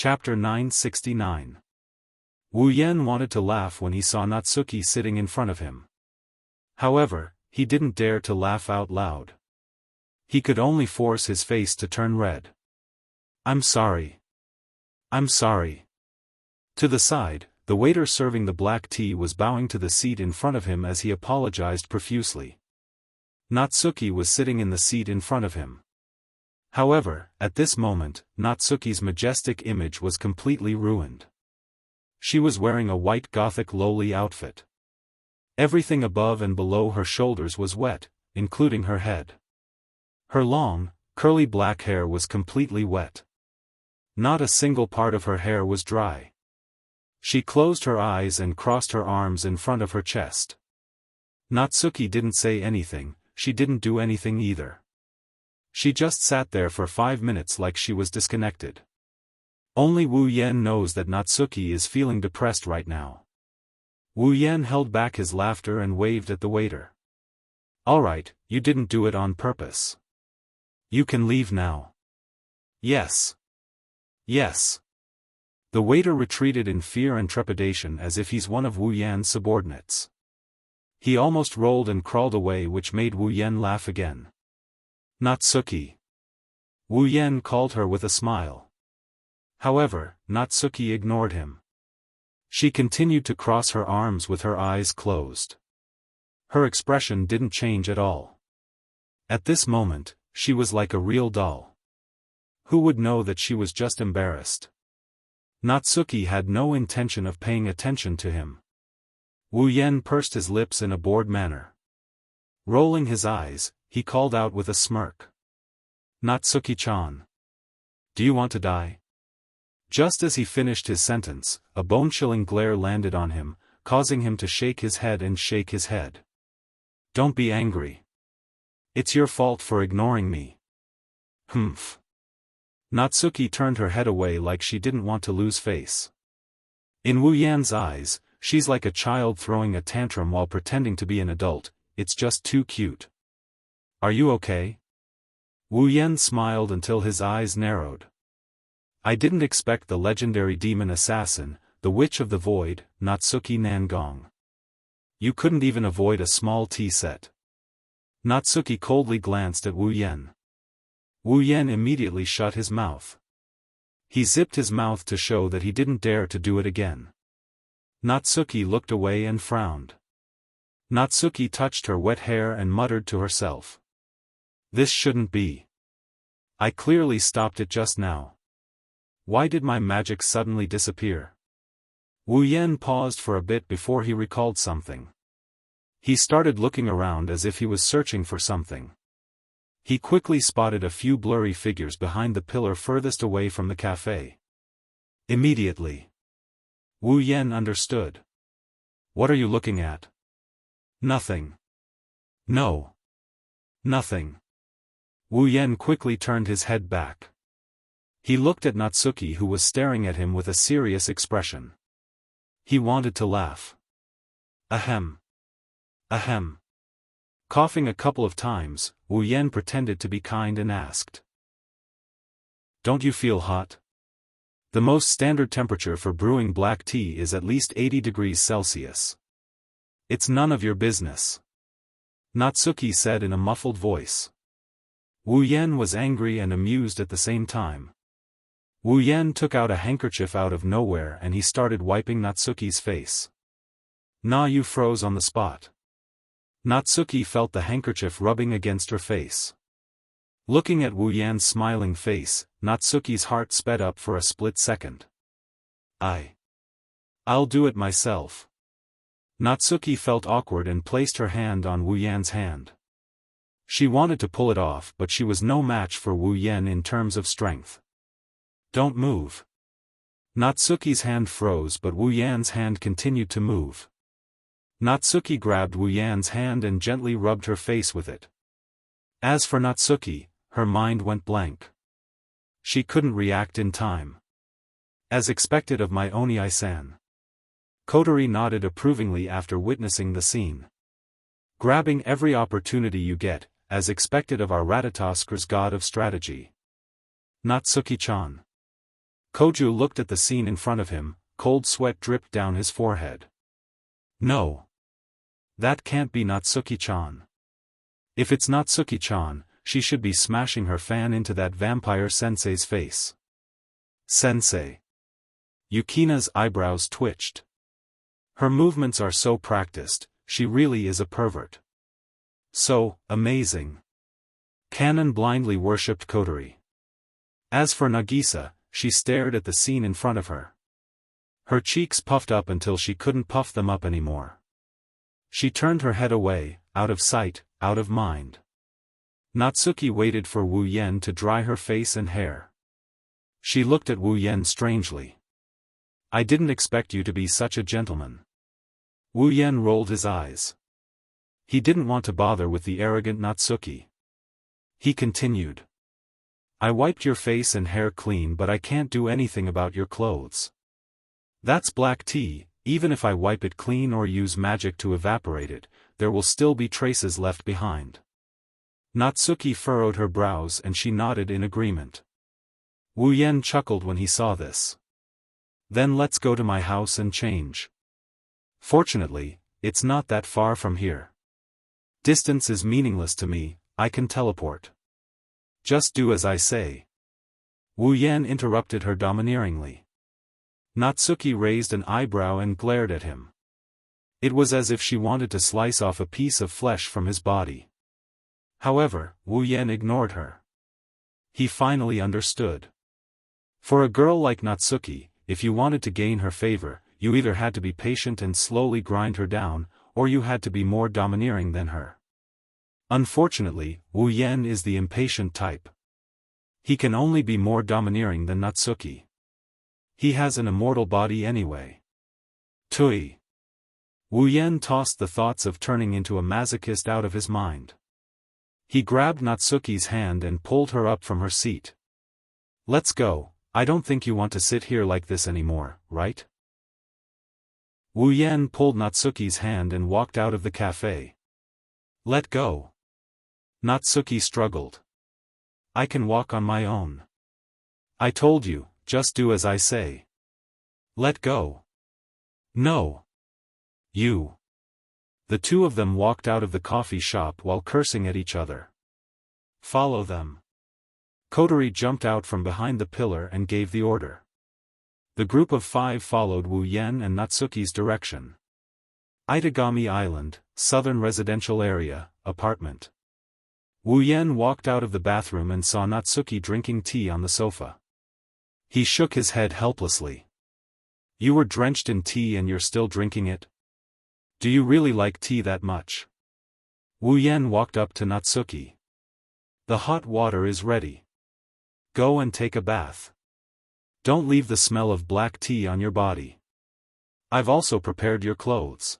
Chapter 969. Wu Yan wanted to laugh when he saw Natsuki sitting in front of him. However, he didn't dare to laugh out loud. He could only force his face to turn red. "I'm sorry. I'm sorry." To the side, the waiter serving the black tea was bowing to the seat in front of him as he apologized profusely. Natsuki was sitting in the seat in front of him. However, at this moment, Natsuki's majestic image was completely ruined. She was wearing a white Gothic lowly outfit. Everything above and below her shoulders was wet, including her head. Her long, curly black hair was completely wet. Not a single part of her hair was dry. She closed her eyes and crossed her arms in front of her chest. Natsuki didn't say anything, she didn't do anything either. She just sat there for 5 minutes like she was disconnected. Only Wu Yan knows that Natsuki is feeling depressed right now. Wu Yan held back his laughter and waved at the waiter. "Alright, you didn't do it on purpose. You can leave now." "Yes. Yes." The waiter retreated in fear and trepidation as if he's one of Wu Yan's subordinates. He almost rolled and crawled away, which made Wu Yan laugh again. "Natsuki." Wu Yan called her with a smile. However, Natsuki ignored him. She continued to cross her arms with her eyes closed. Her expression didn't change at all. At this moment, she was like a real doll. Who would know that she was just embarrassed? Natsuki had no intention of paying attention to him. Wu Yan pursed his lips in a bored manner. Rolling his eyes, he called out with a smirk. "Natsuki-chan. Do you want to die?" Just as he finished his sentence, a bone-chilling glare landed on him, causing him to shake his head and shake his head. "Don't be angry. It's your fault for ignoring me." "Humph." Natsuki turned her head away like she didn't want to lose face. In Wu Yan's eyes, she's like a child throwing a tantrum while pretending to be an adult. It's just too cute. "Are you okay?" Wu Yan smiled until his eyes narrowed. "I didn't expect the legendary demon assassin, the Witch of the Void, Natsuki Nangong. You couldn't even avoid a small tea set." Natsuki coldly glanced at Wu Yan. Wu Yan immediately shut his mouth. He zipped his mouth to show that he didn't dare to do it again. Natsuki looked away and frowned. Natsuki touched her wet hair and muttered to herself. "This shouldn't be. I clearly stopped it just now. Why did my magic suddenly disappear?" Wu Yan paused for a bit before he recalled something. He started looking around as if he was searching for something. He quickly spotted a few blurry figures behind the pillar furthest away from the cafe. Immediately, Wu Yan understood. "What are you looking at?" "Nothing." "No. Nothing." Wu Yan quickly turned his head back. He looked at Natsuki, who was staring at him with a serious expression. He wanted to laugh. Ahem. Ahem. Coughing a couple of times, Wu Yan pretended to be kind and asked. "Don't you feel hot? The most standard temperature for brewing black tea is at least 80 degrees Celsius. It's none of your business," Natsuki said in a muffled voice. Wu Yan was angry and amused at the same time. Wu Yan took out a handkerchief out of nowhere and he started wiping Natsuki's face. "Nah, you froze on the spot." Natsuki felt the handkerchief rubbing against her face. Looking at Wu Yan's smiling face, Natsuki's heart sped up for a split second. I'll do it myself." Natsuki felt awkward and placed her hand on Wu Yan's hand. She wanted to pull it off, but she was no match for Wu Yan in terms of strength. "Don't move." Natsuki's hand froze, but Wu Yan's hand continued to move. Natsuki grabbed Wu Yan's hand and gently rubbed her face with it. As for Natsuki, her mind went blank. She couldn't react in time. "As expected of my Oni-san." Kotori nodded approvingly after witnessing the scene. "Grabbing every opportunity you get, as expected of our Ratatasker's god of strategy." "Natsuki-chan." Koju looked at the scene in front of him, cold sweat dripped down his forehead. No. That can't be Natsuki-chan. If it's Natsuki-chan, she should be smashing her fan into that vampire sensei's face. Sensei. Yukina's eyebrows twitched. Her movements are so practiced, she really is a pervert. So, amazing. Kanon blindly worshipped Kotori. As for Nagisa, she stared at the scene in front of her. Her cheeks puffed up until she couldn't puff them up anymore. She turned her head away, out of sight, out of mind. Natsuki waited for Wu Yen to dry her face and hair. She looked at Wu Yen strangely. I didn't expect you to be such a gentleman. Wu Yen rolled his eyes. He didn't want to bother with the arrogant Natsuki. He continued. I wiped your face and hair clean, but I can't do anything about your clothes. That's black tea. Even if I wipe it clean or use magic to evaporate it, there will still be traces left behind. Natsuki furrowed her brows and she nodded in agreement. Wu Yen chuckled when he saw this. Then let's go to my house and change. Fortunately, it's not that far from here. Distance is meaningless to me, I can teleport. Just do as I say. Wu Yen interrupted her domineeringly. Natsuki raised an eyebrow and glared at him. It was as if she wanted to slice off a piece of flesh from his body. However, Wu Yen ignored her. He finally understood. For a girl like Natsuki, if you wanted to gain her favor, you either had to be patient and slowly grind her down, or you had to be more domineering than her. Unfortunately, Wu Yen is the impatient type. He can only be more domineering than Natsuki. He has an immortal body anyway. Tui. Wu Yen tossed the thoughts of turning into a masochist out of his mind. He grabbed Natsuki's hand and pulled her up from her seat. Let's go, I don't think you want to sit here like this anymore, right? Wu Yen pulled Natsuki's hand and walked out of the cafe. Let go. Natsuki struggled. I can walk on my own. I told you. Just do as I say. Let go. No. You. The two of them walked out of the coffee shop while cursing at each other. Follow them. Kotori jumped out from behind the pillar and gave the order. The group of 5 followed Wu Yen and Natsuki's direction. Itagami Island, Southern Residential Area, Apartment. Wu Yen walked out of the bathroom and saw Natsuki drinking tea on the sofa. He shook his head helplessly. You were drenched in tea and you're still drinking it? Do you really like tea that much? Wu Yen walked up to Natsuki. The hot water is ready. Go and take a bath. Don't leave the smell of black tea on your body. I've also prepared your clothes.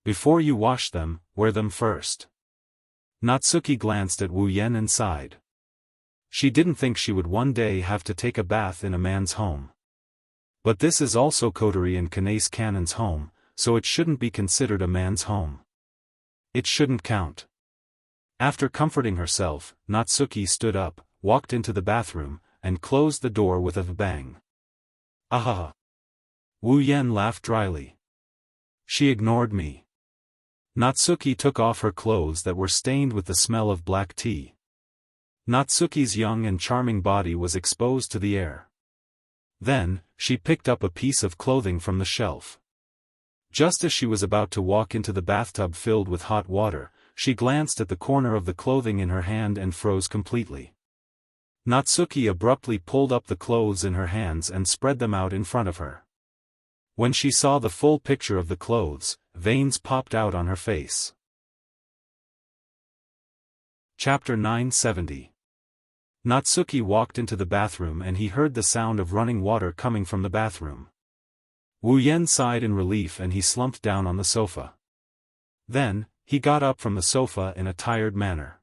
Before you wash them, wear them first. Natsuki glanced at Wu Yen and sighed. She didn't think she would one day have to take a bath in a man's home. But this is also Kotori and Kanase Kanon's home, so it shouldn't be considered a man's home. It shouldn't count. After comforting herself, Natsuki stood up, walked into the bathroom, and closed the door with a bang. Ahaha. Wu Yen laughed dryly. She ignored me. Natsuki took off her clothes that were stained with the smell of black tea. Natsuki's young and charming body was exposed to the air. Then, she picked up a piece of clothing from the shelf. Just as she was about to walk into the bathtub filled with hot water, she glanced at the corner of the clothing in her hand and froze completely. Natsuki abruptly pulled up the clothes in her hands and spread them out in front of her. When she saw the full picture of the clothes, veins popped out on her face. Chapter 970. Natsuki walked into the bathroom and he heard the sound of running water coming from the bathroom. Wu Yen sighed in relief and he slumped down on the sofa. Then, he got up from the sofa in a tired manner.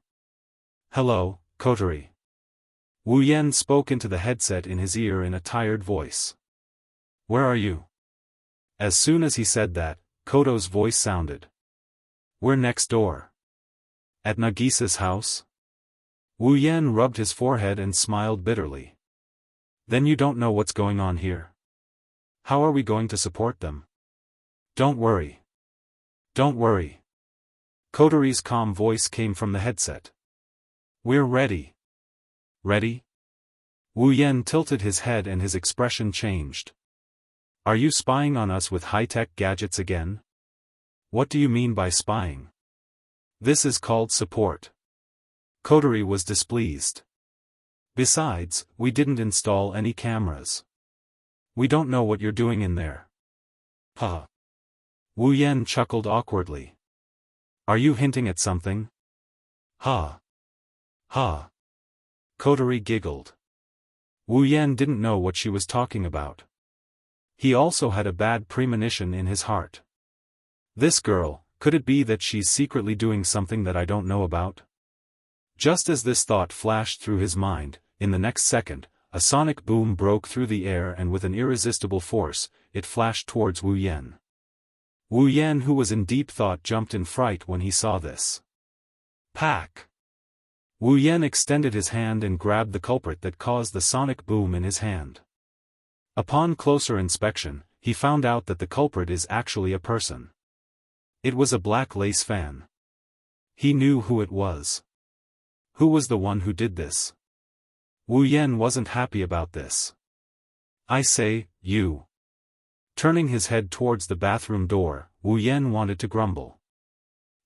Hello, Kotori. Wu Yen spoke into the headset in his ear in a tired voice. Where are you? As soon as he said that, Koto's voice sounded. We're next door. At Nagisa's house? Wu Yen rubbed his forehead and smiled bitterly. Then you don't know what's going on here. How are we going to support them? Don't worry. Don't worry. Kotori's calm voice came from the headset. We're ready. Ready? Wu Yan tilted his head and his expression changed. Are you spying on us with high-tech gadgets again? What do you mean by spying? This is called support. Kotori was displeased. Besides, we didn't install any cameras. We don't know what you're doing in there. Huh. Wu Yan chuckled awkwardly. Are you hinting at something? Ha. Ha. Kotori giggled. Wu Yan didn't know what she was talking about. He also had a bad premonition in his heart. This girl, could it be that she's secretly doing something that I don't know about? Just as this thought flashed through his mind, in the next second, a sonic boom broke through the air and with an irresistible force, it flashed towards Wu Yan. Wu Yan, who was in deep thought, jumped in fright when he saw this. Pack! Wu Yan extended his hand and grabbed the culprit that caused the sonic boom in his hand. Upon closer inspection, he found out that the culprit is actually a person. It was a black lace fan. He knew who it was. Who was the one who did this? Wu Yan wasn't happy about this. I say, you. Turning his head towards the bathroom door, Wu Yan wanted to grumble.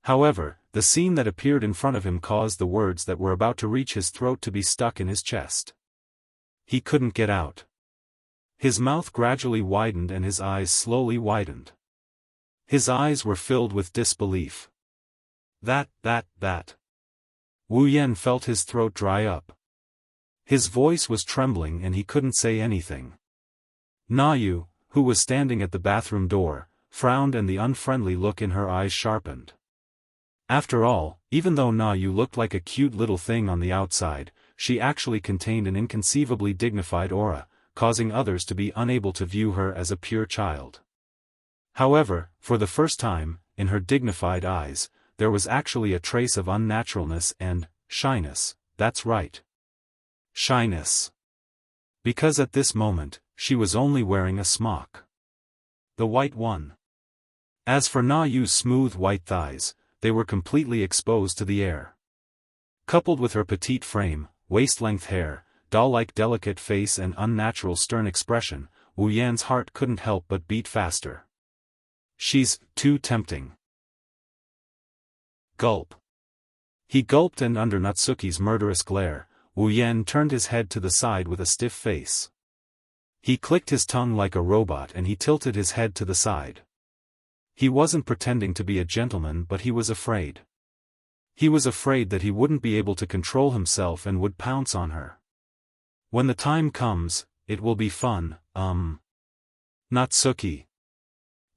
However, the scene that appeared in front of him caused the words that were about to reach his throat to be stuck in his chest. He couldn't get out. His mouth gradually widened and his eyes slowly widened. His eyes were filled with disbelief. That. Wu Yan felt his throat dry up. His voice was trembling and he couldn't say anything. Na Yu, who was standing at the bathroom door, frowned and the unfriendly look in her eyes sharpened. After all, even though Na Yu looked like a cute little thing on the outside, she actually contained an inconceivably dignified aura, causing others to be unable to view her as a pure child. However, for the first time, in her dignified eyes, there was actually a trace of unnaturalness and shyness. That's right. Shyness. Because at this moment, she was only wearing a smock. The white one. As for Na Yu's smooth white thighs, they were completely exposed to the air. Coupled with her petite frame, waist-length hair, doll-like delicate face and unnatural stern expression, Wu Yan's heart couldn't help but beat faster. She's too tempting. Gulp. He gulped, and under Natsuki's murderous glare, Wu Yan turned his head to the side with a stiff face. He clicked his tongue like a robot and he tilted his head to the side. He wasn't pretending to be a gentleman, but he was afraid. He was afraid that he wouldn't be able to control himself and would pounce on her. When the time comes, it will be fun, Natsuki.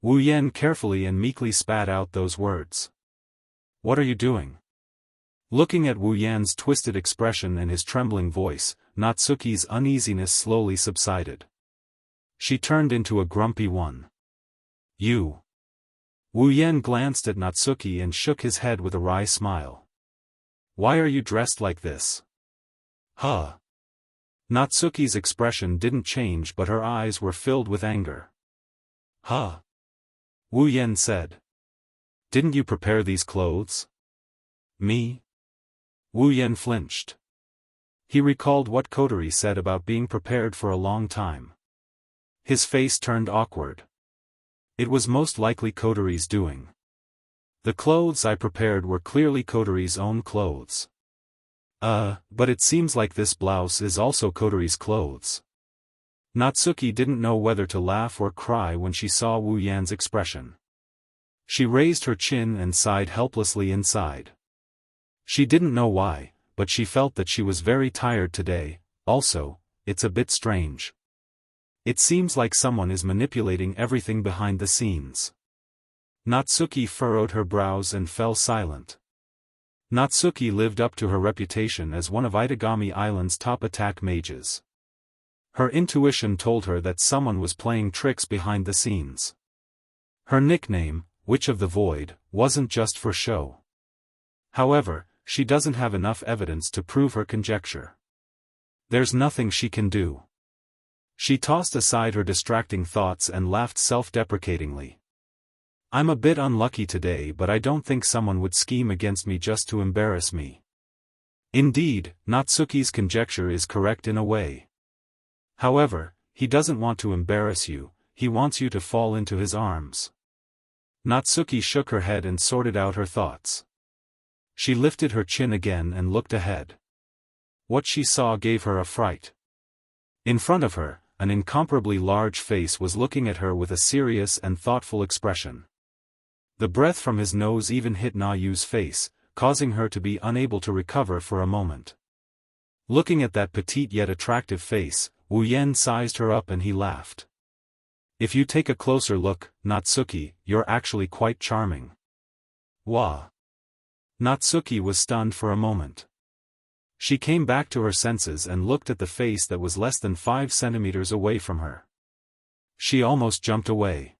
Wu Yan carefully and meekly spat out those words. What are you doing? Looking at Wu Yan's twisted expression and his trembling voice, Natsuki's uneasiness slowly subsided. She turned into a grumpy one. You. Wu Yan glanced at Natsuki and shook his head with a wry smile. Why are you dressed like this? Huh. Natsuki's expression didn't change, but her eyes were filled with anger. Huh. Wu Yan said. Didn't you prepare these clothes? Me? Wu Yan flinched. He recalled what Kotori said about being prepared for a long time. His face turned awkward. It was most likely Kotori's doing. The clothes I prepared were clearly Kotori's own clothes. But it seems like this blouse is also Kotori's clothes. Natsuki didn't know whether to laugh or cry when she saw Wu Yan's expression. She raised her chin and sighed helplessly inside. She didn't know why, but she felt that she was very tired today. Also, it's a bit strange. It seems like someone is manipulating everything behind the scenes. Natsuki furrowed her brows and fell silent. Natsuki lived up to her reputation as one of Itagami Island's top attack mages. Her intuition told her that someone was playing tricks behind the scenes. Her nickname, Witch of the Void, wasn't just for show. However, she doesn't have enough evidence to prove her conjecture. There's nothing she can do. She tossed aside her distracting thoughts and laughed self-deprecatingly. I'm a bit unlucky today, but I don't think someone would scheme against me just to embarrass me. Indeed, Natsuki's conjecture is correct in a way. However, he doesn't want to embarrass you, he wants you to fall into his arms. Natsuki shook her head and sorted out her thoughts. She lifted her chin again and looked ahead. What she saw gave her a fright. In front of her, an incomparably large face was looking at her with a serious and thoughtful expression. The breath from his nose even hit Na Yu's face, causing her to be unable to recover for a moment. Looking at that petite yet attractive face, Wu Yan sized her up and he laughed. If you take a closer look, Natsuki, you're actually quite charming. Wah! Natsuki was stunned for a moment. She came back to her senses and looked at the face that was less than 5 centimeters away from her. She almost jumped away.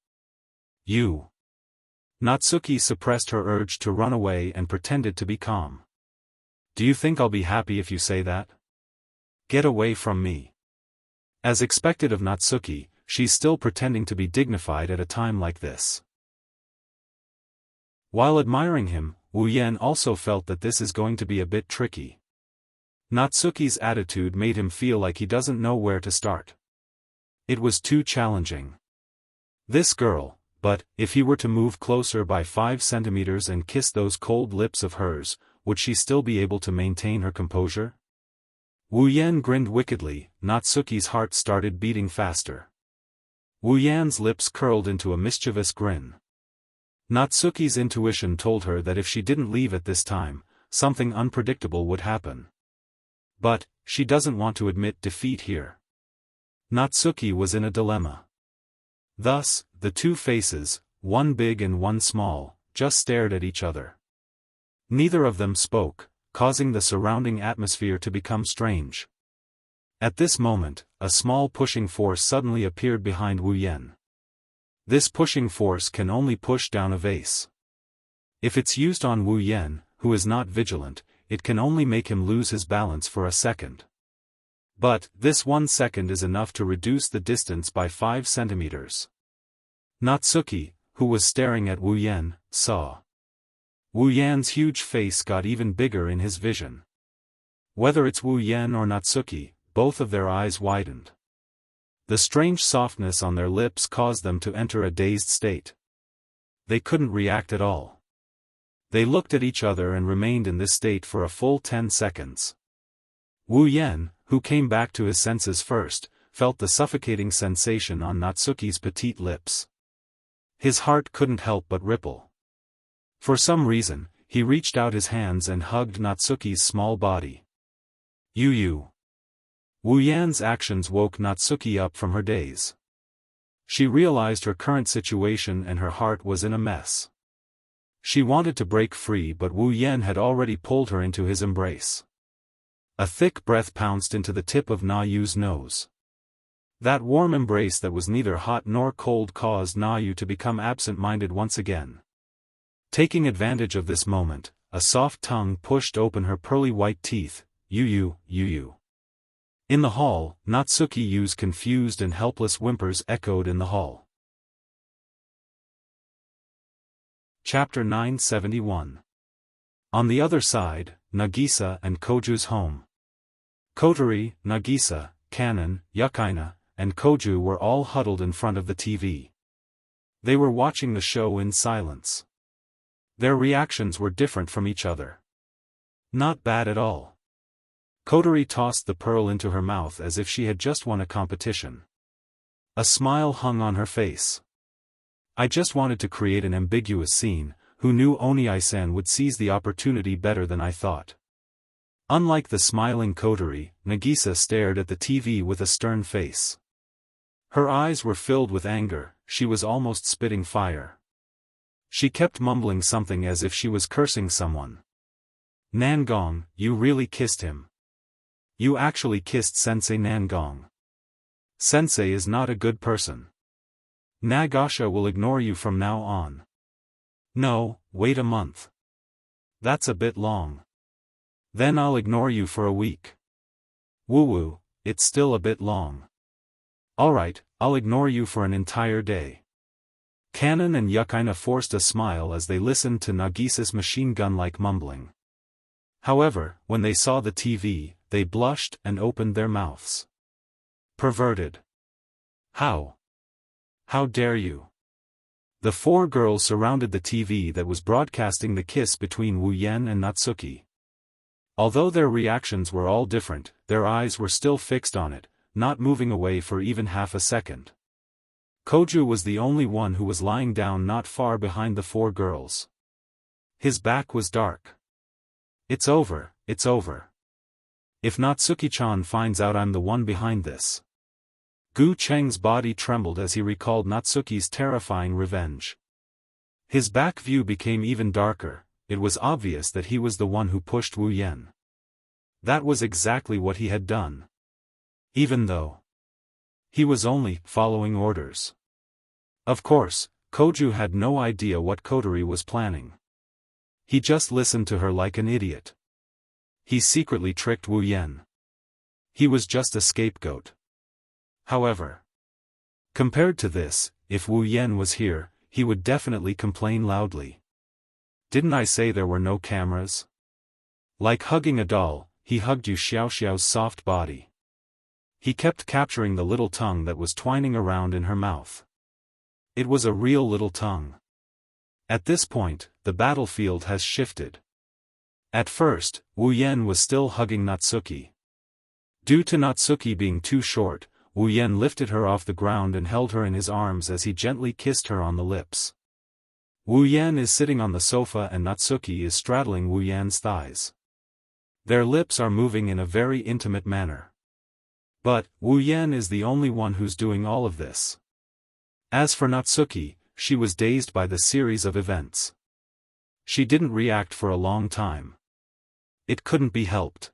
You! Natsuki suppressed her urge to run away and pretended to be calm. Do you think I'll be happy if you say that? Get away from me. As expected of Natsuki, she's still pretending to be dignified at a time like this. While admiring him, Wu Yan also felt that this is going to be a bit tricky. Natsuki's attitude made him feel like he doesn't know where to start. It was too challenging. This girl, but, if he were to move closer by 5 centimeters and kiss those cold lips of hers, would she still be able to maintain her composure? Wu Yan grinned wickedly. Natsuki's heart started beating faster. Wu Yan's lips curled into a mischievous grin. Natsuki's intuition told her that if she didn't leave at this time, something unpredictable would happen. But, she doesn't want to admit defeat here. Natsuki was in a dilemma. Thus, the two faces, one big and one small, just stared at each other. Neither of them spoke, causing the surrounding atmosphere to become strange. At this moment, a small pushing force suddenly appeared behind Wu Yan. This pushing force can only push down a vase. If it's used on Wu Yan, who is not vigilant, it can only make him lose his balance for a second. But, this 1 second is enough to reduce the distance by 5 centimeters. Natsuki, who was staring at Wu Yan, saw. Wu Yan's huge face got even bigger in his vision. Whether it's Wu Yan or Natsuki, both of their eyes widened. The strange softness on their lips caused them to enter a dazed state. They couldn't react at all. They looked at each other and remained in this state for a full 10 seconds. Wu Yan, who came back to his senses first, felt the suffocating sensation on Natsuki's petite lips. His heart couldn't help but ripple. For some reason, he reached out his hands and hugged Natsuki's small body. You. Wu Yan's actions woke Natsuki up from her daze. She realized her current situation and her heart was in a mess. She wanted to break free, but Wu Yan had already pulled her into his embrace. A thick breath pounced into the tip of Na Yu's nose. That warm embrace that was neither hot nor cold caused Na Yu to become absent-minded once again. Taking advantage of this moment, a soft tongue pushed open her pearly white teeth. You. In the hall, Natsuki Yu's confused and helpless whimpers echoed in the hall. Chapter 971. On the other side, Nagisa and Koju's home. Kotori, Nagisa, Kanon, Yukaina, and Koju were all huddled in front of the TV. They were watching the show in silence. Their reactions were different from each other. Not bad at all. Kotori tossed the pearl into her mouth as if she had just won a competition. A smile hung on her face. I just wanted to create an ambiguous scene. Who knew Oniai-san would seize the opportunity better than I thought. Unlike the smiling Kotori, Nagisa stared at the TV with a stern face. Her eyes were filled with anger, she was almost spitting fire. She kept mumbling something as if she was cursing someone. Nangong, you really kissed him. You actually kissed Sensei Nangong. Sensei is not a good person. Nagasha will ignore you from now on. No, wait a month. That's a bit long. Then I'll ignore you for a week. Woo-woo, it's still a bit long. Alright, I'll ignore you for an entire day. Kanon and Yukina forced a smile as they listened to Nagisa's machine gun-like mumbling. However, when they saw the TV, they blushed and opened their mouths. Perverted. How? How dare you? The four girls surrounded the TV that was broadcasting the kiss between Wu Yan and Natsuki. Although their reactions were all different, their eyes were still fixed on it, not moving away for even half a second. Koju was the only one who was lying down not far behind the four girls. His back was dark. It's over, it's over. If Natsuki-chan finds out I'm the one behind this. Gu Cheng's body trembled as he recalled Natsuki's terrifying revenge. His back view became even darker. It was obvious that he was the one who pushed Wu Yan. That was exactly what he had done. Even though he was only following orders. Of course, Koju had no idea what Kotori was planning. He just listened to her like an idiot. He secretly tricked Wu Yan. He was just a scapegoat. However, compared to this, if Wu Yan was here, he would definitely complain loudly. Didn't I say there were no cameras? Like hugging a doll, he hugged Yu Xiaoxiao's soft body. He kept capturing the little tongue that was twining around in her mouth. It was a real little tongue. At this point, the battlefield has shifted. At first, Wu Yan was still hugging Natsuki. Due to Natsuki being too short, Wu Yan lifted her off the ground and held her in his arms as he gently kissed her on the lips. Wu Yan is sitting on the sofa and Natsuki is straddling Wu Yan's thighs. Their lips are moving in a very intimate manner. But, Wu Yan is the only one who's doing all of this. As for Natsuki, she was dazed by the series of events. She didn't react for a long time. It couldn't be helped.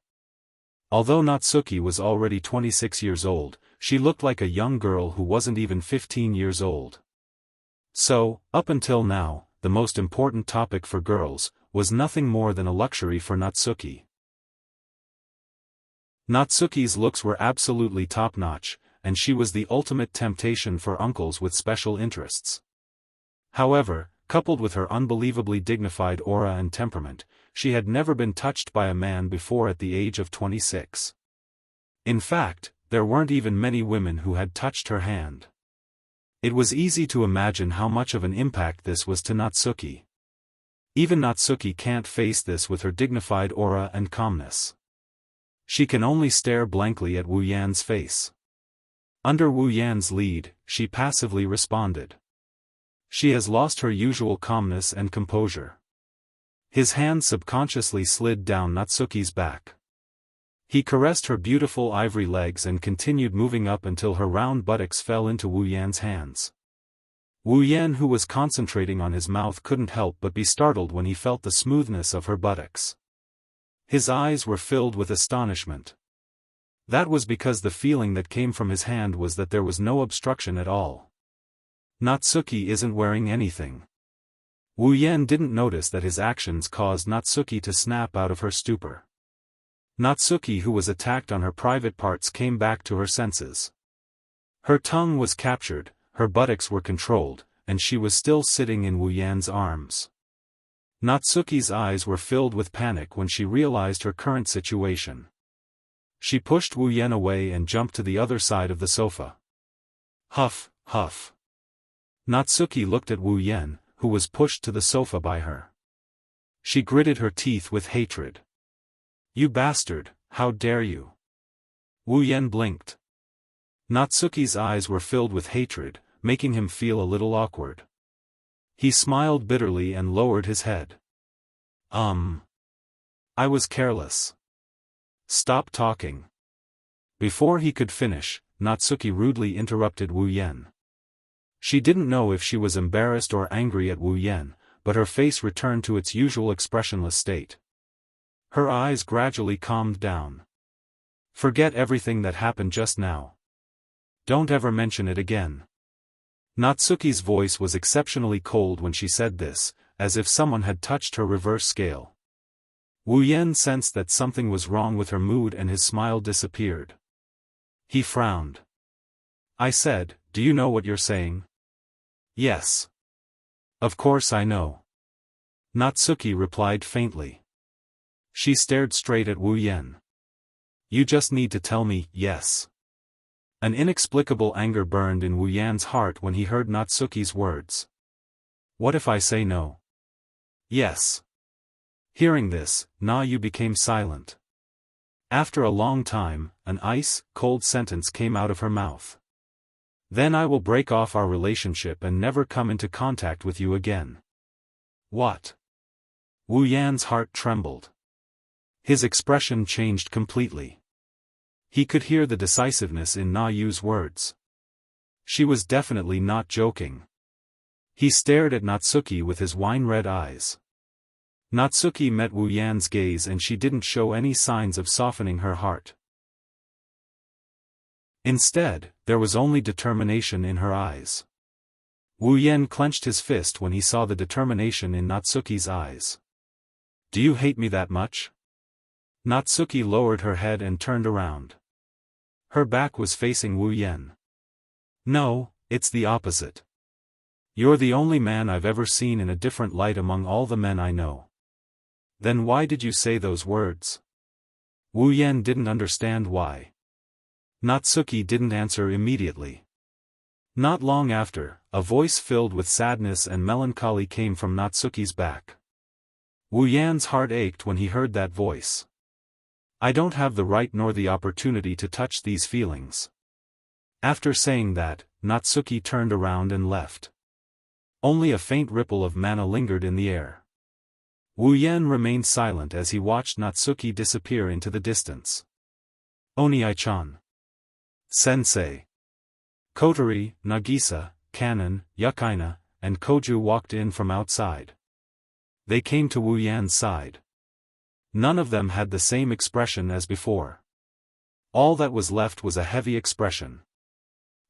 Although Natsuki was already 26 years old, she looked like a young girl who wasn't even 15 years old. So, up until now, the most important topic for girls was nothing more than a luxury for Natsuki. Natsuki's looks were absolutely top-notch, and she was the ultimate temptation for uncles with special interests. However, coupled with her unbelievably dignified aura and temperament, she had never been touched by a man before at the age of 26. In fact, there weren't even many women who had touched her hand. It was easy to imagine how much of an impact this was to Natsuki. Even Natsuki can't face this with her dignified aura and calmness. She can only stare blankly at Wu Yan's face. Under Wu Yan's lead, she passively responded. She has lost her usual calmness and composure. His hand subconsciously slid down Natsuki's back. He caressed her beautiful ivory legs and continued moving up until her round buttocks fell into Wu Yan's hands. Wu Yan, who was concentrating on his mouth, couldn't help but be startled when he felt the smoothness of her buttocks. His eyes were filled with astonishment. That was because the feeling that came from his hand was that there was no obstruction at all. Natsuki isn't wearing anything. Wu Yan didn't notice that his actions caused Natsuki to snap out of her stupor. Natsuki, who was attacked on her private parts, came back to her senses. Her tongue was captured, her buttocks were controlled, and she was still sitting in Wu Yan's arms. Natsuki's eyes were filled with panic when she realized her current situation. She pushed Wu Yan away and jumped to the other side of the sofa. Huff, huff. Natsuki looked at Wu Yan, who was pushed to the sofa by her. She gritted her teeth with hatred. You bastard, how dare you? Wu Yan blinked. Natsuki's eyes were filled with hatred, making him feel a little awkward. He smiled bitterly and lowered his head. I was careless. Stop talking. Before he could finish, Natsuki rudely interrupted Wu Yan. She didn't know if she was embarrassed or angry at Wu Yan, but her face returned to its usual expressionless state. Her eyes gradually calmed down. Forget everything that happened just now. Don't ever mention it again. Natsuki's voice was exceptionally cold when she said this, as if someone had touched her reverse scale. Wu Yan sensed that something was wrong with her mood and his smile disappeared. He frowned. I said, do you know what you're saying? Yes. Of course I know. Natsuki replied faintly. She stared straight at Wu Yan. You just need to tell me, yes. An inexplicable anger burned in Wu Yan's heart when he heard Natsuki's words. What if I say no? Yes. Hearing this, Na Yu became silent. After a long time, an ice-cold sentence came out of her mouth. Then I will break off our relationship and never come into contact with you again. What? Wu Yan's heart trembled. His expression changed completely. He could hear the decisiveness in Na Yu's words. She was definitely not joking. He stared at Natsuki with his wine-red eyes. Natsuki met Wu Yan's gaze and she didn't show any signs of softening her heart. Instead, there was only determination in her eyes. Wu Yan clenched his fist when he saw the determination in Natsuki's eyes. Do you hate me that much? Natsuki lowered her head and turned around. Her back was facing Wu Yan. No, it's the opposite. You're the only man I've ever seen in a different light among all the men I know. Then why did you say those words? Wu Yan didn't understand why. Natsuki didn't answer immediately. Not long after, a voice filled with sadness and melancholy came from Natsuki's back. Wu Yan's heart ached when he heard that voice. I don't have the right nor the opportunity to touch these feelings. After saying that, Natsuki turned around and left. Only a faint ripple of mana lingered in the air. Wu Yan remained silent as he watched Natsuki disappear into the distance. Oniai-chan. Sensei. Kotori, Nagisa, Kanon, Yukaina, and Koju walked in from outside. They came to Wu Yan's side. None of them had the same expression as before. All that was left was a heavy expression.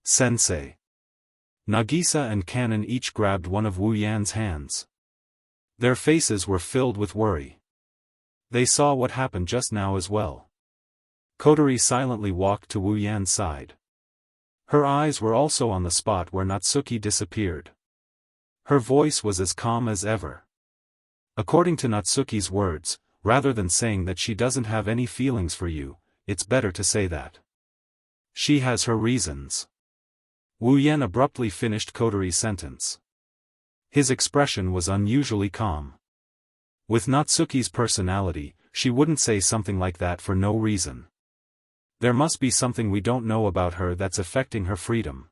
Sensei. Nagisa and Kanon each grabbed one of Wu Yan's hands. Their faces were filled with worry. They saw what happened just now as well. Kotori silently walked to Wu Yan's side. Her eyes were also on the spot where Natsuki disappeared. Her voice was as calm as ever. According to Natsuki's words, rather than saying that she doesn't have any feelings for you, it's better to say that she has her reasons. Wu Yan abruptly finished Kotori's sentence. His expression was unusually calm. With Natsuki's personality, she wouldn't say something like that for no reason. There must be something we don't know about her that's affecting her freedom.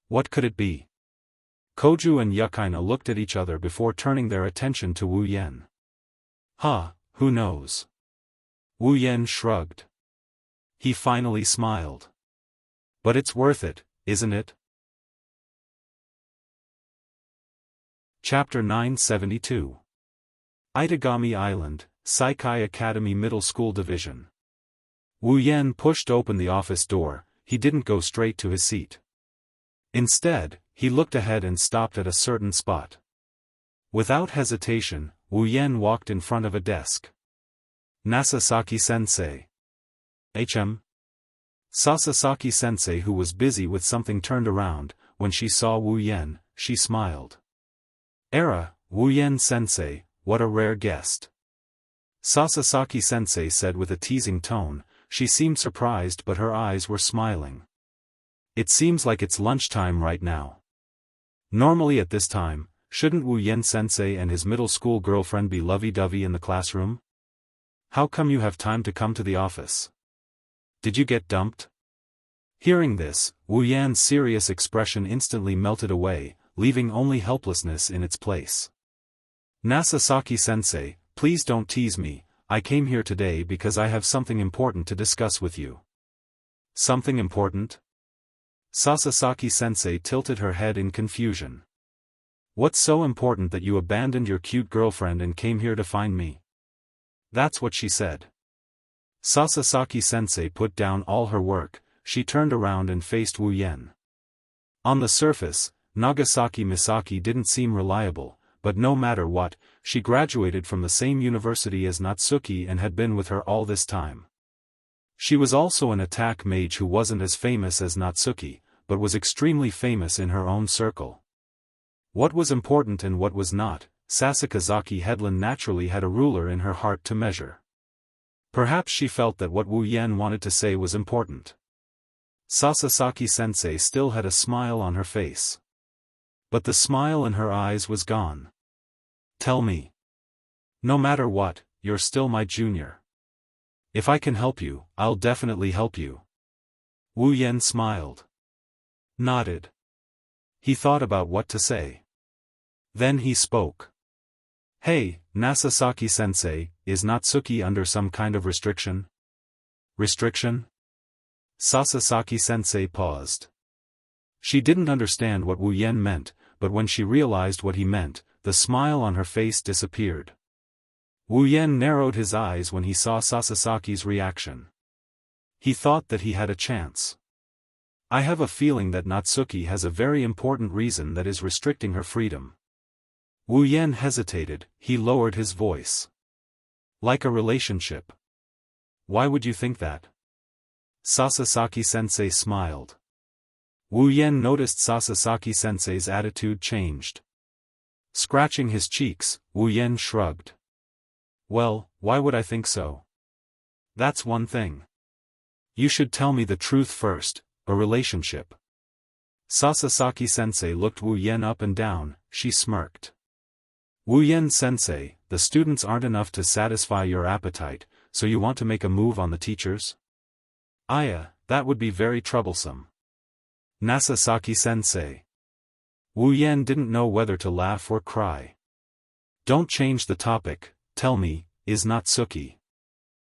What could it be? Koju and Yukaina looked at each other before turning their attention to Wu Yan. Who knows? Wu Yan shrugged. He finally smiled. But it's worth it, isn't it? Chapter 972. Itagami Island, Saikai Academy Middle School Division. Wu Yan pushed open the office door. He didn't go straight to his seat. Instead, he looked ahead and stopped at a certain spot. Without hesitation, Wu Yan walked in front of a desk. Nasasaki-sensei. Sasasaki-sensei, who was busy with something, turned around. When she saw Wu Yan, she smiled. Wu Yan-sensei, what a rare guest. Sasasaki-sensei said with a teasing tone. She seemed surprised but her eyes were smiling. It seems like it's lunchtime right now. Normally at this time, shouldn't Wu Yan-sensei and his middle school girlfriend be lovey-dovey in the classroom? How come you have time to come to the office? Did you get dumped? Hearing this, Wu Yan's serious expression instantly melted away, leaving only helplessness in its place. Nasasaki-sensei, please don't tease me. I came here today because I have something important to discuss with you. Something important? Sasasaki-sensei tilted her head in confusion. What's so important that you abandoned your cute girlfriend and came here to find me? That's what she said. Sasasaki-sensei put down all her work. She turned around and faced Wu Yan. On the surface, Nagasaki Misaki didn't seem reliable, but no matter what, she graduated from the same university as Natsuki and had been with her all this time. She was also an attack mage who wasn't as famous as Natsuki, but was extremely famous in her own circle. What was important and what was not, Sasakazaki Headland naturally had a ruler in her heart to measure. Perhaps she felt that what Wu Yan wanted to say was important. Sasasaki-sensei still had a smile on her face. But the smile in her eyes was gone. Tell me. No matter what, you're still my junior. If I can help you, I'll definitely help you. Wu Yan smiled. Nodded. He thought about what to say. Then he spoke. Hey, Nasasaki-sensei, is Natsuki under some kind of restriction? Restriction? Sasasaki-sensei paused. She didn't understand what Wu Yan meant, but when she realized what he meant, the smile on her face disappeared. Wu Yan narrowed his eyes when he saw Sasasaki's reaction. He thought that he had a chance. I have a feeling that Natsuki has a very important reason that is restricting her freedom. Wu Yan hesitated, he lowered his voice. Like a relationship. Why would you think that? Sasasaki-sensei smiled. Wu Yan noticed Sasasaki-sensei's attitude changed. Scratching his cheeks, Wu Yan shrugged. Well, why would I think so? That's one thing. You should tell me the truth first, a relationship. Sasasaki-sensei looked Wu Yan up and down, she smirked. Wu Yan-sensei, the students aren't enough to satisfy your appetite, so you want to make a move on the teachers? That would be very troublesome. Nasasaki-sensei. Wu Yan didn't know whether to laugh or cry. Don't change the topic, tell me, is Natsuki?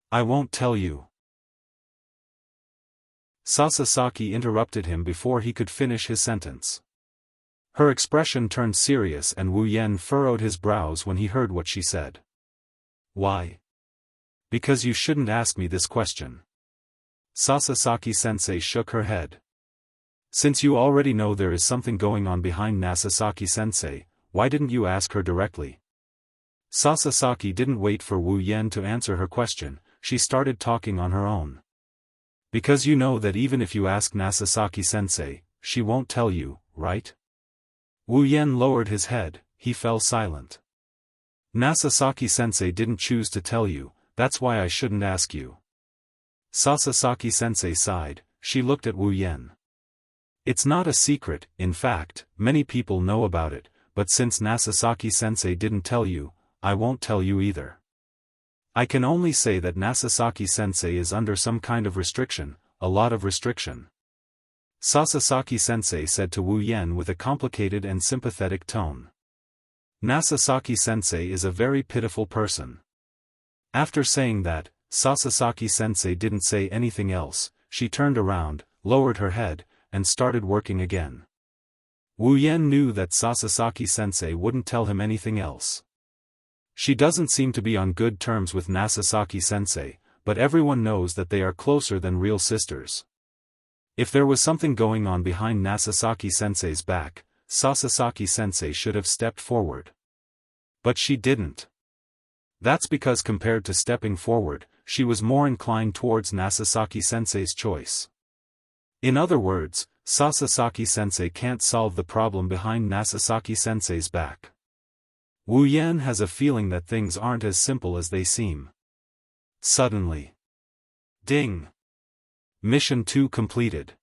I won't tell you. Sasasaki interrupted him before he could finish his sentence. Her expression turned serious and Wu Yan furrowed his brows when he heard what she said. Why? Because you shouldn't ask me this question. Sasasaki-sensei shook her head. Since you already know there is something going on behind Nasasaki-sensei, why didn't you ask her directly? Sasasaki didn't wait for Wu Yan to answer her question, she started talking on her own. Because you know that even if you ask Nasasaki-sensei, she won't tell you, right? Wu Yan lowered his head, he fell silent. Nasasaki-sensei didn't choose to tell you, that's why I shouldn't ask you. Sasasaki-sensei sighed, she looked at Wu Yan. It's not a secret, in fact, many people know about it, but since Nasasaki-sensei didn't tell you, I won't tell you either. I can only say that Nasasaki-sensei is under some kind of restriction, a lot of restriction. Sasasaki-sensei said to Wu Yan with a complicated and sympathetic tone. Nasasaki-sensei is a very pitiful person. After saying that, Sasasaki-sensei didn't say anything else, she turned around, lowered her head, and started working again. Wu Yan knew that Sasasaki-sensei wouldn't tell him anything else. She doesn't seem to be on good terms with Nasasaki-sensei, but everyone knows that they are closer than real sisters. If there was something going on behind Nasasaki-sensei's back, Sasasaki-sensei should have stepped forward. But she didn't. That's because compared to stepping forward, she was more inclined towards Nasasaki-sensei's choice. In other words, Sasasaki-sensei can't solve the problem behind Nasasaki-sensei's back. Wu Yan has a feeling that things aren't as simple as they seem. Suddenly. Ding! Mission 2 completed.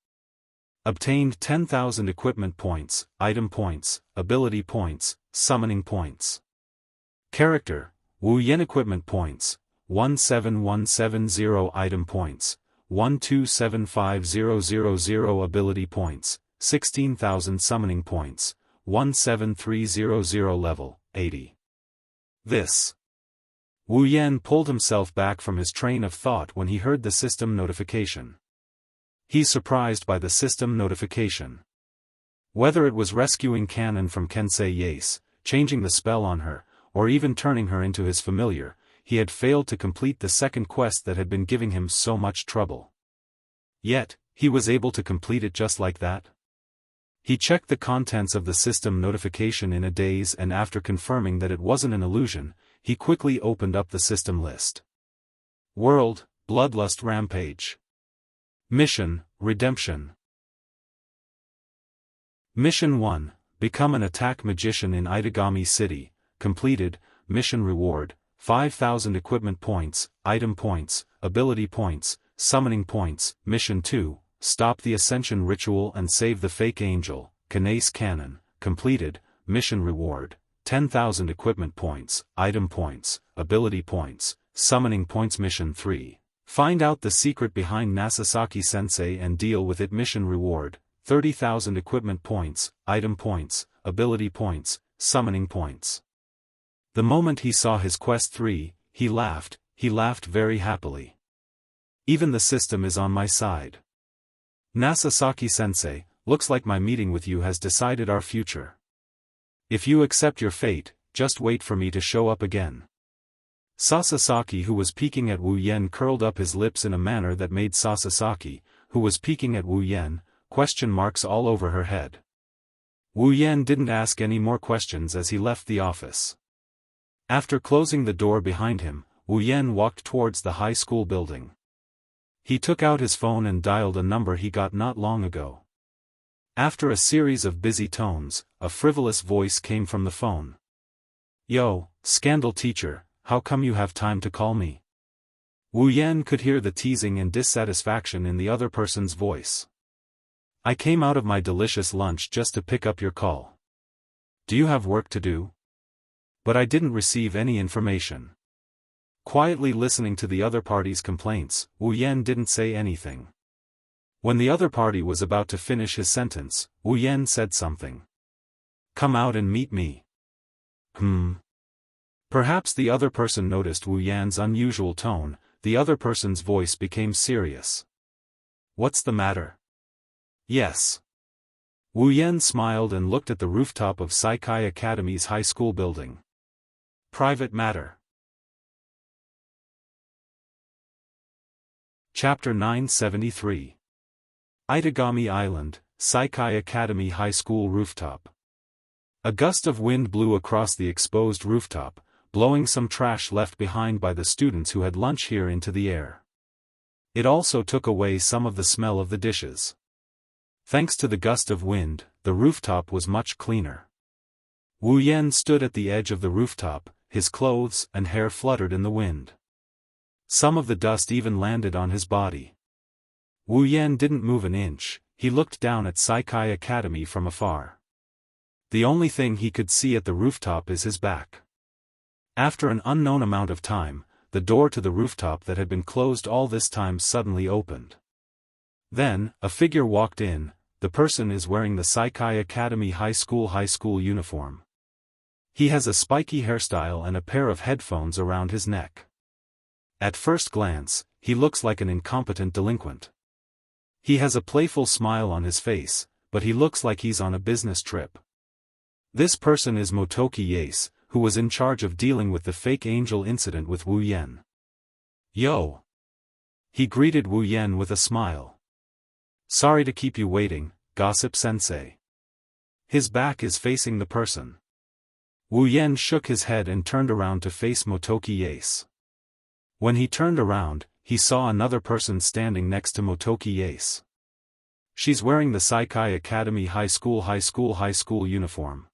Obtained 10,000 equipment points, item points, ability points, summoning points. Character, Wu Yan equipment points, 17170 item points, 1275000 ability points, 16,000 summoning points, 17300 level, 80. This. Wu Yan pulled himself back from his train of thought when he heard the system notification. He's surprised by the system notification. Whether it was rescuing Kanon from Kensei Yase, changing the spell on her, or even turning her into his familiar, he had failed to complete the second quest that had been giving him so much trouble. Yet, he was able to complete it just like that. He checked the contents of the system notification in a daze and after confirming that it wasn't an illusion, he quickly opened up the system list. World, Bloodlust Rampage. Mission, Redemption. Mission 1, Become an Attack Magician in Itagami City, completed. Mission reward, 5,000 equipment points, item points, ability points, summoning points. Mission 2, Stop the Ascension Ritual and Save the Fake Angel, Kanace Cannon, completed. Mission reward, 10,000 equipment points, item points, ability points, summoning points. Mission 3, Find out the secret behind Nasasaki-sensei and deal with it. Mission reward, 30,000 equipment points, item points, ability points, summoning points. The moment he saw his quest 3, he laughed very happily. Even the system is on my side. Nasasaki-sensei, looks like my meeting with you has decided our future. If you accept your fate, just wait for me to show up again. Sasasaki, who was peeking at Wu Yen, curled up his lips in a manner that made Sasasaki, who was peeking at Wu Yen, question marks all over her head. Wu Yen didn't ask any more questions as he left the office. After closing the door behind him, Wu Yen walked towards the high school building. He took out his phone and dialed a number he got not long ago. After a series of busy tones, a frivolous voice came from the phone. "Yo, Scandal teacher, how come you have time to call me?" Wu Yen could hear the teasing and dissatisfaction in the other person's voice. "I came out of my delicious lunch just to pick up your call. Do you have work to do?" "But I didn't receive any information." Quietly listening to the other party's complaints, Wu Yen didn't say anything. When the other party was about to finish his sentence, Wu Yen said something. "Come out and meet me." Perhaps the other person noticed Wu Yan's unusual tone. The other person's voice became serious. "What's the matter?" "Yes." Wu Yen smiled and looked at the rooftop of Saikai Academy's high school building. "Private matter." Chapter 973. Itagami Island, Saikai Academy High School rooftop. A gust of wind blew across the exposed rooftop, blowing some trash left behind by the students who had lunch here into the air. It also took away some of the smell of the dishes. Thanks to the gust of wind, the rooftop was much cleaner. Wu Yen stood at the edge of the rooftop, his clothes and hair fluttered in the wind. Some of the dust even landed on his body. Wu Yen didn't move an inch. He looked down at Saikai Academy from afar. The only thing he could see at the rooftop is his back. After an unknown amount of time, the door to the rooftop that had been closed all this time suddenly opened. Then, a figure walked in. The person is wearing the Saikai Academy high school uniform. He has a spiky hairstyle and a pair of headphones around his neck. At first glance, he looks like an incompetent delinquent. He has a playful smile on his face, but he looks like he's on a business trip. This person is Motoki Yase, who was in charge of dealing with the fake angel incident with Wu Yen. "Yo!" He greeted Wu Yen with a smile. "Sorry to keep you waiting, Gossip Sensei." His back is facing the person. Wu Yen shook his head and turned around to face Motoki Yase. When he turned around, he saw another person standing next to Motoki Yase. She's wearing the Saikai Academy high school uniform.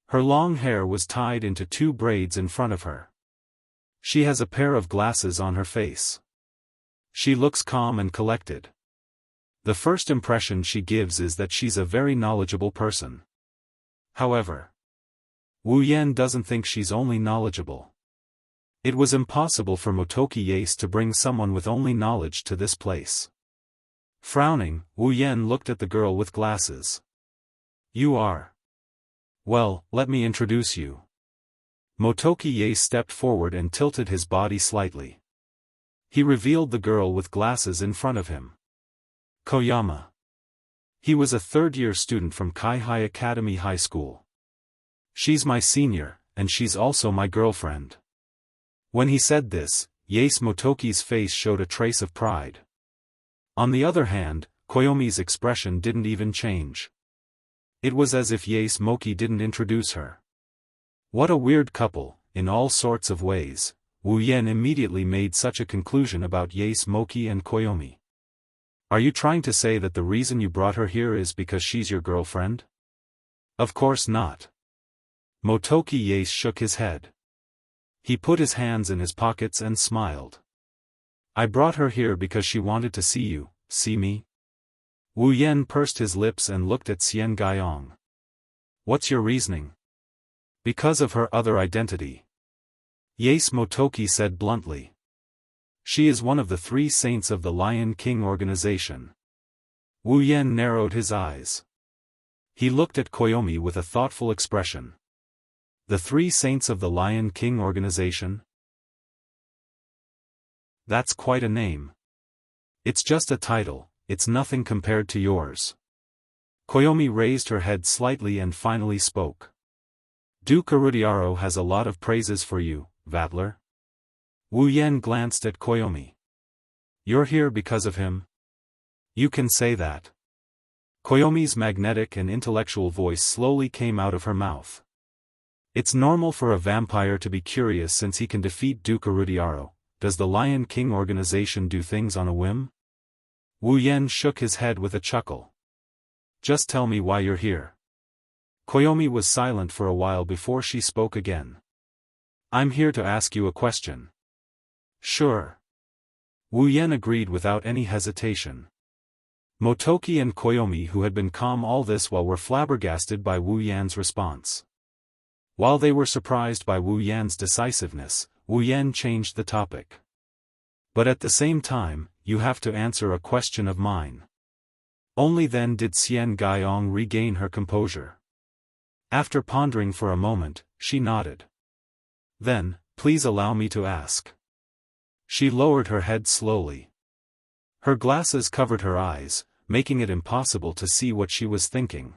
Her long hair was tied into 2 braids in front of her. She has a pair of glasses on her face. She looks calm and collected. The first impression she gives is that she's a very knowledgeable person. However, Wu Yen doesn't think she's only knowledgeable. It was impossible for Motoki Yase to bring someone with only knowledge to this place. Frowning, Wu Yen looked at the girl with glasses. "You are? Well, let me introduce you." Motoki Yase stepped forward and tilted his body slightly. He revealed the girl with glasses in front of him. Koyama. He was a third-year student from Kaihai Academy High School. "She's my senior, and she's also my girlfriend." When he said this, Yase Motoki's face showed a trace of pride. On the other hand, Koyomi's expression didn't even change. It was as if Yase Moki didn't introduce her. What a weird couple, in all sorts of ways. Wu Yen immediately made such a conclusion about Yase Moki and Koyomi. "Are you trying to say that the reason you brought her here is because she's your girlfriend?" Of course not. Motoki Yace shook his head. He put his hands in his pockets and smiled. I brought her here because she wanted to see you, see me? Wu Yan pursed his lips and looked at Xian Gaiyong. What's your reasoning? Because of her other identity. Yace Motoki said bluntly. She is one of the 3 saints of the Lion King organization. Wu Yan narrowed his eyes. He looked at Koyomi with a thoughtful expression. The 3 saints of the Lion King organization? That's quite a name. It's just a title, it's nothing compared to yours. Koyomi raised her head slightly and finally spoke. Duke Arudiaro has a lot of praises for you, Vatler. Wu Yan glanced at Koyomi. You're here because of him? You can say that. Koyomi's magnetic and intellectual voice slowly came out of her mouth. It's normal for a vampire to be curious since he can defeat Duke Arudiaro. Does the Lion King organization do things on a whim? Wu Yan shook his head with a chuckle. Just tell me why you're here. Koyomi was silent for a while before she spoke again. I'm here to ask you a question. Sure. Wu Yan agreed without any hesitation. Motoki and Koyomi, who had been calm all this while, were flabbergasted by Wu Yan's response. While they were surprised by Wu Yan's decisiveness, Wu Yan changed the topic. But at the same time, you have to answer a question of mine. Only then did Xian Gaiyong regain her composure. After pondering for a moment, she nodded. Then, please allow me to ask. She lowered her head slowly. Her glasses covered her eyes, making it impossible to see what she was thinking.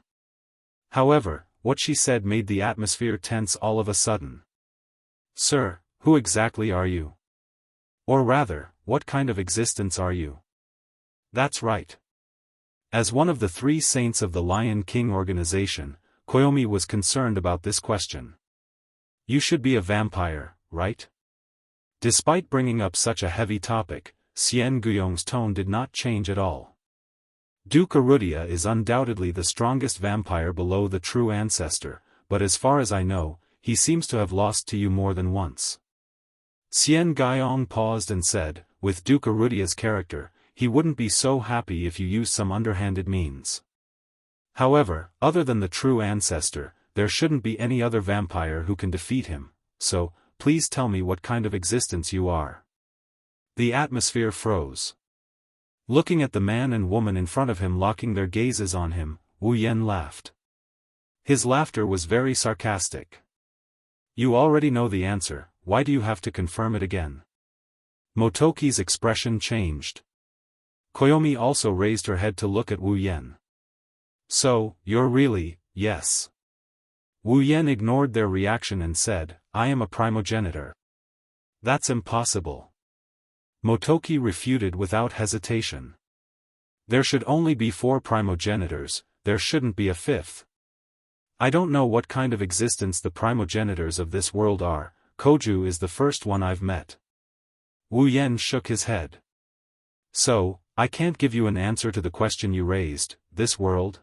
However, what she said made the atmosphere tense all of a sudden. Sir, who exactly are you? Or rather, what kind of existence are you? That's right. As one of the 3 saints of the Lion King organization, Koyomi was concerned about this question. You should be a vampire, right? Despite bringing up such a heavy topic, Xian Guiyong's tone did not change at all. Duke Arudia is undoubtedly the strongest vampire below the true ancestor, but as far as I know, he seems to have lost to you more than once. Xian Gaiyong paused and said, with Duke Arudia's character, he wouldn't be so happy if you used some underhanded means. However, other than the true ancestor, there shouldn't be any other vampire who can defeat him, so, please tell me what kind of existence you are. The atmosphere froze. Looking at the man and woman in front of him locking their gazes on him, Wu Yan laughed. His laughter was very sarcastic. You already know the answer, why do you have to confirm it again? Motoki's expression changed. Koyomi also raised her head to look at Wu Yan. So, you're really, yes. Wu Yan ignored their reaction and said, I am a primogenitor. That's impossible. Motoki refuted without hesitation. There should only be 4 primogenitors, there shouldn't be a 5th. I don't know what kind of existence the primogenitors of this world are, Koju is the first one I've met. Wu Yan shook his head. So, I can't give you an answer to the question you raised, this world?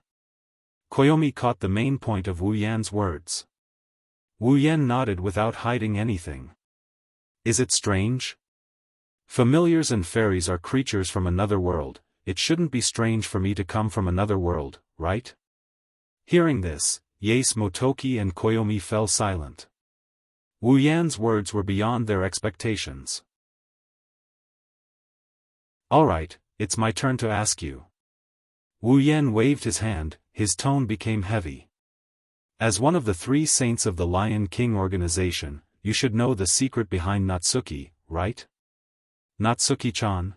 Koyomi caught the main point of Wu Yan's words. Wu Yan nodded without hiding anything. Is it strange? Familiars and fairies are creatures from another world, it shouldn't be strange for me to come from another world, right? Hearing this, Yace Motoki and Koyomi fell silent. Wu Yan's words were beyond their expectations. Alright, it's my turn to ask you. Wu Yan waved his hand, his tone became heavy. As one of the 3 saints of the Lion King organization, you should know the secret behind Natsuki, right? Natsuki-chan?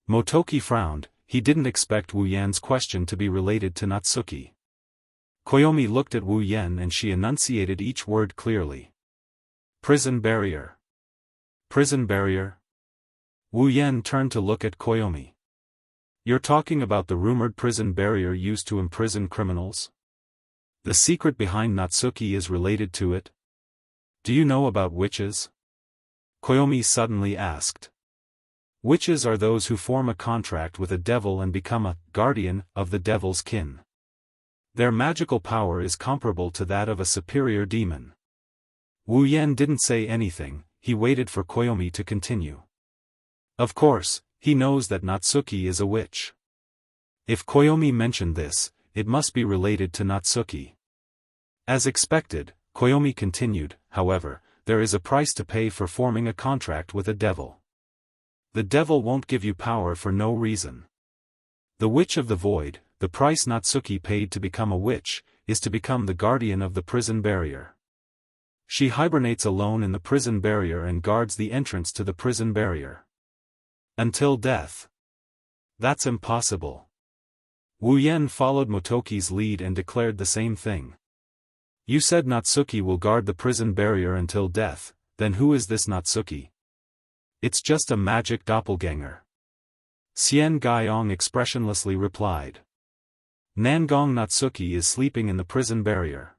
Motoki frowned, he didn't expect Wu Yan's question to be related to Natsuki. Koyomi looked at Wu Yan and she enunciated each word clearly. Prison barrier. Prison barrier? Wu Yan turned to look at Koyomi. You're talking about the rumored prison barrier used to imprison criminals? The secret behind Natsuki is related to it? Do you know about witches? Koyomi suddenly asked. Witches are those who form a contract with a devil and become a guardian of the devil's kin. Their magical power is comparable to that of a superior demon. Wu Yan didn't say anything, he waited for Koyomi to continue. Of course, he knows that Natsuki is a witch. If Koyomi mentioned this, it must be related to Natsuki. As expected, Koyomi continued, however, there is a price to pay for forming a contract with a devil. The devil won't give you power for no reason. The Witch of the Void, the price Natsuki paid to become a witch, is to become the guardian of the prison barrier. She hibernates alone in the prison barrier and guards the entrance to the prison barrier. Until death. That's impossible. Wu Yan followed Motoki's lead and declared the same thing. You said Natsuki will guard the prison barrier until death, then who is this Natsuki? It's just a magic doppelganger. Xian Gaiyong expressionlessly replied. Nangong Natsuki is sleeping in the prison barrier.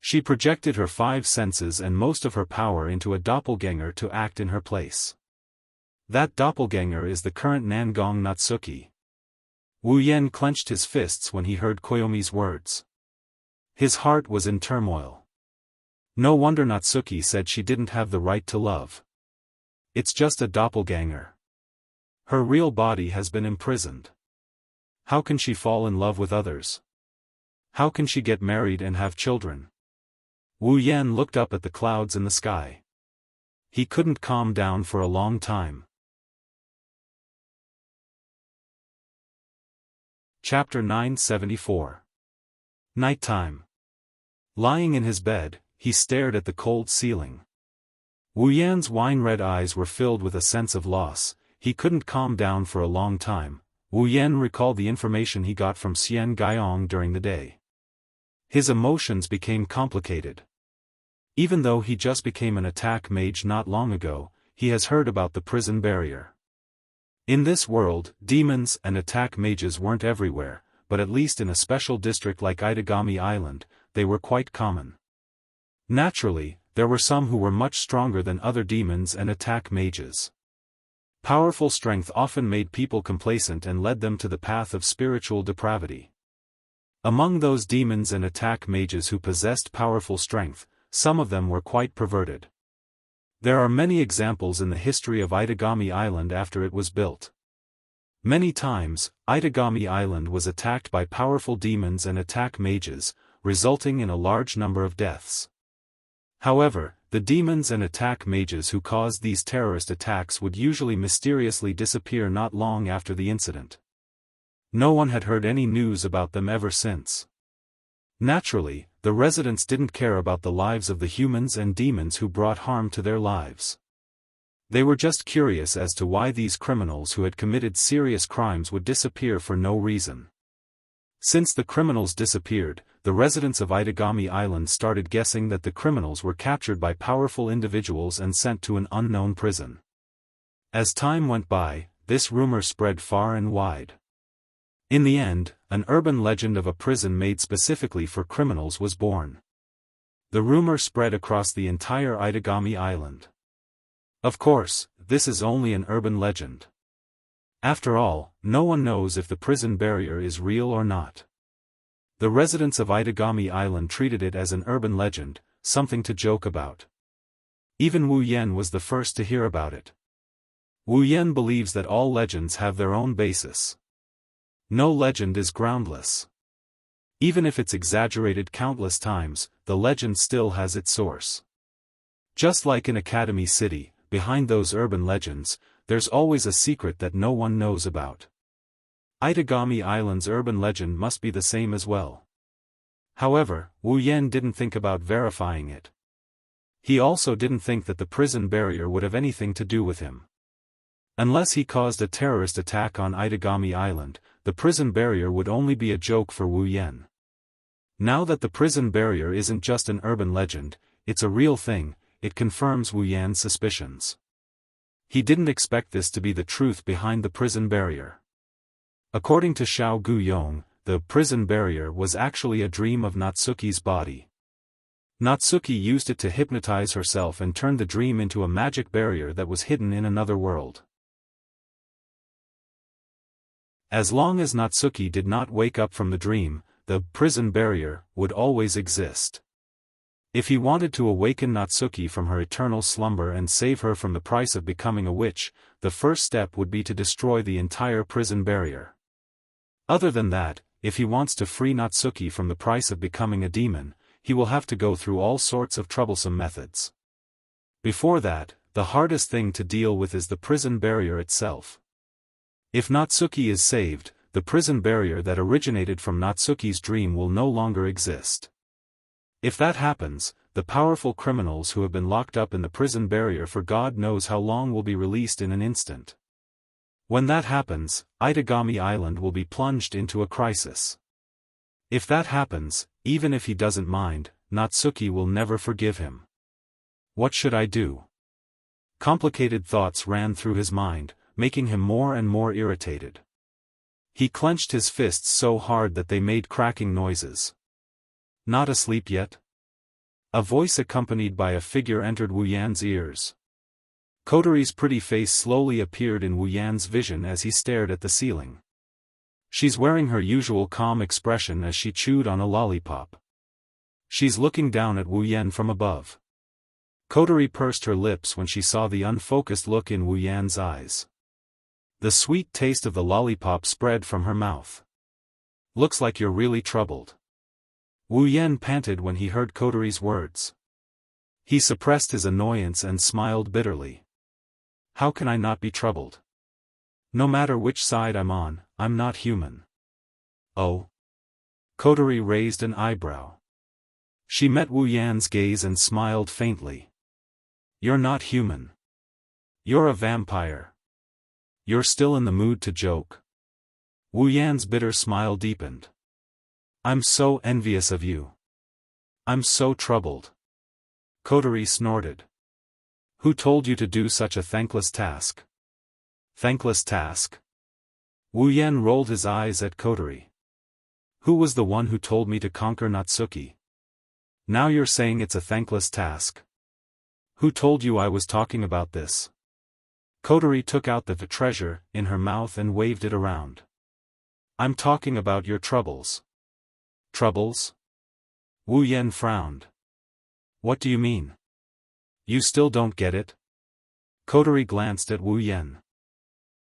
She projected her 5 senses and most of her power into a doppelganger to act in her place. That doppelganger is the current Nangong Natsuki. Wu Yan clenched his fists when he heard Koyomi's words. His heart was in turmoil. No wonder Natsuki said she didn't have the right to love. It's just a doppelganger. Her real body has been imprisoned. How can she fall in love with others? How can she get married and have children? Wu Yan looked up at the clouds in the sky. He couldn't calm down for a long time. Chapter 974. Nighttime. Lying in his bed, he stared at the cold ceiling. Wu Yan's wine-red eyes were filled with a sense of loss. He couldn't calm down for a long time. Wu Yan recalled the information he got from Xian Gaiyong during the day. His emotions became complicated. Even though he just became an attack mage not long ago, he has heard about the prison barrier. In this world, demons and attack mages weren't everywhere, but at least in a special district like Itagami Island, they were quite common. Naturally, there were some who were much stronger than other demons and attack mages. Powerful strength often made people complacent and led them to the path of spiritual depravity. Among those demons and attack mages who possessed powerful strength, some of them were quite perverted. There are many examples in the history of Itagami Island after it was built. Many times, Itagami Island was attacked by powerful demons and attack mages, resulting in a large number of deaths. However, the demons and attack mages who caused these terrorist attacks would usually mysteriously disappear not long after the incident. No one had heard any news about them ever since. Naturally, the residents didn't care about the lives of the humans and demons who brought harm to their lives. They were just curious as to why these criminals who had committed serious crimes would disappear for no reason. Since the criminals disappeared, the residents of Itagami Island started guessing that the criminals were captured by powerful individuals and sent to an unknown prison. As time went by, this rumor spread far and wide. In the end, an urban legend of a prison made specifically for criminals was born. The rumor spread across the entire Itagami Island. Of course, this is only an urban legend. After all, no one knows if the prison barrier is real or not. The residents of Itagami Island treated it as an urban legend, something to joke about. Even Wu Yan was the first to hear about it. Wu Yan believes that all legends have their own basis. No legend is groundless. Even if it's exaggerated countless times, the legend still has its source. Just like in Academy City, behind those urban legends, there's always a secret that no one knows about. Itagami Island's urban legend must be the same as well. However, Wu Yan didn't think about verifying it. He also didn't think that the prison barrier would have anything to do with him. Unless he caused a terrorist attack on Itagami Island, the prison barrier would only be a joke for Wu Yan. Now that the prison barrier isn't just an urban legend, it's a real thing, it confirms Wu Yan's suspicions. He didn't expect this to be the truth behind the prison barrier. According to Xiao Guyong, the prison barrier was actually a dream of Natsuki's body. Natsuki used it to hypnotize herself and turned the dream into a magic barrier that was hidden in another world. As long as Natsuki did not wake up from the dream, the prison barrier, would always exist. If he wanted to awaken Natsuki from her eternal slumber and save her from the price of becoming a witch, the first step would be to destroy the entire prison barrier. Other than that, if he wants to free Natsuki from the price of becoming a demon, he will have to go through all sorts of troublesome methods. Before that, the hardest thing to deal with is the prison barrier itself. If Natsuki is saved, the prison barrier that originated from Natsuki's dream will no longer exist. If that happens, the powerful criminals who have been locked up in the prison barrier for God knows how long will be released in an instant. When that happens, Itagami Island will be plunged into a crisis. If that happens, even if he doesn't mind, Natsuki will never forgive him. What should I do? Complicated thoughts ran through his mind, making him more and more irritated. He clenched his fists so hard that they made cracking noises. Not asleep yet? A voice accompanied by a figure entered Wu Yan's ears. Kotori's pretty face slowly appeared in Wu Yan's vision as he stared at the ceiling. She's wearing her usual calm expression as she chewed on a lollipop. She's looking down at Wu Yan from above. Kotori pursed her lips when she saw the unfocused look in Wu Yan's eyes. The sweet taste of the lollipop spread from her mouth. Looks like you're really troubled. Wu Yan panted when he heard Kotori's words. He suppressed his annoyance and smiled bitterly. How can I not be troubled? No matter which side I'm on, I'm not human. Oh? Kotori raised an eyebrow. She met Wu Yan's gaze and smiled faintly. You're not human. You're a vampire. You're still in the mood to joke. Wu Yan's bitter smile deepened. I'm so envious of you. I'm so troubled. Kotori snorted. Who told you to do such a thankless task? Thankless task? Wu Yan rolled his eyes at Kotori. Who was the one who told me to conquer Natsuki? Now you're saying it's a thankless task. Who told you I was talking about this? Kotori took out the treasure in her mouth and waved it around. I'm talking about your troubles. Troubles? Wu Yan frowned. What do you mean? You still don't get it? Kotori glanced at Wu Yan.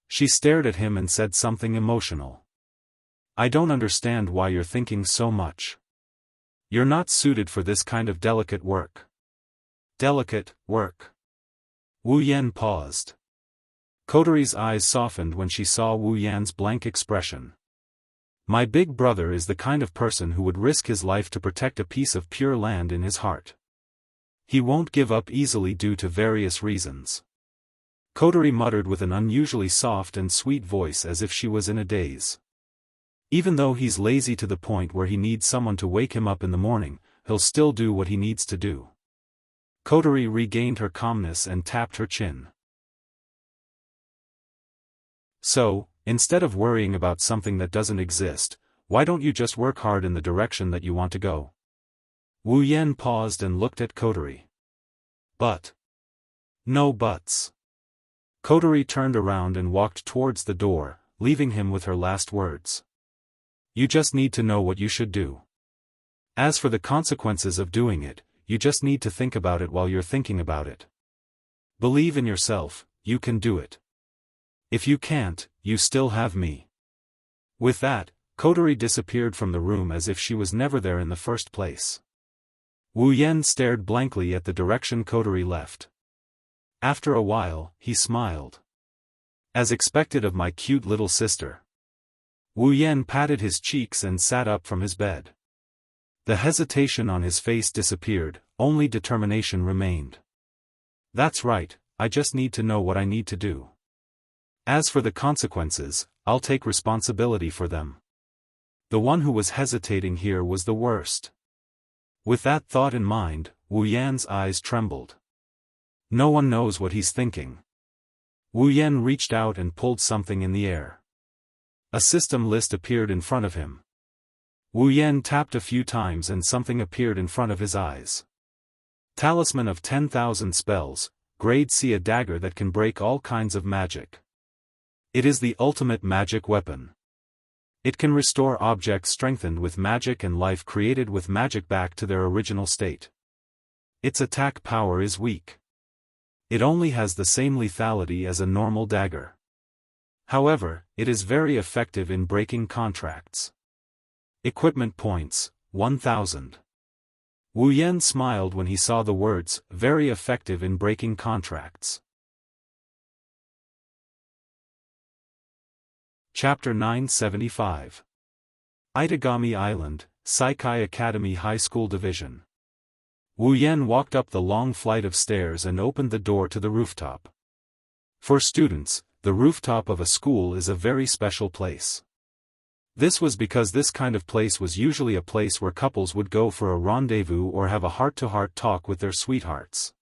She stared at him and said something emotional. I don't understand why you're thinking so much. You're not suited for this kind of delicate work. Delicate work. Wu Yan paused. Kotori's eyes softened when she saw Wu Yan's blank expression. My big brother is the kind of person who would risk his life to protect a piece of pure land in his heart. He won't give up easily due to various reasons. Kotori muttered with an unusually soft and sweet voice as if she was in a daze. Even though he's lazy to the point where he needs someone to wake him up in the morning, he'll still do what he needs to do. Kotori regained her calmness and tapped her chin. So, instead of worrying about something that doesn't exist, why don't you just work hard in the direction that you want to go? Wu Yan paused and looked at Kotori. But. No buts. Kotori turned around and walked towards the door, leaving him with her last words. You just need to know what you should do. As for the consequences of doing it, you just need to think about it while you're thinking about it. Believe in yourself, you can do it. If you can't, you still have me. With that, Kotori disappeared from the room as if she was never there in the first place. Wu Yan stared blankly at the direction Kotori left. After a while, he smiled. As expected of my cute little sister. Wu Yan patted his cheeks and sat up from his bed. The hesitation on his face disappeared, only determination remained. That's right, I just need to know what I need to do. As for the consequences, I'll take responsibility for them. The one who was hesitating here was the worst. With that thought in mind, Wu Yan's eyes trembled. No one knows what he's thinking. Wu Yan reached out and pulled something in the air. A system list appeared in front of him. Wu Yan tapped a few times and something appeared in front of his eyes. Talisman of 10,000 spells, grade C, a dagger that can break all kinds of magic. It is the ultimate magic weapon. It can restore objects strengthened with magic and life created with magic back to their original state. Its attack power is weak. It only has the same lethality as a normal dagger. However, it is very effective in breaking contracts. Equipment points, 1000. Wu Yan smiled when he saw the words, very effective in breaking contracts. Chapter 975. Itagami Island, Saikai Academy High School Division. Wu Yan walked up the long flight of stairs and opened the door to the rooftop. For students, the rooftop of a school is a very special place. This was because this kind of place was usually a place where couples would go for a rendezvous or have a heart-to-heart talk with their sweethearts.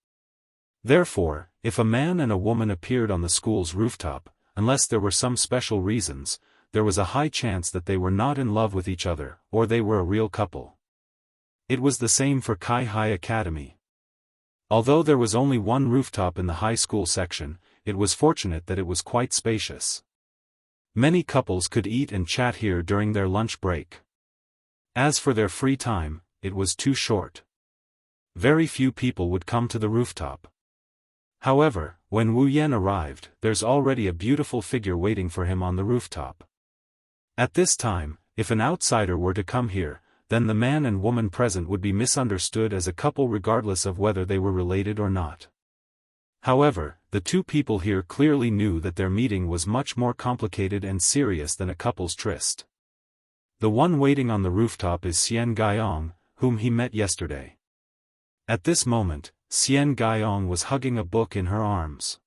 Therefore, if a man and a woman appeared on the school's rooftop, unless there were some special reasons, there was a high chance that they were not in love with each other, or they were a real couple. It was the same for Kai High Academy. Although there was only one rooftop in the high school section, it was fortunate that it was quite spacious. Many couples could eat and chat here during their lunch break. As for their free time, it was too short. Very few people would come to the rooftop. However, when Wu Yan arrived, there's already a beautiful figure waiting for him on the rooftop. At this time, if an outsider were to come here, then the man and woman present would be misunderstood as a couple regardless of whether they were related or not. However, the two people here clearly knew that their meeting was much more complicated and serious than a couple's tryst. The one waiting on the rooftop is Xian Gaiyong, whom he met yesterday. At this moment, Xian Gaiyong was hugging a book in her arms.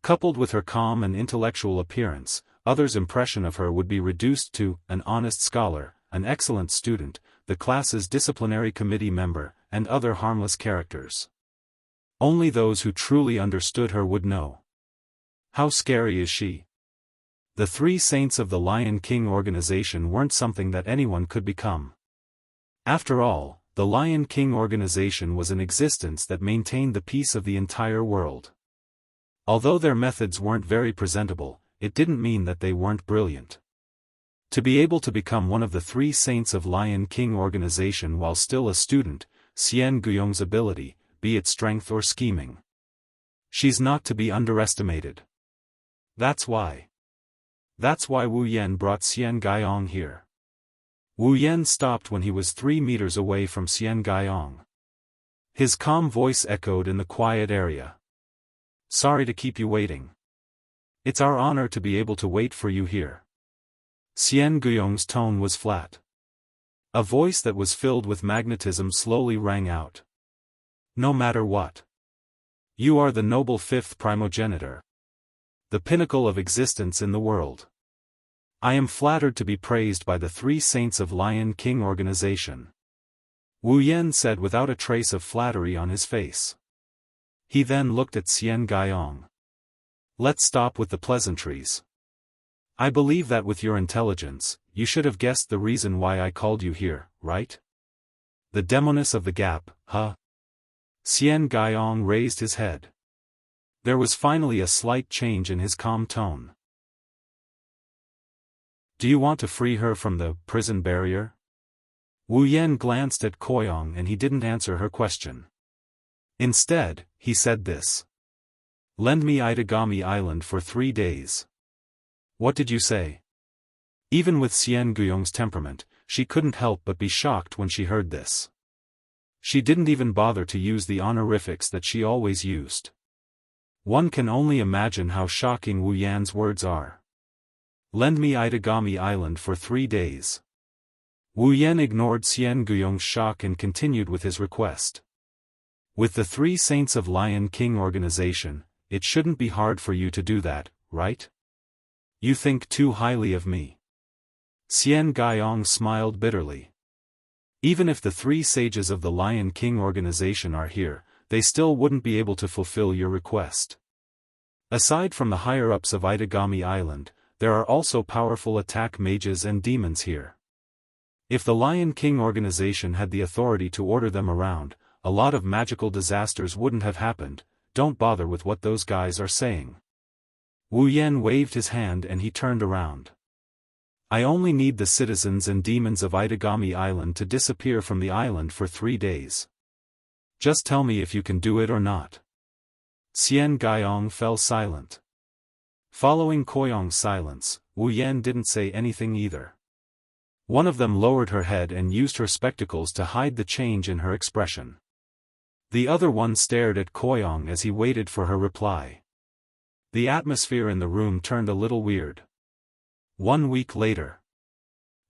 Coupled with her calm and intellectual appearance, others' impression of her would be reduced to an honest scholar, an excellent student, the class's disciplinary committee member, and other harmless characters. Only those who truly understood her would know. How scary is she? The three saints of the Lion King organization weren't something that anyone could become. After all, the Lion King organization was an existence that maintained the peace of the entire world. Although their methods weren't very presentable, it didn't mean that they weren't brilliant. To be able to become one of the three saints of Lion King organization while still a student, Xian Guiyong's ability, be it strength or scheming. She's not to be underestimated. That's why Wu Yan brought Xian Gaiyong here. Wu Yan stopped when he was 3 meters away from Xian Gaiyong. His calm voice echoed in the quiet area. Sorry to keep you waiting. It's our honor to be able to wait for you here. Xian Guiyong's tone was flat. A voice that was filled with magnetism slowly rang out. No matter what. You are the noble fifth primogenitor. The pinnacle of existence in the world. I am flattered to be praised by the three saints of Lion King organization. Wu Yan said without a trace of flattery on his face. He then looked at Xian Gaiyong. Let's stop with the pleasantries. I believe that with your intelligence, you should have guessed the reason why I called you here, right? The demoness of the gap, huh? Xian Gaiyong raised his head. There was finally a slight change in his calm tone. Do you want to free her from the prison barrier? Wu Yan glanced at Koyong and he didn't answer her question. Instead, he said this. Lend me Itagami Island for 3 days. What did you say? Even with Xian Guiyong's temperament, she couldn't help but be shocked when she heard this. She didn't even bother to use the honorifics that she always used. One can only imagine how shocking Wu Yan's words are. Lend me Itagami Island for 3 days. Wu Yan ignored Xian Guiyong's shock and continued with his request. With the three saints of Lion King organization, it shouldn't be hard for you to do that, right? You think too highly of me. Xian Gaiyong smiled bitterly. Even if the three sages of the Lion King organization are here, they still wouldn't be able to fulfill your request. Aside from the higher-ups of Itagami Island, there are also powerful attack mages and demons here. If the Lion King organization had the authority to order them around, a lot of magical disasters wouldn't have happened. Don't bother with what those guys are saying. Wu Yan waved his hand and he turned around. I only need the citizens and demons of Itagami Island to disappear from the island for 3 days. Just tell me if you can do it or not. Xian Guiyong fell silent. Following Koyong's silence, Wu Yan didn't say anything either. One of them lowered her head and used her spectacles to hide the change in her expression. The other one stared at Koyong as he waited for her reply. The atmosphere in the room turned a little weird. 1 week later.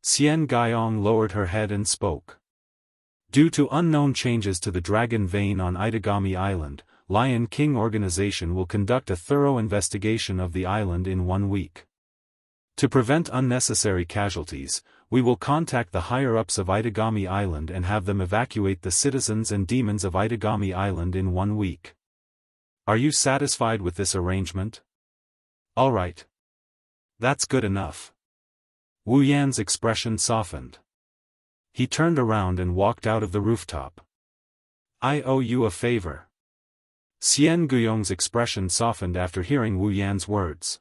Xian Guiyong lowered her head and spoke. Due to unknown changes to the dragon vein on Itagami Island, Lion King Organization will conduct a thorough investigation of the island in 1 week. To prevent unnecessary casualties, we will contact the higher-ups of Itagami Island and have them evacuate the citizens and demons of Itagami Island in 1 week. Are you satisfied with this arrangement? All right. That's good enough. Wu Yan's expression softened. He turned around and walked out of the rooftop. I owe you a favor. Xian Guiyong's expression softened after hearing Wu Yan's words.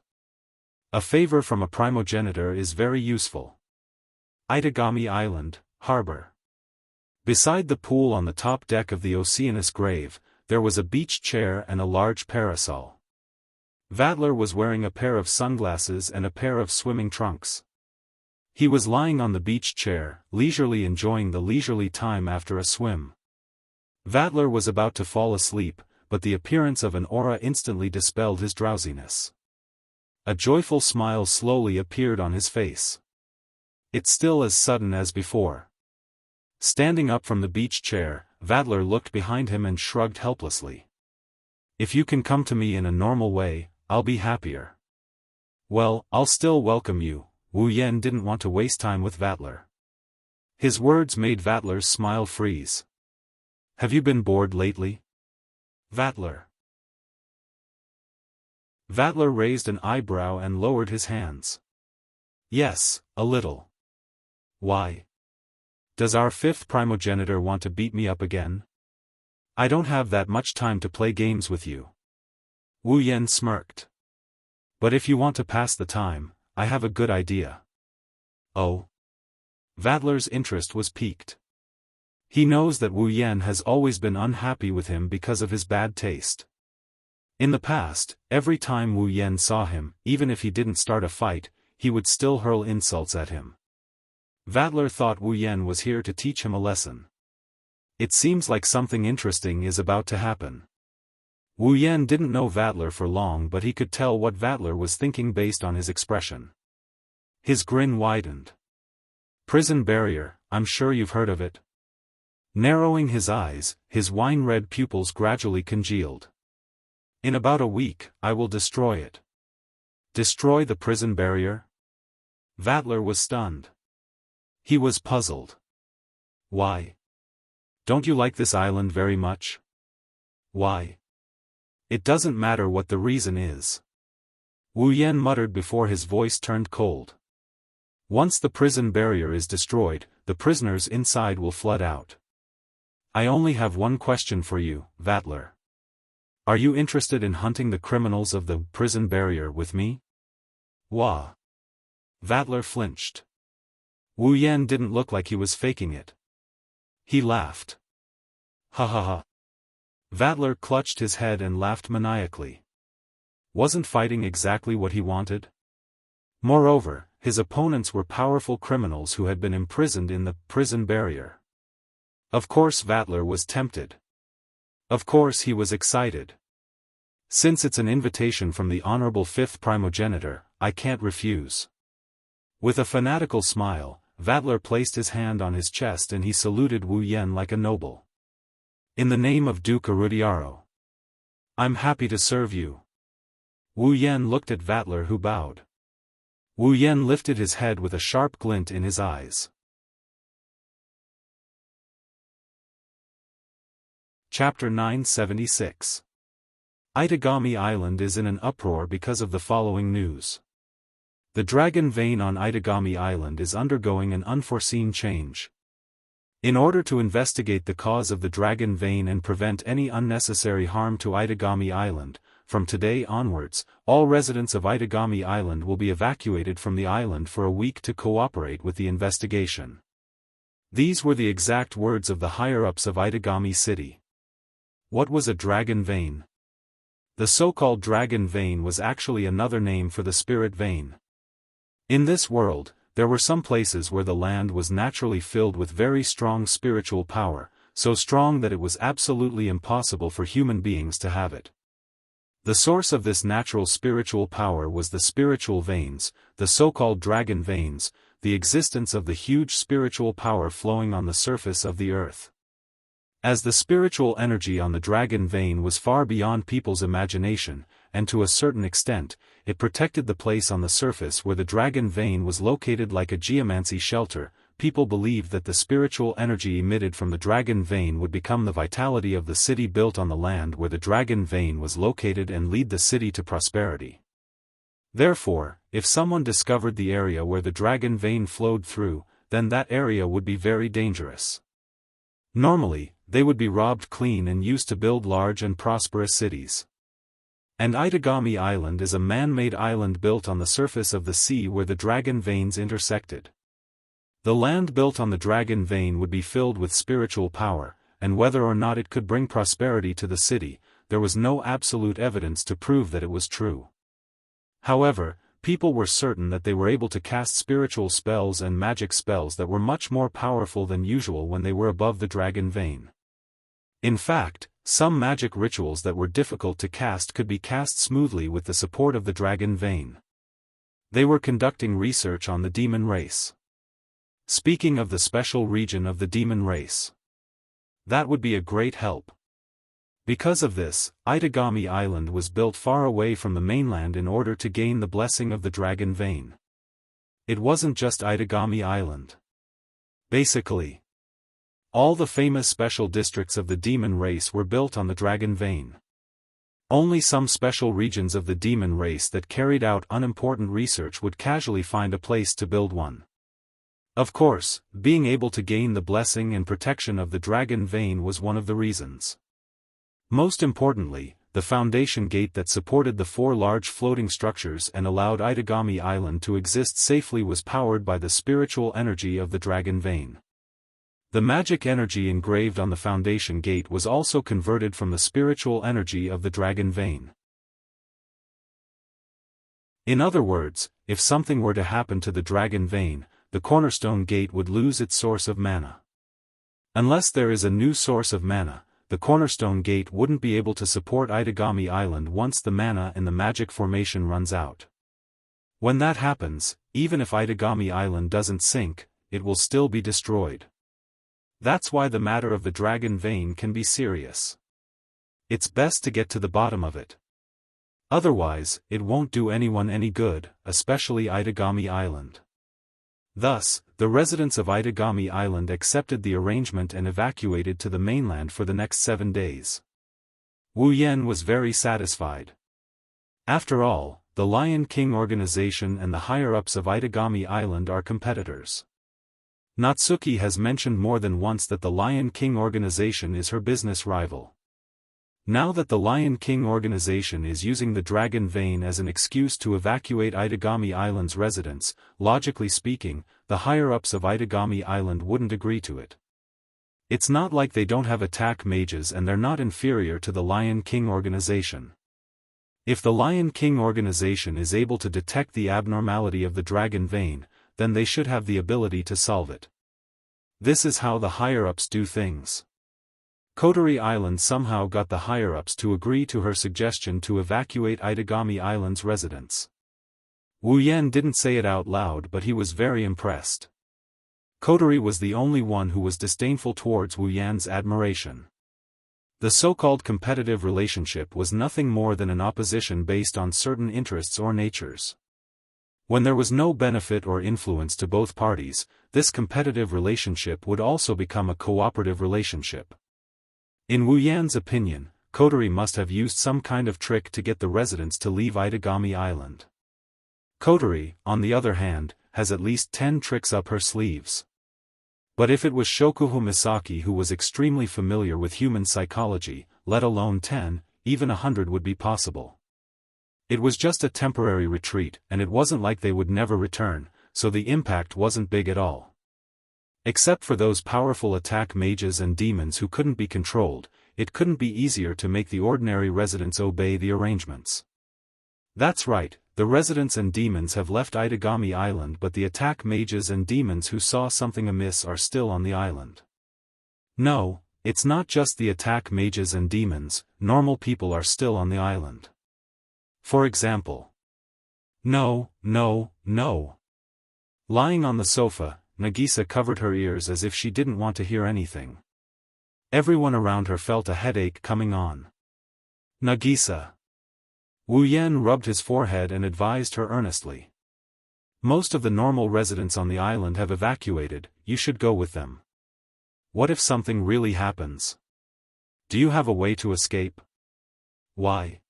A favor from a primogenitor is very useful. Itagami Island, Harbor. Beside the pool on the top deck of the Oceanus Grave, there was a beach chair and a large parasol. Vatler was wearing a pair of sunglasses and a pair of swimming trunks. He was lying on the beach chair, leisurely enjoying the leisurely time after a swim. Vatler was about to fall asleep, but the appearance of an aura instantly dispelled his drowsiness. A joyful smile slowly appeared on his face. It's still as sudden as before. Standing up from the beach chair, Vatler looked behind him and shrugged helplessly. If you can come to me in a normal way, I'll be happier. Well, I'll still welcome you. Wu Yan didn't want to waste time with Vatler. His words made Vatler's smile freeze. Have you been bored lately? Vatler. Vatler raised an eyebrow and lowered his hands. Yes, a little. Why? Does our 5th primogenitor want to beat me up again? I don't have that much time to play games with you. Wu Yan smirked. But if you want to pass the time, I have a good idea. Oh? Vatler's interest was piqued. He knows that Wu Yan has always been unhappy with him because of his bad taste. In the past, every time Wu Yan saw him, even if he didn't start a fight, he would still hurl insults at him. Vatler thought Wu Yan was here to teach him a lesson. It seems like something interesting is about to happen. Wu Yan didn't know Vatler for long, but he could tell what Vatler was thinking based on his expression. His grin widened. Prison barrier, I'm sure you've heard of it. Narrowing his eyes, his wine-red pupils gradually congealed. In about a week, I will destroy it. Destroy the prison barrier? Vatler was stunned. He was puzzled. Why? Don't you like this island very much? Why? It doesn't matter what the reason is. Wu Yan muttered before his voice turned cold. Once the prison barrier is destroyed, the prisoners inside will flood out. I only have one question for you, Vatler. Are you interested in hunting the criminals of the prison barrier with me? Wah. Vatler flinched. Wu Yan didn't look like he was faking it. He laughed. Ha ha ha. Vatler clutched his head and laughed maniacally. Wasn't fighting exactly what he wanted? Moreover, his opponents were powerful criminals who had been imprisoned in the prison barrier. Of course Vatler was tempted. Of course he was excited. Since it's an invitation from the Honorable 5th Primogenitor, I can't refuse. With a fanatical smile, Vatler placed his hand on his chest and he saluted Wu Yan like a noble. In the name of Duke Arudiaro. I'm happy to serve you. Wu Yan looked at Vatler, who bowed. Wu Yan lifted his head with a sharp glint in his eyes. Chapter 976. Itagami Island is in an uproar because of the following news. The dragon vein on Itagami Island is undergoing an unforeseen change. In order to investigate the cause of the dragon vein and prevent any unnecessary harm to Itagami Island, from today onwards, all residents of Itagami Island will be evacuated from the island for a week to cooperate with the investigation. These were the exact words of the higher-ups of Itagami City. What was a dragon vein? The so-called dragon vein was actually another name for the spirit vein. In this world, there were some places where the land was naturally filled with very strong spiritual power, so strong that it was absolutely impossible for human beings to have it. The source of this natural spiritual power was the spiritual veins, the so-called dragon veins, the existence of the huge spiritual power flowing on the surface of the earth. As the spiritual energy on the dragon vein was far beyond people's imagination, and to a certain extent, it protected the place on the surface where the dragon vein was located like a geomancy shelter, people believed that the spiritual energy emitted from the dragon vein would become the vitality of the city built on the land where the dragon vein was located and lead the city to prosperity. Therefore, if someone discovered the area where the dragon vein flowed through, then that area would be very dangerous. Normally, they would be robbed clean and used to build large and prosperous cities. And Itagami Island is a man-made island built on the surface of the sea where the dragon veins intersected. The land built on the dragon vein would be filled with spiritual power, and whether or not it could bring prosperity to the city, there was no absolute evidence to prove that it was true. However, people were certain that they were able to cast spiritual spells and magic spells that were much more powerful than usual when they were above the dragon vein. In fact, some magic rituals that were difficult to cast could be cast smoothly with the support of the dragon vein. They were conducting research on the demon race. Speaking of the special region of the demon race, that would be a great help. Because of this, Itagami Island was built far away from the mainland in order to gain the blessing of the dragon vein. It wasn't just Itagami Island. Basically, all the famous special districts of the demon race were built on the dragon vein. Only some special regions of the demon race that carried out unimportant research would casually find a place to build one. Of course, being able to gain the blessing and protection of the dragon vein was one of the reasons. Most importantly, the foundation gate that supported the 4 large floating structures and allowed Itagami Island to exist safely was powered by the spiritual energy of the dragon vein. The magic energy engraved on the foundation gate was also converted from the spiritual energy of the dragon vein. In other words, if something were to happen to the dragon vein, the cornerstone gate would lose its source of mana. Unless there is a new source of mana, the cornerstone gate wouldn't be able to support Itagami Island once the mana in the magic formation runs out. When that happens, even if Itagami Island doesn't sink, it will still be destroyed. That's why the matter of the dragon vein can be serious. It's best to get to the bottom of it. Otherwise, it won't do anyone any good, especially Itagami Island. Thus, the residents of Itagami Island accepted the arrangement and evacuated to the mainland for the next 7 days. Wu Yan was very satisfied. After all, the Lion King organization and the higher-ups of Itagami Island are competitors. Natsuki has mentioned more than once that the Lion King organization is her business rival. Now that the Lion King organization is using the dragon vein as an excuse to evacuate Itagami Island's residents, logically speaking, the higher-ups of Itagami Island wouldn't agree to it. It's not like they don't have attack mages and they're not inferior to the Lion King organization. If the Lion King organization is able to detect the abnormality of the dragon vein, then they should have the ability to solve it. This is how the higher-ups do things. Kotori Island somehow got the higher-ups to agree to her suggestion to evacuate Itagami Island's residents. Wu Yan didn't say it out loud, but he was very impressed. Kotori was the only one who was disdainful towards Wu Yan's admiration. The so-called competitive relationship was nothing more than an opposition based on certain interests or natures. When there was no benefit or influence to both parties, this competitive relationship would also become a cooperative relationship. In Wu Yan's opinion, Kotori must have used some kind of trick to get the residents to leave Itagami Island. Kotori, on the other hand, has at least 10 tricks up her sleeves. But if it was Shokuho Misaki who was extremely familiar with human psychology, let alone 10, even 100 would be possible. It was just a temporary retreat, and it wasn't like they would never return, so the impact wasn't big at all. Except for those powerful attack mages and demons who couldn't be controlled, it couldn't be easier to make the ordinary residents obey the arrangements. That's right, the residents and demons have left Itagami Island, but the attack mages and demons who saw something amiss are still on the island. No, it's not just the attack mages and demons, normal people are still on the island. For example. No. Lying on the sofa, Nagisa covered her ears as if she didn't want to hear anything. Everyone around her felt a headache coming on. Nagisa. Wu Yan rubbed his forehead and advised her earnestly. Most of the normal residents on the island have evacuated, you should go with them. What if something really happens? Do you have a way to escape? Why?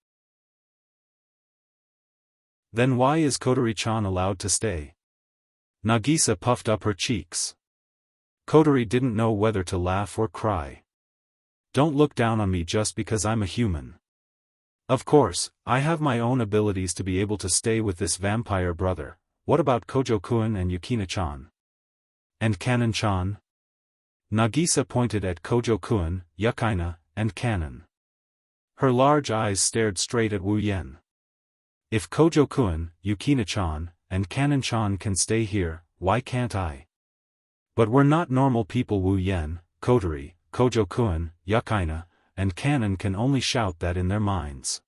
Then why is Kotori-chan allowed to stay? Nagisa puffed up her cheeks. Kotori didn't know whether to laugh or cry. Don't look down on me just because I'm a human. Of course, I have my own abilities to be able to stay with this vampire brother. What about Kojo-kun and Yukina-chan? And Kanon-chan? Nagisa pointed at Kojo-kun, Yukina, and Kanon. Her large eyes stared straight at Wu Yan. If Kojo-kun, Yukina-chan, and Kanon-chan can stay here, why can't I? But we're not normal people. Wu Yan, Kotori, Kojo-kun, Yukina, and Kanon can only shout that in their minds.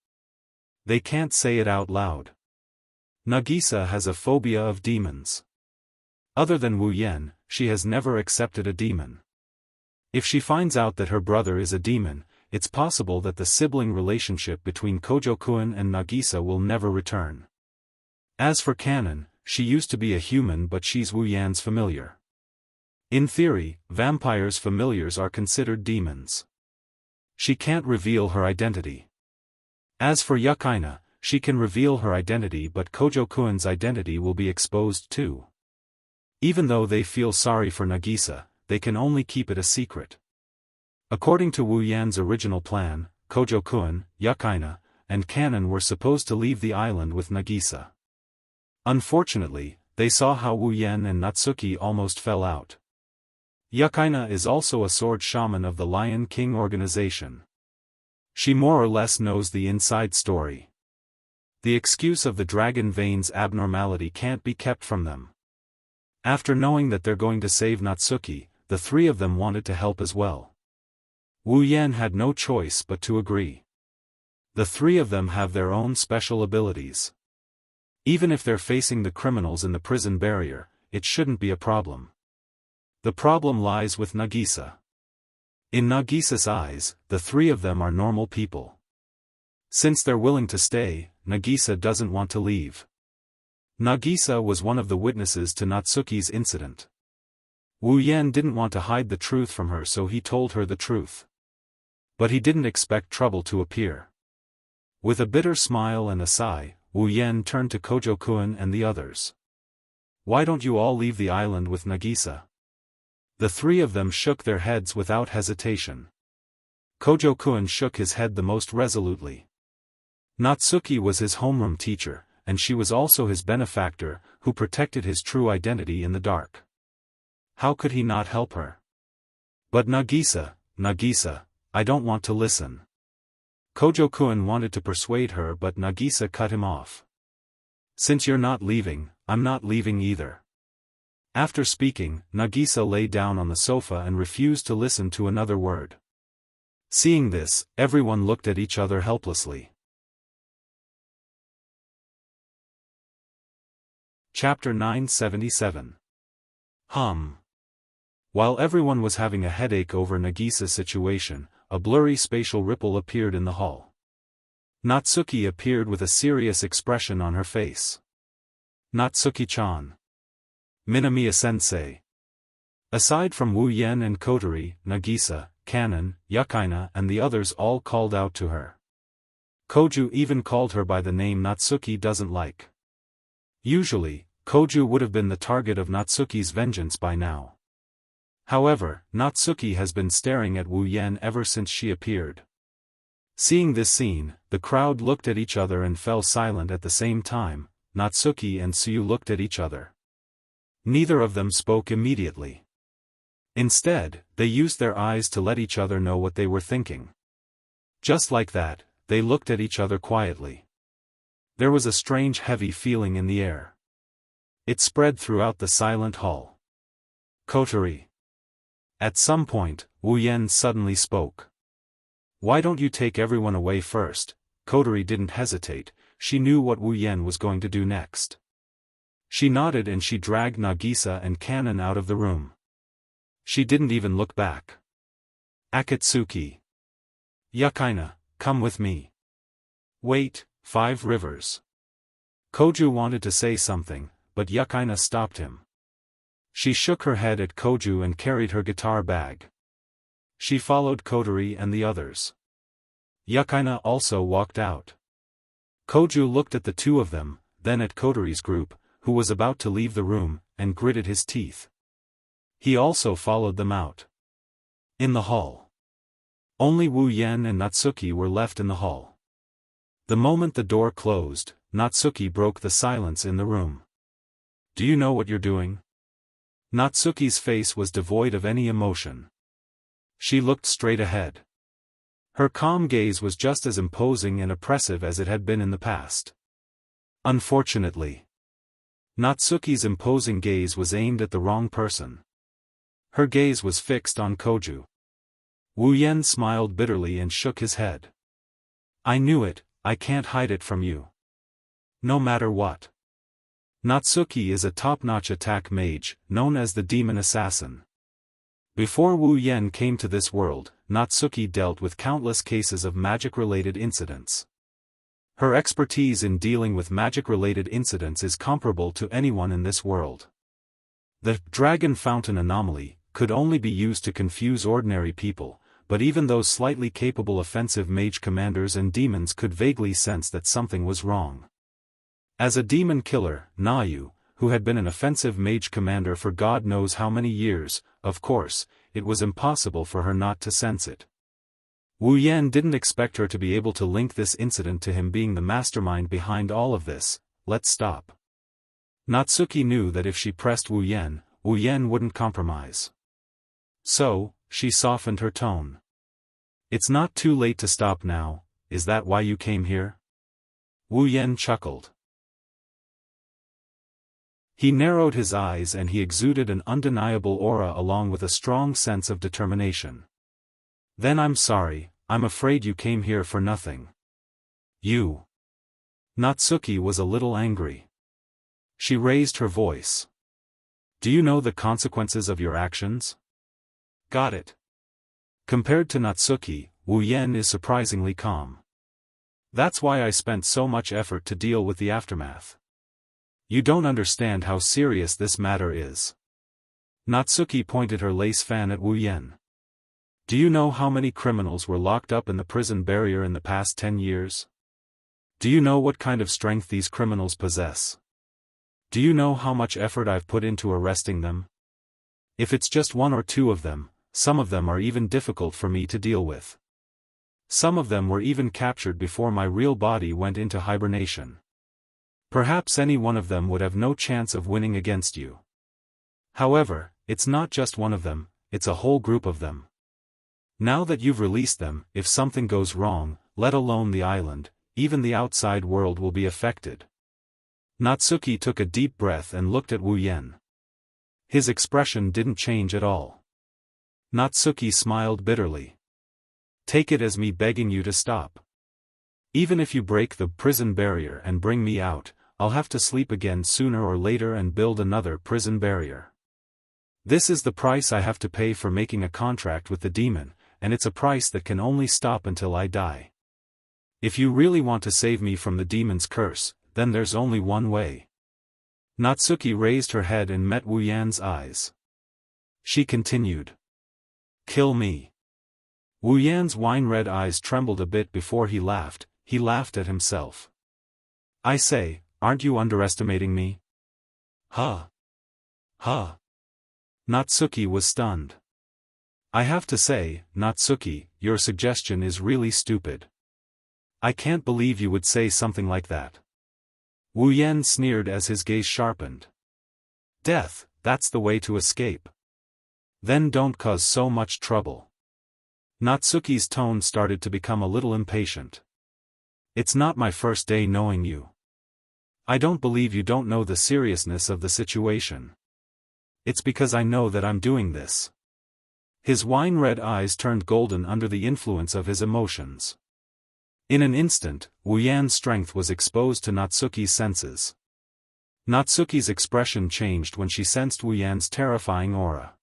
They can't say it out loud. Nagisa has a phobia of demons. Other than Wu Yan, she has never accepted a demon. If she finds out that her brother is a demon, it's possible that the sibling relationship between Kojo-kun and Nagisa will never return. As for Kanon, she used to be a human, but she's Wu Yan's familiar. In theory, vampires' familiars are considered demons. She can't reveal her identity. As for Yukina, she can reveal her identity, but Kojo-kun's identity will be exposed too. Even though they feel sorry for Nagisa, they can only keep it a secret. According to Wu Yan's original plan, Kojo-kun, Yukina, and Kanon were supposed to leave the island with Nagisa. Unfortunately, they saw how Wu Yan and Natsuki almost fell out. Yukina is also a sword shaman of the Lion King organization. She more or less knows the inside story. The excuse of the dragon vein's abnormality can't be kept from them. After knowing that they're going to save Natsuki, the three of them wanted to help as well. Wu Yan had no choice but to agree. The three of them have their own special abilities. Even if they're facing the criminals in the prison barrier, it shouldn't be a problem. The problem lies with Nagisa. In Nagisa's eyes, the three of them are normal people. Since they're willing to stay, Nagisa doesn't want to leave. Nagisa was one of the witnesses to Natsuki's incident. Wu Yan didn't want to hide the truth from her, so he told her the truth. But he didn't expect trouble to appear. With a bitter smile and a sigh, Wu Yan turned to Kojo-kun and the others. Why don't you all leave the island with Nagisa? The three of them shook their heads without hesitation. Kojo-kun shook his head the most resolutely. Natsuki was his homeroom teacher, and she was also his benefactor, who protected his true identity in the dark. How could he not help her? But Nagisa, I don't want to listen. Kojo-kun wanted to persuade her, but Nagisa cut him off. Since you're not leaving, I'm not leaving either. After speaking, Nagisa lay down on the sofa and refused to listen to another word. Seeing this, everyone looked at each other helplessly. Chapter 977. While everyone was having a headache over Nagisa's situation, a blurry spatial ripple appeared in the hall. Natsuki appeared with a serious expression on her face. Natsuki-chan. Minamiya-sensei. Aside from Wu Yan and Kotori, Nagisa, Kanon, Yukina and the others all called out to her. Koju even called her by the name Natsuki doesn't like. Usually, Koju would have been the target of Natsuki's vengeance by now. However, Natsuki has been staring at Wu Yan ever since she appeared. Seeing this scene, the crowd looked at each other and fell silent at the same time. Natsuki and Suyu looked at each other. Neither of them spoke immediately. Instead, they used their eyes to let each other know what they were thinking. Just like that, they looked at each other quietly. There was a strange heavy feeling in the air. It spread throughout the silent hall. Kotori. At some point, Wu Yan suddenly spoke. Why don't you take everyone away first? Kotori didn't hesitate, she knew what Wu Yan was going to do next. She nodded and she dragged Nagisa and Kanon out of the room. She didn't even look back. Akatsuki. Yukaina, come with me. Wait, 5 Rivers. Koju wanted to say something, but Yukaina stopped him. She shook her head at Koju and carried her guitar bag. She followed Kotori and the others. Yukaina also walked out. Koju looked at the two of them, then at Kotori's group, who was about to leave the room, and gritted his teeth. He also followed them out. In the hall. Only Wu Yan and Natsuki were left in the hall. The moment the door closed, Natsuki broke the silence in the room. Do you know what you're doing? Natsuki's face was devoid of any emotion. She looked straight ahead. Her calm gaze was just as imposing and oppressive as it had been in the past. Unfortunately, Natsuki's imposing gaze was aimed at the wrong person. Her gaze was fixed on Koju. Wu Yan smiled bitterly and shook his head. I knew it, I can't hide it from you. No matter what. Natsuki is a top-notch attack mage, known as the Demon Assassin. Before Wu Yan came to this world, Natsuki dealt with countless cases of magic-related incidents. Her expertise in dealing with magic-related incidents is comparable to anyone in this world. The Dragon Fountain Anomaly could only be used to confuse ordinary people, but even those slightly capable offensive mage commanders and demons could vaguely sense that something was wrong. As a demon killer, Nayu, who had been an offensive mage commander for God knows how many years, of course, it was impossible for her not to sense it. Wu Yan didn't expect her to be able to link this incident to him being the mastermind behind all of this. Let's stop. Natsuki knew that if she pressed Wu Yan wouldn't compromise. So, she softened her tone. It's not too late to stop now, is that why you came here? Wu Yan chuckled. He narrowed his eyes and he exuded an undeniable aura along with a strong sense of determination. Then I'm sorry, I'm afraid you came here for nothing. You. Natsuki was a little angry. She raised her voice. Do you know the consequences of your actions? Got it. Compared to Natsuki, Wu Yan is surprisingly calm. That's why I spent so much effort to deal with the aftermath. You don't understand how serious this matter is. Natsuki pointed her lace fan at Wu Yan. Do you know how many criminals were locked up in the prison barrier in the past 10 years? Do you know what kind of strength these criminals possess? Do you know how much effort I've put into arresting them? If it's just 1 or 2 of them, some of them are even difficult for me to deal with. Some of them were even captured before my real body went into hibernation. Perhaps any one of them would have no chance of winning against you. However, it's not just one of them, it's a whole group of them. Now that you've released them, if something goes wrong, let alone the island, even the outside world will be affected. Natsuki took a deep breath and looked at Wu Yan. His expression didn't change at all. Natsuki smiled bitterly. Take it as me begging you to stop. Even if you break the prison barrier and bring me out, I'll have to sleep again sooner or later and build another prison barrier. This is the price I have to pay for making a contract with the demon, and it's a price that can only stop until I die. If you really want to save me from the demon's curse, then there's only one way. Natsuki raised her head and met Wu Yan's eyes. She continued. Kill me. Wu Yan's wine-red eyes trembled a bit before he laughed at himself. I say, aren't you underestimating me? Huh. Huh. Natsuki was stunned. I have to say, Natsuki, your suggestion is really stupid. I can't believe you would say something like that. Wu Yan sneered as his gaze sharpened. Death, that's the way to escape. Then don't cause so much trouble. Natsuki's tone started to become a little impatient. It's not my first day knowing you. I don't believe you don't know the seriousness of the situation. It's because I know that I'm doing this. His wine-red eyes turned golden under the influence of his emotions. In an instant, Wu Yan's strength was exposed to Natsuki's senses. Natsuki's expression changed when she sensed Wu Yan's terrifying aura.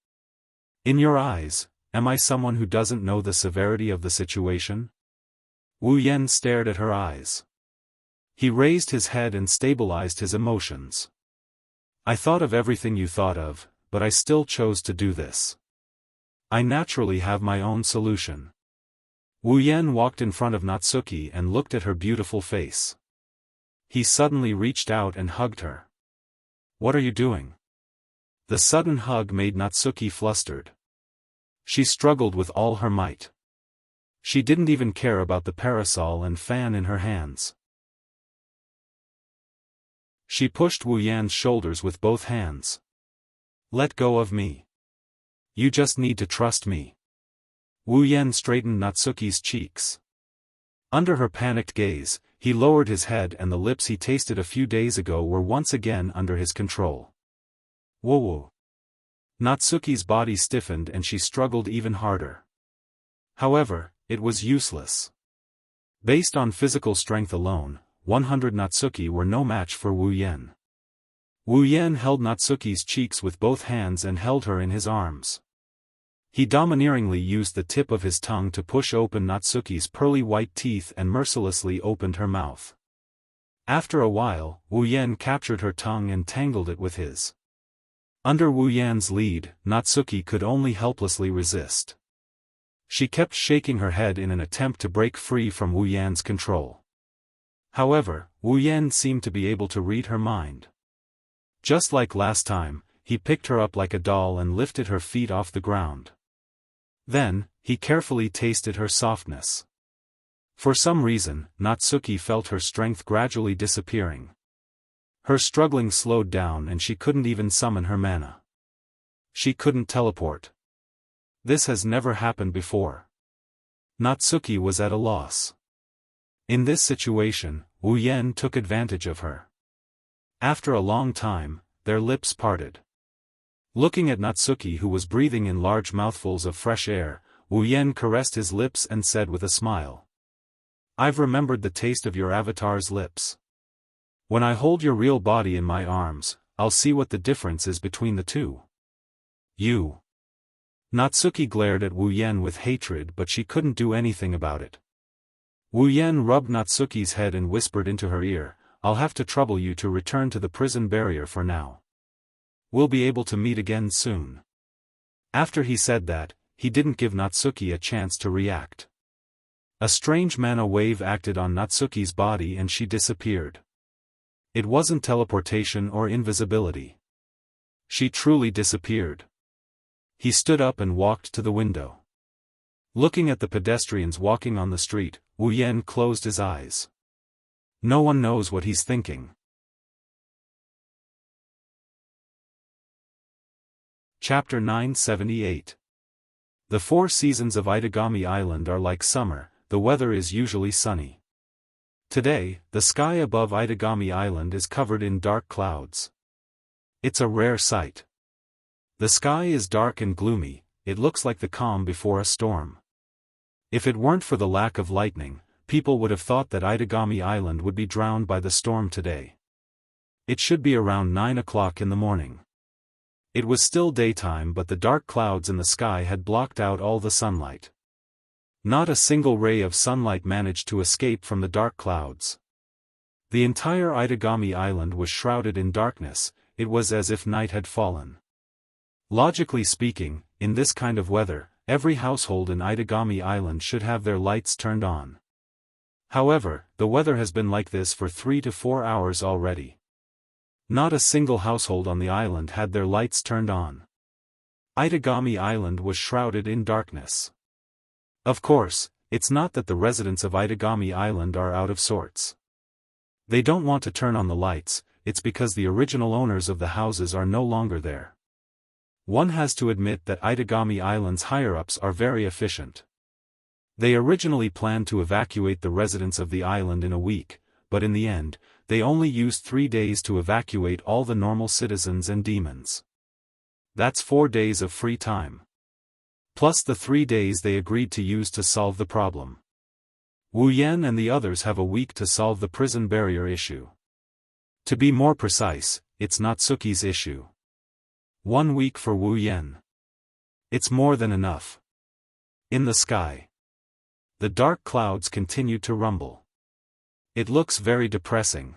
In your eyes, am I someone who doesn't know the severity of the situation? Wu Yan stared at her eyes. He raised his head and stabilized his emotions. I thought of everything you thought of, but I still chose to do this. I naturally have my own solution. Wu Yan walked in front of Natsuki and looked at her beautiful face. He suddenly reached out and hugged her. What are you doing? The sudden hug made Natsuki flustered. She struggled with all her might. She didn't even care about the parasol and fan in her hands. She pushed Wu Yan's shoulders with both hands. Let go of me. You just need to trust me. Wu Yan straightened Natsuki's cheeks. Under her panicked gaze, he lowered his head and the lips he tasted a few days ago were once again under his control. Whoa! Natsuki's body stiffened and she struggled even harder. However, it was useless. Based on physical strength alone, 100 Natsuki were no match for Wu Yan. Wu Yan held Natsuki's cheeks with both hands and held her in his arms. He domineeringly used the tip of his tongue to push open Natsuki's pearly white teeth and mercilessly opened her mouth. After a while, Wu Yan captured her tongue and tangled it with his. Under Wu Yan's lead, Natsuki could only helplessly resist. She kept shaking her head in an attempt to break free from Wu Yan's control. However, Wu Yan seemed to be able to read her mind. Just like last time, he picked her up like a doll and lifted her feet off the ground. Then, he carefully tasted her softness. For some reason, Natsuki felt her strength gradually disappearing. Her struggling slowed down and she couldn't even summon her mana. She couldn't teleport. This has never happened before. Natsuki was at a loss. In this situation, Wu Yan took advantage of her. After a long time, their lips parted. Looking at Natsuki who was breathing in large mouthfuls of fresh air, Wu Yan caressed his lips and said with a smile. I've remembered the taste of your avatar's lips. When I hold your real body in my arms, I'll see what the difference is between the two. You. Natsuki glared at Wu Yan with hatred but she couldn't do anything about it. Wu Yan rubbed Natsuki's head and whispered into her ear, I'll have to trouble you to return to the prison barrier for now. We'll be able to meet again soon. After he said that, he didn't give Natsuki a chance to react. A strange mana wave acted on Natsuki's body and she disappeared. It wasn't teleportation or invisibility. She truly disappeared. He stood up and walked to the window. Looking at the pedestrians walking on the street, Wu Yan closed his eyes. No one knows what he's thinking. Chapter 978. The 4 seasons of Itagami Island are like summer, the weather is usually sunny. Today, the sky above Itagami Island is covered in dark clouds. It's a rare sight. The sky is dark and gloomy, it looks like the calm before a storm. If it weren't for the lack of lightning, people would have thought that Itagami Island would be drowned by the storm today. It should be around 9 o'clock in the morning. It was still daytime but the dark clouds in the sky had blocked out all the sunlight. Not a single ray of sunlight managed to escape from the dark clouds. The entire Itagami Island was shrouded in darkness, it was as if night had fallen. Logically speaking, in this kind of weather, every household in Itagami Island should have their lights turned on. However, the weather has been like this for 3 to 4 hours already. Not a single household on the island had their lights turned on. Itagami Island was shrouded in darkness. Of course, It's not that the residents of Itagami Island are out of sorts. They don't want to turn on the lights, it's because the original owners of the houses are no longer there. One has to admit that Itagami Island's higher-ups are very efficient. They originally planned to evacuate the residents of the island in a week, but in the end, they only used 3 days to evacuate all the normal citizens and demons. That's 4 days of free time. Plus the 3 days they agreed to use to solve the problem. Wu Yan and the others have a week to solve the prison barrier issue. To be more precise, it's Natsuki's issue. 1 week for Wu Yan. It's more than enough. In the sky, the dark clouds continue to rumble. It looks very depressing.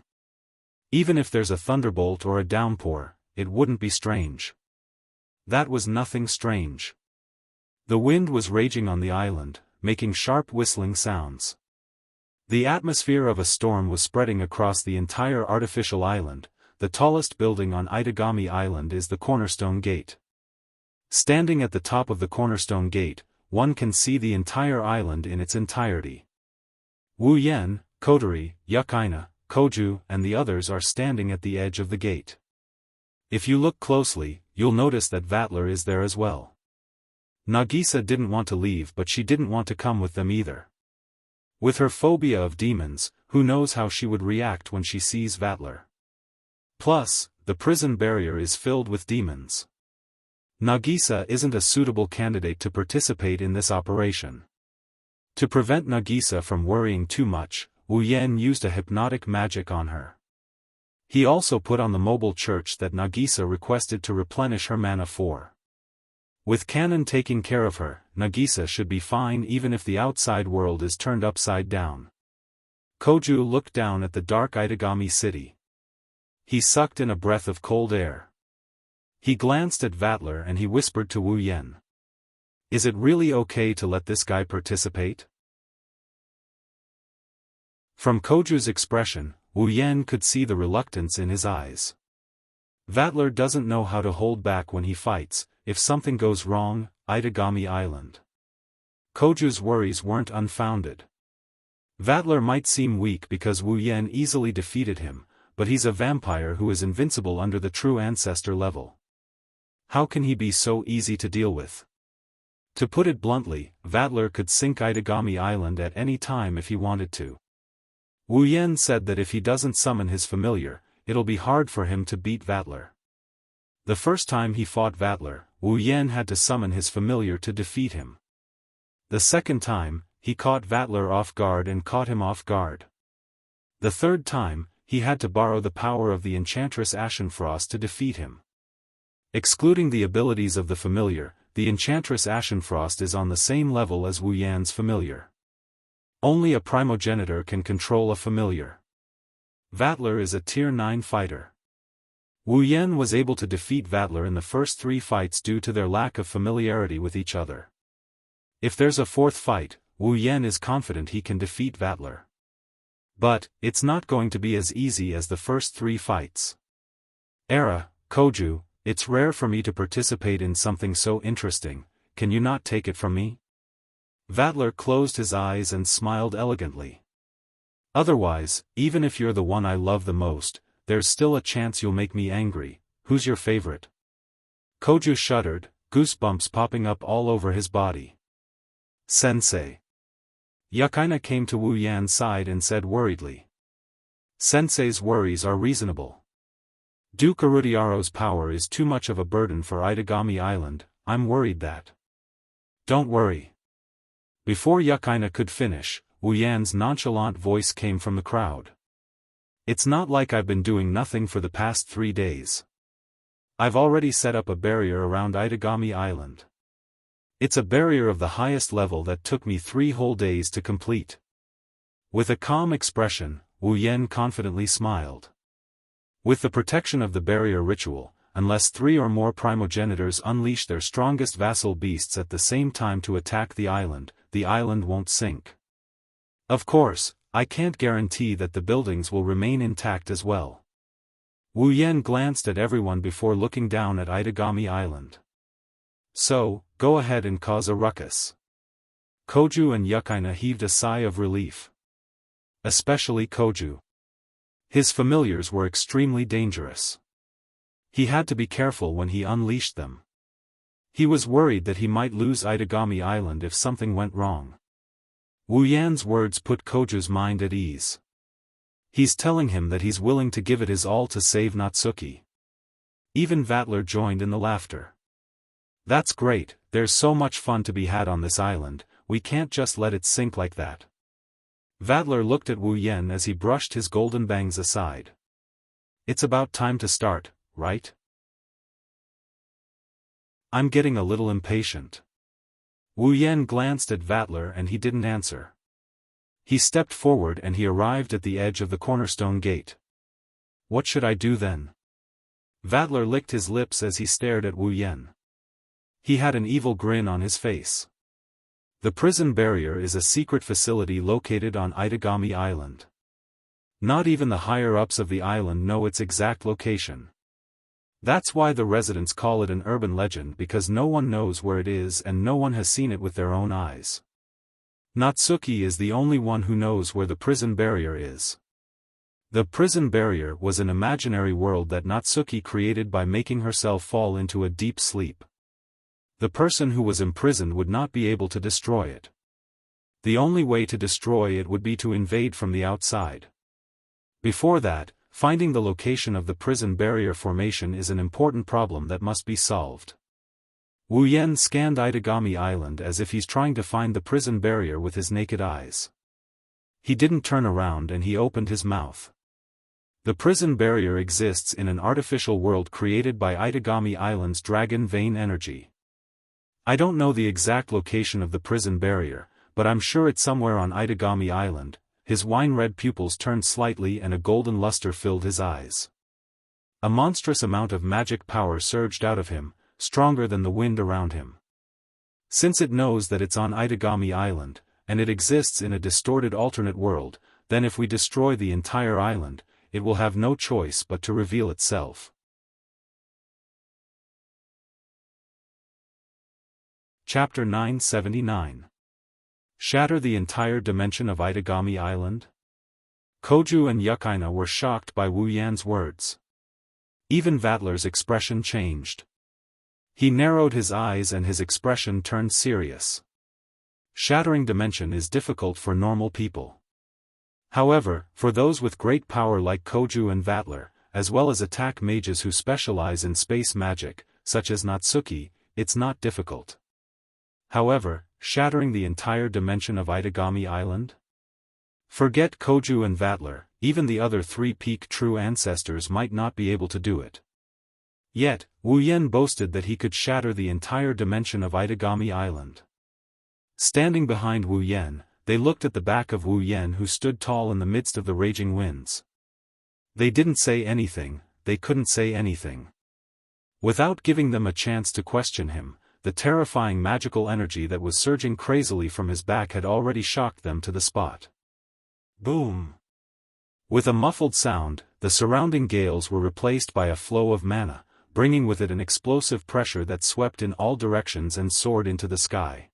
Even if there's a thunderbolt or a downpour, it wouldn't be strange. That was nothing strange. The wind was raging on the island, making sharp whistling sounds. The atmosphere of a storm was spreading across the entire artificial island. The tallest building on Itagami Island is the Cornerstone Gate. Standing at the top of the Cornerstone Gate, one can see the entire island in its entirety. Wu Yan, Kodori, Yukaina, Koju, and the others are standing at the edge of the gate. If you look closely, you'll notice that Vatler is there as well. Nagisa didn't want to leave, but she didn't want to come with them either. With her phobia of demons, who knows how she would react when she sees Vatler. Plus, the prison barrier is filled with demons. Nagisa isn't a suitable candidate to participate in this operation. To prevent Nagisa from worrying too much, Wu Yan used a hypnotic magic on her. He also put on the mobile church that Nagisa requested to replenish her mana for. With Canon taking care of her, Nagisa should be fine even if the outside world is turned upside down. Koju looked down at the dark Itagami city. He sucked in a breath of cold air. He glanced at Vatler and he whispered to Wu Yan. Is it really okay to let this guy participate? From Koju's expression, Wu Yan could see the reluctance in his eyes. Vatler doesn't know how to hold back when he fights. If something goes wrong, Itagami Island. Koju's worries weren't unfounded. Vatler might seem weak because Wu Yan easily defeated him, but he's a vampire who is invincible under the true ancestor level. How can he be so easy to deal with? To put it bluntly, Vatler could sink Itagami Island at any time if he wanted to. Wu Yan said that if he doesn't summon his familiar, it'll be hard for him to beat Vatler. The first time he fought Vatler, Wu Yan had to summon his familiar to defeat him. The second time, he caught Vatler off guard and caught him off guard. The third time, he had to borrow the power of the Enchantress Ashenfrost to defeat him. Excluding the abilities of the familiar, the Enchantress Ashenfrost is on the same level as Wu Yan's familiar. Only a primogenitor can control a familiar. Vatler is a Tier 9 fighter. Wu Yan was able to defeat Vatler in the first 3 fights due to their lack of familiarity with each other. If there's a 4th fight, Wu Yan is confident he can defeat Vatler. But, it's not going to be as easy as the first 3 fights. Koju, it's rare for me to participate in something so interesting, can you not take it from me? Vatler closed his eyes and smiled elegantly. Otherwise, even if you're the one I love the most, there's still a chance you'll make me angry. Who's your favorite? Koju shuddered, goosebumps popping up all over his body. Sensei. Yukaina came to Wu Yan's side and said worriedly. Sensei's worries are reasonable. Duke Arudiaro's power is too much of a burden for Itagami Island, I'm worried that. Don't worry. Before Yukaina could finish, Wu Yan's nonchalant voice came from the crowd. It's not like I've been doing nothing for the past 3 days. I've already set up a barrier around Itagami Island. It's a barrier of the highest level that took me 3 whole days to complete. With a calm expression, Wu Yan confidently smiled. With the protection of the barrier ritual, unless 3 or more primogenitors unleash their strongest vassal beasts at the same time to attack the island won't sink. Of course, I can't guarantee that the buildings will remain intact as well. Wu Yan glanced at everyone before looking down at Itagami Island. So, go ahead and cause a ruckus. Koju and Yukaina heaved a sigh of relief. Especially Koju. His familiars were extremely dangerous. He had to be careful when he unleashed them. He was worried that he might lose Itagami Island if something went wrong. Wu Yan's words put Koju's mind at ease. He's telling him that he's willing to give it his all to save Natsuki. Even Vatler joined in the laughter. That's great, there's so much fun to be had on this island, we can't just let it sink like that. Vatler looked at Wu Yan as he brushed his golden bangs aside. It's about time to start, right? I'm getting a little impatient. Wu Yan glanced at Vatler and he didn't answer. He stepped forward and he arrived at the edge of the cornerstone gate. What should I do then? Vatler licked his lips as he stared at Wu Yan. He had an evil grin on his face. The prison barrier is a secret facility located on Itagami Island. Not even the higher-ups of the island know its exact location. That's why the residents call it an urban legend, because no one knows where it is and no one has seen it with their own eyes. Natsuki is the only one who knows where the prison barrier is. The prison barrier was an imaginary world that Natsuki created by making herself fall into a deep sleep. The person who was imprisoned would not be able to destroy it. The only way to destroy it would be to invade from the outside. Before that, finding the location of the prison barrier formation is an important problem that must be solved. Wu Yan scanned Itagami Island as if he's trying to find the prison barrier with his naked eyes. He didn't turn around and he opened his mouth. The prison barrier exists in an artificial world created by Itagami Island's dragon vein energy. I don't know the exact location of the prison barrier, but I'm sure it's somewhere on Itagami Island. His wine-red pupils turned slightly and a golden luster filled his eyes. A monstrous amount of magic power surged out of him, stronger than the wind around him. Since it knows that it's on Itagami Island, and it exists in a distorted alternate world, then if we destroy the entire island, it will have no choice but to reveal itself. Chapter 979. Shatter the entire dimension of Itagami Island? Koju and Yukaina were shocked by Wu Yan's words. Even Vatler's expression changed. He narrowed his eyes and his expression turned serious. Shattering dimension is difficult for normal people. However, for those with great power like Koju and Vatler, as well as attack mages who specialize in space magic, such as Natsuki, it's not difficult. However, shattering the entire dimension of Itagami Island? Forget Koju and Vatler, even the other three peak true ancestors might not be able to do it. Yet, Wu Yan boasted that he could shatter the entire dimension of Itagami Island. Standing behind Wu Yan, they looked at the back of Wu Yan who stood tall in the midst of the raging winds. They didn't say anything, they couldn't say anything. Without giving them a chance to question him, the terrifying magical energy that was surging crazily from his back had already shocked them to the spot. Boom! With a muffled sound, the surrounding gales were replaced by a flow of mana, bringing with it an explosive pressure that swept in all directions and soared into the sky.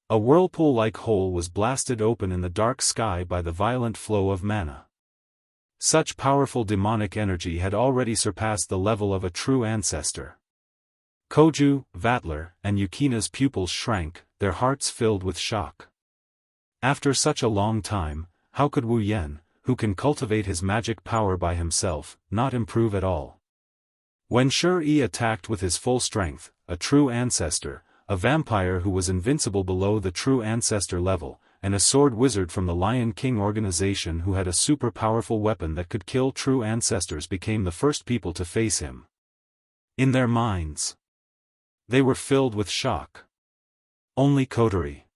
A whirlpool-like hole was blasted open in the dark sky by the violent flow of mana. Such powerful demonic energy had already surpassed the level of a true ancestor. Koju, Vatler, and Yukaina's pupils shrank, their hearts filled with shock. After such a long time, how could Wu Yan, who can cultivate his magic power by himself, not improve at all? When Shi attacked with his full strength, a true ancestor, a vampire who was invincible below the true ancestor level, and a sword wizard from the Lion King organization who had a super powerful weapon that could kill true ancestors became the first people to face him. In their minds, they were filled with shock. Only Kotori.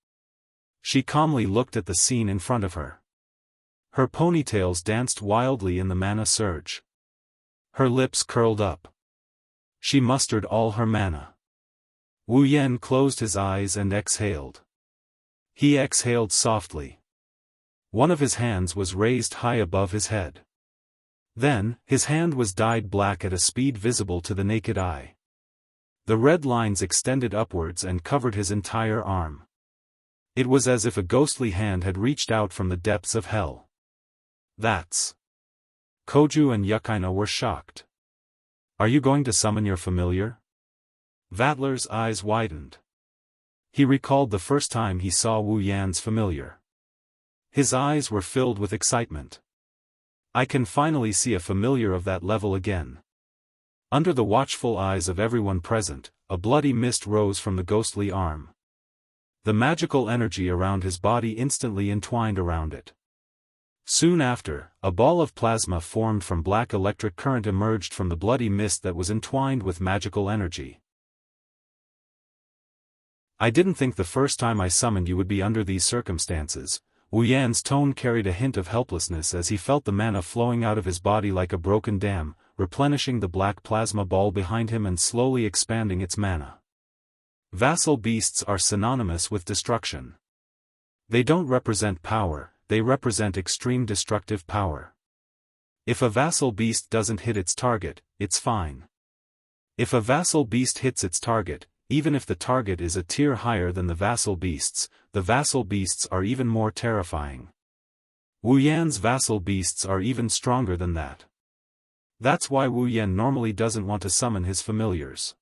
She calmly looked at the scene in front of her. Her ponytails danced wildly in the mana surge. Her lips curled up. She mustered all her mana. Wu Yan closed his eyes and exhaled. He exhaled softly. One of his hands was raised high above his head. Then, his hand was dyed black at a speed visible to the naked eye. The red lines extended upwards and covered his entire arm. It was as if a ghostly hand had reached out from the depths of hell. That's... Koju and Yukaina were shocked. Are you going to summon your familiar? Vatler's eyes widened. He recalled the first time he saw Wu Yan's familiar. His eyes were filled with excitement. I can finally see a familiar of that level again. Under the watchful eyes of everyone present, a bloody mist rose from the ghostly arm. The magical energy around his body instantly entwined around it. Soon after, a ball of plasma formed from black electric current emerged from the bloody mist that was entwined with magical energy. I didn't think the first time I summoned you would be under these circumstances. Wu Yan's tone carried a hint of helplessness as he felt the mana flowing out of his body like a broken dam, replenishing the black plasma ball behind him and slowly expanding its mana. Vassal beasts are synonymous with destruction. They don't represent power, they represent extreme destructive power. If a vassal beast doesn't hit its target, it's fine. If a vassal beast hits its target, even if the target is a tier higher than the vassal beasts are even more terrifying. Wu Yan's vassal beasts are even stronger than that. That's why Wu Yan normally doesn't want to summon his familiars.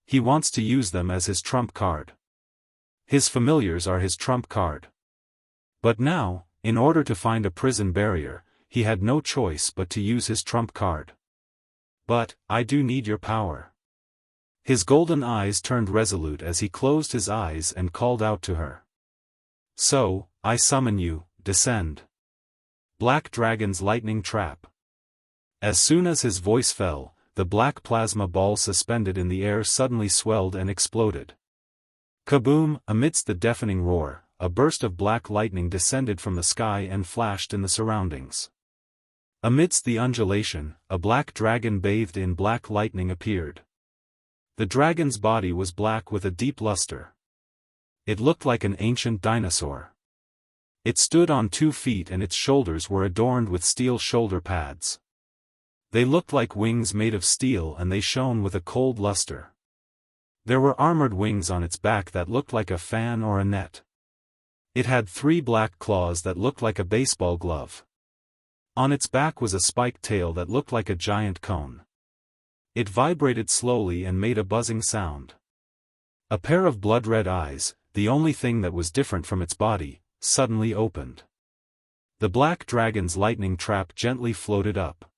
He wants to use them as his trump card. His familiars are his trump card. But now, in order to find a prison barrier, he had no choice but to use his trump card. But, I do need your power. His golden eyes turned resolute as he closed his eyes and called out to her. So, I summon you, descend. Black Dragon's lightning trap. As soon as his voice fell, the black plasma ball suspended in the air suddenly swelled and exploded. Kaboom! Amidst the deafening roar, a burst of black lightning descended from the sky and flashed in the surroundings. Amidst the undulation, a black dragon bathed in black lightning appeared. The dragon's body was black with a deep luster. It looked like an ancient dinosaur. It stood on 2 feet and its shoulders were adorned with steel shoulder pads. They looked like wings made of steel and they shone with a cold luster. There were armored wings on its back that looked like a fan or a net. It had 3 black claws that looked like a baseball glove. On its back was a spiked tail that looked like a giant cone. It vibrated slowly and made a buzzing sound. A pair of blood-red eyes, the only thing that was different from its body, suddenly opened. The black dragon's lightning trap gently floated up.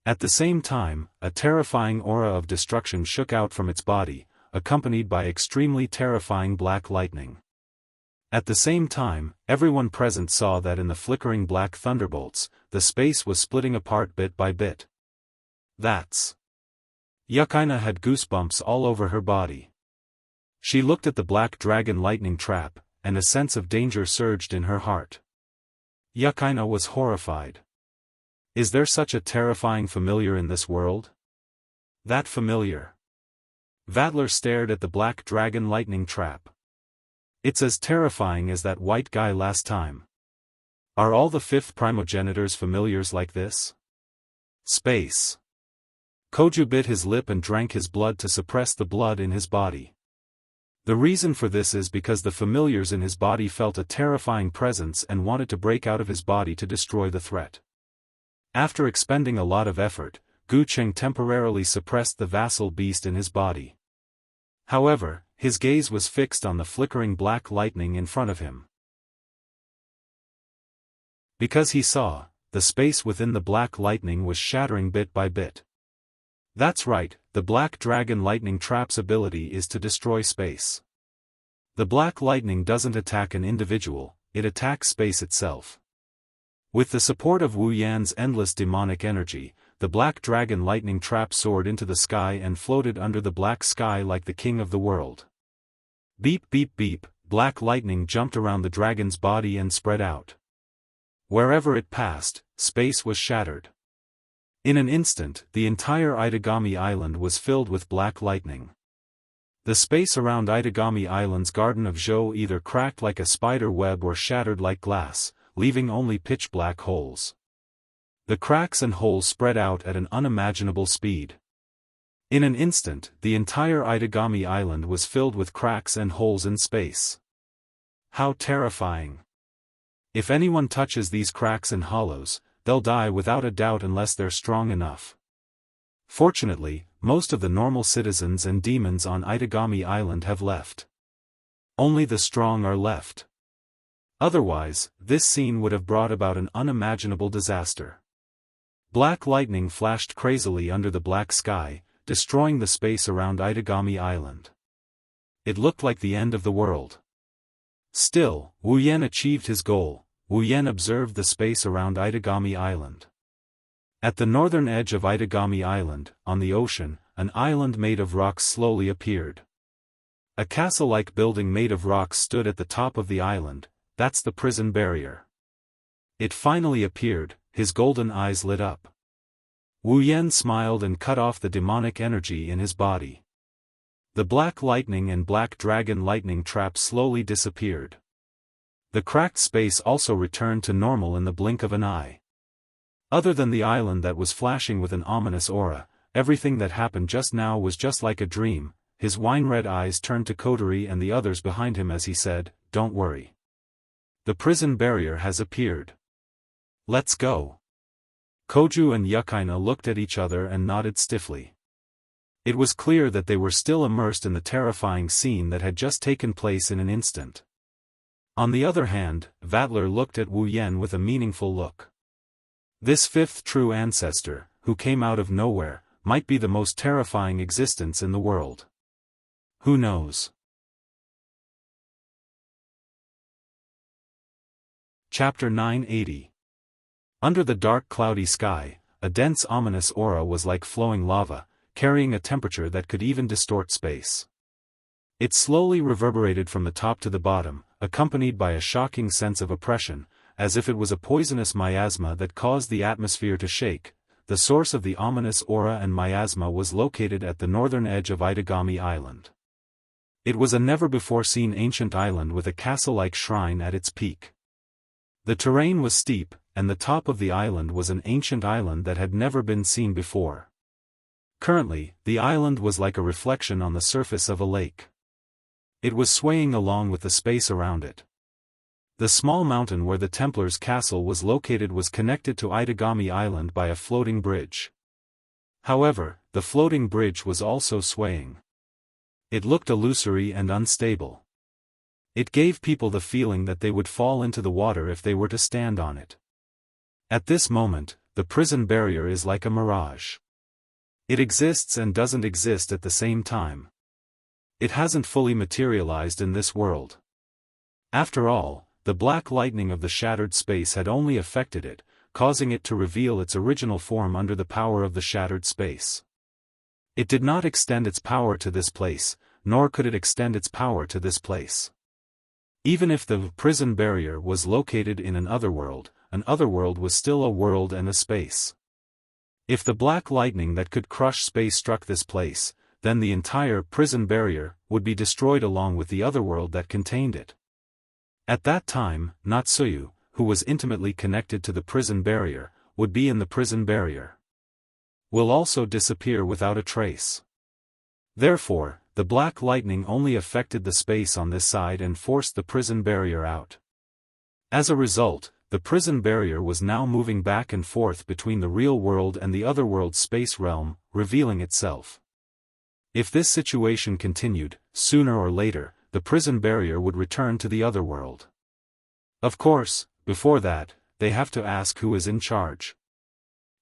At the same time, a terrifying aura of destruction shook out from its body, accompanied by extremely terrifying black lightning. At the same time, everyone present saw that in the flickering black thunderbolts, the space was splitting apart bit by bit. That's... Yukaina had goosebumps all over her body. She looked at the black dragon lightning trap, and a sense of danger surged in her heart. Yukaina was horrified. Is there such a terrifying familiar in this world? That familiar. Vatler stared at the black dragon lightning trap. It's as terrifying as that white guy last time. Are all the 5th primogenitors familiars like this? Space. Koju bit his lip and drank his blood to suppress the blood in his body. The reason for this is because the familiars in his body felt a terrifying presence and wanted to break out of his body to destroy the threat. After expending a lot of effort, Gu Cheng temporarily suppressed the vassal beast in his body. However, his gaze was fixed on the flickering black lightning in front of him. Because he saw, the space within the black lightning was shattering bit by bit. That's right, the black dragon lightning trap's ability is to destroy space. The black lightning doesn't attack an individual, it attacks space itself. With the support of Wu Yan's endless demonic energy, the black dragon lightning trap soared into the sky and floated under the black sky like the king of the world. Beep beep beep, black lightning jumped around the dragon's body and spread out. Wherever it passed, space was shattered. In an instant, the entire Itagami Island was filled with black lightning. The space around Itagami Island's Garden of Zhou either cracked like a spider web or shattered like glass, leaving only pitch-black holes. The cracks and holes spread out at an unimaginable speed. In an instant, the entire Itagami Island was filled with cracks and holes in space. How terrifying. If anyone touches these cracks and hollows, they'll die without a doubt unless they're strong enough. Fortunately, most of the normal citizens and demons on Itagami Island have left. Only the strong are left. Otherwise, this scene would have brought about an unimaginable disaster. Black lightning flashed crazily under the black sky, destroying the space around Itagami Island. It looked like the end of the world. Still, Wu Yan achieved his goal. Wu Yan observed the space around Itagami Island. At the northern edge of Itagami Island, on the ocean, an island made of rocks slowly appeared. A castle-like building made of rocks stood at the top of the island. That's the prison barrier. It finally appeared. His golden eyes lit up. Wu Yan smiled and cut off the demonic energy in his body. The black lightning and black dragon lightning trap slowly disappeared. The cracked space also returned to normal in the blink of an eye. Other than the island that was flashing with an ominous aura, everything that happened just now was just like a dream. His wine-red eyes turned to Kodori and the others behind him as he said, "Don't worry. The prison barrier has appeared. Let's go." Koju and Yukaina looked at each other and nodded stiffly. It was clear that they were still immersed in the terrifying scene that had just taken place in an instant. On the other hand, Vatler looked at Wu Yan with a meaningful look. This fifth true ancestor, who came out of nowhere, might be the most terrifying existence in the world. Who knows? Chapter 980. Under the dark cloudy sky, a dense ominous aura was like flowing lava, carrying a temperature that could even distort space. It slowly reverberated from the top to the bottom, accompanied by a shocking sense of oppression, as if it was a poisonous miasma that caused the atmosphere to shake. The source of the ominous aura and miasma was located at the northern edge of Itagami Island. It was a never-before-seen ancient island with a castle-like shrine at its peak. The terrain was steep, and the top of the island was an ancient island that had never been seen before. Currently, the island was like a reflection on the surface of a lake. It was swaying along with the space around it. The small mountain where the Templars' castle was located was connected to Itagami Island by a floating bridge. However, the floating bridge was also swaying. It looked illusory and unstable. It gave people the feeling that they would fall into the water if they were to stand on it. At this moment, the prison barrier is like a mirage. It exists and doesn't exist at the same time. It hasn't fully materialized in this world. After all, the black lightning of the shattered space had only affected it, causing it to reveal its original form under the power of the shattered space. It did not extend its power to this place, nor could it extend its power to this place. Even if the prison barrier was located in an otherworld was still a world and a space. If the black lightning that could crush space struck this place, then the entire prison barrier would be destroyed along with the otherworld that contained it. At that time, Natsuyu, who was intimately connected to the prison barrier, would be in the prison barrier. Will also disappear without a trace. Therefore, the black lightning only affected the space on this side and forced the prison barrier out. As a result, the prison barrier was now moving back and forth between the real world and the otherworld space realm, revealing itself. If this situation continued, sooner or later, the prison barrier would return to the otherworld. Of course, before that, they have to ask who is in charge.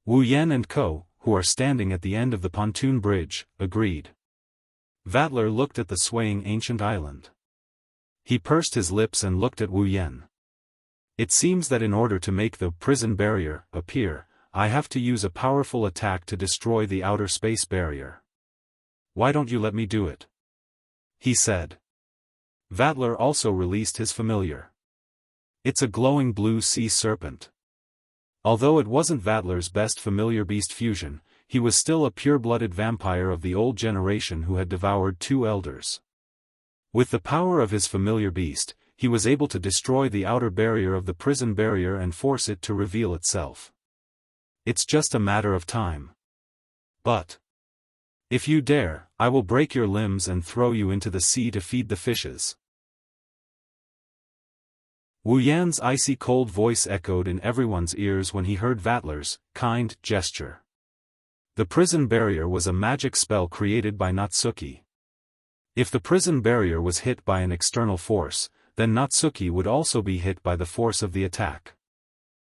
Wu Yan and Ko, who are standing at the end of the pontoon bridge, agreed. Vatler looked at the swaying ancient island. He pursed his lips and looked at Wu Yan. It seems that in order to make the prison barrier appear, I have to use a powerful attack to destroy the outer space barrier. Why don't you let me do it? He said. Vatler also released his familiar. It's a glowing blue sea serpent. Although it wasn't Vatler's best familiar beast fusion, he was still a pure-blooded vampire of the old generation who had devoured 2 elders. With the power of his familiar beast, he was able to destroy the outer barrier of the prison barrier and force it to reveal itself. It's just a matter of time. But if you dare, I will break your limbs and throw you into the sea to feed the fishes. Wu Yan's icy cold voice echoed in everyone's ears when he heard Vatler's kind gesture. The prison barrier was a magic spell created by Natsuki. If the prison barrier was hit by an external force, then Natsuki would also be hit by the force of the attack.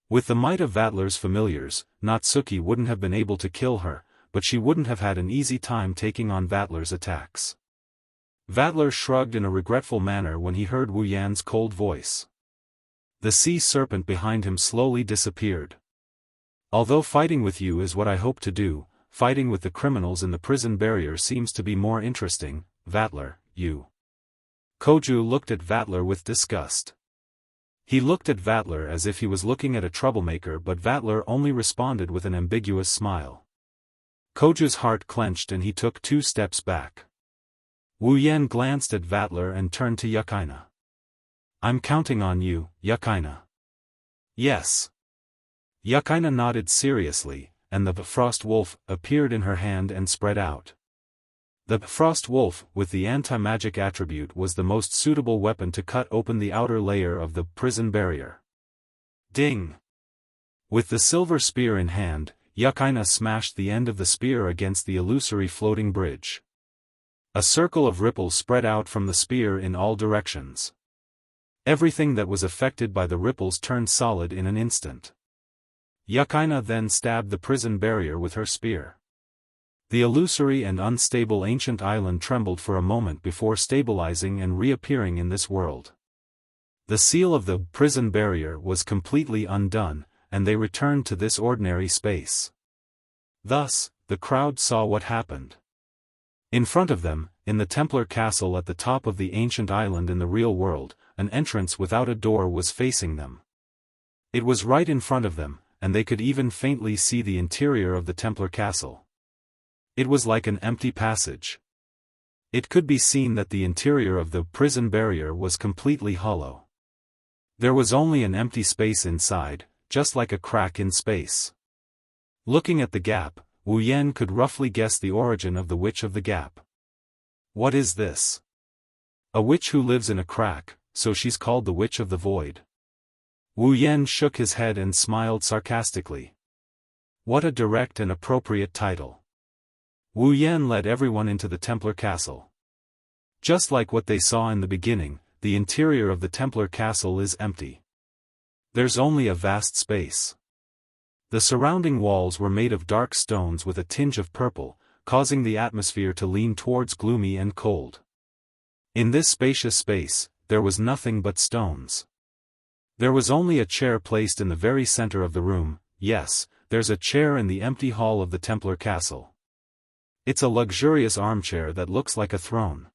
With the might of Vatler's familiars, Natsuki wouldn't have been able to kill her, but she wouldn't have had an easy time taking on Vatler's attacks. Vatler shrugged in a regretful manner when he heard Wu Yan's cold voice. The sea serpent behind him slowly disappeared. Although fighting with you is what I hope to do, fighting with the criminals in the prison barrier seems to be more interesting, Vatler, you. Koju looked at Vatler with disgust. He looked at Vatler as if he was looking at a troublemaker, but Vatler only responded with an ambiguous smile. Koju's heart clenched and he took 2 steps back. Wu Yan glanced at Vatler and turned to Yukaina. I'm counting on you, Yukaina. Yes. Yukaina nodded seriously, and the Frost Wolf appeared in her hand and spread out. The Frost Wolf, with the anti-magic attribute, was the most suitable weapon to cut open the outer layer of the prison barrier. Ding! With the silver spear in hand, Yukaina smashed the end of the spear against the illusory floating bridge. A circle of ripples spread out from the spear in all directions. Everything that was affected by the ripples turned solid in an instant. Yukaina then stabbed the prison barrier with her spear. The illusory and unstable ancient island trembled for a moment before stabilizing and reappearing in this world. The seal of the prison barrier was completely undone, and they returned to this ordinary space. Thus, the crowd saw what happened. In front of them, in the Templar castle at the top of the ancient island in the real world, an entrance without a door was facing them. It was right in front of them, and they could even faintly see the interior of the Templar castle. It was like an empty passage. It could be seen that the interior of the prison barrier was completely hollow. There was only an empty space inside, just like a crack in space. Looking at the gap, Wu Yan could roughly guess the origin of the Witch of the Gap. What is this? A witch who lives in a crack, so she's called the Witch of the Void. Wu Yan shook his head and smiled sarcastically. What a direct and appropriate title. Wu Yan led everyone into the Templar castle. Just like what they saw in the beginning, the interior of the Templar castle is empty. There's only a vast space. The surrounding walls were made of dark stones with a tinge of purple, causing the atmosphere to lean towards gloomy and cold. In this spacious space, there was nothing but stones. There was only a chair placed in the very center of the room. Yes, there's a chair in the empty hall of the Templar castle. It's a luxurious armchair that looks like a throne.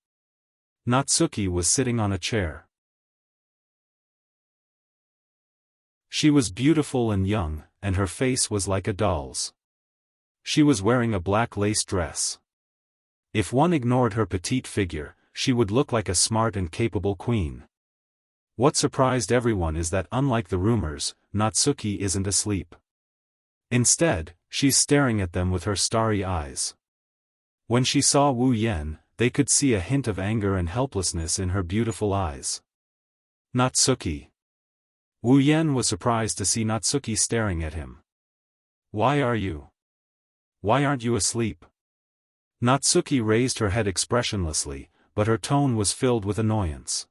Natsuki was sitting on a chair. She was beautiful and young, and her face was like a doll's. She was wearing a black lace dress. If one ignored her petite figure, she would look like a smart and capable queen. What surprised everyone is that unlike the rumors, Natsuki isn't asleep. Instead, she's staring at them with her starry eyes. When she saw Wu Yan, they could see a hint of anger and helplessness in her beautiful eyes. Natsuki. Wu Yan was surprised to see Natsuki staring at him. Why aren't you asleep? Natsuki raised her head expressionlessly, but her tone was filled with annoyance.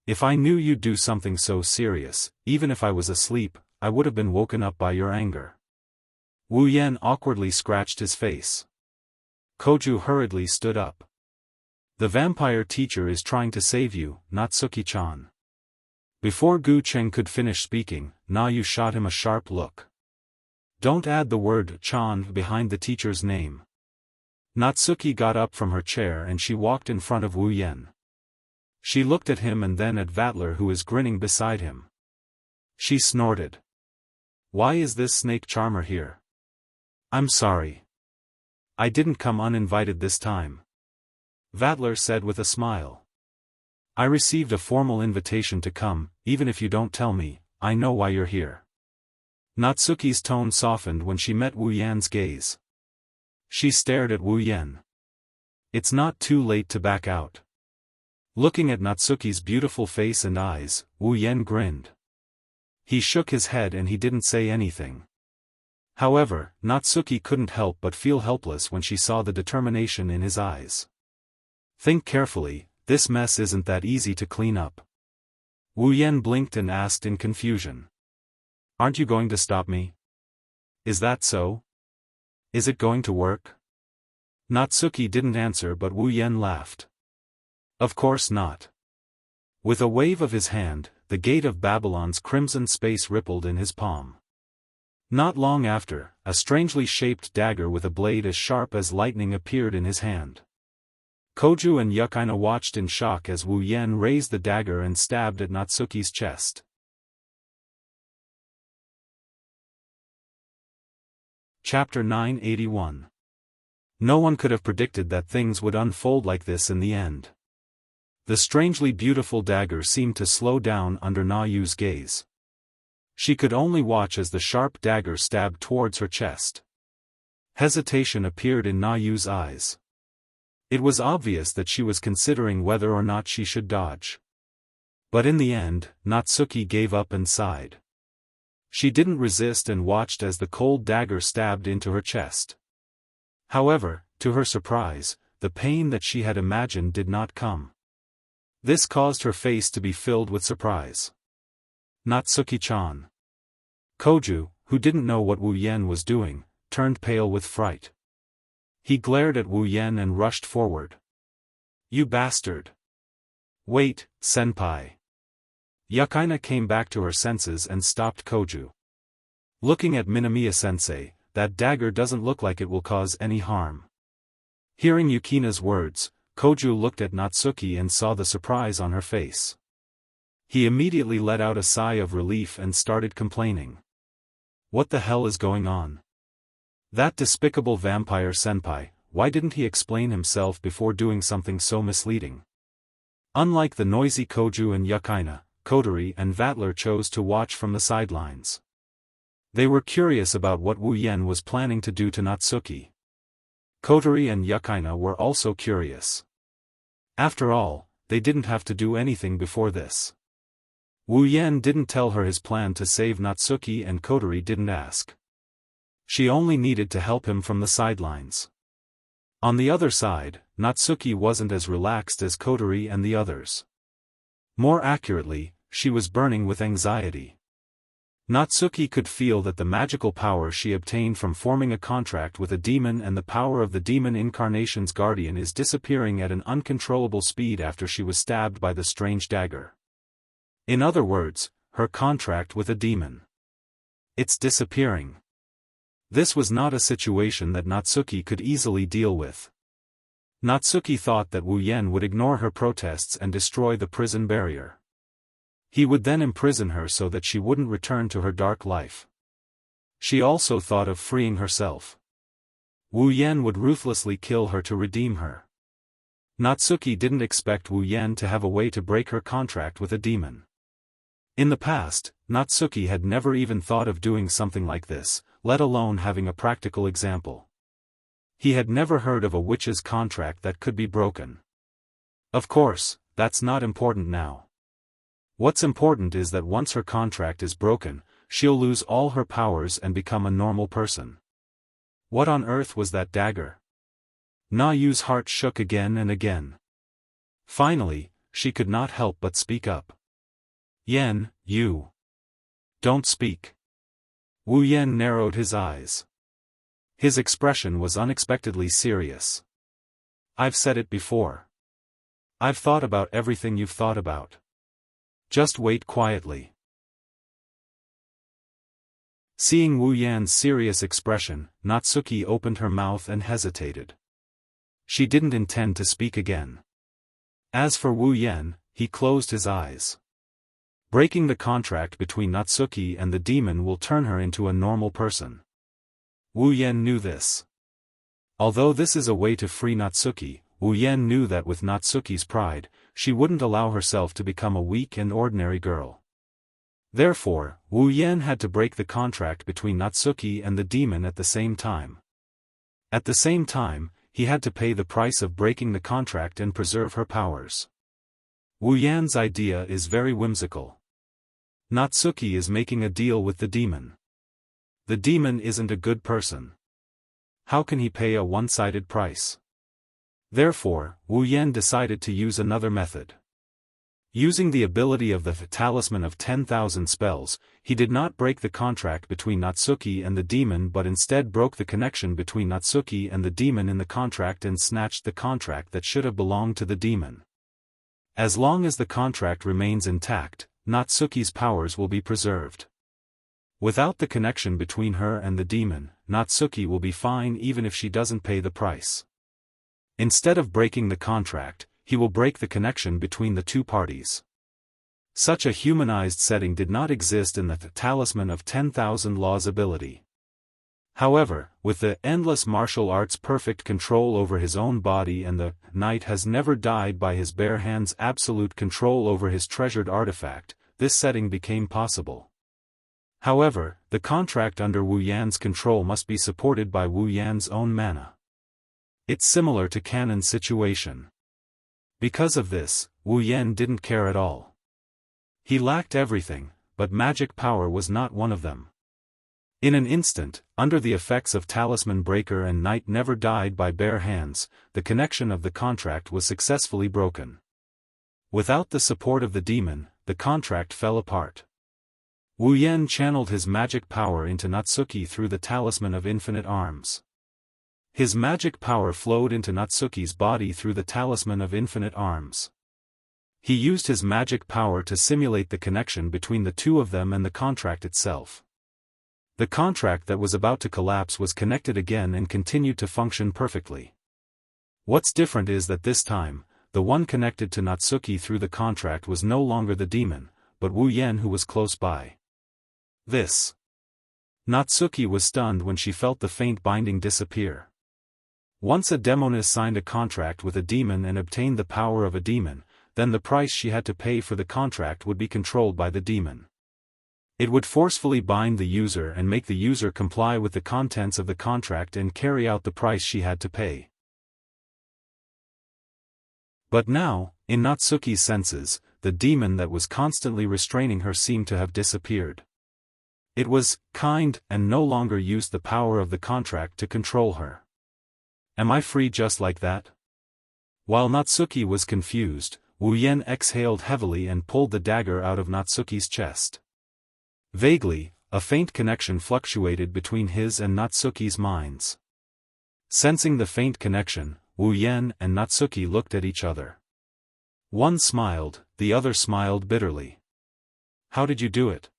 If I knew you'd do something so serious, even if I was asleep, I would have been woken up by your anger. Wu Yan awkwardly scratched his face. Koju hurriedly stood up. The vampire teacher is trying to save you, Natsuki-chan. Before Gu Cheng could finish speaking, Na Yu shot him a sharp look. Don't add the word chan behind the teacher's name. Natsuki got up from her chair and she walked in front of Wu Yan. She looked at him and then at Vatler, who is grinning beside him. She snorted. Why is this snake charmer here? I'm sorry. I didn't come uninvited this time. Vatler said with a smile. I received a formal invitation to come, even if you don't tell me, I know why you're here. Natsuki's tone softened when she met Wu Yan's gaze. She stared at Wu Yan. It's not too late to back out. Looking at Natsuki's beautiful face and eyes, Wu Yan grinned. He shook his head and he didn't say anything. However, Natsuki couldn't help but feel helpless when she saw the determination in his eyes. Think carefully, this mess isn't that easy to clean up. Wu Yan blinked and asked in confusion. Aren't you going to stop me? Is that so? Is it going to work? Natsuki didn't answer but Wu Yan laughed. Of course not. With a wave of his hand, the gate of Babylon's crimson space rippled in his palm. Not long after, a strangely shaped dagger with a blade as sharp as lightning appeared in his hand. Koju and Yukaina watched in shock as Wu Yan raised the dagger and stabbed at Natsuki's chest. Chapter 981. No one could have predicted that things would unfold like this in the end. The strangely beautiful dagger seemed to slow down under Na Yu's gaze. She could only watch as the sharp dagger stabbed towards her chest. Hesitation appeared in Na Yu's eyes. It was obvious that she was considering whether or not she should dodge. But in the end, Natsuki gave up and sighed. She didn't resist and watched as the cold dagger stabbed into her chest. However, to her surprise, the pain that she had imagined did not come. This caused her face to be filled with surprise. Natsuki-chan. Koju, who didn't know what Wu Yan was doing, turned pale with fright. He glared at Wu Yan and rushed forward. You bastard! Wait, senpai. Yukaina came back to her senses and stopped Koju. Looking at Minamiya-sensei, that dagger doesn't look like it will cause any harm. Hearing Yukina's words, Koju looked at Natsuki and saw the surprise on her face. He immediately let out a sigh of relief and started complaining. What the hell is going on? That despicable vampire senpai, why didn't he explain himself before doing something so misleading? Unlike the noisy Koju and Yukaina, Kotori and Vatler chose to watch from the sidelines. They were curious about what Wu Yan was planning to do to Natsuki. Kotori and Yukaina were also curious. After all, they didn't have to do anything before this. Wu Yan didn't tell her his plan to save Natsuki and Kotori didn't ask. She only needed to help him from the sidelines. On the other side, Natsuki wasn't as relaxed as Kotori and the others. More accurately, she was burning with anxiety. Natsuki could feel that the magical power she obtained from forming a contract with a demon and the power of the demon incarnation's guardian is disappearing at an uncontrollable speed after she was stabbed by the strange dagger. In other words, her contract with a demon. It's disappearing. This was not a situation that Natsuki could easily deal with. Natsuki thought that Wu Yan would ignore her protests and destroy the prison barrier. He would then imprison her so that she wouldn't return to her dark life. She also thought of freeing herself. Wu Yan would ruthlessly kill her to redeem her. Natsuki didn't expect Wu Yan to have a way to break her contract with a demon. In the past, Natsuki had never even thought of doing something like this, let alone having a practical example. He had never heard of a witch's contract that could be broken. Of course, that's not important now. What's important is that once her contract is broken, she'll lose all her powers and become a normal person. What on earth was that dagger? Na Yu's heart shook again and again. Finally, she could not help but speak up. Yan, you. Don't speak. Wu Yan narrowed his eyes. His expression was unexpectedly serious. I've said it before. I've thought about everything you've thought about. Just wait quietly. Seeing Wu Yan's serious expression, Natsuki opened her mouth and hesitated. She didn't intend to speak again. As for Wu Yan, he closed his eyes. Breaking the contract between Natsuki and the demon will turn her into a normal person. Wu Yan knew this. Although this is a way to free Natsuki, Wu Yan knew that with Natsuki's pride, she wouldn't allow herself to become a weak and ordinary girl. Therefore, Wu Yan had to break the contract between Natsuki and the demon at the same time. At the same time, he had to pay the price of breaking the contract and preserve her powers. Wu Yan's idea is very whimsical. Natsuki is making a deal with the demon. The demon isn't a good person. How can he pay a one-sided price? Therefore, Wu Yan decided to use another method. Using the ability of the Talisman of 10,000 spells, he did not break the contract between Natsuki and the demon but instead broke the connection between Natsuki and the demon in the contract and snatched the contract that should have belonged to the demon. As long as the contract remains intact, Natsuki's powers will be preserved. Without the connection between her and the demon, Natsuki will be fine even if she doesn't pay the price. Instead of breaking the contract, he will break the connection between the two parties. Such a humanized setting did not exist in the Talisman of 10,000 Laws ability. However, with the endless martial arts' perfect control over his own body and the knight has never died by his bare hands' absolute control over his treasured artifact, this setting became possible. However, the contract under Wu Yan's control must be supported by Wu Yan's own mana. It's similar to Canon's situation. Because of this, Wu Yan didn't care at all. He lacked everything, but magic power was not one of them. In an instant, under the effects of Talisman Breaker and Knight never died by bare hands, the connection of the contract was successfully broken. Without the support of the demon, the contract fell apart. Wu Yan channeled his magic power into Natsuki through the Talisman of Infinite Arms. His magic power flowed into Natsuki's body through the Talisman of Infinite Arms. He used his magic power to simulate the connection between the two of them and the contract itself. The contract that was about to collapse was connected again and continued to function perfectly. What's different is that this time, the one connected to Natsuki through the contract was no longer the demon, but Wu Yan who was close by. Natsuki was stunned when she felt the faint binding disappear. Once a demoness signed a contract with a demon and obtained the power of a demon, then the price she had to pay for the contract would be controlled by the demon. It would forcefully bind the user and make the user comply with the contents of the contract and carry out the price she had to pay. But now, in Natsuki's senses, the demon that was constantly restraining her seemed to have disappeared. It was kind and no longer used the power of the contract to control her. Am I free just like that? While Natsuki was confused, Wu Yan exhaled heavily and pulled the dagger out of Natsuki's chest. Vaguely, a faint connection fluctuated between his and Natsuki's minds. Sensing the faint connection, Wu Yan and Natsuki looked at each other. One smiled, the other smiled bitterly. How did you do it?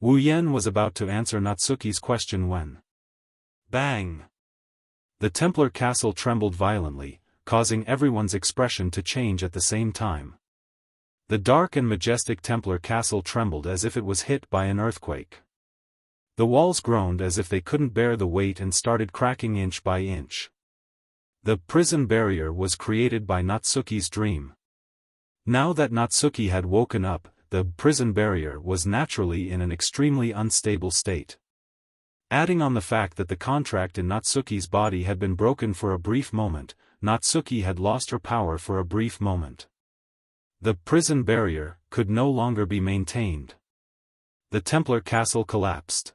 Wu Yan was about to answer Natsuki's question when... Bang! The Templar castle trembled violently, causing everyone's expression to change at the same time. The dark and majestic Templar castle trembled as if it was hit by an earthquake. The walls groaned as if they couldn't bear the weight and started cracking inch by inch. The prison barrier was created by Natsuki's dream. Now that Natsuki had woken up, the prison barrier was naturally in an extremely unstable state. Adding on the fact that the contract in Natsuki's body had been broken for a brief moment, Natsuki had lost her power for a brief moment. The prison barrier could no longer be maintained. The Templar castle collapsed.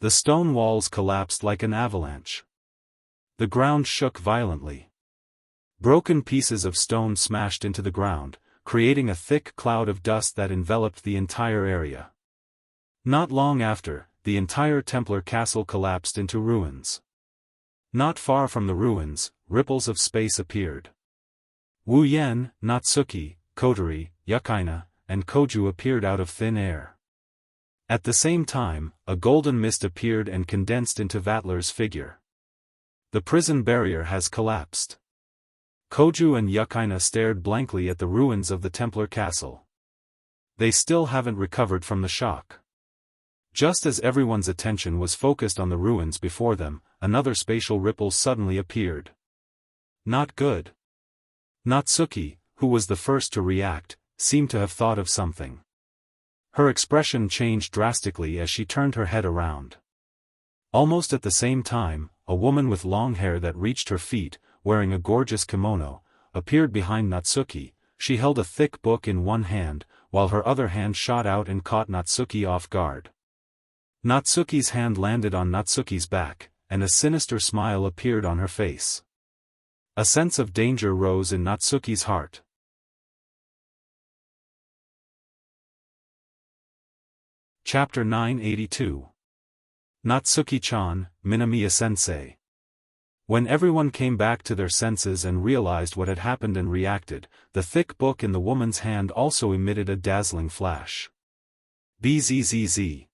The stone walls collapsed like an avalanche. The ground shook violently. Broken pieces of stone smashed into the ground, creating a thick cloud of dust that enveloped the entire area. Not long after, the entire Templar castle collapsed into ruins. Not far from the ruins, ripples of space appeared. Wu Yan, Natsuki, Kotori, Yukaina, and Koju appeared out of thin air. At the same time, a golden mist appeared and condensed into Vatler's figure. The prison barrier has collapsed. Koju and Yukaina stared blankly at the ruins of the Templar castle. They still haven't recovered from the shock. Just as everyone's attention was focused on the ruins before them, another spatial ripple suddenly appeared. Not good. Natsuki, who was the first to react, seemed to have thought of something. Her expression changed drastically as she turned her head around. Almost at the same time, a woman with long hair that reached her feet, wearing a gorgeous kimono, appeared behind Natsuki, she held a thick book in one hand, while her other hand shot out and caught Natsuki off guard. Natsuki's hand landed on Natsuki's back, and a sinister smile appeared on her face. A sense of danger rose in Natsuki's heart. Chapter 982. Natsuki-chan, Minamiya-sensei. When everyone came back to their senses and realized what had happened and reacted, the thick book in the woman's hand also emitted a dazzling flash. Bzzz.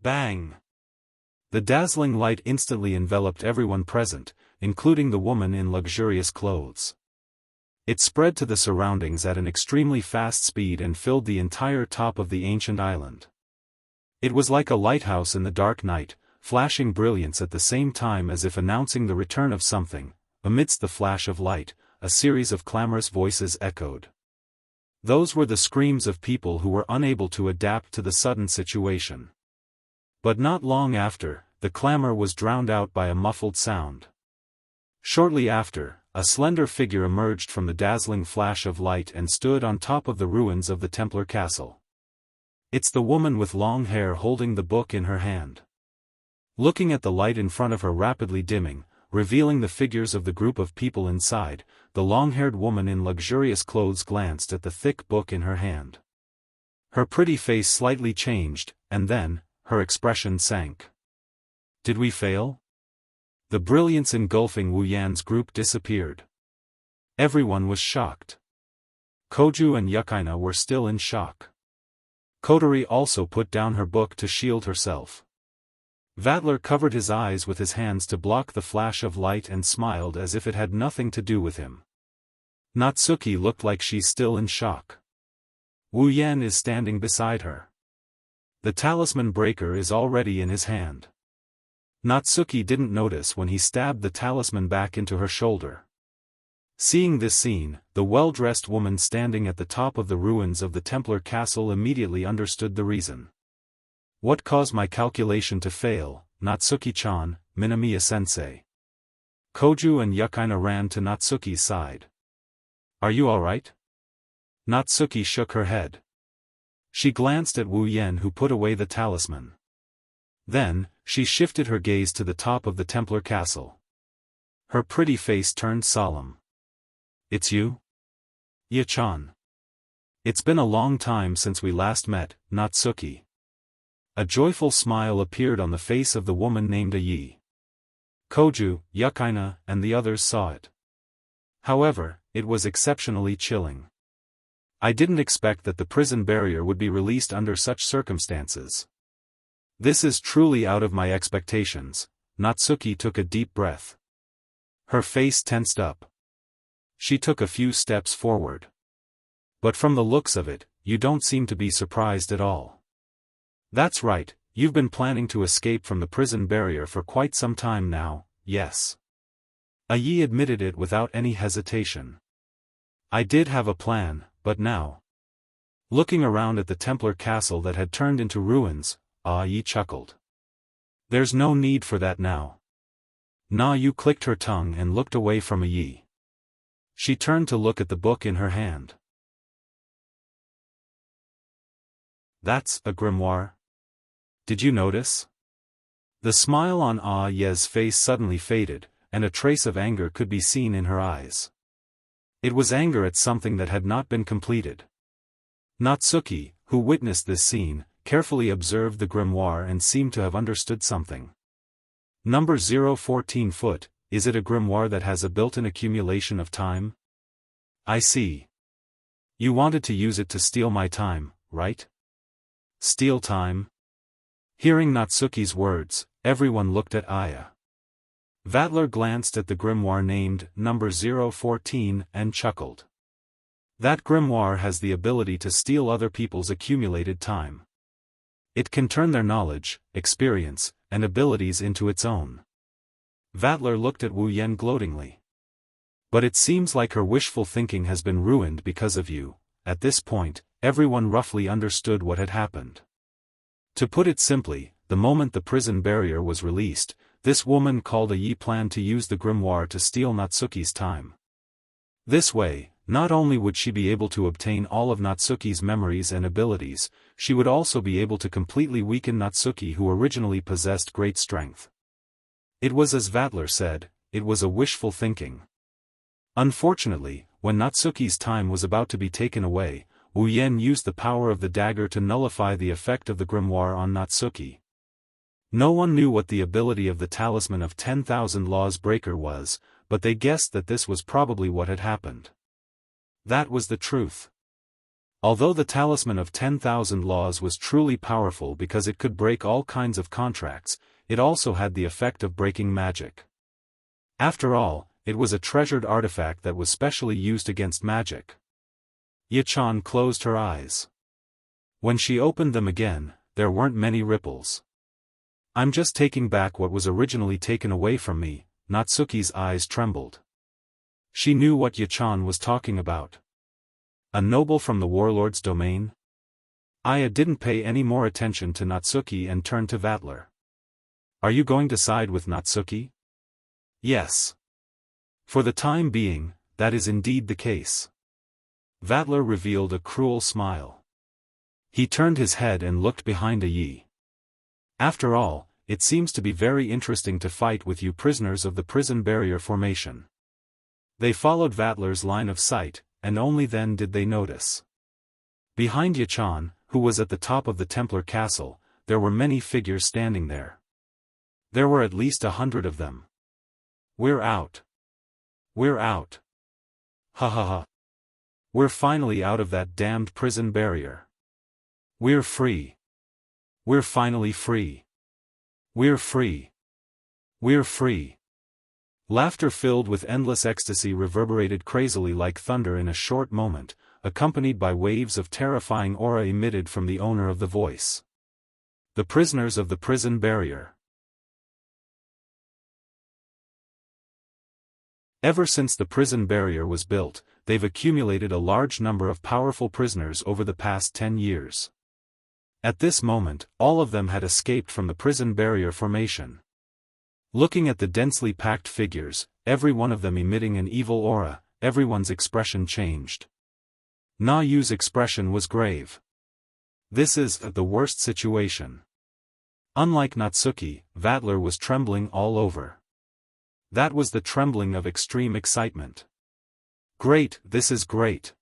Bang! The dazzling light instantly enveloped everyone present, including the woman in luxurious clothes. It spread to the surroundings at an extremely fast speed and filled the entire top of the ancient island. It was like a lighthouse in the dark night, flashing brilliance at the same time as if announcing the return of something. Amidst the flash of light, a series of clamorous voices echoed. Those were the screams of people who were unable to adapt to the sudden situation. But not long after, the clamor was drowned out by a muffled sound. Shortly after, a slender figure emerged from the dazzling flash of light and stood on top of the ruins of the Templar castle. It's the woman with long hair holding the book in her hand. Looking at the light in front of her rapidly dimming, revealing the figures of the group of people inside, the long-haired woman in luxurious clothes glanced at the thick book in her hand. Her pretty face slightly changed, and then, her expression sank. Did we fail? The brilliance engulfing Wu Yan's group disappeared. Everyone was shocked. Koju and Yukaina were still in shock. Kotori also put down her book to shield herself. Vatler covered his eyes with his hands to block the flash of light and smiled as if it had nothing to do with him. Natsuki looked like she's still in shock. Wu Yan is standing beside her. The talisman breaker is already in his hand. Natsuki didn't notice when he stabbed the talisman back into her shoulder. Seeing this scene, the well-dressed woman standing at the top of the ruins of the Templar castle immediately understood the reason. What caused my calculation to fail, Natsuki-chan, Minamiya-sensei? Koju and Yukaina ran to Natsuki's side. Are you alright? Natsuki shook her head. She glanced at Wu Yan who put away the talisman. Then, she shifted her gaze to the top of the Templar castle. Her pretty face turned solemn. It's you? Ye-chan. It's been a long time since we last met, Natsuki. A joyful smile appeared on the face of the woman named Yi. Koju, Yukaina, and the others saw it. However, it was exceptionally chilling. I didn't expect that the prison barrier would be released under such circumstances. This is truly out of my expectations. Natsuki took a deep breath. Her face tensed up. She took a few steps forward. But from the looks of it, you don't seem to be surprised at all. That's right, you've been planning to escape from the prison barrier for quite some time now, yes. Yi admitted it without any hesitation. I did have a plan, but now. Looking around at the Templar castle that had turned into ruins, Yi chuckled. There's no need for that now. Yu clicked her tongue and looked away from Yi. She turned to look at the book in her hand. That's a grimoire? Did you notice? The smile on Ye's face suddenly faded, and a trace of anger could be seen in her eyes. It was anger at something that had not been completed. Natsuki, who witnessed this scene, carefully observed the grimoire and seemed to have understood something. Number 014 foot, is it a grimoire that has a built-in accumulation of time? I see. You wanted to use it to steal my time, right? Steal time? Hearing Natsuki's words, everyone looked at Aya. Vatler glanced at the grimoire named Number 014 and chuckled. That grimoire has the ability to steal other people's accumulated time. It can turn their knowledge, experience, and abilities into its own. Vatler looked at Wu Yan gloatingly. But it seems like her wishful thinking has been ruined because of you. At this point, everyone roughly understood what had happened. To put it simply, the moment the prison barrier was released, this woman called Yi planned to use the grimoire to steal Natsuki's time. This way, Not only would she be able to obtain all of Natsuki's memories and abilities, she would also be able to completely weaken Natsuki, who originally possessed great strength. It was as Vatler said, it was a wishful thinking. Unfortunately, when Natsuki's time was about to be taken away, Wu Yan used the power of the dagger to nullify the effect of the grimoire on Natsuki. No one knew what the ability of the Talisman of 10,000 Laws Breaker was, but they guessed that this was probably what had happened. That was the truth. Although the Talisman of 10,000 Laws was truly powerful because it could break all kinds of contracts, it also had the effect of breaking magic. After all, it was a treasured artifact that was specially used against magic. Yichan closed her eyes. When she opened them again, there weren't many ripples. I'm just taking back what was originally taken away from me. Natsuki's eyes trembled. She knew what Yichan was talking about. A noble from the warlord's domain? Aya didn't pay any more attention to Natsuki and turned to Vatler. Are you going to side with Natsuki? Yes. For the time being, that is indeed the case. Vatler revealed a cruel smile. He turned his head and looked behind Yi. After all, it seems to be very interesting to fight with you prisoners of the prison barrier formation. They followed Vatler's line of sight, and only then did they notice. Behind Yichan, who was at the top of the Templar castle, there were many figures standing there. There were at least 100 of them. We're out. We're out. Ha ha ha. We're finally out of that damned prison barrier. We're free. We're finally free. We're free. We're free. Laughter filled with endless ecstasy reverberated crazily like thunder in a short moment, accompanied by waves of terrifying aura emitted from the owner of the voice. The prisoners of the prison barrier. Ever since the prison barrier was built, they've accumulated a large number of powerful prisoners over the past 10 years. At this moment, all of them had escaped from the prison barrier formation. Looking at the densely packed figures, every one of them emitting an evil aura, everyone's expression changed. Na Yu's expression was grave. This is the worst situation. Unlike Natsuki, Vatler was trembling all over. That was the trembling of extreme excitement. Great, this is great.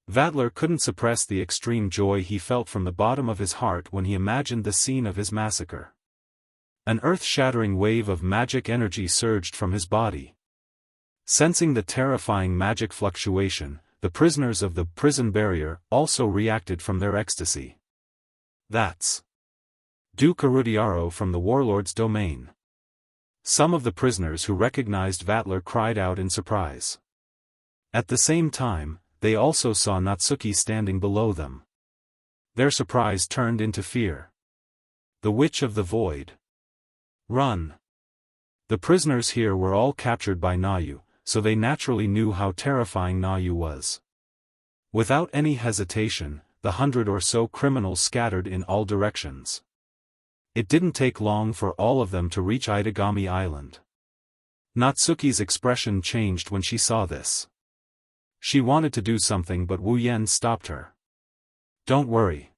Vatler couldn't suppress the extreme joy he felt from the bottom of his heart when he imagined the scene of his massacre. An earth-shattering wave of magic energy surged from his body. Sensing the terrifying magic fluctuation, the prisoners of the prison barrier also reacted from their ecstasy. That's Duke Arudiaro from the warlord's domain. Some of the prisoners who recognized Vatler cried out in surprise. At the same time, they also saw Natsuki standing below them. Their surprise turned into fear. The Witch of the Void. Run! The prisoners here were all captured by Na Yu, so they naturally knew how terrifying Na Yu was. Without any hesitation, the 100 or so criminals scattered in all directions. It didn't take long for all of them to reach Itagami Island. Natsuki's expression changed when she saw this. She wanted to do something but Wu Yan stopped her. Don't worry.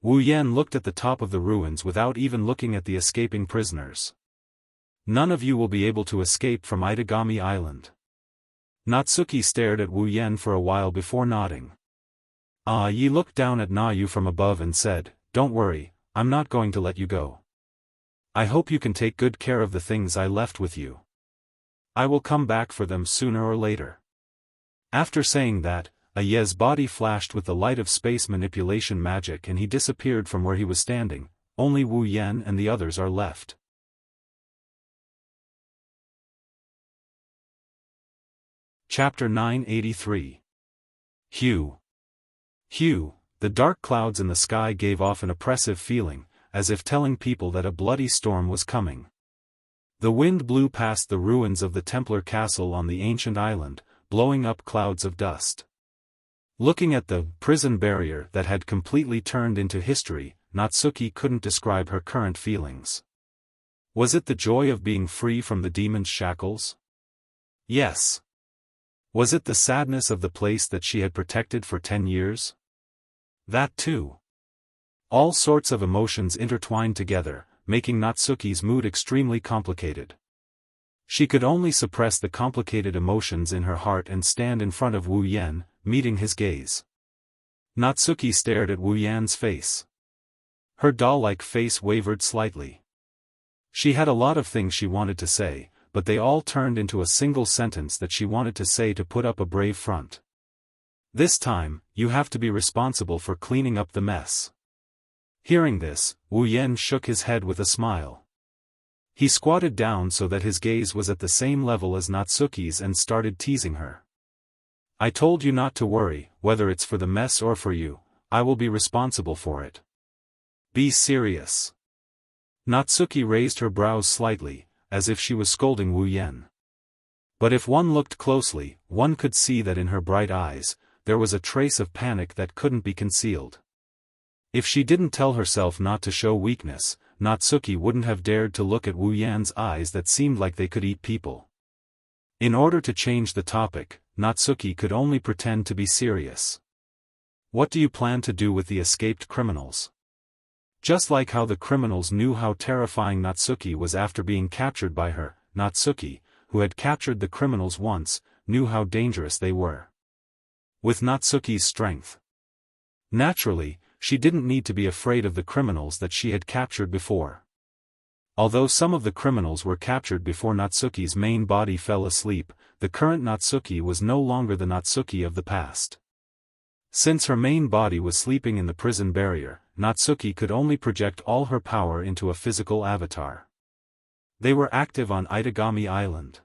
Wu Yan looked at the top of the ruins without even looking at the escaping prisoners. None of you will be able to escape from Itagami Island. Natsuki stared at Wu Yan for a while before nodding. Yi looked down at Na Yu from above and said, Don't worry, I'm not going to let you go. I hope you can take good care of the things I left with you. I will come back for them sooner or later. After saying that, Ye's body flashed with the light of space manipulation magic and he disappeared from where he was standing. Only Wu Yan and the others are left. Chapter 983. Hugh. The dark clouds in the sky gave off an oppressive feeling, as if telling people that a bloody storm was coming. The wind blew past the ruins of the Templar castle on the ancient island, blowing up clouds of dust. Looking at the prison barrier that had completely turned into history, Natsuki couldn't describe her current feelings. Was it the joy of being free from the demon's shackles? Yes. Was it the sadness of the place that she had protected for 10 years? That too. All sorts of emotions intertwined together, making Natsuki's mood extremely complicated. She could only suppress the complicated emotions in her heart and stand in front of Wu Yan, meeting his gaze. Natsuki stared at Wu Yan's face. Her doll-like face wavered slightly. She had a lot of things she wanted to say, but they all turned into a single sentence that she wanted to say to put up a brave front. This time, you have to be responsible for cleaning up the mess. Hearing this, Wu Yan shook his head with a smile. He squatted down so that his gaze was at the same level as Natsuki's and started teasing her. I told you not to worry, whether it's for the mess or for you, I will be responsible for it. Be serious. Natsuki raised her brows slightly, as if she was scolding Wu Yan. But if one looked closely, one could see that in her bright eyes, there was a trace of panic that couldn't be concealed. If she didn't tell herself not to show weakness, Natsuki wouldn't have dared to look at Wu Yan's eyes that seemed like they could eat people. In order to change the topic, Natsuki could only pretend to be serious. What do you plan to do with the escaped criminals? Just like how the criminals knew how terrifying Natsuki was after being captured by her, Natsuki, who had captured the criminals once, knew how dangerous they were. With Natsuki's strength. Naturally, she didn't need to be afraid of the criminals that she had captured before. Although some of the criminals were captured before Natsuki's main body fell asleep, the current Natsuki was no longer the Natsuki of the past. Since her main body was sleeping in the prison barrier, Natsuki could only project all her power into a physical avatar. They were active on Itagami Island.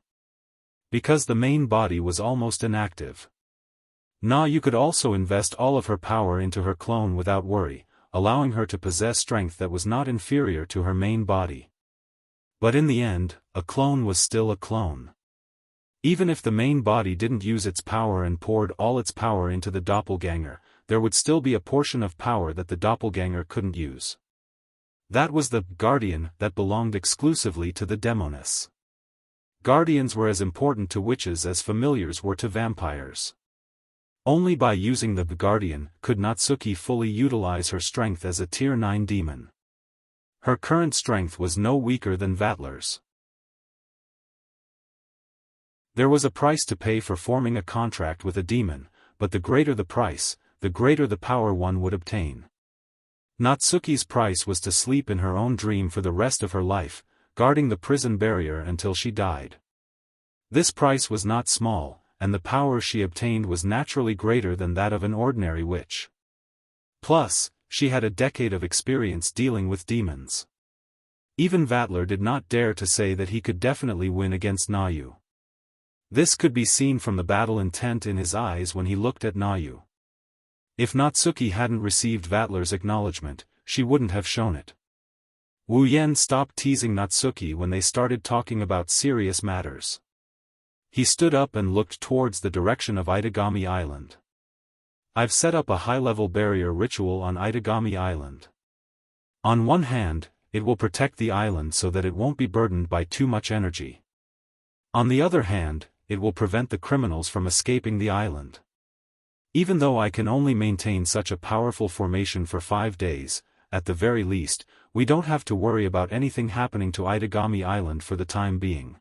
Because the main body was almost inactive. You could also invest all of her power into her clone without worry, allowing her to possess strength that was not inferior to her main body. But in the end, a clone was still a clone. Even if the main body didn't use its power and poured all its power into the doppelganger, there would still be a portion of power that the doppelganger couldn't use. That was the guardian that belonged exclusively to the demoness. Guardians were as important to witches as familiars were to vampires. Only by using the guardian could Natsuki fully utilize her strength as a Tier 9 demon. Her current strength was no weaker than Vatler's. There was a price to pay for forming a contract with a demon, but the greater the price, the greater the power one would obtain. Natsuki's price was to sleep in her own dream for the rest of her life, guarding the prison barrier until she died. This price was not small, and the power she obtained was naturally greater than that of an ordinary witch. Plus, she had a decade of experience dealing with demons. Even Vatler did not dare to say that he could definitely win against Nayu. This could be seen from the battle intent in his eyes when he looked at Nayu. If Natsuki hadn't received Vatler's acknowledgement, she wouldn't have shown it. Wu Yan stopped teasing Natsuki when they started talking about serious matters. He stood up and looked towards the direction of Itagami Island. I've set up a high-level barrier ritual on Itagami Island. On one hand, it will protect the island so that it won't be burdened by too much energy. On the other hand, it will prevent the criminals from escaping the island. Even though I can only maintain such a powerful formation for 5 days, at the very least, we don't have to worry about anything happening to Itagami Island for the time being.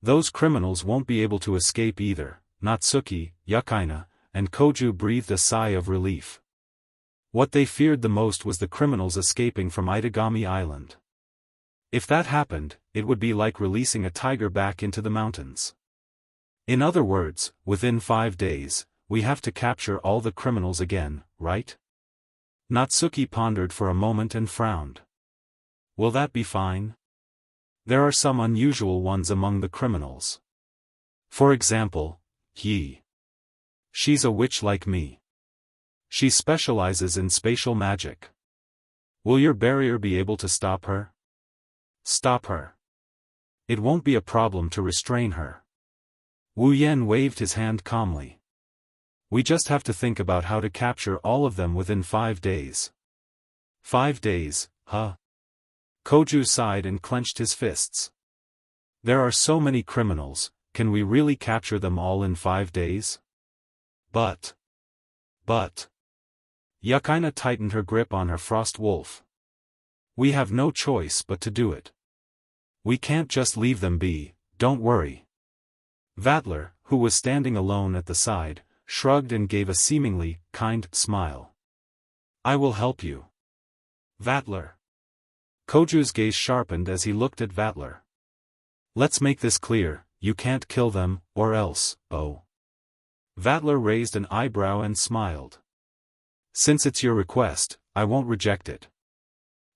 Those criminals won't be able to escape either. Natsuki, Yukaina, and Koju breathed a sigh of relief. What they feared the most was the criminals escaping from Itagami Island. If that happened, it would be like releasing a tiger back into the mountains. In other words, within 5 days, we have to capture all the criminals again, right? Natsuki pondered for a moment and frowned. Will that be fine? There are some unusual ones among the criminals. For example, Yi. She's a witch like me. She specializes in spatial magic. Will your barrier be able to stop her? Stop her. It won't be a problem to restrain her. Wu Yan waved his hand calmly. We just have to think about how to capture all of them within 5 days. 5 days, huh? Koju sighed and clenched his fists. There are so many criminals, can we really capture them all in 5 days? But. Yakina tightened her grip on her frost wolf. We have no choice but to do it. We can't just leave them be, don't worry. Vatler, who was standing alone at the side, shrugged and gave a seemingly kind smile. I will help you. Vatler. Koju's gaze sharpened as he looked at Vatler. Let's make this clear, you can't kill them, or else, oh. Vatler raised an eyebrow and smiled. Since it's your request, I won't reject it.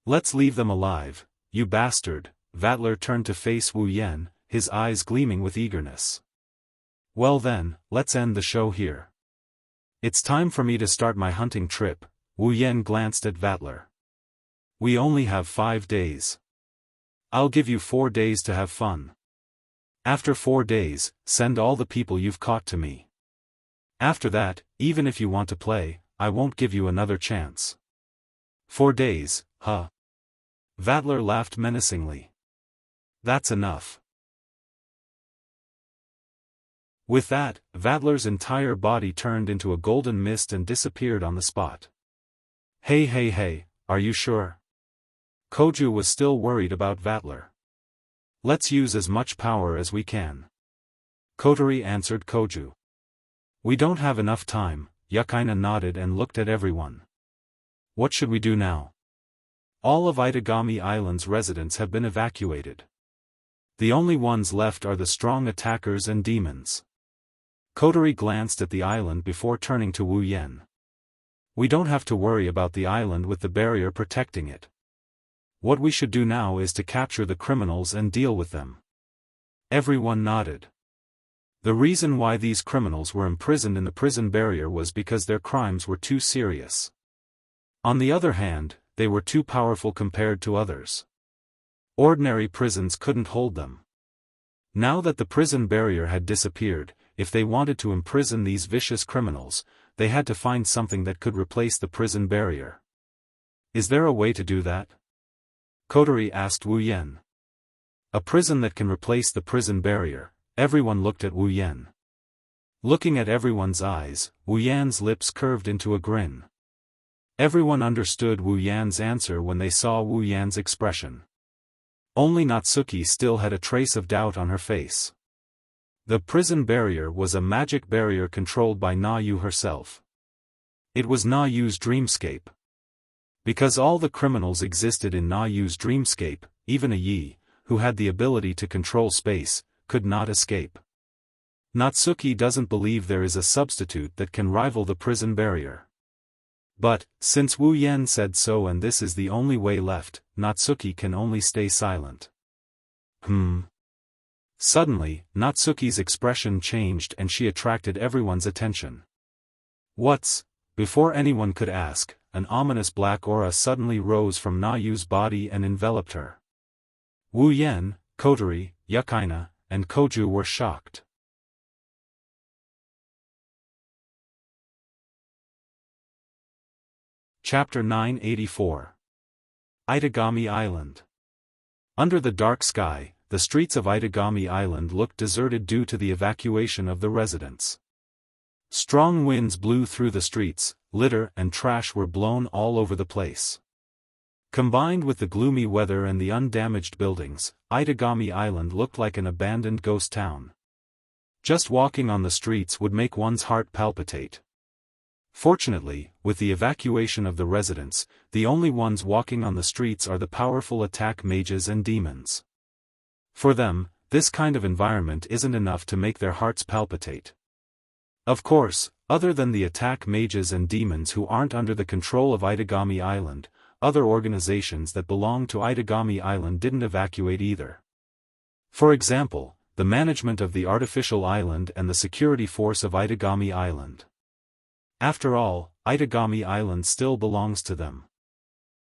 Let's leave them alive, you bastard. Vatler turned to face Wu Yan, his eyes gleaming with eagerness. Well then, let's end the show here. It's time for me to start my hunting trip. Wu Yan glanced at Vatler. We only have 5 days. I'll give you 4 days to have fun. After 4 days, send all the people you've caught to me. After that, even if you want to play, I won't give you another chance. 4 days, huh? Vatler laughed menacingly. That's enough. With that, Vatler's entire body turned into a golden mist and disappeared on the spot. Hey, are you sure? Koju was still worried about Vatler. Let's use as much power as we can. Kotori answered Koju. We don't have enough time. Yakina nodded and looked at everyone. What should we do now? All of Itagami Island's residents have been evacuated. The only ones left are the strong attackers and demons. Kotori glanced at the island before turning to Wu Yan. We don't have to worry about the island with the barrier protecting it. What we should do now is to capture the criminals and deal with them. Everyone nodded. The reason why these criminals were imprisoned in the prison barrier was because their crimes were too serious. On the other hand, they were too powerful compared to others. Ordinary prisons couldn't hold them. Now that the prison barrier had disappeared, if they wanted to imprison these vicious criminals, they had to find something that could replace the prison barrier. Is there a way to do that? Kotori asked Wu Yan. A prison that can replace the prison barrier. Everyone looked at Wu Yan. Looking at everyone's eyes, Wu Yan's lips curved into a grin. Everyone understood Wu Yan's answer when they saw Wu Yan's expression. Only Natsuki still had a trace of doubt on her face. The prison barrier was a magic barrier controlled by Na Yu herself. It was Na Yu's dreamscape. Because all the criminals existed in Na Yu's dreamscape, even a Yi, who had the ability to control space, could not escape. Natsuki doesn't believe there is a substitute that can rival the prison barrier. But, since Wu Yan said so and this is the only way left, Natsuki can only stay silent. Suddenly, Natsuki's expression changed and she attracted everyone's attention. Before anyone could ask, an ominous black aura suddenly rose from Na Yu's body and enveloped her. Wu Yan, Kotori, Yakina, and Koju were shocked. Chapter 984. Itagami Island. Under the dark sky, the streets of Itagami Island looked deserted due to the evacuation of the residents. Strong winds blew through the streets, litter and trash were blown all over the place. Combined with the gloomy weather and the undamaged buildings, Itagami Island looked like an abandoned ghost town. Just walking on the streets would make one's heart palpitate. Fortunately, with the evacuation of the residents, the only ones walking on the streets are the powerful attack mages and demons. For them, this kind of environment isn't enough to make their hearts palpitate. Of course, other than the attack mages and demons who aren't under the control of Itagami Island, other organizations that belong to Itagami Island didn't evacuate either. For example, the management of the artificial island and the security force of Itagami Island. After all, Itagami Island still belongs to them.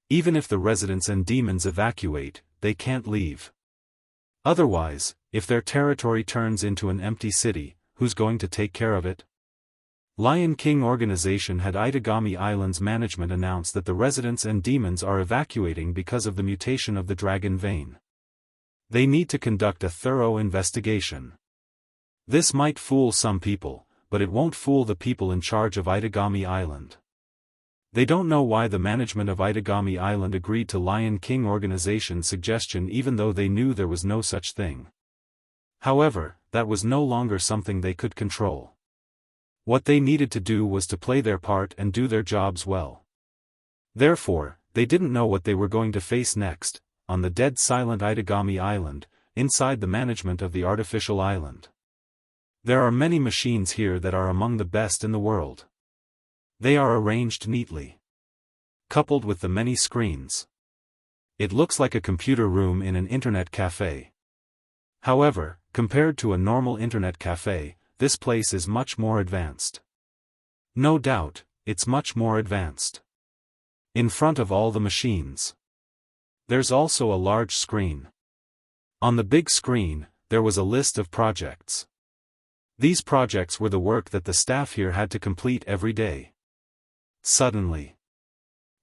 Even if the residents and demons evacuate, they can't leave. Otherwise, if their territory turns into an empty city, who's going to take care of it? Lion King Organization had Itagami Island's management announce that the residents and demons are evacuating because of the mutation of the dragon vein. They need to conduct a thorough investigation. This might fool some people, but it won't fool the people in charge of Itagami Island. They don't know why the management of Itagami Island agreed to Lion King Organization's suggestion even though they knew there was no such thing. However, that was no longer something they could control. What they needed to do was to play their part and do their jobs well. Therefore, they didn't know what they were going to face next, on the dead silent Itagami Island, inside the management of the artificial island. There are many machines here that are among the best in the world. They are arranged neatly, coupled with the many screens. It looks like a computer room in an internet cafe. However, compared to a normal internet cafe, this place is much more advanced. No doubt, it's much more advanced. In front of all the machines, there's also a large screen. On the big screen, there was a list of projects. These projects were the work that the staff here had to complete every day. Suddenly,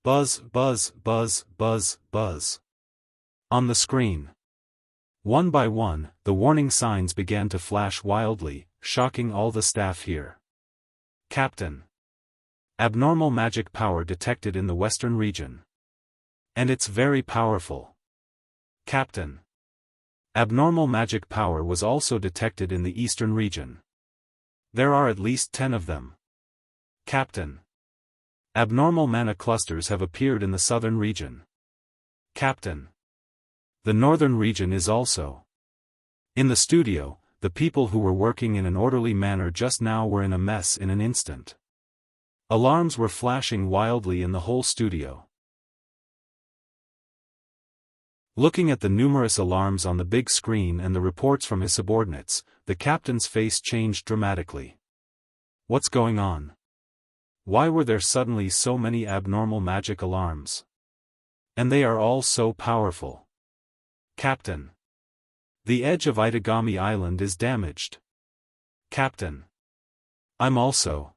buzz, buzz, buzz, buzz, buzz. On the screen. One by one, the warning signs began to flash wildly, shocking all the staff here. Captain. Abnormal magic power detected in the western region. And it's very powerful. Captain. Abnormal magic power was also detected in the eastern region. There are at least 10 of them. Captain. Abnormal mana clusters have appeared in the southern region. Captain. The northern region is also. In the studio, the people who were working in an orderly manner just now were in a mess in an instant. Alarms were flashing wildly in the whole studio. Looking at the numerous alarms on the big screen and the reports from his subordinates, the captain's face changed dramatically. What's going on? Why were there suddenly so many abnormal magic alarms? And they are all so powerful. Captain. The edge of Itagami Island is damaged. Captain. I'm also.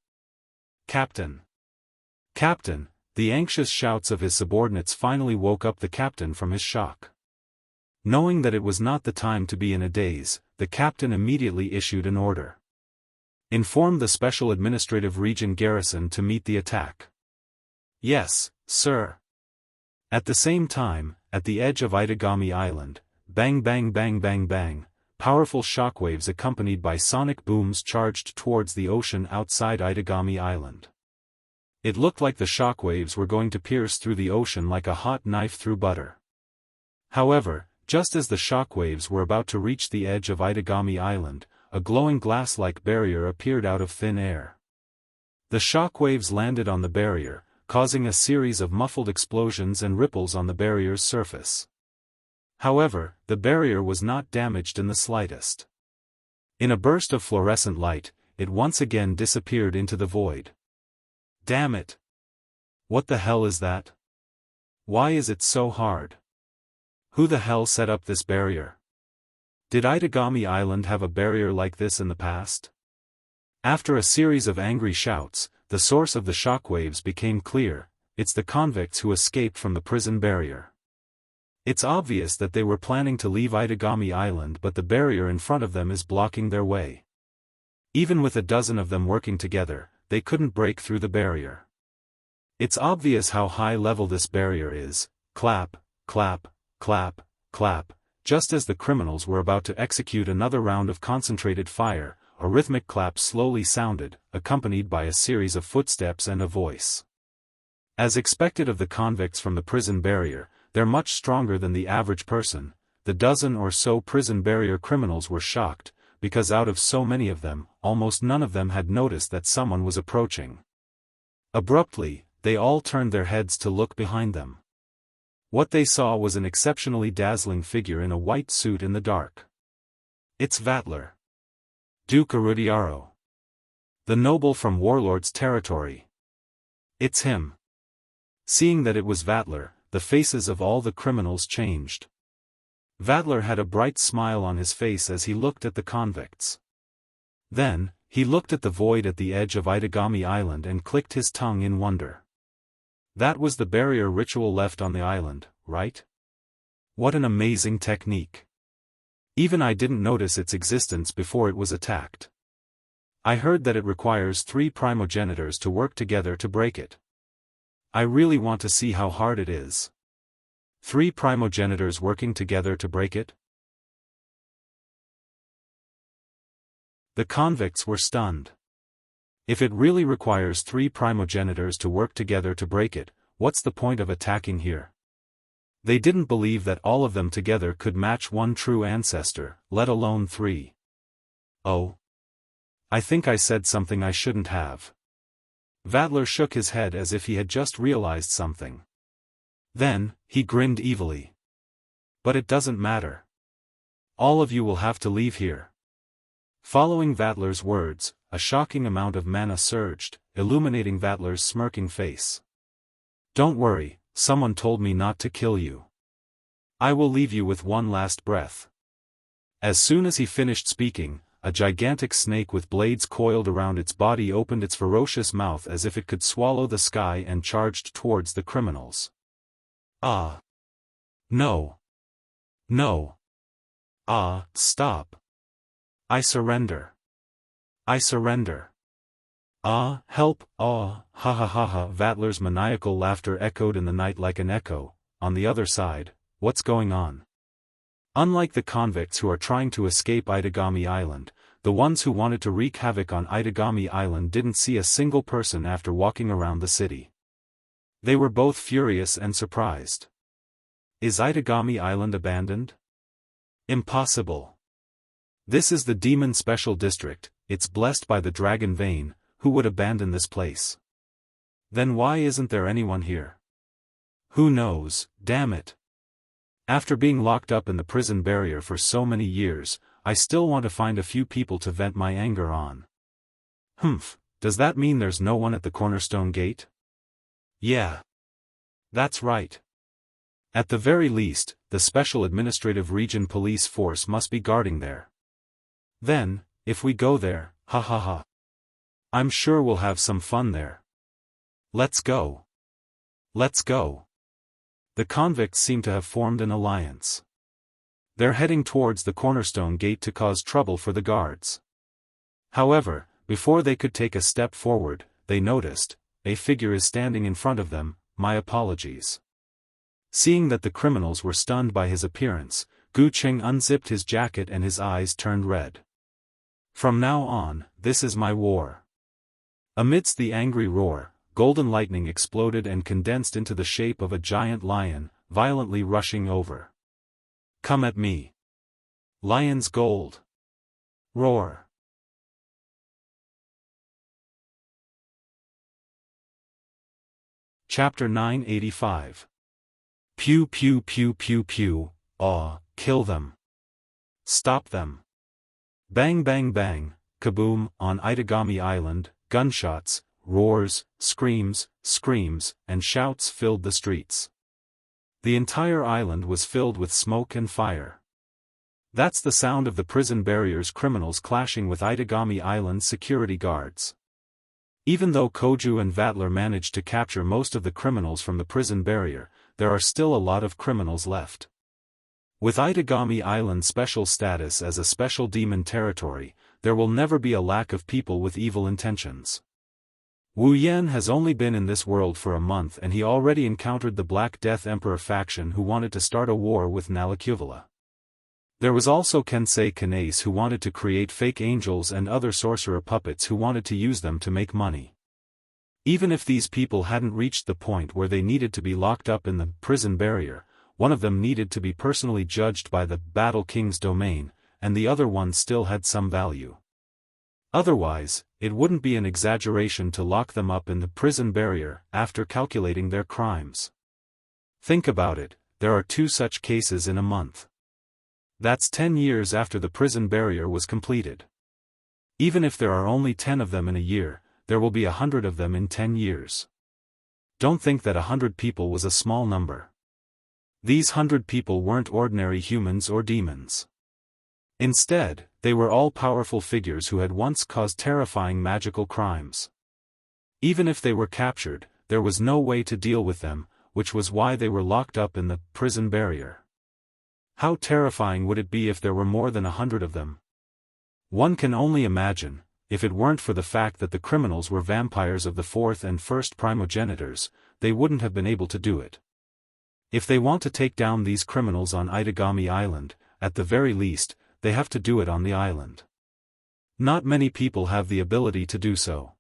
Captain. Captain. The anxious shouts of his subordinates finally woke up the captain from his shock. Knowing that it was not the time to be in a daze, the captain immediately issued an order. Inform the Special Administrative Region garrison to meet the attack. Yes, sir. At the same time, at the edge of Itagami Island, bang bang bang bang bang, powerful shockwaves accompanied by sonic booms charged towards the ocean outside Itagami Island. It looked like the shockwaves were going to pierce through the ocean like a hot knife through butter. However, just as the shockwaves were about to reach the edge of Itagami Island, a glowing glass-like barrier appeared out of thin air. The shockwaves landed on the barrier, causing a series of muffled explosions and ripples on the barrier's surface. However, the barrier was not damaged in the slightest. In a burst of fluorescent light, it once again disappeared into the void. Damn it! What the hell is that? Why is it so hard? Who the hell set up this barrier? Did Itagami Island have a barrier like this in the past? After a series of angry shouts, the source of the shockwaves became clear. It's the convicts who escaped from the prison barrier. It's obvious that they were planning to leave Itagami Island, but the barrier in front of them is blocking their way. Even with a dozen of them working together, they couldn't break through the barrier. It's obvious how high level this barrier is. Clap, clap, clap, clap. Just as the criminals were about to execute another round of concentrated fire, a rhythmic clap slowly sounded, accompanied by a series of footsteps and a voice. As expected of the convicts from the prison barrier, they're much stronger than the average person. The dozen or so prison barrier criminals were shocked, because out of so many of them, almost none of them had noticed that someone was approaching. Abruptly, they all turned their heads to look behind them. What they saw was an exceptionally dazzling figure in a white suit in the dark. It's Vatler. Duke Arudiaro. The noble from Warlord's territory. It's him. Seeing that it was Vatler, the faces of all the criminals changed. Vatler had a bright smile on his face as he looked at the convicts. Then, he looked at the void at the edge of Itagami Island and clicked his tongue in wonder. That was the barrier ritual left on the island, right? What an amazing technique. Even I didn't notice its existence before it was attacked. I heard that it requires 3 primogenitors to work together to break it. I really want to see how hard it is. 3 primogenitors working together to break it? The convicts were stunned. If it really requires 3 primogenitors to work together to break it, what's the point of attacking here? They didn't believe that all of them together could match one true ancestor, let alone 3. Oh. I think I said something I shouldn't have. Vatler shook his head as if he had just realized something. Then, he grinned evilly. But it doesn't matter. All of you will have to leave here. Following Vatler's words, a shocking amount of mana surged, illuminating Vatler's smirking face. Don't worry, someone told me not to kill you. I will leave you with one last breath. As soon as he finished speaking, a gigantic snake with blades coiled around its body opened its ferocious mouth as if it could swallow the sky and charged towards the criminals. Ah! No! No! Ah, stop! I surrender. I surrender. Ah, help, ah, ha ha ha ha. Vatler's maniacal laughter echoed in the night like an echo. On the other side, what's going on? Unlike the convicts who are trying to escape Itagami Island, the ones who wanted to wreak havoc on Itagami Island didn't see a single person after walking around the city. They were both furious and surprised. Is Itagami Island abandoned? Impossible. This is the Demon Special District, it's blessed by the Dragon Vein, who would abandon this place? Then why isn't there anyone here? Who knows, damn it. After being locked up in the prison barrier for so many years, I still want to find a few people to vent my anger on. Humph, does that mean there's no one at the Cornerstone Gate? Yeah. That's right. At the very least, the Special Administrative Region Police Force must be guarding there. Then, if we go there, ha ha ha. I'm sure we'll have some fun there. Let's go. Let's go. The convicts seem to have formed an alliance. They're heading towards the Cornerstone Gate to cause trouble for the guards. However, before they could take a step forward, they noticed, a figure is standing in front of them. My apologies. Seeing that the criminals were stunned by his appearance, Gu Qing unzipped his jacket and his eyes turned red. From now on, this is my war. Amidst the angry roar, golden lightning exploded and condensed into the shape of a giant lion, violently rushing over. Come at me. Lion's gold. Roar. Chapter 985. Pew pew pew pew pew, aw, kill them. Stop them. Bang bang bang, kaboom. On Itagami Island, gunshots, roars, screams, and shouts filled the streets. The entire island was filled with smoke and fire. That's the sound of the prison barrier's criminals clashing with Itagami Island's security guards. Even though Koju and Vatler managed to capture most of the criminals from the prison barrier, there are still a lot of criminals left. With Itagami Island's special status as a special demon territory, there will never be a lack of people with evil intentions. Wu Yan has only been in this world for a month and he already encountered the Black Death Emperor faction who wanted to start a war with Nalacuvala. There was also Kensei Kanase who wanted to create fake angels and other sorcerer puppets who wanted to use them to make money. Even if these people hadn't reached the point where they needed to be locked up in the prison barrier, one of them needed to be personally judged by the Battle King's domain, and the other one still had some value. Otherwise, it wouldn't be an exaggeration to lock them up in the prison barrier after calculating their crimes. Think about it, there are 2 such cases in a month. That's 10 years after the prison barrier was completed. Even if there are only 10 of them in a year, there will be 100 of them in 10 years. Don't think that 100 people was a small number. These 100 people weren't ordinary humans or demons. Instead, they were all powerful figures who had once caused terrifying magical crimes. Even if they were captured, there was no way to deal with them, which was why they were locked up in the prison barrier. How terrifying would it be if there were more than 100 of them? One can only imagine, if it weren't for the fact that the criminals were vampires of the fourth and first primogenitors, they wouldn't have been able to do it. If they want to take down these criminals on Itagami Island, at the very least, they have to do it on the island. Not many people have the ability to do so.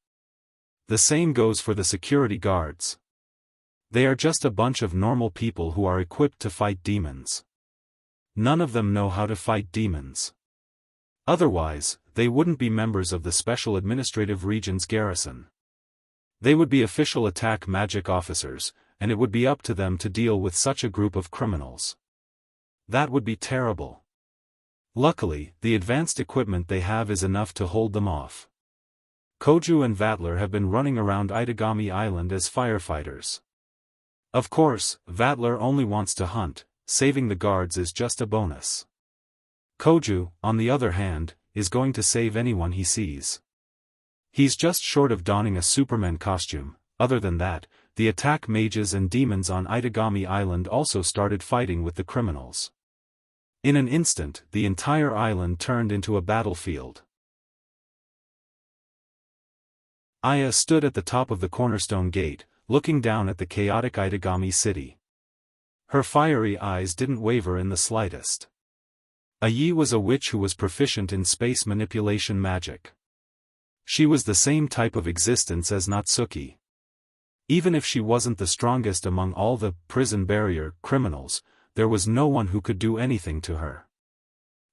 The same goes for the security guards. They are just a bunch of normal people who are equipped to fight demons. None of them know how to fight demons. Otherwise, they wouldn't be members of the Special Administrative Region's garrison. They would be official attack magic officers, and it would be up to them to deal with such a group of criminals. That would be terrible. Luckily, the advanced equipment they have is enough to hold them off. Koju and Vatler have been running around Itagami Island as firefighters. Of course, Vatler only wants to hunt, saving the guards is just a bonus. Koju, on the other hand, is going to save anyone he sees. He's just short of donning a Superman costume. Other than that, the attack mages and demons on Itagami Island also started fighting with the criminals. In an instant, the entire island turned into a battlefield. Aya stood at the top of the cornerstone gate, looking down at the chaotic Itagami city. Her fiery eyes didn't waver in the slightest. Ai was a witch who was proficient in space manipulation magic. She was the same type of existence as Natsuki. Even if she wasn't the strongest among all the prison barrier criminals, there was no one who could do anything to her.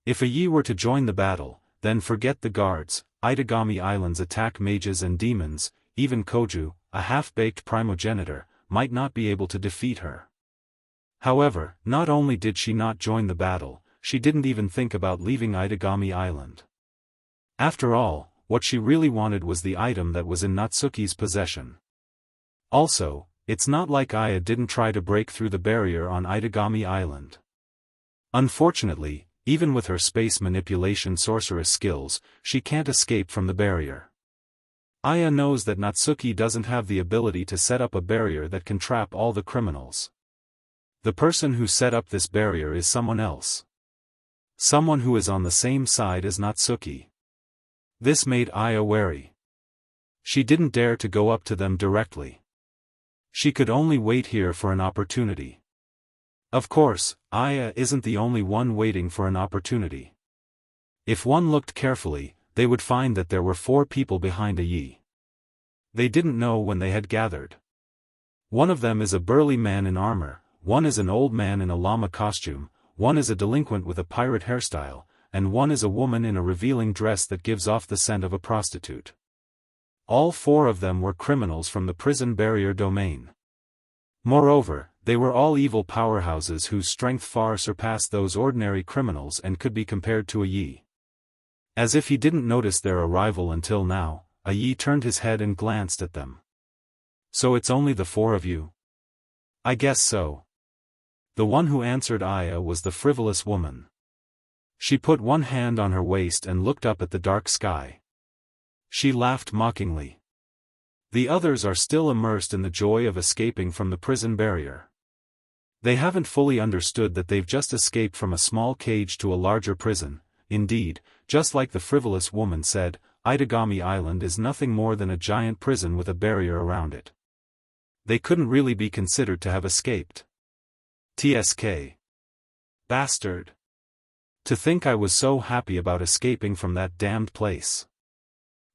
If Ai were to join the battle, then forget the guards, Itagami Island's attack mages and demons, even Koju, a half-baked primogenitor, might not be able to defeat her. However, not only did she not join the battle, she didn't even think about leaving Itagami Island. After all, what she really wanted was the item that was in Natsuki's possession. Also, it's not like Aya didn't try to break through the barrier on Itagami Island. Unfortunately, even with her space manipulation sorceress skills, she can't escape from the barrier. Aya knows that Natsuki doesn't have the ability to set up a barrier that can trap all the criminals. The person who set up this barrier is someone else. Someone who is on the same side as Natsuki. This made Aya wary. She didn't dare to go up to them directly. She could only wait here for an opportunity. Of course, Aya isn't the only one waiting for an opportunity. If one looked carefully, they would find that there were 4 people behind Ai. They didn't know when they had gathered. One of them is a burly man in armor, one is an old man in a llama costume, one is a delinquent with a pirate hairstyle, and one is a woman in a revealing dress that gives off the scent of a prostitute. All 4 of them were criminals from the prison barrier domain. Moreover, they were all evil powerhouses whose strength far surpassed those ordinary criminals and could be compared to Ai. As if he didn't notice their arrival until now, Ai turned his head and glanced at them. So it's only the 4 of you? I guess so. The one who answered Aya was the frivolous woman. She put one hand on her waist and looked up at the dark sky. She laughed mockingly. The others are still immersed in the joy of escaping from the prison barrier. They haven't fully understood that they've just escaped from a small cage to a larger prison. Indeed, just like the frivolous woman said, Itagami Island is nothing more than a giant prison with a barrier around it. They couldn't really be considered to have escaped. TSK. Bastard. To think I was so happy about escaping from that damned place.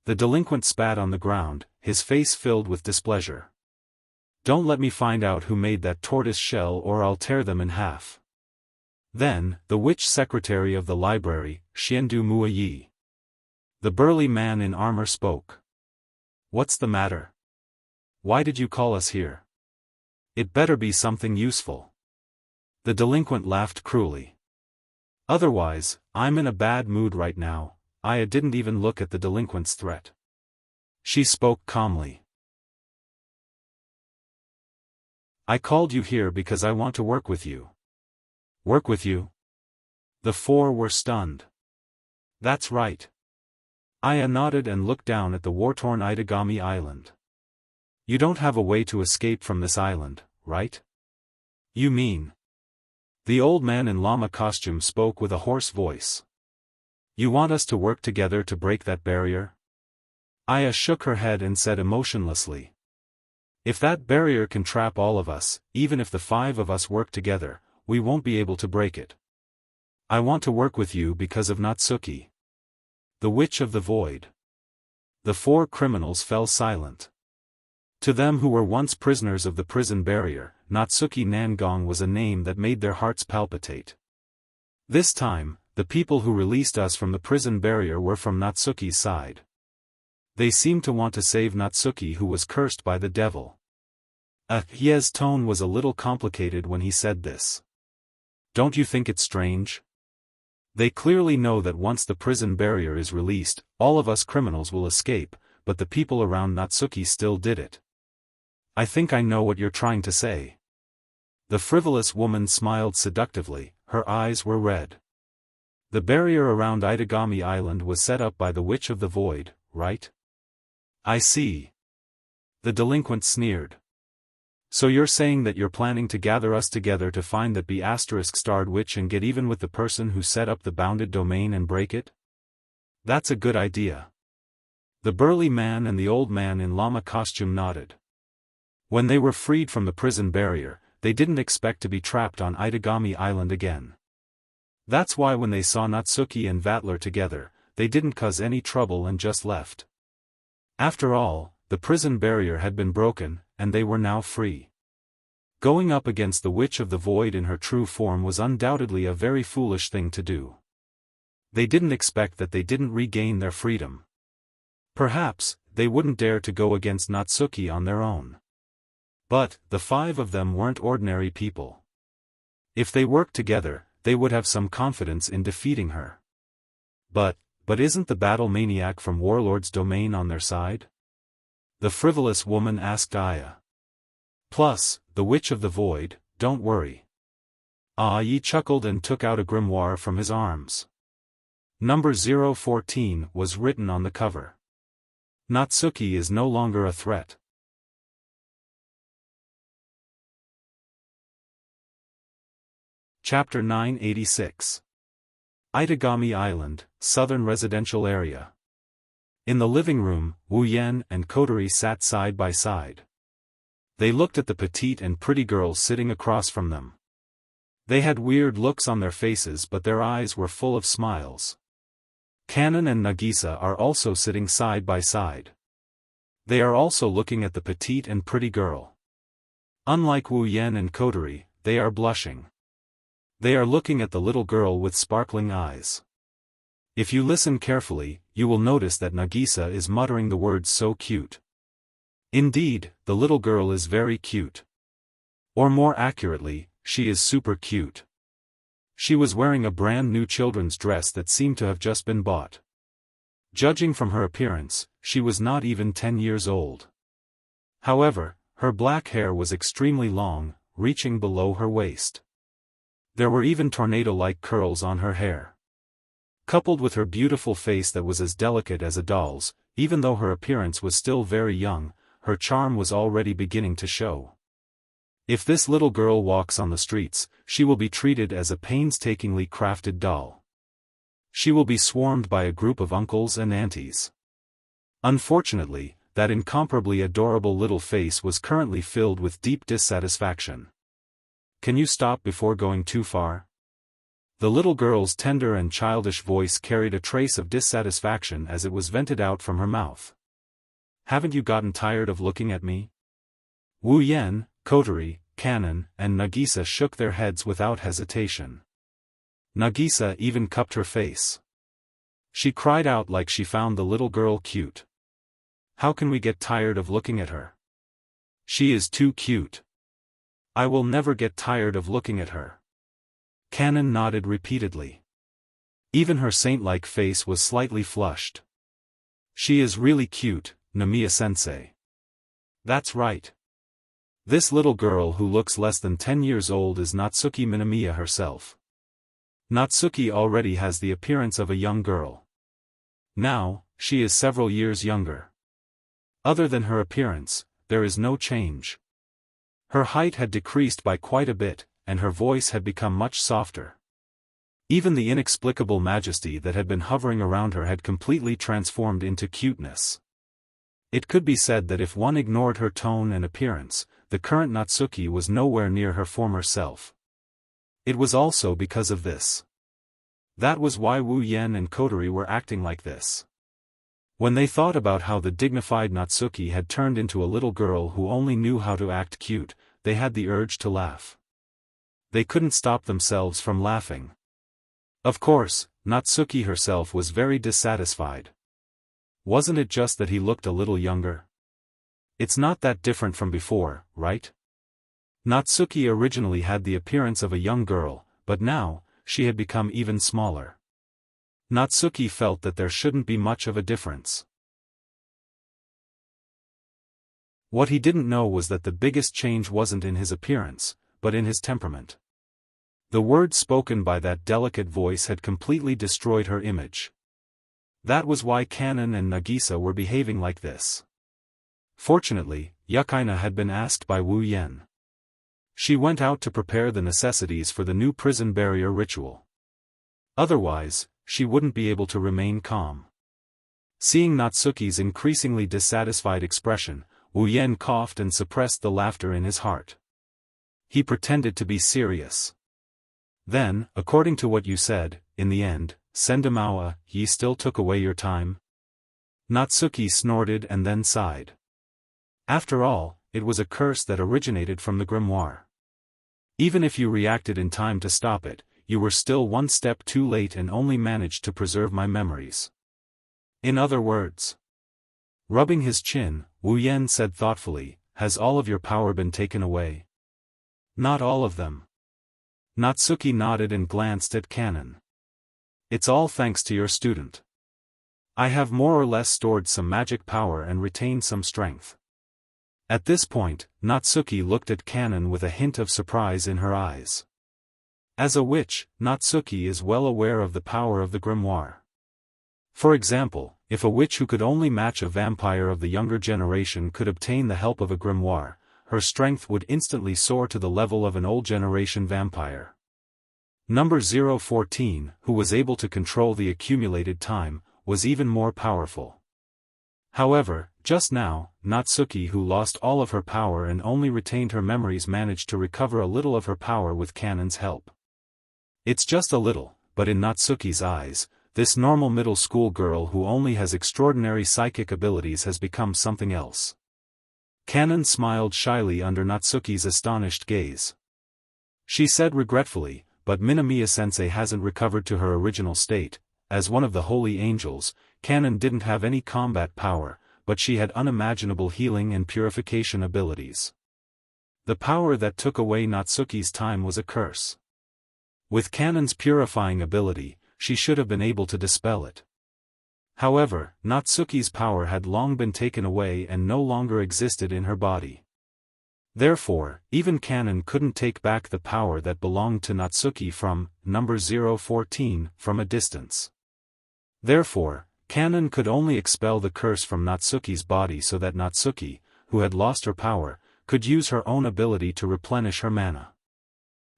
The delinquent spat on the ground, his face filled with displeasure. Don't let me find out who made that tortoise shell or I'll tear them in half. Then, the witch secretary of the library, Xiandu Muayi. The burly man in armor spoke. What's the matter? Why did you call us here? It better be something useful. The delinquent laughed cruelly. Otherwise, I'm in a bad mood right now. Aya didn't even look at the delinquent's threat. She spoke calmly. I called you here because I want to work with you. Work with you? The 4 were stunned. That's right. Aya nodded and looked down at the war-torn Itagami Island. You don't have a way to escape from this island, right? You mean? The old man in llama costume spoke with a hoarse voice. You want us to work together to break that barrier? Aya shook her head and said emotionlessly. If that barrier can trap all of us, even if the 5 of us work together, we won't be able to break it. I want to work with you because of Natsuki, the Witch of the Void. The 4 criminals fell silent. To them who were once prisoners of the prison barrier, Natsuki Nangong was a name that made their hearts palpitate. This time, the people who released us from the prison barrier were from Natsuki's side. They seemed to want to save Natsuki, who was cursed by the devil. Ye's tone was a little complicated when he said this. Don't you think it's strange? They clearly know that once the prison barrier is released, all of us criminals will escape, but the people around Natsuki still did it. I think I know what you're trying to say. The frivolous woman smiled seductively, her eyes were red. The barrier around Itagami Island was set up by the Witch of the Void, right? I see. The delinquent sneered. So you're saying that you're planning to gather us together to find that B***starred witch and get even with the person who set up the bounded domain and break it? That's a good idea. The burly man and the old man in llama costume nodded. When they were freed from the prison barrier, they didn't expect to be trapped on Itagami Island again. That's why when they saw Natsuki and Vatler together, they didn't cause any trouble and just left. After all, the prison barrier had been broken, and they were now free. Going up against the Witch of the Void in her true form was undoubtedly a very foolish thing to do. They didn't expect that they didn't regain their freedom. Perhaps, they wouldn't dare to go against Natsuki on their own. But, the 5 of them weren't ordinary people. If they worked together, they would have some confidence in defeating her. But isn't the battle maniac from Warlord's domain on their side? The frivolous woman asked Aya. Plus, the Witch of the Void, don't worry. Yi chuckled and took out a grimoire from his arms. Number 014 was written on the cover. Natsuki is no longer a threat. Chapter 986. Itagami Island, Southern Residential Area. In the living room, Wu Yan and Kodori sat side by side. They looked at the petite and pretty girl sitting across from them. They had weird looks on their faces, but their eyes were full of smiles. Kanon and Nagisa are also sitting side by side. They are also looking at the petite and pretty girl. Unlike Wu Yan and Kodori, they are blushing. They are looking at the little girl with sparkling eyes. If you listen carefully, you will notice that Nagisa is muttering the words "so cute." Indeed, the little girl is very cute. Or more accurately, she is super cute. She was wearing a brand new children's dress that seemed to have just been bought. Judging from her appearance, she was not even 10 years old. However, her black hair was extremely long, reaching below her waist. There were even tornado-like curls on her hair. Coupled with her beautiful face that was as delicate as a doll's, even though her appearance was still very young, her charm was already beginning to show. If this little girl walks on the streets, she will be treated as a painstakingly crafted doll. She will be swarmed by a group of uncles and aunties. Unfortunately, that incomparably adorable little face was currently filled with deep dissatisfaction. Can you stop before going too far? The little girl's tender and childish voice carried a trace of dissatisfaction as it was vented out from her mouth. Haven't you gotten tired of looking at me? Wu Yan, Kodori, Kanon, and Nagisa shook their heads without hesitation. Nagisa even cupped her face. She cried out like she found the little girl cute. How can we get tired of looking at her? She is too cute. I will never get tired of looking at her. Kanon nodded repeatedly. Even her saint-like face was slightly flushed. She is really cute, Namiya-sensei. That's right. This little girl who looks less than 10 years old is Natsuki Minamiya herself. Natsuki already has the appearance of a young girl. Now, she is several years younger. Other than her appearance, there is no change. Her height had decreased by quite a bit, and her voice had become much softer. Even the inexplicable majesty that had been hovering around her had completely transformed into cuteness. It could be said that if one ignored her tone and appearance, the current Natsuki was nowhere near her former self. It was also because of this. That was why Wu Yan and Kotori were acting like this. When they thought about how the dignified Natsuki had turned into a little girl who only knew how to act cute, they had the urge to laugh. They couldn't stop themselves from laughing. Of course, Natsuki herself was very dissatisfied. Wasn't it just that he looked a little younger? It's not that different from before, right? Natsuki originally had the appearance of a young girl, but now, she had become even smaller. Natsuki felt that there shouldn't be much of a difference. What he didn't know was that the biggest change wasn't in his appearance, but in his temperament. The words spoken by that delicate voice had completely destroyed her image. That was why Kanon and Nagisa were behaving like this. Fortunately, Yukaina had been asked by Wu Yan. She went out to prepare the necessities for the new prison barrier ritual. Otherwise, she wouldn't be able to remain calm. Seeing Natsuki's increasingly dissatisfied expression, Wu Yan coughed and suppressed the laughter in his heart. He pretended to be serious. Then, according to what you said, in the end, Sendamawa, ye still took away your time? Natsuki snorted and then sighed. After all, it was a curse that originated from the grimoire. Even if you reacted in time to stop it, you were still one step too late and only managed to preserve my memories. In other words. Rubbing his chin, Wu Yan said thoughtfully, has all of your power been taken away? Not all of them. Natsuki nodded and glanced at Kanon. It's all thanks to your student. I have more or less stored some magic power and retained some strength. At this point, Natsuki looked at Kanon with a hint of surprise in her eyes. As a witch, Natsuki is well aware of the power of the grimoire. For example, if a witch who could only match a vampire of the younger generation could obtain the help of a grimoire, her strength would instantly soar to the level of an old generation vampire. Number 014, who was able to control the accumulated time, was even more powerful. However, just now, Natsuki, who lost all of her power and only retained her memories, managed to recover a little of her power with Kanon's help. It's just a little, but in Natsuki's eyes, this normal middle school girl who only has extraordinary psychic abilities has become something else. Kanon smiled shyly under Natsuki's astonished gaze. She said regretfully, but Minamiya-sensei hasn't recovered to her original state. As one of the holy angels, Kanon didn't have any combat power, but she had unimaginable healing and purification abilities. The power that took away Natsuki's time was a curse. With Kanon's purifying ability, she should have been able to dispel it. However, Natsuki's power had long been taken away and no longer existed in her body. Therefore, even Kanon couldn't take back the power that belonged to Natsuki from, number 014, from a distance. Therefore, Kanon could only expel the curse from Natsuki's body so that Natsuki, who had lost her power, could use her own ability to replenish her mana.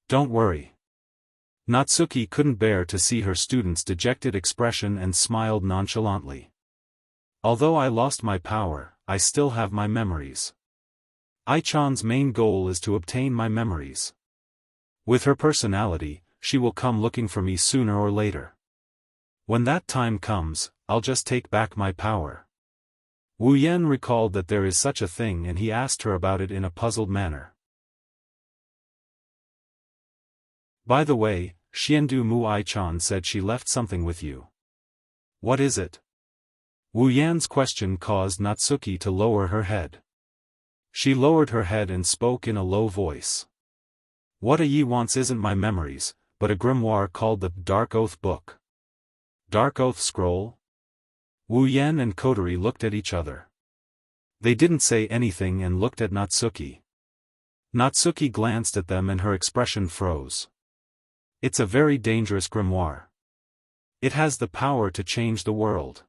Don't worry. Natsuki couldn't bear to see her student's dejected expression and smiled nonchalantly. Although I lost my power, I still have my memories. Ai-chan's main goal is to obtain my memories. With her personality, she will come looking for me sooner or later. When that time comes, I'll just take back my power. Wu Yan recalled that there is such a thing and he asked her about it in a puzzled manner. By the way, Xiandu Mu Ai-chan said she left something with you. What is it? Wu Yan's question caused Natsuki to lower her head. She lowered her head and spoke in a low voice. What Yi wants isn't my memories, but a grimoire called the Dark Oath Book. Dark Oath Scroll? Wu Yan and Kotori looked at each other. They didn't say anything and looked at Natsuki. Natsuki glanced at them and her expression froze. It's a very dangerous grimoire. It has the power to change the world.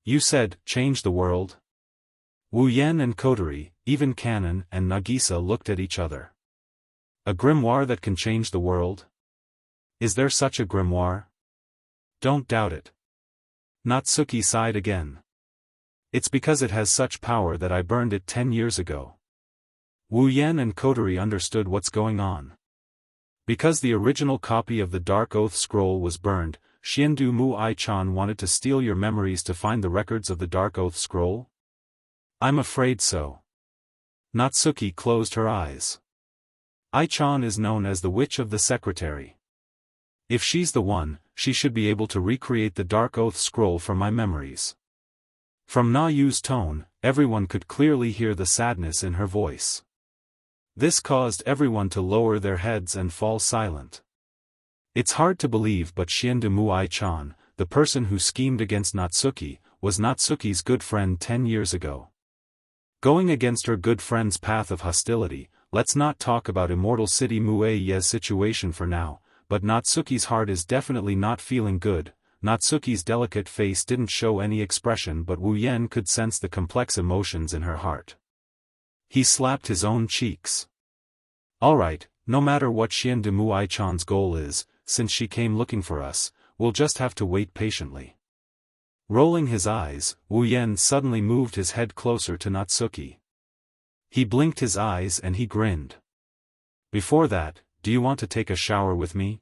You said, change the world? Wu Yan and Kotori, even Kanon and Nagisa looked at each other. A grimoire that can change the world? Is there such a grimoire? Don't doubt it. Natsuki sighed again. It's because it has such power that I burned it 10 years ago. Wu Yan and Kotori understood what's going on. Because the original copy of the Dark Oath scroll was burned, Xiandu Mu Ai-chan wanted to steal your memories to find the records of the Dark Oath scroll? I'm afraid so. Natsuki closed her eyes. Ai-chan is known as the Witch of the Secretary. If she's the one, she should be able to recreate the Dark Oath scroll from my memories. From Na Yu's tone, everyone could clearly hear the sadness in her voice. This caused everyone to lower their heads and fall silent. It's hard to believe, but Xiandu Mu Ai-chan, the person who schemed against Natsuki, was Natsuki's good friend 10 years ago. Going against her good friend's path of hostility, let's not talk about Immortal City Mueye's situation for now, but Natsuki's heart is definitely not feeling good. Natsuki's delicate face didn't show any expression, but Wu Yan could sense the complex emotions in her heart. He slapped his own cheeks. Alright, no matter what Xiandu Mu Ai-chan's goal is, since she came looking for us, we'll just have to wait patiently. Rolling his eyes, Wu Yan suddenly moved his head closer to Natsuki. He blinked his eyes and he grinned. Before that, do you want to take a shower with me?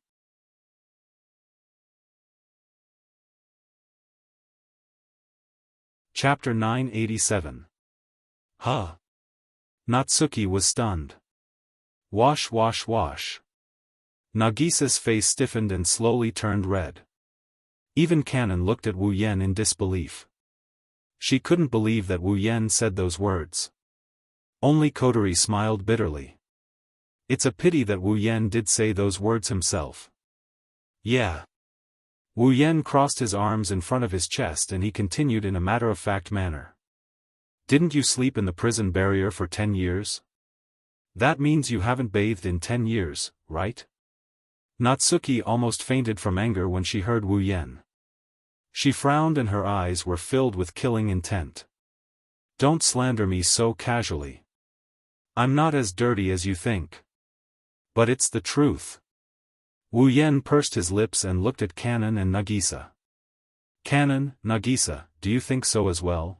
Chapter 987. Huh? Natsuki was stunned. Wash wash wash. Nagisa's face stiffened and slowly turned red. Even Kanon looked at Wu Yan in disbelief. She couldn't believe that Wu Yan said those words. Only Kotori smiled bitterly. It's a pity that Wu Yan did say those words himself. Yeah. Wu Yan crossed his arms in front of his chest and he continued in a matter-of-fact manner. Didn't you sleep in the prison barrier for 10 years? That means you haven't bathed in 10 years, right? Natsuki almost fainted from anger when she heard Wu Yan. She frowned and her eyes were filled with killing intent. Don't slander me so casually. I'm not as dirty as you think. But it's the truth. Wu Yan pursed his lips and looked at Kanon and Nagisa. Kanon, Nagisa, do you think so as well?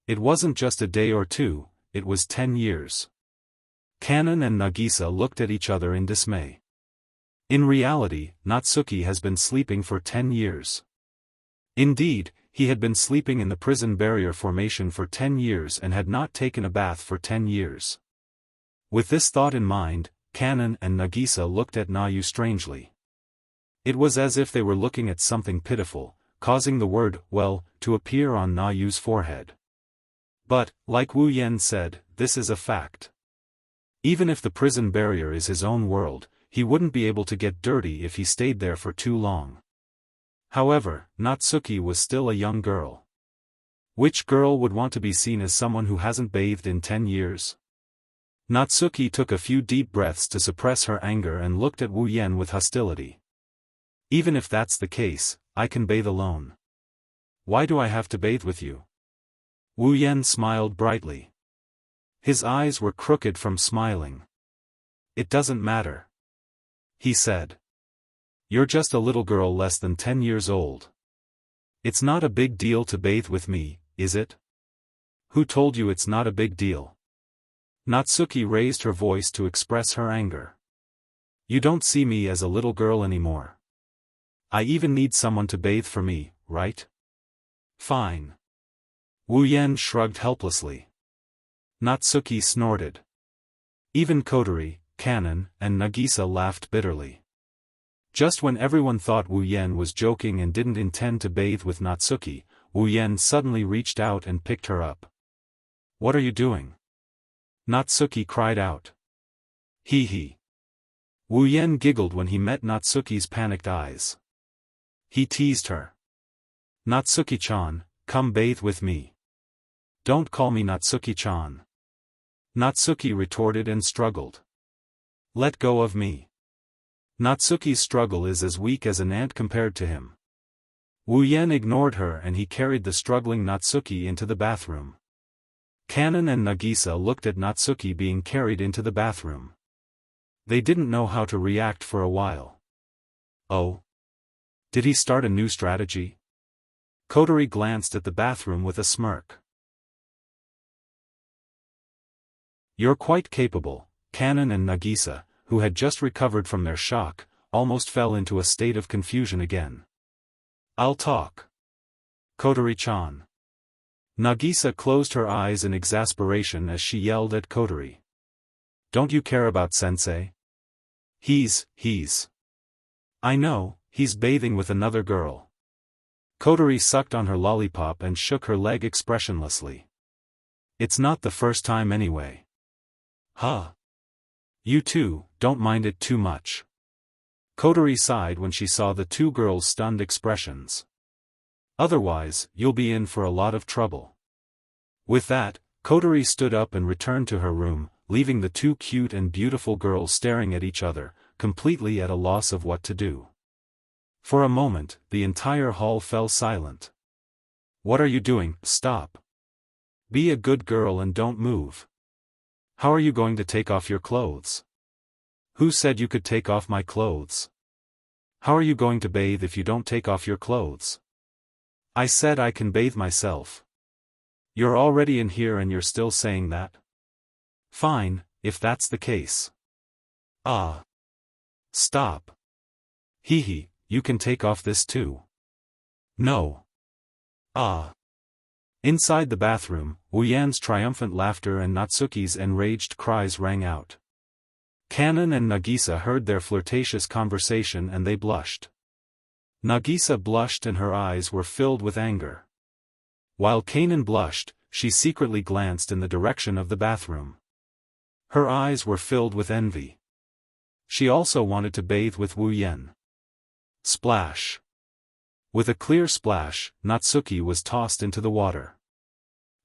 It wasn't just a day or two, it was 10 years. Kanon and Nagisa looked at each other in dismay. In reality, Natsuki has been sleeping for 10 years. Indeed, he had been sleeping in the prison barrier formation for 10 years and had not taken a bath for 10 years. With this thought in mind, Kanon and Nagisa looked at Na Yu strangely. It was as if they were looking at something pitiful, causing the word, well, to appear on Na Yu's forehead. But, like Wu Yan said, this is a fact. Even if the prison barrier is his own world, he wouldn't be able to get dirty if he stayed there for too long. However, Natsuki was still a young girl. Which girl would want to be seen as someone who hasn't bathed in 10 years? Natsuki took a few deep breaths to suppress her anger and looked at Wu Yan with hostility. Even if that's the case, I can bathe alone. Why do I have to bathe with you? Wu Yan smiled brightly. His eyes were crooked from smiling. It doesn't matter. He said. You're just a little girl less than 10 years old. It's not a big deal to bathe with me, is it? Who told you it's not a big deal? Natsuki raised her voice to express her anger. You don't see me as a little girl anymore. I even need someone to bathe for me, right? Fine. Wu Yan shrugged helplessly. Natsuki snorted. Even Kotori, Kanon, and Nagisa laughed bitterly. Just when everyone thought Wu Yan was joking and didn't intend to bathe with Natsuki, Wu Yan suddenly reached out and picked her up. What are you doing? Natsuki cried out. Hee hee. Wu Yan giggled when he met Natsuki's panicked eyes. He teased her. Natsuki-chan, come bathe with me. Don't call me Natsuki-chan. Natsuki retorted and struggled. Let go of me. Natsuki's struggle is as weak as an ant compared to him. Wu Yan ignored her and he carried the struggling Natsuki into the bathroom. Kanon and Nagisa looked at Natsuki being carried into the bathroom. They didn't know how to react for a while. Oh? Did he start a new strategy? Kotori glanced at the bathroom with a smirk. You're quite capable. Kanon and Nagisa, who had just recovered from their shock, almost fell into a state of confusion again. I'll talk. Kotori-chan. Nagisa closed her eyes in exasperation as she yelled at Kotori. Don't you care about sensei? He's. I know, he's bathing with another girl. Kotori sucked on her lollipop and shook her leg expressionlessly. It's not the first time anyway. Huh? You two, don't mind it too much. Kotori sighed when she saw the two girls' stunned expressions. Otherwise, you'll be in for a lot of trouble. With that, Kotori stood up and returned to her room, leaving the two cute and beautiful girls staring at each other, completely at a loss of what to do. For a moment, the entire hall fell silent. What are you doing? Stop. Be a good girl and don't move. How are you going to take off your clothes? Who said you could take off my clothes? How are you going to bathe if you don't take off your clothes? I said I can bathe myself. You're already in here and you're still saying that? Fine, if that's the case. Ah. Stop. Hee, you can take off this too. No. Ah. Inside the bathroom, Wuyan's triumphant laughter and Natsuki's enraged cries rang out. Kanon and Nagisa heard their flirtatious conversation and they blushed. Nagisa blushed and her eyes were filled with anger. While Kanon blushed, she secretly glanced in the direction of the bathroom. Her eyes were filled with envy. She also wanted to bathe with Wuyan. Splash. With a clear splash, Natsuki was tossed into the water.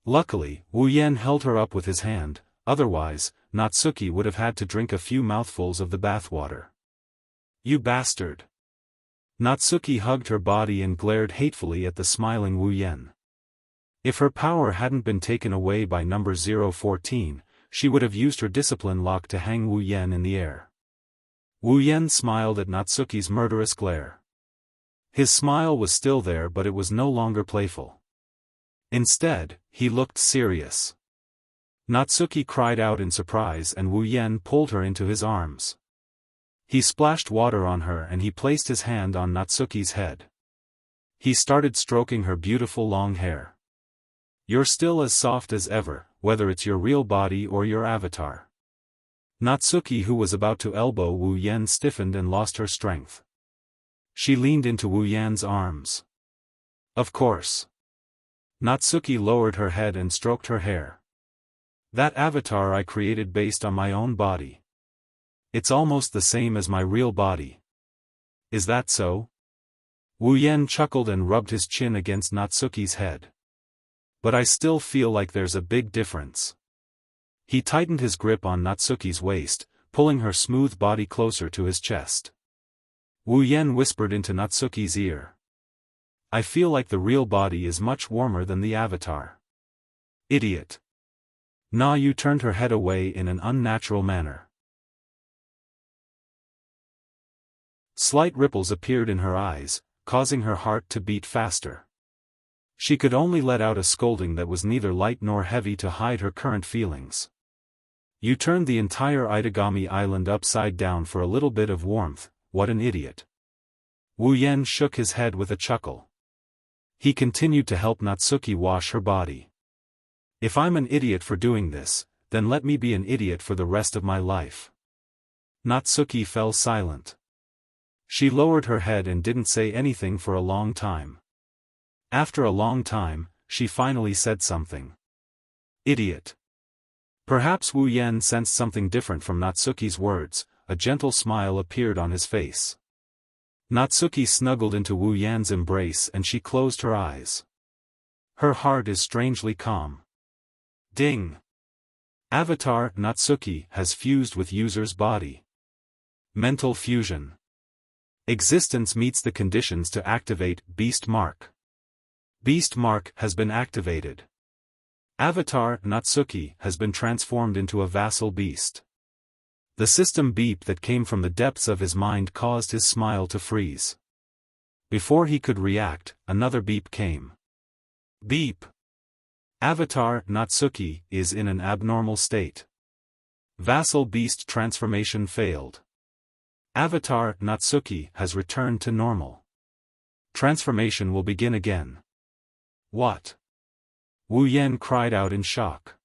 Luckily, Wuyan held her up with his hand, otherwise, Natsuki would have had to drink a few mouthfuls of the bathwater. You bastard! Natsuki hugged her body and glared hatefully at the smiling Wuyan. If her power hadn't been taken away by number 014, she would have used her discipline lock to hang Wuyan in the air. Wuyan smiled at Natsuki's murderous glare. His smile was still there but it was no longer playful. Instead, he looked serious. Natsuki cried out in surprise and Wuyan pulled her into his arms. He splashed water on her and he placed his hand on Natsuki's head. He started stroking her beautiful long hair. You're still as soft as ever, whether it's your real body or your avatar. Natsuki, who was about to elbow Wuyan, stiffened and lost her strength. She leaned into Wuyan's arms. Of course. Natsuki lowered her head and stroked her hair. That avatar I created based on my own body. It's almost the same as my real body. Is that so? Wuyan chuckled and rubbed his chin against Natsuki's head. But I still feel like there's a big difference. He tightened his grip on Natsuki's waist, pulling her smooth body closer to his chest. Wuyan whispered into Natsuki's ear. I feel like the real body is much warmer than the avatar. Idiot. Na-Yu turned her head away in an unnatural manner. Slight ripples appeared in her eyes, causing her heart to beat faster. She could only let out a scolding that was neither light nor heavy to hide her current feelings. You turned the entire Itagami island upside down for a little bit of warmth, what an idiot. Wuyan shook his head with a chuckle. He continued to help Natsuki wash her body. If I'm an idiot for doing this, then let me be an idiot for the rest of my life. Natsuki fell silent. She lowered her head and didn't say anything for a long time. After a long time, she finally said something. Idiot. Perhaps Wuyan sensed something different from Natsuki's words. A gentle smile appeared on his face. Natsuki snuggled into Wuyan's embrace and she closed her eyes. Her heart is strangely calm. Ding! Avatar Natsuki has fused with user's body. Mental fusion. Existence meets the conditions to activate Beast Mark. Beast Mark has been activated. Avatar Natsuki has been transformed into a vassal beast. The system beep that came from the depths of his mind caused his smile to freeze. Before he could react, another beep came. Beep. Avatar Natsuki is in an abnormal state. Vassal beast transformation failed. Avatar Natsuki has returned to normal. Transformation will begin again. What? Wu Yan cried out in shock.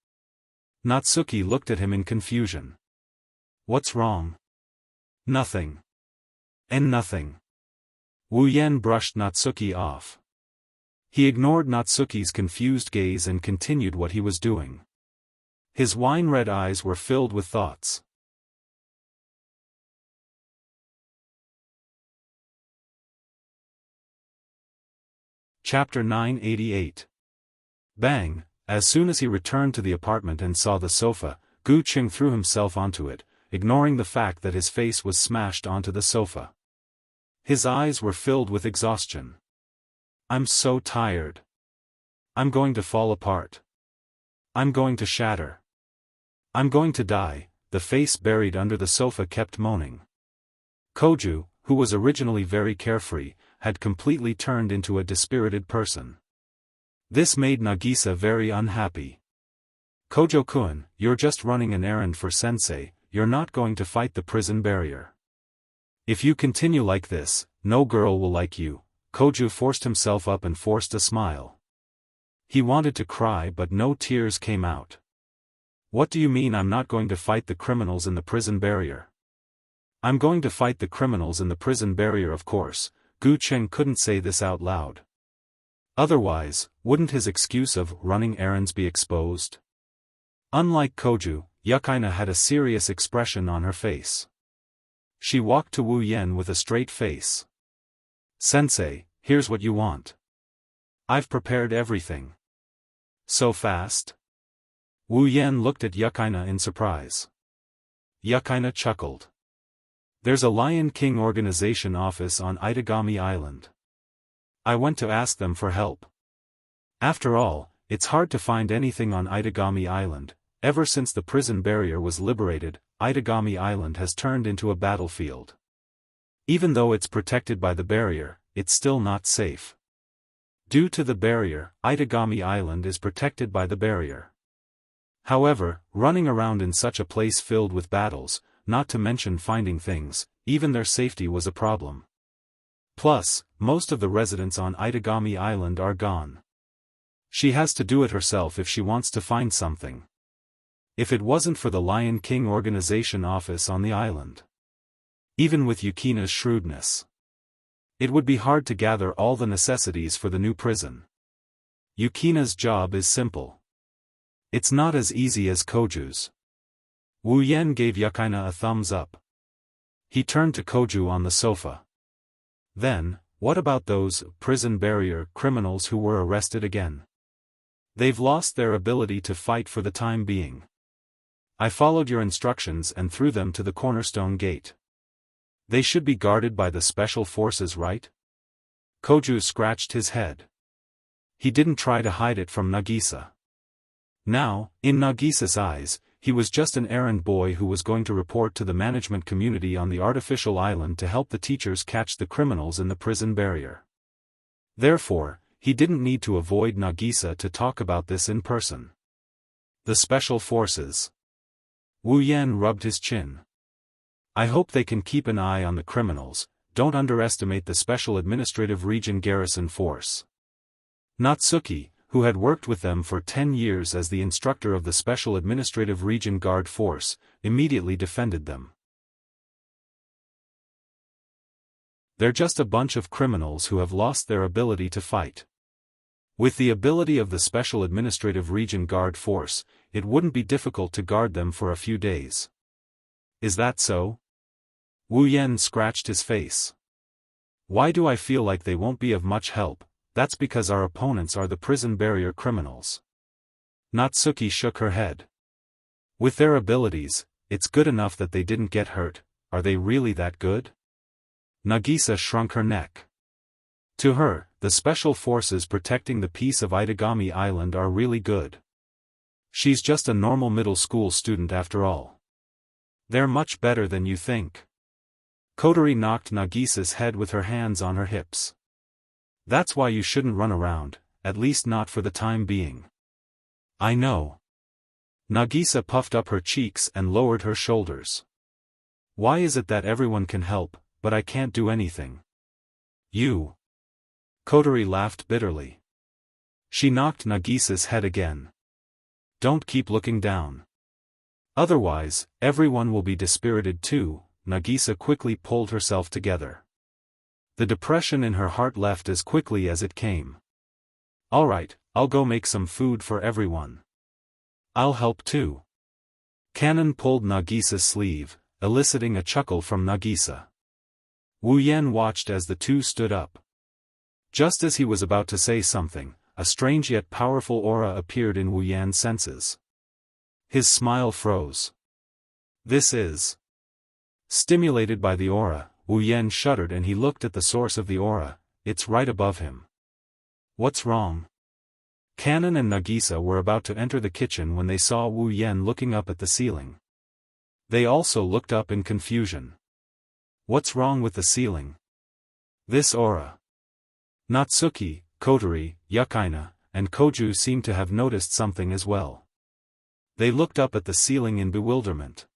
Natsuki looked at him in confusion. What's wrong? Nothing. And nothing. Wu Yan brushed Natsuki off. He ignored Natsuki's confused gaze and continued what he was doing. His wine-red eyes were filled with thoughts. Chapter 988. Bang! As soon as he returned to the apartment and saw the sofa, Gu Qing threw himself onto it, ignoring the fact that his face was smashed onto the sofa. His eyes were filled with exhaustion. I'm so tired. I'm going to fall apart. I'm going to shatter. I'm going to die, the face buried under the sofa kept moaning. Koju, who was originally very carefree, had completely turned into a dispirited person. This made Nagisa very unhappy. Kojo-kun, you're just running an errand for sensei, you're not going to fight the prison barrier. If you continue like this, no girl will like you. Koju forced himself up and forced a smile. He wanted to cry but no tears came out. What do you mean I'm not going to fight the criminals in the prison barrier? I'm going to fight the criminals in the prison barrier, of course. Gu Qing couldn't say this out loud. Otherwise, wouldn't his excuse of running errands be exposed? Unlike Koju, Yukaina had a serious expression on her face. She walked to Wu Yan with a straight face. Sensei, here's what you want. I've prepared everything. So fast? Wu Yan looked at Yukaina in surprise. Yukaina chuckled. There's a Lion King organization office on Itagami Island. I went to ask them for help. After all, it's hard to find anything on Itagami Island. Ever since the prison barrier was liberated, Itagami Island has turned into a battlefield. Even though it's protected by the barrier, it's still not safe. Due to the barrier, Itagami Island is protected by the barrier. However, running around in such a place filled with battles, not to mention finding things, even their safety was a problem. Plus, most of the residents on Itagami Island are gone. She has to do it herself if she wants to find something. If it wasn't for the Lion King organization office on the island. Even with Yukina's shrewdness, it would be hard to gather all the necessities for the new prison. Yukina's job is simple. It's not as easy as Koju's. Wu Yan gave Yukaina a thumbs up. He turned to Koju on the sofa. Then, what about those prison barrier criminals who were arrested again? They've lost their ability to fight for the time being. I followed your instructions and threw them to the cornerstone gate. They should be guarded by the special forces, right? Koju scratched his head. He didn't try to hide it from Nagisa. Now, in Nagisa's eyes, he was just an errand boy who was going to report to the management community on the artificial island to help the teachers catch the criminals in the prison barrier. Therefore, he didn't need to avoid Nagisa to talk about this in person. The special forces. Wu Yan rubbed his chin. I hope they can keep an eye on the criminals. Don't underestimate the Special Administrative Region Garrison Force. Natsuki, who had worked with them for 10 years as the instructor of the Special Administrative Region Guard Force, immediately defended them. They're just a bunch of criminals who have lost their ability to fight. With the ability of the Special Administrative Region Guard Force, it wouldn't be difficult to guard them for a few days. Is that so? Wu Yan scratched his face. Why do I feel like they won't be of much help? That's because our opponents are the prison barrier criminals. Natsuki shook her head. With their abilities, it's good enough that they didn't get hurt. Are they really that good? Nagisa shrunk her neck. To her, the special forces protecting the peace of Itagami Island are really good. She's just a normal middle school student after all. They're much better than you think. Kotori knocked Nagisa's head with her hands on her hips. That's why you shouldn't run around, at least not for the time being. I know. Nagisa puffed up her cheeks and lowered her shoulders. Why is it that everyone can help, but I can't do anything? You. Kotori laughed bitterly. She knocked Nagisa's head again. Don't keep looking down. Otherwise, everyone will be dispirited too. Nagisa quickly pulled herself together. The depression in her heart left as quickly as it came. Alright, I'll go make some food for everyone. I'll help too. Kanon pulled Nagisa's sleeve, eliciting a chuckle from Nagisa. Wu Yan watched as the two stood up. Just as he was about to say something, a strange yet powerful aura appeared in Wu Yan's senses. His smile froze. This is. Stimulated by the aura, Wu Yan shuddered and he looked at the source of the aura. It's right above him. What's wrong? Kanon and Nagisa were about to enter the kitchen when they saw Wu Yan looking up at the ceiling. They also looked up in confusion. What's wrong with the ceiling? This aura. Natsuki, Kotori, Yukaina, and Koju seemed to have noticed something as well. They looked up at the ceiling in bewilderment.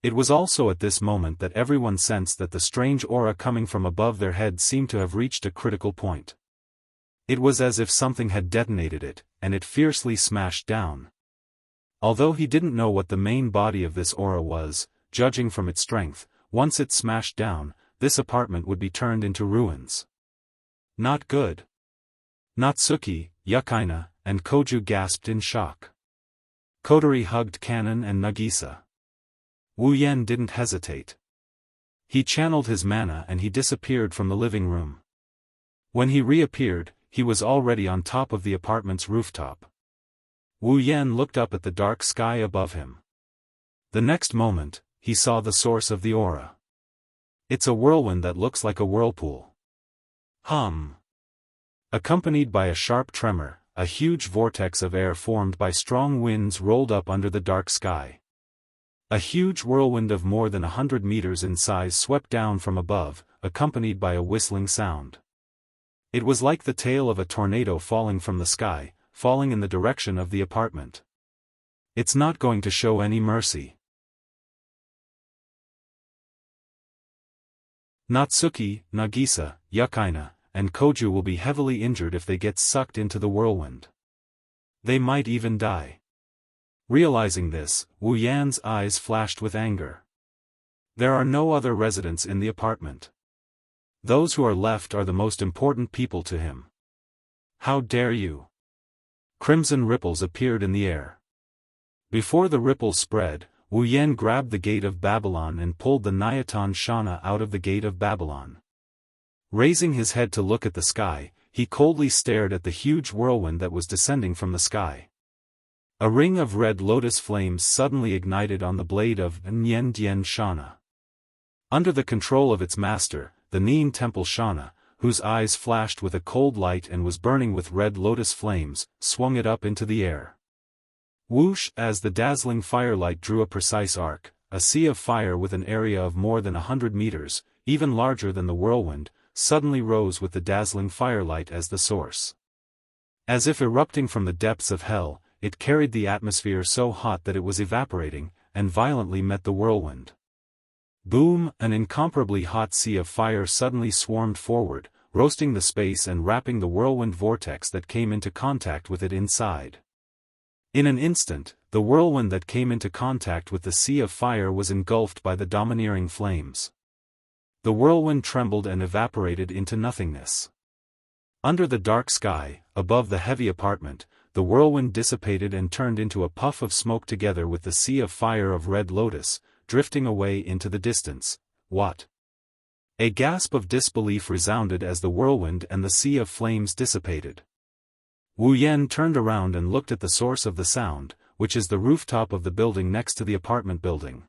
It was also at this moment that everyone sensed that the strange aura coming from above their heads seemed to have reached a critical point. It was as if something had detonated it, and it fiercely smashed down. Although he didn't know what the main body of this aura was, judging from its strength, once it smashed down, this apartment would be turned into ruins. Not good. Natsuki, Yukaina, and Koju gasped in shock. Kotori hugged Kanon and Nagisa. Wu Yan didn't hesitate. He channeled his mana and he disappeared from the living room. When he reappeared, he was already on top of the apartment's rooftop. Wu Yan looked up at the dark sky above him. The next moment, he saw the source of the aura. It's a whirlwind that looks like a whirlpool. Hum. Accompanied by a sharp tremor, a huge vortex of air formed by strong winds rolled up under the dark sky. A huge whirlwind of more than 100 meters in size swept down from above, accompanied by a whistling sound. It was like the tail of a tornado falling from the sky, falling in the direction of the apartment. It's not going to show any mercy. Natsuki, Nagisa, Yukaina, and Koju will be heavily injured if they get sucked into the whirlwind. They might even die. Realizing this, Wu Yan's eyes flashed with anger. There are no other residents in the apartment. Those who are left are the most important people to him. How dare you? Crimson ripples appeared in the air. Before the ripples spread, Wu Yan grabbed the gate of Babylon and pulled the Nayatan Shana out of the gate of Babylon. Raising his head to look at the sky, he coldly stared at the huge whirlwind that was descending from the sky. A ring of red lotus flames suddenly ignited on the blade of Nyen Dien Shana. Under the control of its master, the Nien Temple Shana, whose eyes flashed with a cold light and was burning with red lotus flames, swung it up into the air. Whoosh! As the dazzling firelight drew a precise arc, a sea of fire with an area of more than 100 meters, even larger than the whirlwind, suddenly rose with the dazzling firelight as the source. As if erupting from the depths of hell, it carried the atmosphere so hot that it was evaporating, and violently met the whirlwind. Boom! An incomparably hot sea of fire suddenly swarmed forward, roasting the space and wrapping the whirlwind vortex that came into contact with it inside. In an instant, the whirlwind that came into contact with the sea of fire was engulfed by the domineering flames. The whirlwind trembled and evaporated into nothingness. Under the dark sky, above the heavy apartment, the whirlwind dissipated and turned into a puff of smoke together with the sea of fire of red lotus, drifting away into the distance. What? A gasp of disbelief resounded as the whirlwind and the sea of flames dissipated. Wu Yan turned around and looked at the source of the sound, which is the rooftop of the building next to the apartment building.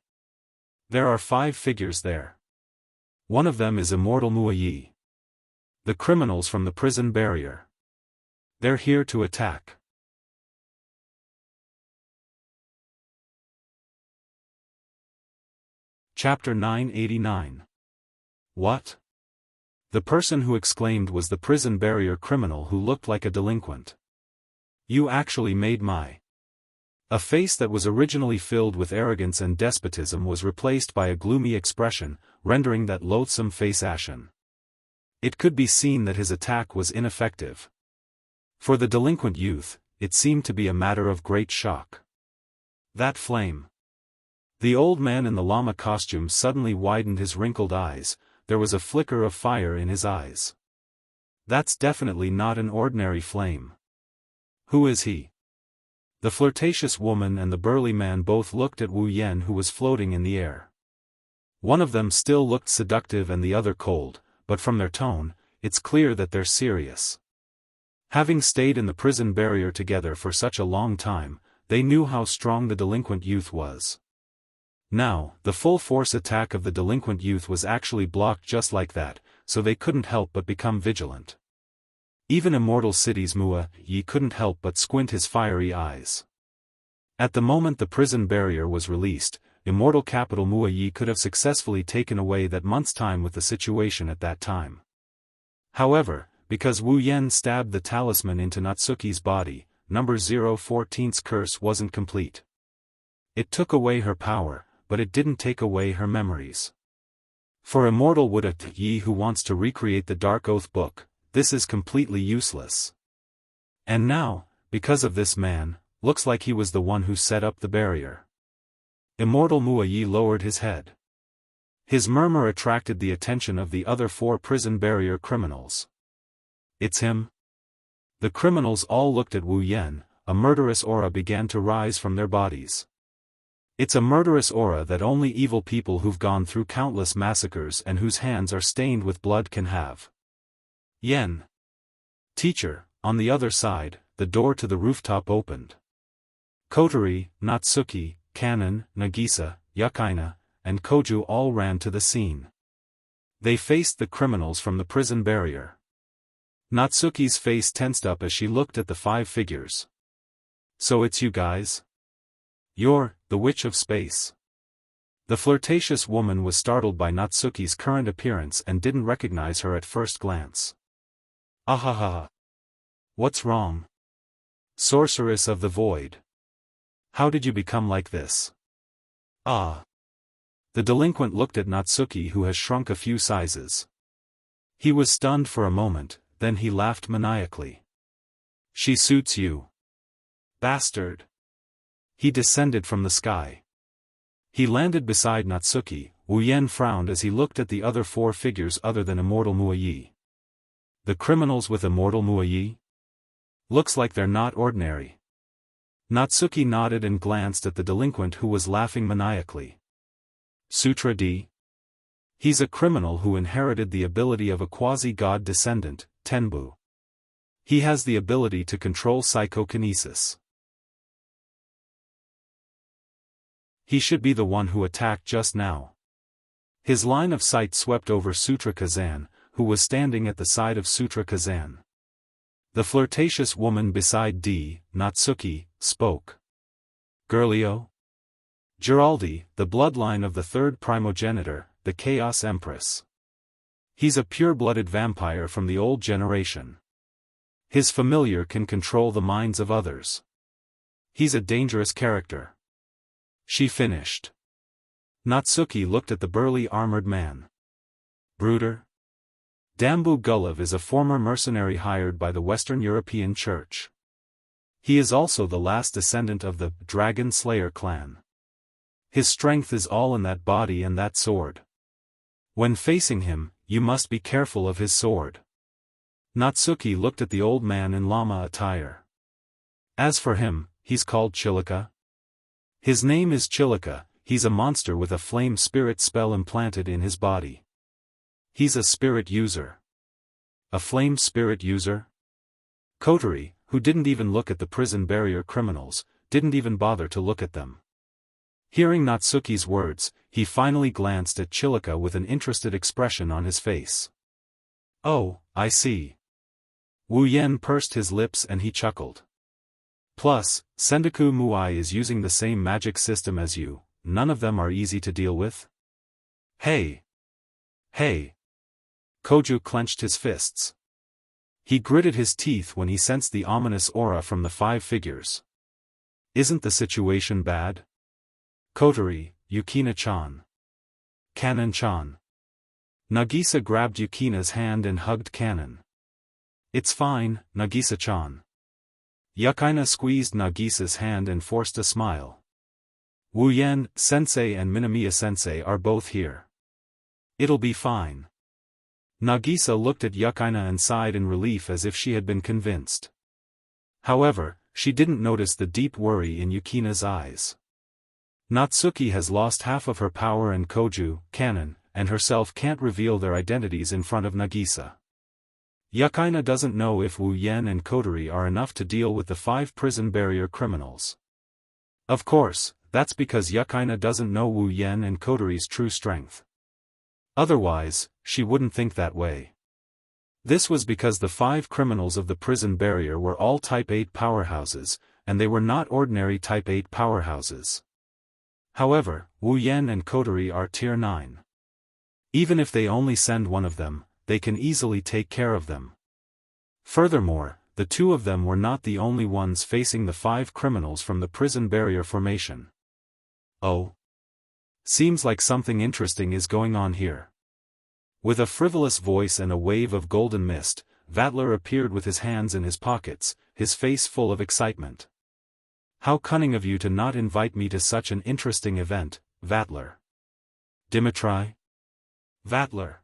There are 5 figures there. One of them is Immortal Muayi. The criminals from the prison barrier. They're here to attack. Chapter 989. What? The person who exclaimed was the prison barrier criminal who looked like a delinquent. You actually made my... A face that was originally filled with arrogance and despotism was replaced by a gloomy expression, rendering that loathsome face ashen. It could be seen that his attack was ineffective. For the delinquent youth, it seemed to be a matter of great shock. That flame. The old man in the llama costume suddenly widened his wrinkled eyes. There was a flicker of fire in his eyes. That's definitely not an ordinary flame. Who is he? The flirtatious woman and the burly man both looked at Wu Yan, who was floating in the air. One of them still looked seductive and the other cold, but from their tone, it's clear that they're serious. Having stayed in the prison barrier together for such a long time, they knew how strong the delinquent youth was. Now, the full-force attack of the delinquent youth was actually blocked just like that, so they couldn't help but become vigilant. Even Immortal City's Mua Yi couldn't help but squint his fiery eyes. At the moment the prison barrier was released, Immortal capital Mua Yi could have successfully taken away that month's time with the situation at that time. However, because Wu Yan stabbed the talisman into Natsuki's body, number 014's curse wasn't complete. It took away her power, but it didn't take away her memories. For Immortal Wuxia Xianxia who wants to recreate the Dark Oath book, this is completely useless. And now, because of this man, looks like he was the one who set up the barrier. Immortal Mua Yi lowered his head. His murmur attracted the attention of the other 4 prison barrier criminals. It's him? The criminals all looked at Wu Yan. A murderous aura began to rise from their bodies. It's a murderous aura that only evil people who've gone through countless massacres and whose hands are stained with blood can have. Yen. Teacher, on the other side, the door to the rooftop opened. Kotori, Natsuki, Kanon, Nagisa, Yukaina, and Koju all ran to the scene. They faced the criminals from the prison barrier. Natsuki's face tensed up as she looked at the 5 figures. So it's you guys? You're the Witch of Space. The flirtatious woman was startled by Natsuki's current appearance and didn't recognize her at first glance. Ahaha. What's wrong? Sorceress of the Void. How did you become like this? Ah. The delinquent looked at Natsuki, who has shrunk a few sizes. He was stunned for a moment, then he laughed maniacally. She suits you. Bastard. He descended from the sky. He landed beside Natsuki. Wu Yan frowned as he looked at the other 4 figures other than Immortal Mua Yi. The criminals with Immortal Mua Yi? Looks like they're not ordinary. Natsuki nodded and glanced at the delinquent who was laughing maniacally. Sutra D. He's a criminal who inherited the ability of a quasi-god descendant, Tenbu. He has the ability to control psychokinesis. He should be the one who attacked just now. His line of sight swept over Sutra Kazan, who was standing at the side of Sutra Kazan. The flirtatious woman beside D, Natsuki, spoke. Girlio? Giraldi, the bloodline of the 3rd primogenitor, the Chaos Empress. He's a pure-blooded vampire from the old generation. His familiar can control the minds of others. He's a dangerous character. She finished. Natsuki looked at the burly armored man. Brooder? Dambu Gulliv is a former mercenary hired by the Western European Church. He is also the last descendant of the Dragon Slayer clan. His strength is all in that body and that sword. When facing him, you must be careful of his sword. Natsuki looked at the old man in llama attire. As for him, he's called Chilika. His name is Chilika. He's a monster with a flame spirit spell implanted in his body. He's a spirit user. A flame spirit user? Kotori, who didn't even look at the prison barrier criminals, didn't even bother to look at them. Hearing Natsuki's words, he finally glanced at Chilika with an interested expression on his face. Oh, I see. Wu Yan pursed his lips and he chuckled. Plus, Sendaku Muai is using the same magic system as you, none of them are easy to deal with? Hey! Hey! Koju clenched his fists. He gritted his teeth when he sensed the ominous aura from the 5 figures. Isn't the situation bad? Kotori, Yukina-chan. Kanon-chan. Nagisa grabbed Yukina's hand and hugged Kanon. It's fine, Nagisa-chan. Yukina squeezed Nagisa's hand and forced a smile. Wuyen-sensei and Minamiya-sensei are both here. It'll be fine. Nagisa looked at Yukina and sighed in relief as if she had been convinced. However, she didn't notice the deep worry in Yukina's eyes. Natsuki has lost half of her power and Koju, Kanon, and herself can't reveal their identities in front of Nagisa. Yukina doesn't know if Wu Yen and Kotori are enough to deal with the 5 prison barrier criminals. Of course, that's because Yukina doesn't know Wu Yen and Kotori's true strength. Otherwise, she wouldn't think that way. This was because the 5 criminals of the prison barrier were all Type 8 powerhouses, and they were not ordinary Type 8 powerhouses. However, Wu Yen and Kotori are Tier 9. Even if they only send one of them, they can easily take care of them. Furthermore, the 2 of them were not the only ones facing the 5 criminals from the prison barrier formation. Oh. Seems like something interesting is going on here. With a frivolous voice and a wave of golden mist, Vatler appeared with his hands in his pockets, his face full of excitement. How cunning of you to not invite me to such an interesting event, Vatler. Dimitri? Vatler.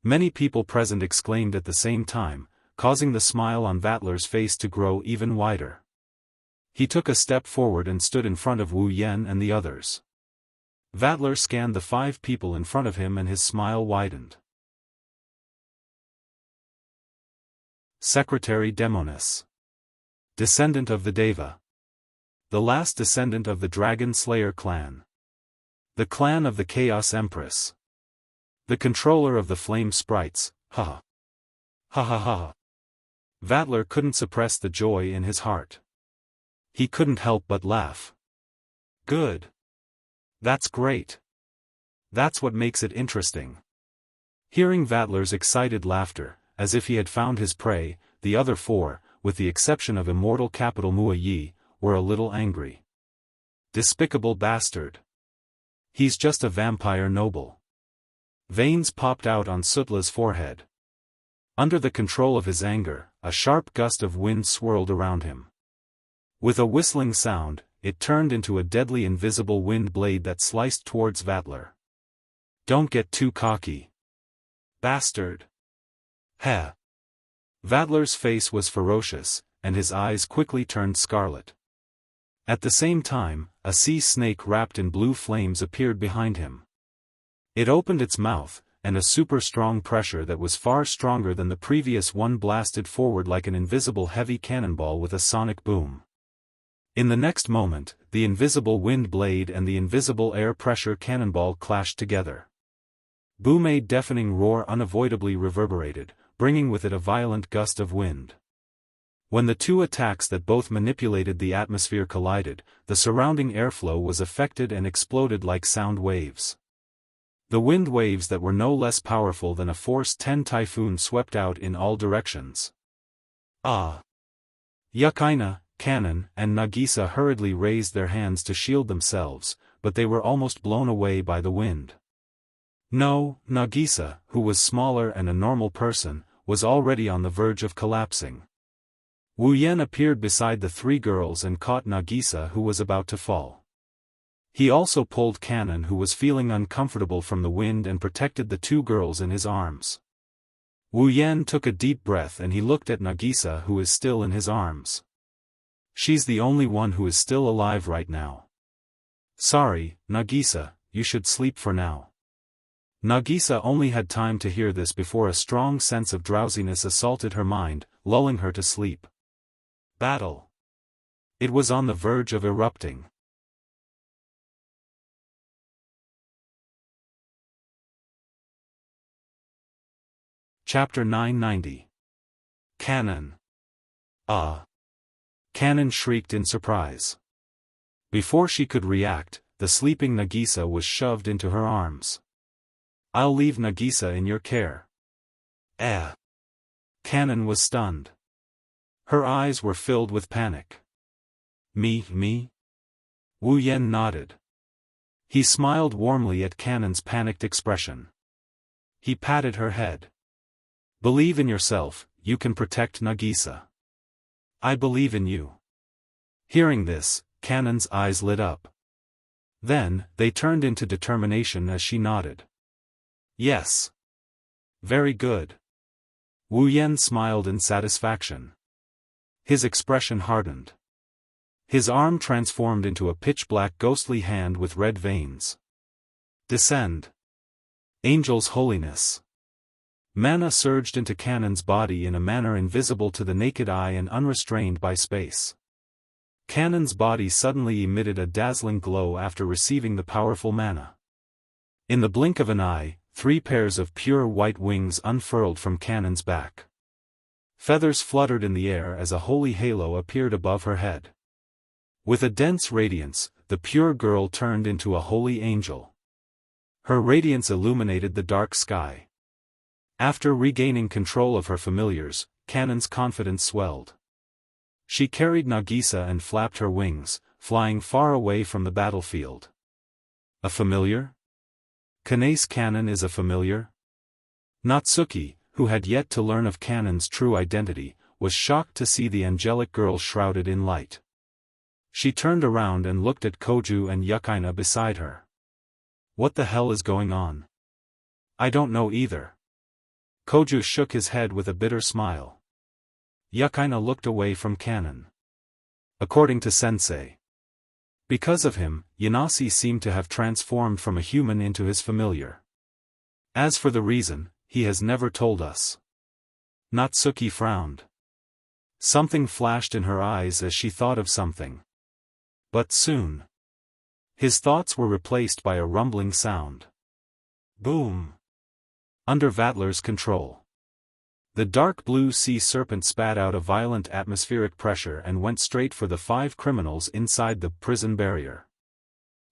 Many people present exclaimed at the same time, causing the smile on Vatler's face to grow even wider. He took a step forward and stood in front of Wu Yen and the others. Vatler scanned the 5 people in front of him and his smile widened. Secretary Demonis. Descendant of the Deva. The last descendant of the Dragon Slayer clan. The clan of the Chaos Empress. The controller of the Flame Sprites, ha. Ha ha ha. Vatler couldn't suppress the joy in his heart. He couldn't help but laugh. Good. That's great. That's what makes it interesting. Hearing Vatler's excited laughter, as if he had found his prey, the other 4, with the exception of Immortal Capital Mua Yi, were a little angry. Despicable bastard. He's just a vampire noble. Veins popped out on Sutla's forehead. Under the control of his anger, a sharp gust of wind swirled around him. With a whistling sound, it turned into a deadly invisible wind blade that sliced towards Vatler. Don't get too cocky. Bastard. Heh. Vatler's face was ferocious, and his eyes quickly turned scarlet. At the same time, a sea snake wrapped in blue flames appeared behind him. It opened its mouth, and a super strong pressure that was far stronger than the previous one blasted forward like an invisible heavy cannonball with a sonic boom. In the next moment, the invisible wind blade and the invisible air pressure cannonball clashed together. Boom! A deafening roar unavoidably reverberated, bringing with it a violent gust of wind. When the 2 attacks that both manipulated the atmosphere collided, the surrounding airflow was affected and exploded like sound waves. The wind waves that were no less powerful than a Force 10 typhoon swept out in all directions. Ah! Yukina, Kanon, and Nagisa hurriedly raised their hands to shield themselves, but they were almost blown away by the wind. No, Nagisa, who was smaller and a normal person, was already on the verge of collapsing. Wu Yen appeared beside the 3 girls and caught Nagisa, who was about to fall. He also pulled Kanon, who was feeling uncomfortable from the wind, and protected the 2 girls in his arms. Wu Yen took a deep breath and he looked at Nagisa, who is still in his arms. She's the only one who is still alive right now. Sorry, Nagisa, you should sleep for now. Nagisa only had time to hear this before a strong sense of drowsiness assaulted her mind, lulling her to sleep. Battle. It was on the verge of erupting. Chapter 990. Kanon. Ah! Kanon shrieked in surprise. Before she could react, the sleeping Nagisa was shoved into her arms. I'll leave Nagisa in your care. Eh. Kanon was stunned. Her eyes were filled with panic. Me? Wu Yan nodded. He smiled warmly at Kanon's panicked expression. He patted her head. Believe in yourself, you can protect Nagisa. I believe in you. Hearing this, Kanon's eyes lit up. Then, they turned into determination as she nodded. Yes. Very good. Wu Yan smiled in satisfaction. His expression hardened. His arm transformed into a pitch-black ghostly hand with red veins. Descend. Angel's holiness. Mana surged into Kanon's body in a manner invisible to the naked eye and unrestrained by space. Kanon's body suddenly emitted a dazzling glow after receiving the powerful mana. In the blink of an eye, 3 pairs of pure white wings unfurled from Kanon's back. Feathers fluttered in the air as a holy halo appeared above her head. With a dense radiance, the pure girl turned into a holy angel. Her radiance illuminated the dark sky. After regaining control of her familiars, Kanon's confidence swelled. She carried Nagisa and flapped her wings, flying far away from the battlefield. A familiar? Kanae's Kanon is a familiar? Natsuki, who had yet to learn of Kanon's true identity, was shocked to see the angelic girl shrouded in light. She turned around and looked at Koju and Yukaina beside her. What the hell is going on? I don't know either. Koju shook his head with a bitter smile. Yukaina looked away from Kanon. According to Sensei. Because of him, Yanasi seemed to have transformed from a human into his familiar. As for the reason, he has never told us. Natsuki frowned. Something flashed in her eyes as she thought of something. But soon, his thoughts were replaced by a rumbling sound. Boom! Under Vatler's control. The dark blue sea serpent spat out a violent atmospheric pressure and went straight for the 5 criminals inside the prison barrier.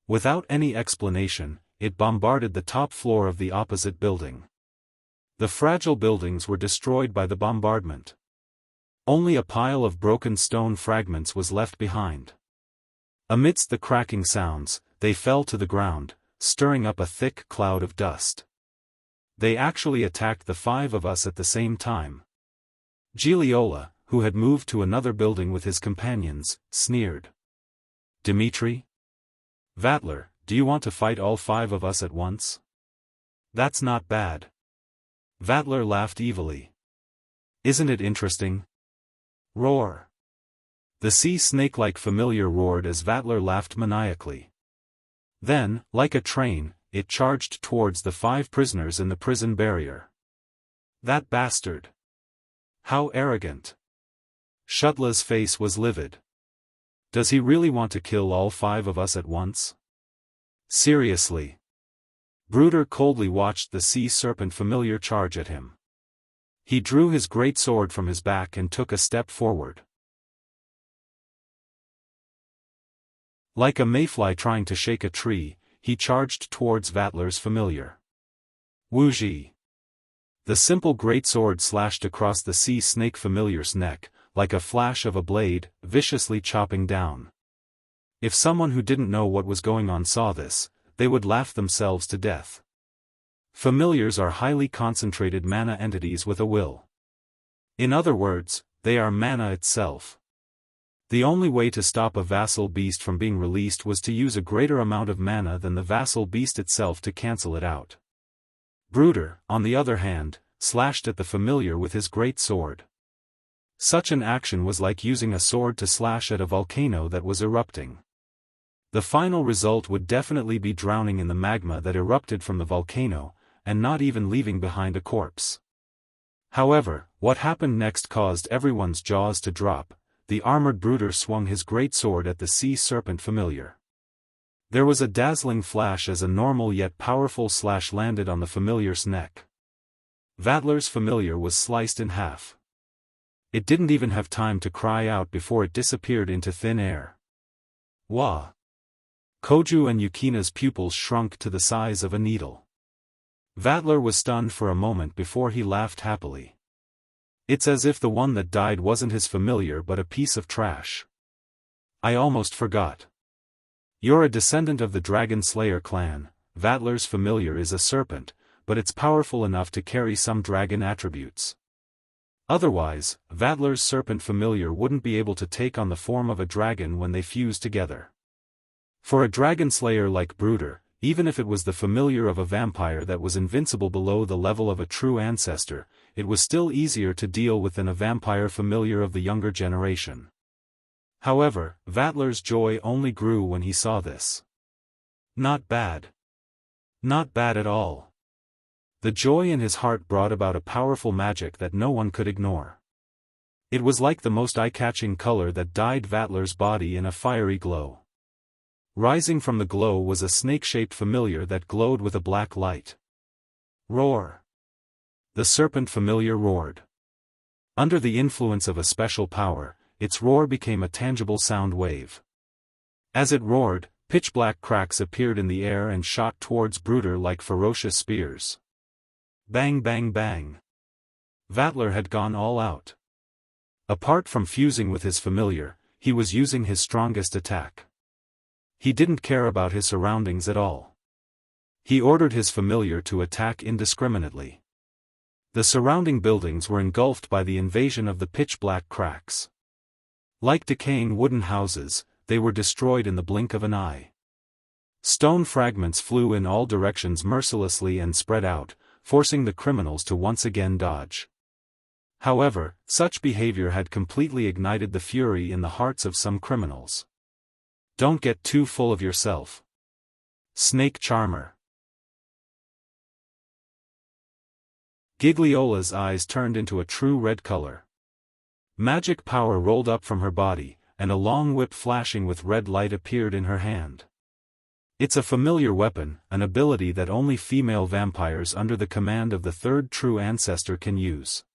Without any explanation, it bombarded the top floor of the opposite building. The fragile buildings were destroyed by the bombardment. Only a pile of broken stone fragments was left behind. Amidst the cracking sounds, they fell to the ground, stirring up a thick cloud of dust. They actually attacked the 5 of us at the same time. Gigliola, who had moved to another building with his companions, sneered. Dimitri? Vatler, do you want to fight all 5 of us at once? That's not bad. Vatler laughed evilly. Isn't it interesting? Roar. The sea snake-like familiar roared as Vatler laughed maniacally. Then, like a train, it charged towards the 5 prisoners in the prison barrier. That bastard! How arrogant! Shutla's face was livid. Does he really want to kill all 5 of us at once? Seriously. Bruder coldly watched the sea serpent familiar charge at him. He drew his great sword from his back and took a step forward. Like a mayfly trying to shake a tree, he charged towards Vatler's familiar. Wuji. The simple greatsword slashed across the sea snake familiar's neck, like a flash of a blade, viciously chopping down. If someone who didn't know what was going on saw this, they would laugh themselves to death. Familiars are highly concentrated mana entities with a will. In other words, they are mana itself. The only way to stop a vassal beast from being released was to use a greater amount of mana than the vassal beast itself to cancel it out. Bruder, on the other hand, slashed at the familiar with his great sword. Such an action was like using a sword to slash at a volcano that was erupting. The final result would definitely be drowning in the magma that erupted from the volcano, and not even leaving behind a corpse. However, what happened next caused everyone's jaws to drop. The armored Bruder swung his great sword at the sea serpent familiar. There was a dazzling flash as a normal yet powerful slash landed on the familiar's neck. Vatler's familiar was sliced in half. It didn't even have time to cry out before it disappeared into thin air. Wah! Koju and Yukina's pupils shrunk to the size of a needle. Vatler was stunned for a moment before he laughed happily. It's as if the one that died wasn't his familiar but a piece of trash. I almost forgot. You're a descendant of the Dragon Slayer clan. Vatler's familiar is a serpent, but it's powerful enough to carry some dragon attributes. Otherwise, Vatler's serpent familiar wouldn't be able to take on the form of a dragon when they fuse together. For a dragon slayer like Brooder, even if it was the familiar of a vampire that was invincible below the level of a true ancestor, it was still easier to deal with than a vampire familiar of the younger generation. However, Vatler's joy only grew when he saw this. Not bad. Not bad at all. The joy in his heart brought about a powerful magic that no one could ignore. It was like the most eye-catching color that dyed Vatler's body in a fiery glow. Rising from the glow was a snake-shaped familiar that glowed with a black light. Roar! The serpent familiar roared. Under the influence of a special power, its roar became a tangible sound wave. As it roared, pitch-black cracks appeared in the air and shot towards Brooder like ferocious spears. Bang bang bang. Vatler had gone all out. Apart from fusing with his familiar, he was using his strongest attack. He didn't care about his surroundings at all. He ordered his familiar to attack indiscriminately. The surrounding buildings were engulfed by the invasion of the pitch-black cracks. Like decaying wooden houses, they were destroyed in the blink of an eye. Stone fragments flew in all directions mercilessly and spread out, forcing the criminals to once again dodge. However, such behavior had completely ignited the fury in the hearts of some criminals. Don't get too full of yourself. Snake Charmer. Gigliola's eyes turned into a true red color. Magic power rolled up from her body, and a long whip flashing with red light appeared in her hand. It's a familiar weapon, an ability that only female vampires under the command of the third true ancestor can use.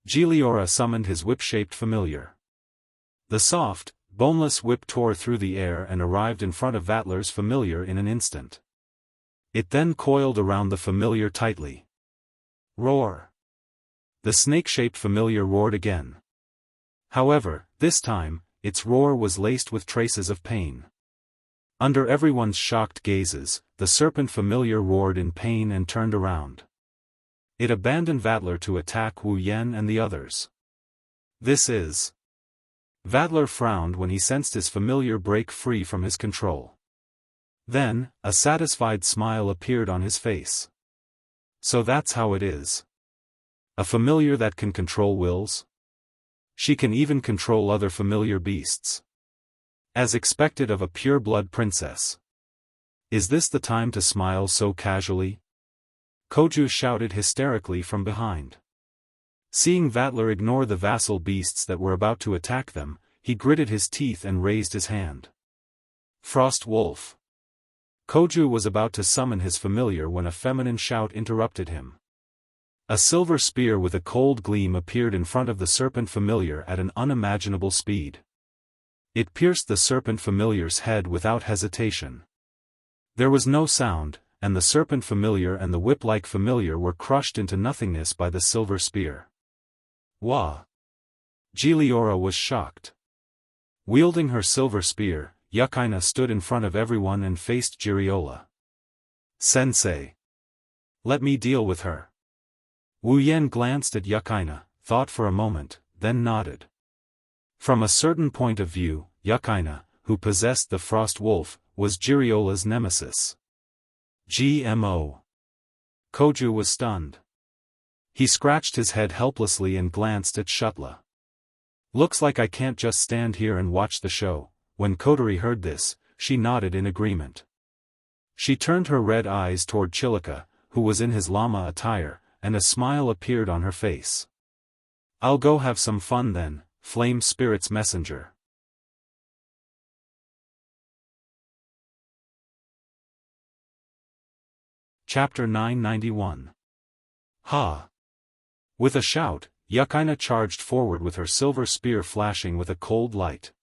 Gigliora summoned his whip-shaped familiar. The soft, boneless whip tore through the air and arrived in front of Vatler's familiar in an instant. It then coiled around the familiar tightly. Roar! The snake-shaped familiar roared again. However, this time, its roar was laced with traces of pain. Under everyone's shocked gazes, the serpent familiar roared in pain and turned around. It abandoned Vatler to attack Wu Yan and the others. This is... Vatler frowned when he sensed his familiar break free from his control. Then, a satisfied smile appeared on his face. So that's how it is. A familiar that can control wills? She can even control other familiar beasts. As expected of a pure-blood princess. Is this the time to smile so casually? Koju shouted hysterically from behind. Seeing Vatler ignore the vassal beasts that were about to attack them, he gritted his teeth and raised his hand. Frost Wolf. Koju was about to summon his familiar when a feminine shout interrupted him. A silver spear with a cold gleam appeared in front of the serpent familiar at an unimaginable speed. It pierced the serpent familiar's head without hesitation. There was no sound, and the serpent familiar and the whip-like familiar were crushed into nothingness by the silver spear. Wah! Gigliora was shocked. Wielding her silver spear, Yukaina stood in front of everyone and faced Gigliola. Sensei! Let me deal with her. Wu Yan glanced at Yukaina, thought for a moment, then nodded. From a certain point of view, Yukaina, who possessed the Frost Wolf, was Gigliola's nemesis. GMO. Koju was stunned. He scratched his head helplessly and glanced at Shutla. Looks like I can't just stand here and watch the show. When Kotori heard this, she nodded in agreement. She turned her red eyes toward Chilika, who was in his llama attire, and a smile appeared on her face. I'll go have some fun then, Flame Spirit's messenger. Chapter 991. Ha! With a shout, Yukaina charged forward with her silver spear flashing with a cold light.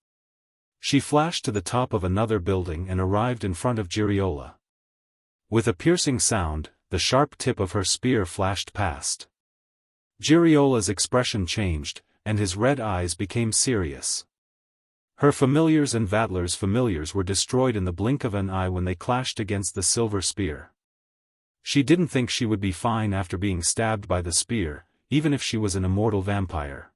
She flashed to the top of another building and arrived in front of Gigliola. With a piercing sound, the sharp tip of her spear flashed past. Giriola's expression changed, and his red eyes became serious. Her familiars and Vatler's familiars were destroyed in the blink of an eye when they clashed against the silver spear. She didn't think she would be fine after being stabbed by the spear, even if she was an immortal vampire.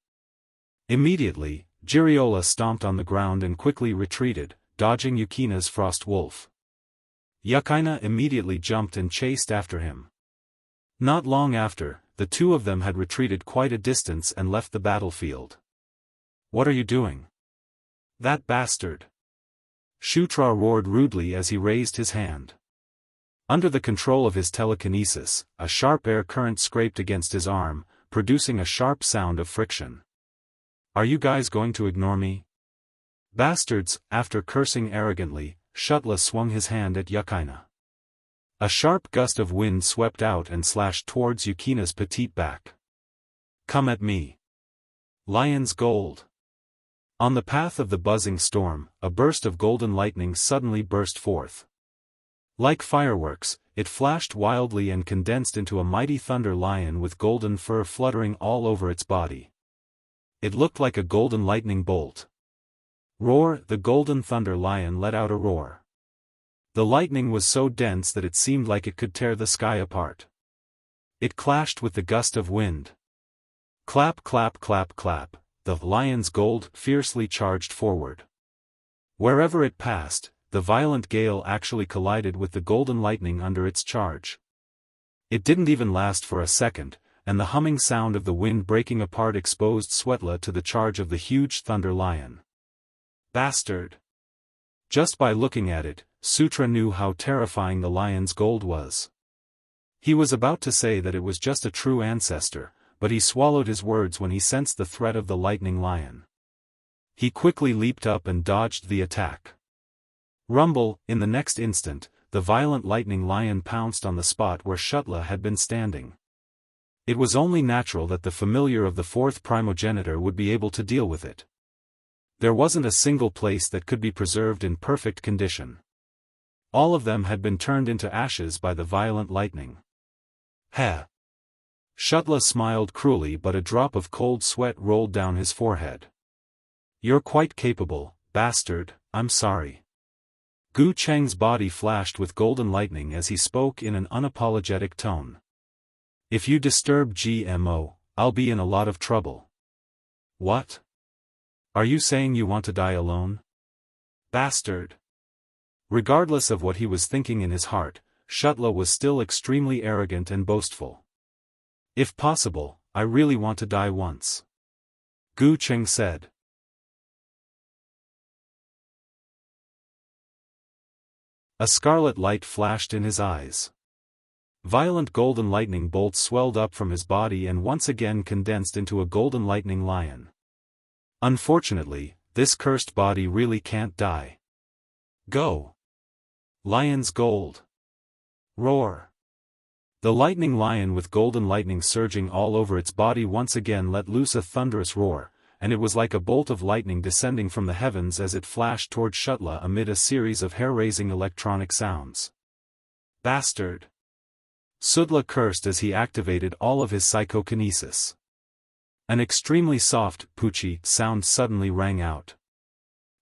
Immediately, Giriola stomped on the ground and quickly retreated, dodging Yukina's frost wolf. Yukina immediately jumped and chased after him. Not long after, the two of them had retreated quite a distance and left the battlefield. "What are you doing? That bastard!" Shutra roared rudely as he raised his hand. Under the control of his telekinesis, a sharp air current scraped against his arm, producing a sharp sound of friction. "Are you guys going to ignore me?" "Bastards!" After cursing arrogantly, Shutla swung his hand at Yukina. A sharp gust of wind swept out and slashed towards Yukina's petite back. "Come at me!" Lion's Gold. On the path of the buzzing storm, a burst of golden lightning suddenly burst forth. Like fireworks, it flashed wildly and condensed into a mighty thunder lion with golden fur fluttering all over its body. It looked like a golden lightning bolt. Roar! The golden thunder lion let out a roar. The lightning was so dense that it seemed like it could tear the sky apart. It clashed with the gust of wind. Clap clap clap clap, the lion's gold fiercely charged forward. Wherever it passed, the violent gale actually collided with the golden lightning under its charge. It didn't even last for a second, and the humming sound of the wind breaking apart exposed Svetla to the charge of the huge thunder lion. Bastard! Just by looking at it, Sutra knew how terrifying the lion's gold was. He was about to say that it was just a true ancestor, but he swallowed his words when he sensed the threat of the lightning lion. He quickly leaped up and dodged the attack. Rumble! In the next instant, the violent lightning lion pounced on the spot where Shutla had been standing. It was only natural that the familiar of the fourth primogenitor would be able to deal with it. There wasn't a single place that could be preserved in perfect condition. All of them had been turned into ashes by the violent lightning. Heh! Shutla smiled cruelly, but a drop of cold sweat rolled down his forehead. "You're quite capable, bastard, I'm sorry." Gu Cheng's body flashed with golden lightning as he spoke in an unapologetic tone. "If you disturb GMO, I'll be in a lot of trouble." "What? Are you saying you want to die alone? Bastard!" Regardless of what he was thinking in his heart, Shutla was still extremely arrogant and boastful. "If possible, I really want to die once," Gu Cheng said. A scarlet light flashed in his eyes. Violent golden lightning bolts swelled up from his body and once again condensed into a golden lightning lion. Unfortunately, this cursed body really can't die. Go! Lion's Gold! Roar! The lightning lion with golden lightning surging all over its body once again let loose a thunderous roar, and it was like a bolt of lightning descending from the heavens as it flashed toward Shutla amid a series of hair-raising electronic sounds. Bastard! Sudla cursed as he activated all of his psychokinesis. An extremely soft, poochie sound suddenly rang out.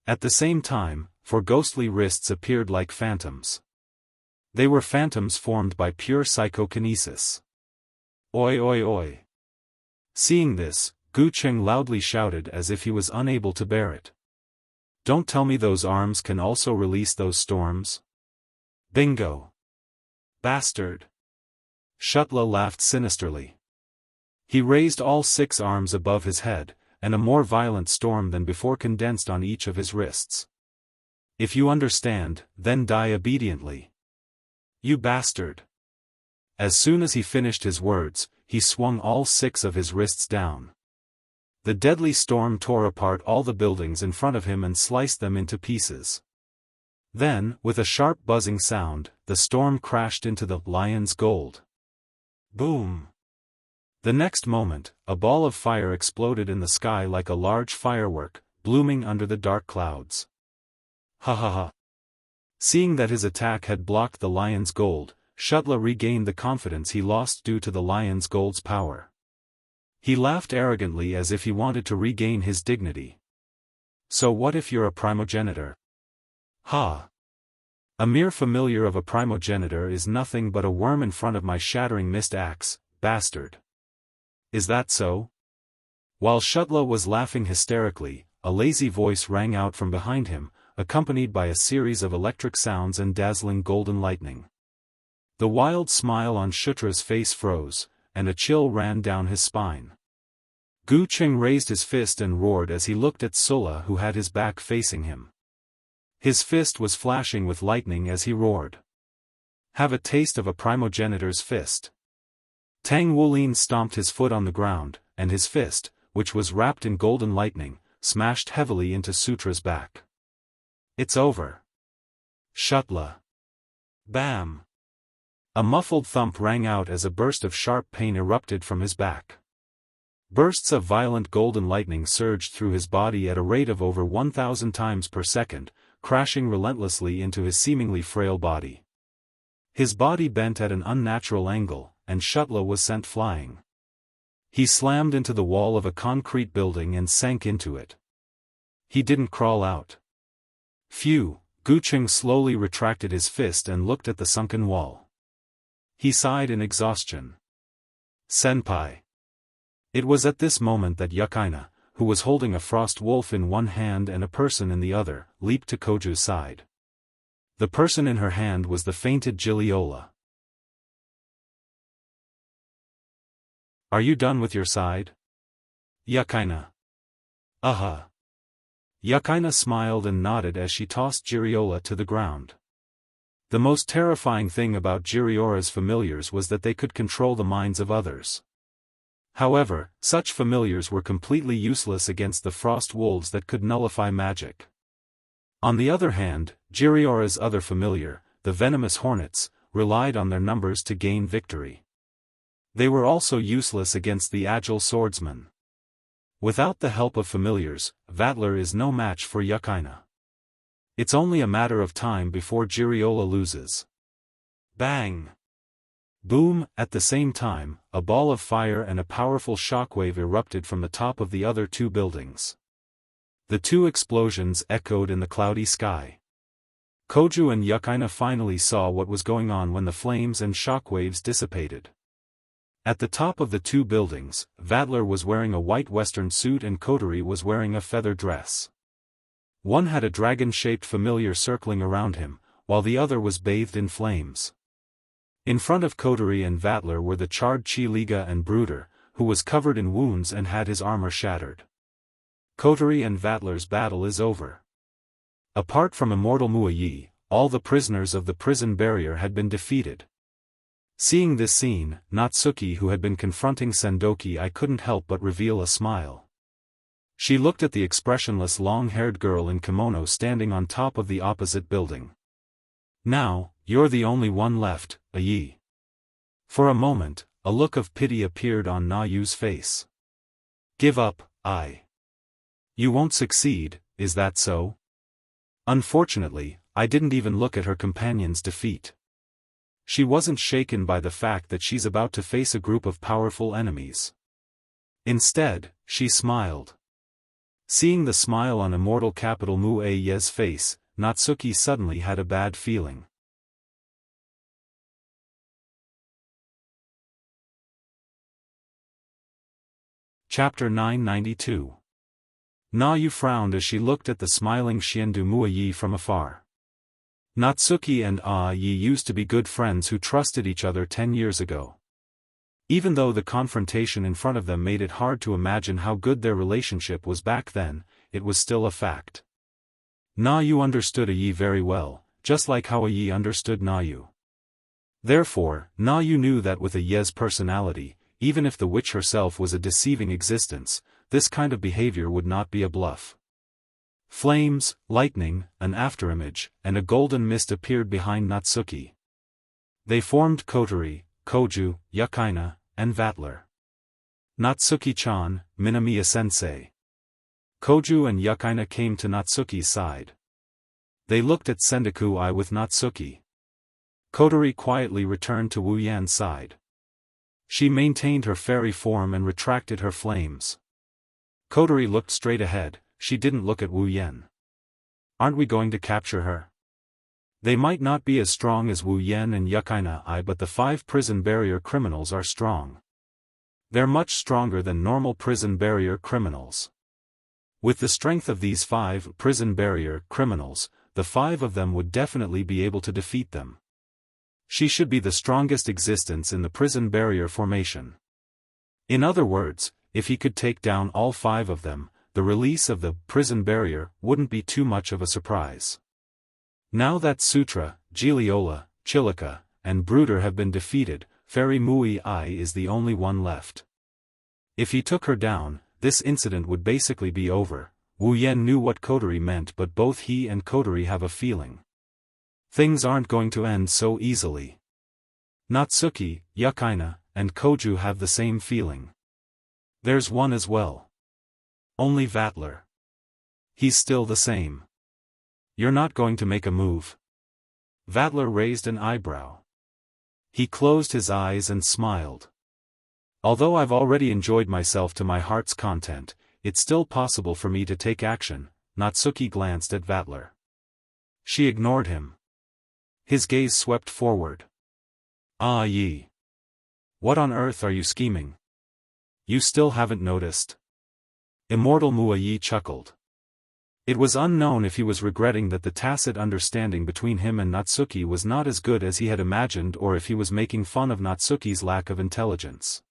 At the same time, four ghostly wrists appeared like phantoms. They were phantoms formed by pure psychokinesis. Oi oi oi! Seeing this, Gu Cheng loudly shouted as if he was unable to bear it. "Don't tell me those arms can also release those storms?" Bingo! Bastard! Shutla laughed sinisterly. He raised all 6 arms above his head, and a more violent storm than before condensed on each of his wrists. "If you understand, then die obediently. You bastard!" As soon as he finished his words, he swung all 6 of his wrists down. The deadly storm tore apart all the buildings in front of him and sliced them into pieces. Then, with a sharp buzzing sound, the storm crashed into the lion's gold. Boom! The next moment, a ball of fire exploded in the sky like a large firework, blooming under the dark clouds. Ha ha ha! Seeing that his attack had blocked the lion's gold, Shutla regained the confidence he lost due to the lion's gold's power. He laughed arrogantly as if he wanted to regain his dignity. So what if you're a primogenitor? Ha! A mere familiar of a primogenitor is nothing but a worm in front of my shattering mist axe, bastard. Is that so? While Shutla was laughing hysterically, a lazy voice rang out from behind him, accompanied by a series of electric sounds and dazzling golden lightning. The wild smile on Shutra's face froze, and a chill ran down his spine. Gu Qing raised his fist and roared as he looked at Sulla, who had his back facing him. His fist was flashing with lightning as he roared. Have a taste of a primogenitor's fist. Tang Wulin stomped his foot on the ground, and his fist, which was wrapped in golden lightning, smashed heavily into Sutra's back. It's over. Shutla. Bam! A muffled thump rang out as a burst of sharp pain erupted from his back. Bursts of violent golden lightning surged through his body at a rate of over 1,000 times per second, crashing relentlessly into his seemingly frail body. His body bent at an unnatural angle, and Shutla was sent flying. He slammed into the wall of a concrete building and sank into it. He didn't crawl out. Phew! Gu Qing slowly retracted his fist and looked at the sunken wall. He sighed in exhaustion. Senpai. It was at this moment that Yukaina, who was holding a frost wolf in one hand and a person in the other, leaped to Koju's side. The person in her hand was the fainted Giliola. Are you done with your side? Yukaina. Yukaina smiled and nodded as she tossed Giriola to the ground. The most terrifying thing about Giriora's familiars was that they could control the minds of others. However, such familiars were completely useless against the frost wolves that could nullify magic. On the other hand, Giriora's other familiar, the venomous hornets, relied on their numbers to gain victory. They were also useless against the agile swordsmen. Without the help of familiars, Vatler is no match for Yukaina. It's only a matter of time before Giriola loses. Bang! Boom! At the same time, a ball of fire and a powerful shockwave erupted from the top of the other two buildings. The two explosions echoed in the cloudy sky. Koju and Yukaina finally saw what was going on when the flames and shockwaves dissipated. At the top of the two buildings, Vatler was wearing a white western suit and Kotori was wearing a feather dress. One had a dragon-shaped familiar circling around him, while the other was bathed in flames. In front of Kotori and Vatler were the charred Chi-Liga and Brooder, who was covered in wounds and had his armor shattered. Kotori and Vatler's battle is over. Apart from Immortal Muayi, all the prisoners of the prison barrier had been defeated. Seeing this scene, Natsuki, who had been confronting Sendoki, I couldn't help but reveal a smile. She looked at the expressionless long-haired girl in kimono standing on top of the opposite building. Now, you're the only one left, Ayi. For a moment, a look of pity appeared on Na Yu's face. Give up, Ai. You won't succeed, is that so? Unfortunately, I didn't even look at her companion's defeat. She wasn't shaken by the fact that she's about to face a group of powerful enemies. Instead, she smiled. Seeing the smile on Immortal Capital Muaye's face, Natsuki suddenly had a bad feeling. Chapter 992. Na Yu frowned as she looked at the smiling Xiandu Muayi from afar. Natsuki and Yi used to be good friends who trusted each other 10 years ago. Even though the confrontation in front of them made it hard to imagine how good their relationship was back then, it was still a fact. Na Yu understood Yi very well, just like how Yi understood Na Yu. Therefore, Na Yu knew that with Yi's personality, even if the witch herself was a deceiving existence, this kind of behavior would not be a bluff. Flames, lightning, an afterimage, and a golden mist appeared behind Natsuki. They formed Kotori, Koju, Yukaina, and Vatler. Natsuki-chan, Minamiya-sensei. Koju and Yukaina came to Natsuki's side. They looked at Sendoku-I with Natsuki. Kotori quietly returned to Wu Yan's side. She maintained her fairy form and retracted her flames. Kotori looked straight ahead, she didn't look at Wu Yan. Aren't we going to capture her? They might not be as strong as Wu Yan and Yukaina, but the 5 prison barrier criminals are strong. They're much stronger than normal prison barrier criminals. With the strength of these 5 prison barrier criminals, the 5 of them would definitely be able to defeat them. She should be the strongest existence in the prison barrier formation. In other words, if he could take down all 5 of them, the release of the prison barrier wouldn't be too much of a surprise. Now that Sutra, Giliola, Chilika, and Brooder have been defeated, Fairy Mui Ai is the only one left. If he took her down, this incident would basically be over. Wu Yan knew what Kotori meant, but both he and Kotori have a feeling. Things aren't going to end so easily. Natsuki, Yukaina, and Koju have the same feeling. There's one as well. Only Vatler. He's still the same. You're not going to make a move? Vatler raised an eyebrow. He closed his eyes and smiled. Although I've already enjoyed myself to my heart's content, it's still possible for me to take action. Natsuki glanced at Vatler. She ignored him. His gaze swept forward. Ah ye. What on earth are you scheming? You still haven't noticed? Immortal Muayi chuckled. It was unknown if he was regretting that the tacit understanding between him and Natsuki was not as good as he had imagined, or if he was making fun of Natsuki's lack of intelligence.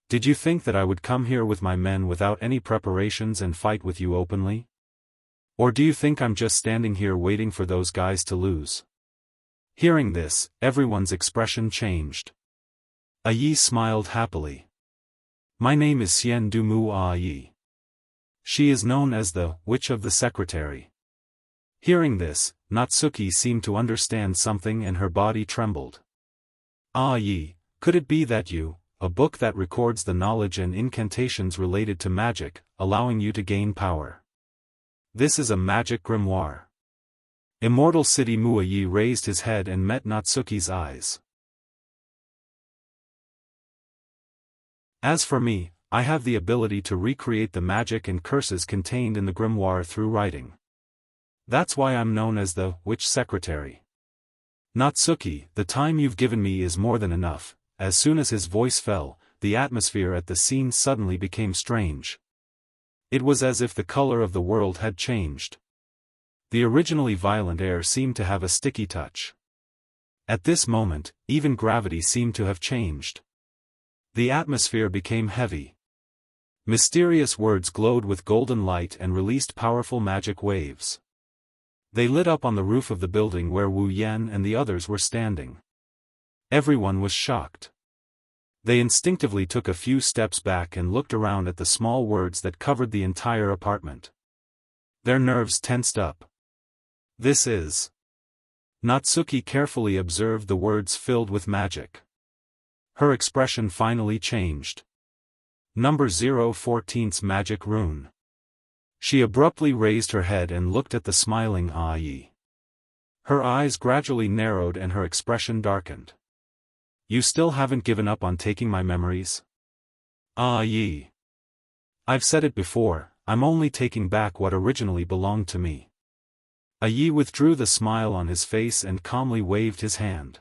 Did you think that I would come here with my men without any preparations and fight with you openly? Or do you think I'm just standing here waiting for those guys to lose? Hearing this, everyone's expression changed. Ayi smiled happily. My name is Xian Dumu Ayi. She is known as the Witch of the Secretary. Hearing this, Natsuki seemed to understand something and her body trembled. Ayi, could it be that you, a book that records the knowledge and incantations related to magic, allowing you to gain power? This is a magic grimoire. Immortal City Muayi raised his head and met Natsuki's eyes. As for me, I have the ability to recreate the magic and curses contained in the grimoire through writing. That's why I'm known as the Witch Secretary. Natsuki, the time you've given me is more than enough. As soon as his voice fell, the atmosphere at the scene suddenly became strange. It was as if the color of the world had changed. The originally violent air seemed to have a sticky touch. At this moment, even gravity seemed to have changed. The atmosphere became heavy. Mysterious words glowed with golden light and released powerful magic waves. They lit up on the roof of the building where Wu Yan and the others were standing. Everyone was shocked. They instinctively took a few steps back and looked around at the small words that covered the entire apartment. Their nerves tensed up. This is... Natsuki carefully observed the words filled with magic. Her expression finally changed. Number 014's magic rune. She abruptly raised her head and looked at the smiling Ayi. Her eyes gradually narrowed and her expression darkened. You still haven't given up on taking my memories? Ayi. I've said it before, I'm only taking back what originally belonged to me. Ayi withdrew the smile on his face and calmly waved his hand.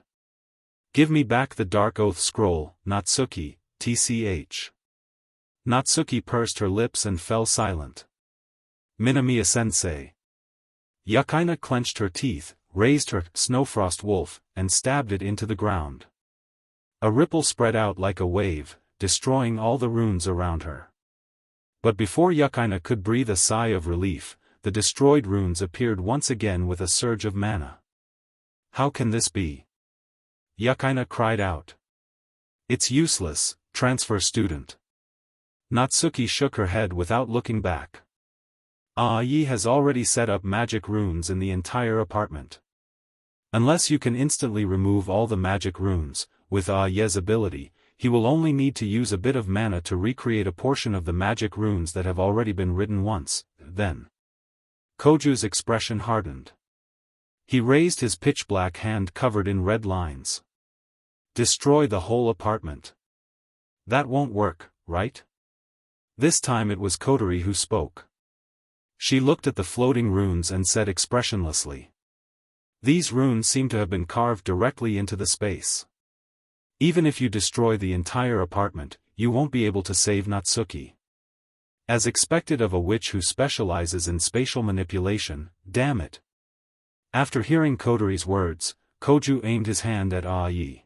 Give me back the Dark Oath Scroll, Natsuki, tch. Natsuki pursed her lips and fell silent. Minamiya-sensei. Yukaina clenched her teeth, raised her Snowfrost Wolf, and stabbed it into the ground. A ripple spread out like a wave, destroying all the runes around her. But before Yukaina could breathe a sigh of relief, the destroyed runes appeared once again with a surge of mana. How can this be? Yukaina cried out. It's useless, transfer student. Natsuki shook her head without looking back. Ayi has already set up magic runes in the entire apartment. Unless you can instantly remove all the magic runes, with Ayi's ability, he will only need to use a bit of mana to recreate a portion of the magic runes that have already been written once, then. Koju's expression hardened. He raised his pitch-black hand covered in red lines. Destroy the whole apartment. That won't work, right? This time it was Kotori who spoke. She looked at the floating runes and said expressionlessly. These runes seem to have been carved directly into the space. Even if you destroy the entire apartment, you won't be able to save Natsuki. As expected of a witch who specializes in spatial manipulation, damn it. After hearing Kotori's words, Koju aimed his hand at Ai.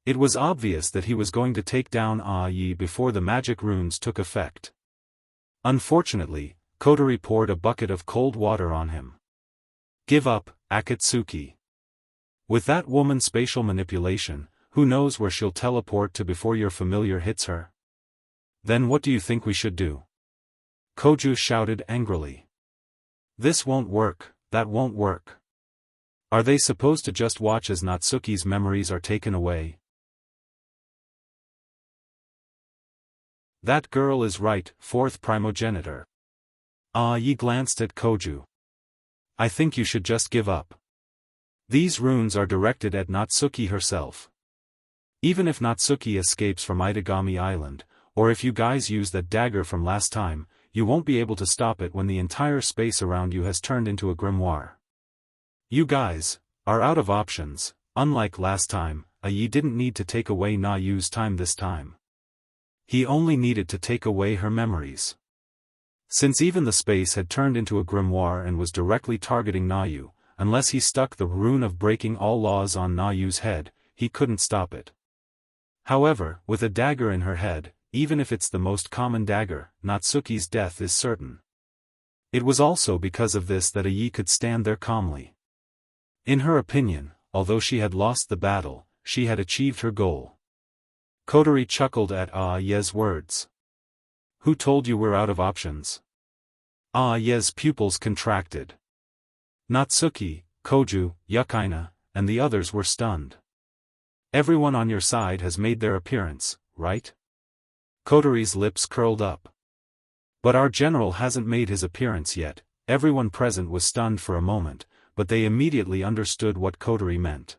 It was obvious that he was going to take down Ai before the magic runes took effect. Unfortunately, Kotori poured a bucket of cold water on him. Give up, Akatsuki. With that woman's spatial manipulation, who knows where she'll teleport to before your familiar hits her? Then what do you think we should do? Koju shouted angrily. This won't work, that won't work. Are they supposed to just watch as Natsuki's memories are taken away? That girl is right, fourth primogenitor. Ai glanced at Koju. I think you should just give up. These runes are directed at Natsuki herself. Even if Natsuki escapes from Itagami Island, or if you guys use that dagger from last time, you won't be able to stop it when the entire space around you has turned into a grimoire. You guys are out of options. Unlike last time, Ai didn't need to take away Nayu's time this time. He only needed to take away her memories. Since even the space had turned into a grimoire and was directly targeting Nayu, unless he stuck the rune of breaking all laws on Nayu's head, he couldn't stop it. However, with a dagger in her head, even if it's the most common dagger, Natsuki's death is certain. It was also because of this that Ai could stand there calmly. In her opinion, although she had lost the battle, she had achieved her goal. Kotori chuckled at Ai's words. Who told you we're out of options? Ai's pupils contracted. Natsuki, Koju, Yukaina, and the others were stunned. Everyone on your side has made their appearance, right? Kotori's lips curled up. But our general hasn't made his appearance yet. Everyone present was stunned for a moment, but they immediately understood what Kotori meant.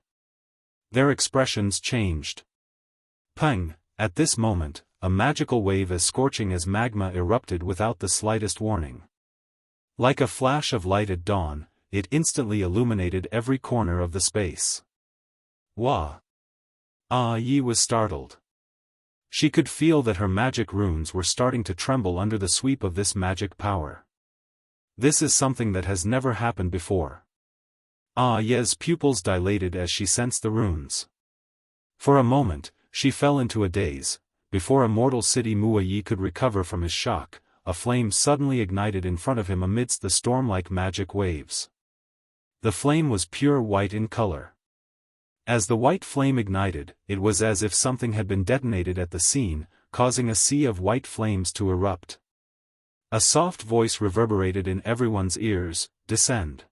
Their expressions changed. Pang! At this moment, a magical wave as scorching as magma erupted without the slightest warning. Like a flash of light at dawn, it instantly illuminated every corner of the space. Wah! Ai was startled. She could feel that her magic runes were starting to tremble under the sweep of this magic power. This is something that has never happened before. Ai's pupils dilated as she sensed the runes. For a moment, she fell into a daze. Before Immortal City Muayi could recover from his shock, a flame suddenly ignited in front of him amidst the storm-like magic waves. The flame was pure white in color. As the white flame ignited, it was as if something had been detonated at the scene, causing a sea of white flames to erupt. A soft voice reverberated in everyone's ears, "Descend."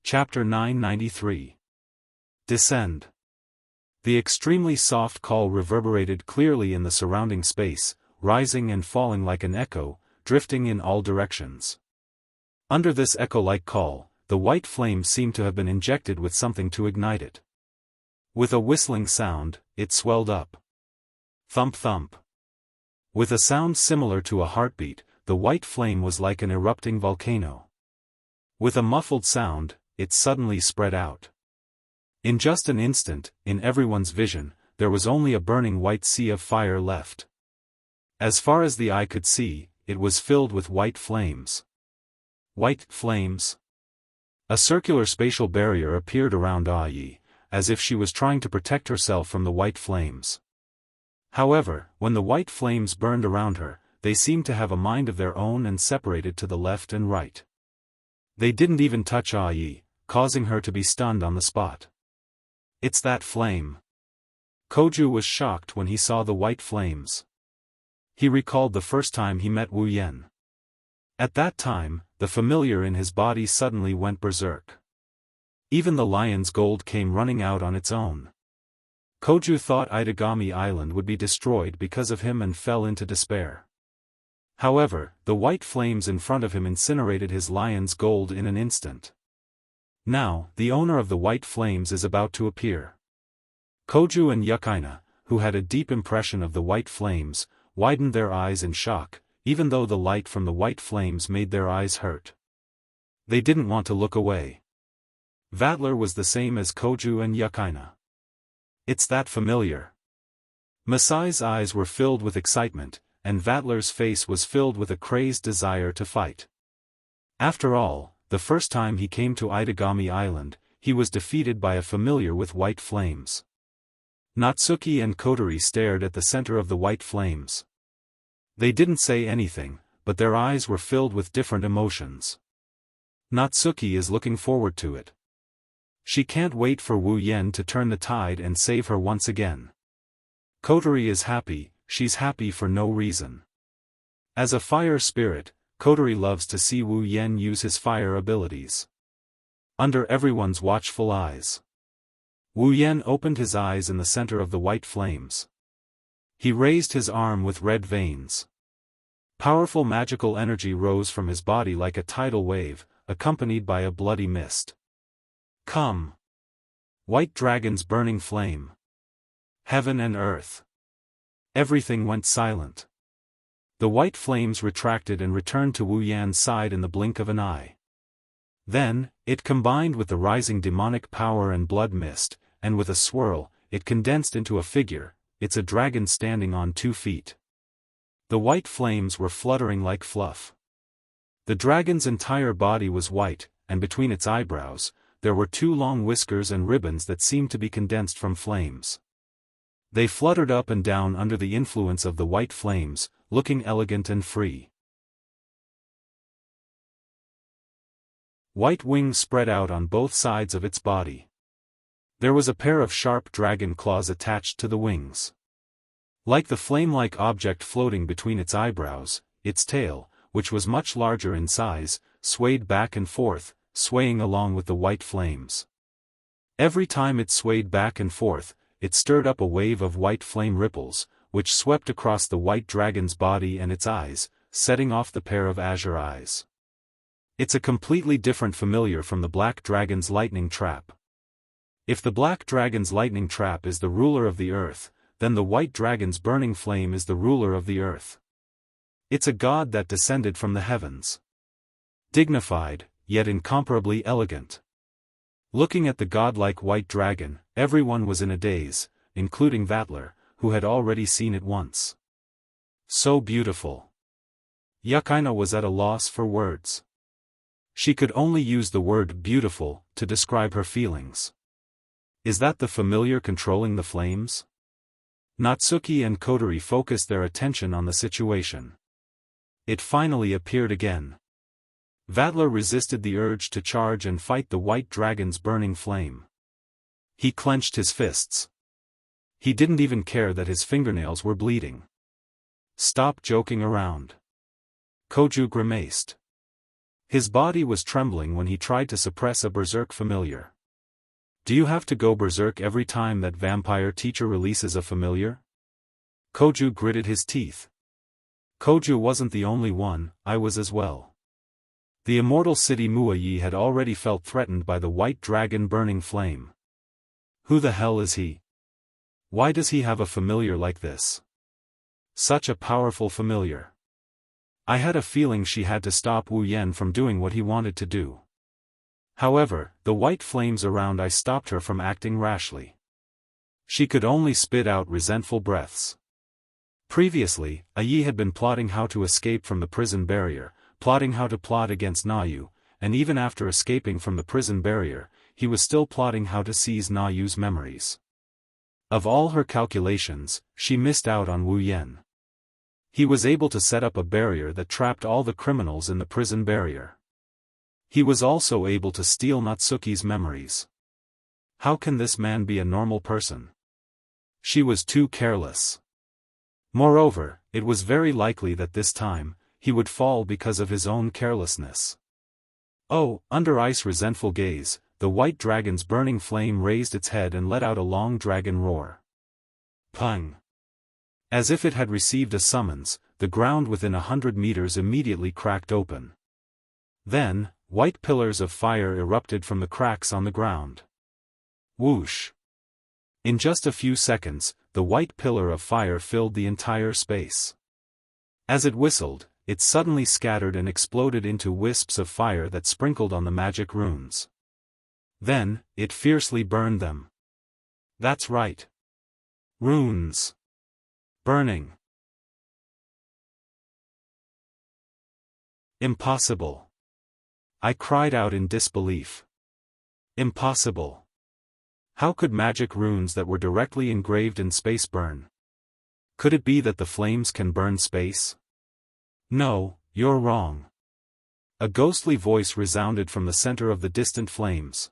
Chapter 993. Descend. The extremely soft call reverberated clearly in the surrounding space, rising and falling like an echo, drifting in all directions. Under this echo-like call, the white flame seemed to have been injected with something to ignite it. With a whistling sound, it swelled up. Thump thump. With a sound similar to a heartbeat, the white flame was like an erupting volcano. With a muffled sound, it suddenly spread out. In just an instant, in everyone's vision, there was only a burning white sea of fire left. As far as the eye could see, it was filled with white flames. White flames? A circular spatial barrier appeared around Ai, as if she was trying to protect herself from the white flames. However, when the white flames burned around her, they seemed to have a mind of their own and separated to the left and right. They didn't even touch Ai, causing her to be stunned on the spot. It's that flame. Koju was shocked when he saw the white flames. He recalled the first time he met Wu Yen. At that time, the familiar in his body suddenly went berserk. Even the lion's gold came running out on its own. Koju thought Itagami Island would be destroyed because of him and fell into despair. However, the white flames in front of him incinerated his lion's gold in an instant. Now, the owner of the white flames is about to appear. Koju and Yukaina, who had a deep impression of the white flames, widened their eyes in shock, even though the light from the white flames made their eyes hurt. They didn't want to look away. Vatler was the same as Koju and Yukaina. It's that familiar. Masai's eyes were filled with excitement, and Vatler's face was filled with a crazed desire to fight. After all, the first time he came to Itagami Island, he was defeated by a familiar with white flames. Natsuki and Kotori stared at the center of the white flames. They didn't say anything, but their eyes were filled with different emotions. Natsuki is looking forward to it. She can't wait for Wu Yen to turn the tide and save her once again. Kotori is happy, she's happy for no reason. As a fire spirit, Kotori loves to see Wu Yen use his fire abilities. Under everyone's watchful eyes, Wu Yen opened his eyes in the center of the white flames. He raised his arm with red veins. Powerful magical energy rose from his body like a tidal wave, accompanied by a bloody mist. Come! White dragon's burning flame. Heaven and earth. Everything went silent. The white flames retracted and returned to Wu Yan's side in the blink of an eye. Then, it combined with the rising demonic power and blood mist, and with a swirl, it condensed into a figure. It's a dragon standing on 2 feet. The white flames were fluttering like fluff. The dragon's entire body was white, and between its eyebrows, there were 2 long whiskers and ribbons that seemed to be condensed from flames. They fluttered up and down under the influence of the white flames, looking elegant and free. White wings spread out on both sides of its body. There was a pair of sharp dragon claws attached to the wings. Like the flame-like object floating between its eyebrows, its tail, which was much larger in size, swayed back and forth, swaying along with the white flames. Every time it swayed back and forth, it stirred up a wave of white flame ripples, which swept across the white dragon's body and its eyes, setting off the pair of azure eyes. It's a completely different familiar from the black dragon's lightning trap. If the black dragon's lightning trap is the ruler of the earth, then the white dragon's burning flame is the ruler of the earth. It's a god that descended from the heavens. Dignified, yet incomparably elegant. Looking at the godlike white dragon, everyone was in a daze, including Vatler, who had already seen it once. So beautiful. Yukaina was at a loss for words. She could only use the word beautiful to describe her feelings. Is that the familiar controlling the flames? Natsuki and Kotori focused their attention on the situation. It finally appeared again. Vatler resisted the urge to charge and fight the white dragon's burning flame. He clenched his fists. He didn't even care that his fingernails were bleeding. Stop joking around. Koju grimaced. His body was trembling when he tried to suppress a berserk familiar. Do you have to go berserk every time that vampire teacher releases a familiar? Koju gritted his teeth. Koju wasn't the only one, I was as well. The immortal city Muayi had already felt threatened by the white dragon burning flame. Who the hell is he? Why does he have a familiar like this? Such a powerful familiar. I had a feeling she had to stop Wu Yen from doing what he wanted to do. However, the white flames around I stopped her from acting rashly. She could only spit out resentful breaths. Previously, Yi had been plotting how to escape from the prison barrier, plotting how to plot against Nayu, and even after escaping from the prison barrier, he was still plotting how to seize Nayu's memories. Of all her calculations, she missed out on Wu Yen. He was able to set up a barrier that trapped all the criminals in the prison barrier. He was also able to steal Natsuki's memories. How can this man be a normal person? She was too careless. Moreover, it was very likely that this time, he would fall because of his own carelessness. Oh, under Ice's resentful gaze, the white dragon's burning flame raised its head and let out a long dragon roar. Pung! As if it had received a summons, the ground within 100 meters immediately cracked open. Then, white pillars of fire erupted from the cracks on the ground. Whoosh! In just a few seconds, the white pillar of fire filled the entire space. As it whistled, it suddenly scattered and exploded into wisps of fire that sprinkled on the magic runes. Then, it fiercely burned them. That's right. Runes. Burning. Impossible. I cried out in disbelief. Impossible. How could magic runes that were directly engraved in space burn? Could it be that the flames can burn space? No, you're wrong. A ghostly voice resounded from the center of the distant flames.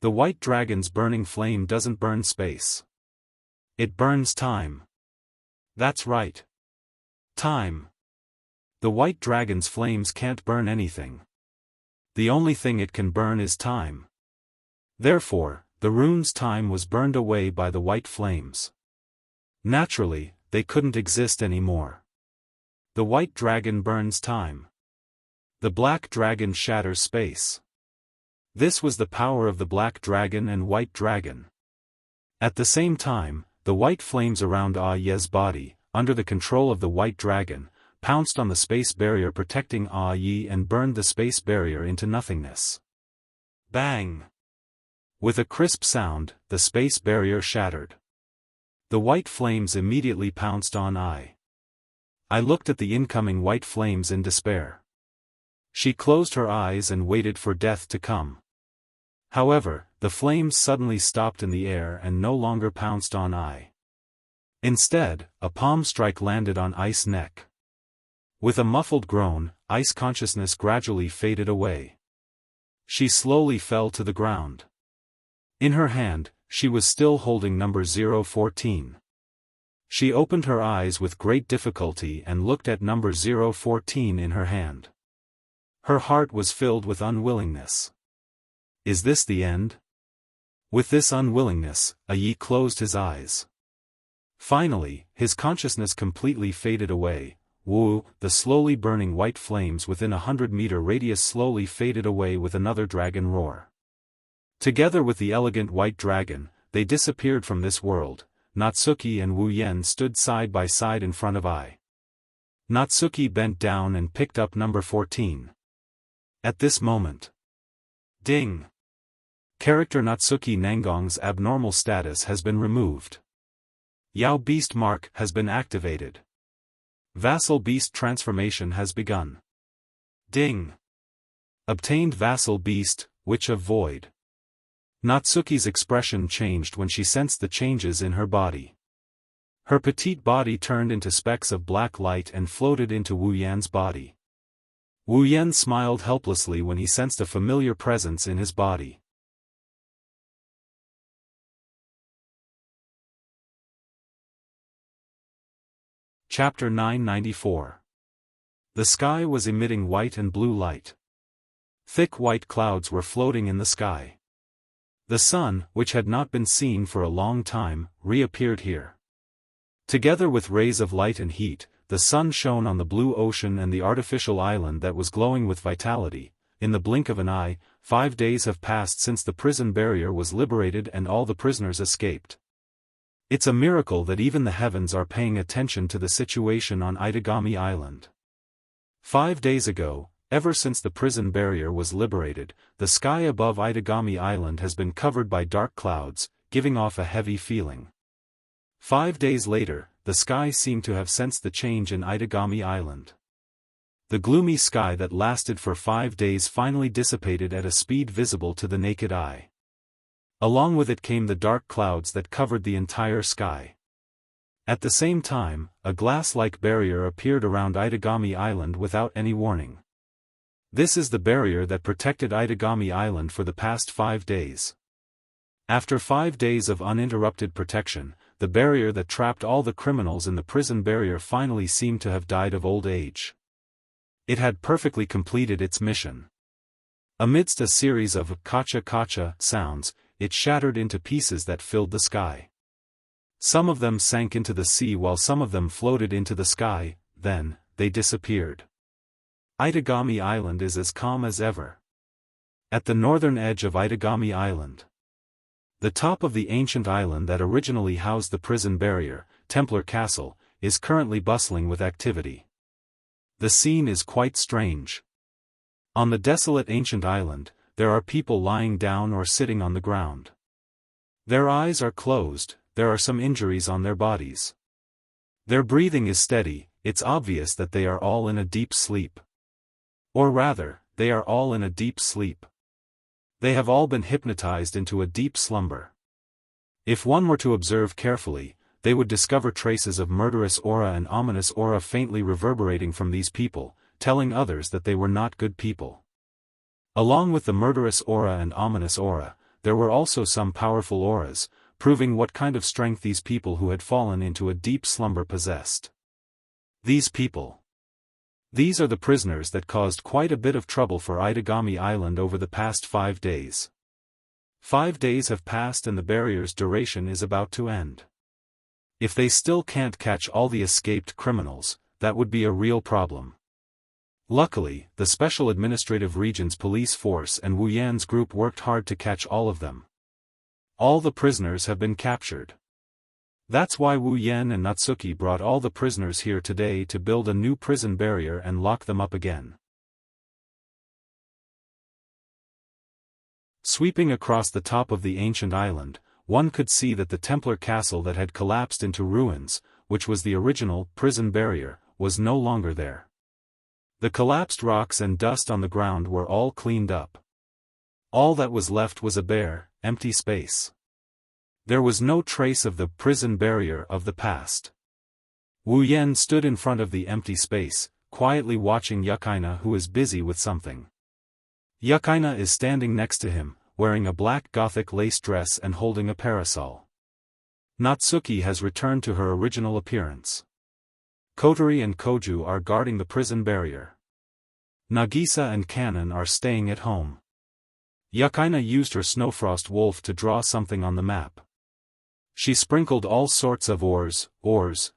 The white dragon's burning flame doesn't burn space. It burns time. That's right. Time. The white dragon's flames can't burn anything. The only thing it can burn is time. Therefore, the rune's time was burned away by the white flames. Naturally, they couldn't exist anymore. The white dragon burns time. The black dragon shatters space. This was the power of the black dragon and white dragon. At the same time, the white flames around Ye's body, under the control of the white dragon, pounced on the space barrier protecting Yi and burned the space barrier into nothingness. Bang! With a crisp sound, the space barrier shattered. The white flames immediately pounced on I. I looked at the incoming white flames in despair. She closed her eyes and waited for death to come. However, the flames suddenly stopped in the air and no longer pounced on I. Instead, a palm strike landed on I's neck. With a muffled groan, I's consciousness gradually faded away. She slowly fell to the ground. In her hand, she was still holding number 014. She opened her eyes with great difficulty and looked at number 014 in her hand. Her heart was filled with unwillingness. Is this the end? With this unwillingness, Yi closed his eyes. Finally, his consciousness completely faded away. Woo, the slowly burning white flames within 100-meter radius slowly faded away with another dragon roar. Together with the elegant white dragon, they disappeared from this world. Natsuki and Wu Yen stood side by side in front of I. Natsuki bent down and picked up number 14. At this moment. Ding! Character Natsuki Nangong's abnormal status has been removed. Yao Beast Mark has been activated. Vassal Beast transformation has begun. Ding! Obtained Vassal Beast, Witch of Void. Natsuki's expression changed when she sensed the changes in her body. Her petite body turned into specks of black light and floated into Wu Yan's body. Wu Yan smiled helplessly when he sensed a familiar presence in his body. Chapter 994. The sky was emitting white and blue light. Thick white clouds were floating in the sky. The sun, which had not been seen for a long time, reappeared here. Together with rays of light and heat, the sun shone on the blue ocean and the artificial island that was glowing with vitality. In the blink of an eye, 5 days have passed since the prison barrier was liberated and all the prisoners escaped. It's a miracle that even the heavens are paying attention to the situation on Itagami Island. 5 days ago, ever since the prison barrier was liberated, the sky above Itagami Island has been covered by dark clouds, giving off a heavy feeling. 5 days later, the sky seemed to have sensed the change in Itagami Island. The gloomy sky that lasted for 5 days finally dissipated at a speed visible to the naked eye. Along with it came the dark clouds that covered the entire sky. At the same time, a glass-like barrier appeared around Itagami Island without any warning. This is the barrier that protected Itagami Island for the past 5 days. After 5 days of uninterrupted protection, the barrier that trapped all the criminals in the prison barrier finally seemed to have died of old age. It had perfectly completed its mission. Amidst a series of kacha-kacha sounds, it shattered into pieces that filled the sky. Some of them sank into the sea while some of them floated into the sky. then, they disappeared. Itagami Island is as calm as ever. At the northern edge of Itagami Island, the top of the ancient island that originally housed the prison barrier, Templar Castle, is currently bustling with activity. The scene is quite strange. On the desolate ancient island, there are people lying down or sitting on the ground. Their eyes are closed, there are some injuries on their bodies. Their breathing is steady, it's obvious that they are all in a deep sleep. Or rather, they are all in a deep sleep. They have all been hypnotized into a deep slumber. If one were to observe carefully, they would discover traces of murderous aura and ominous aura faintly reverberating from these people, telling others that they were not good people. Along with the murderous aura and ominous aura, there were also some powerful auras, proving what kind of strength these people who had fallen into a deep slumber possessed. These people. These are the prisoners that caused quite a bit of trouble for Itagami Island over the past 5 days. 5 days have passed and the barrier's duration is about to end. If they still can't catch all the escaped criminals, that would be a real problem. Luckily, the Special Administrative Region's police force and Wu Yan's group worked hard to catch all of them. All the prisoners have been captured. That's why Wu Yan and Natsuki brought all the prisoners here today to build a new prison barrier and lock them up again. Sweeping across the top of the ancient island, one could see that the Templar castle that had collapsed into ruins, which was the original prison barrier, was no longer there. The collapsed rocks and dust on the ground were all cleaned up. All that was left was a bare, empty space. There was no trace of the prison barrier of the past. Wu Yan stood in front of the empty space, quietly watching Yukaina, who is busy with something. Yukaina is standing next to him, wearing a black gothic lace dress and holding a parasol. Natsuki has returned to her original appearance. Kotori and Koju are guarding the prison barrier. Nagisa and Kanon are staying at home. Yukaina used her Snowfrost Wolf to draw something on the map. She sprinkled all sorts of ores,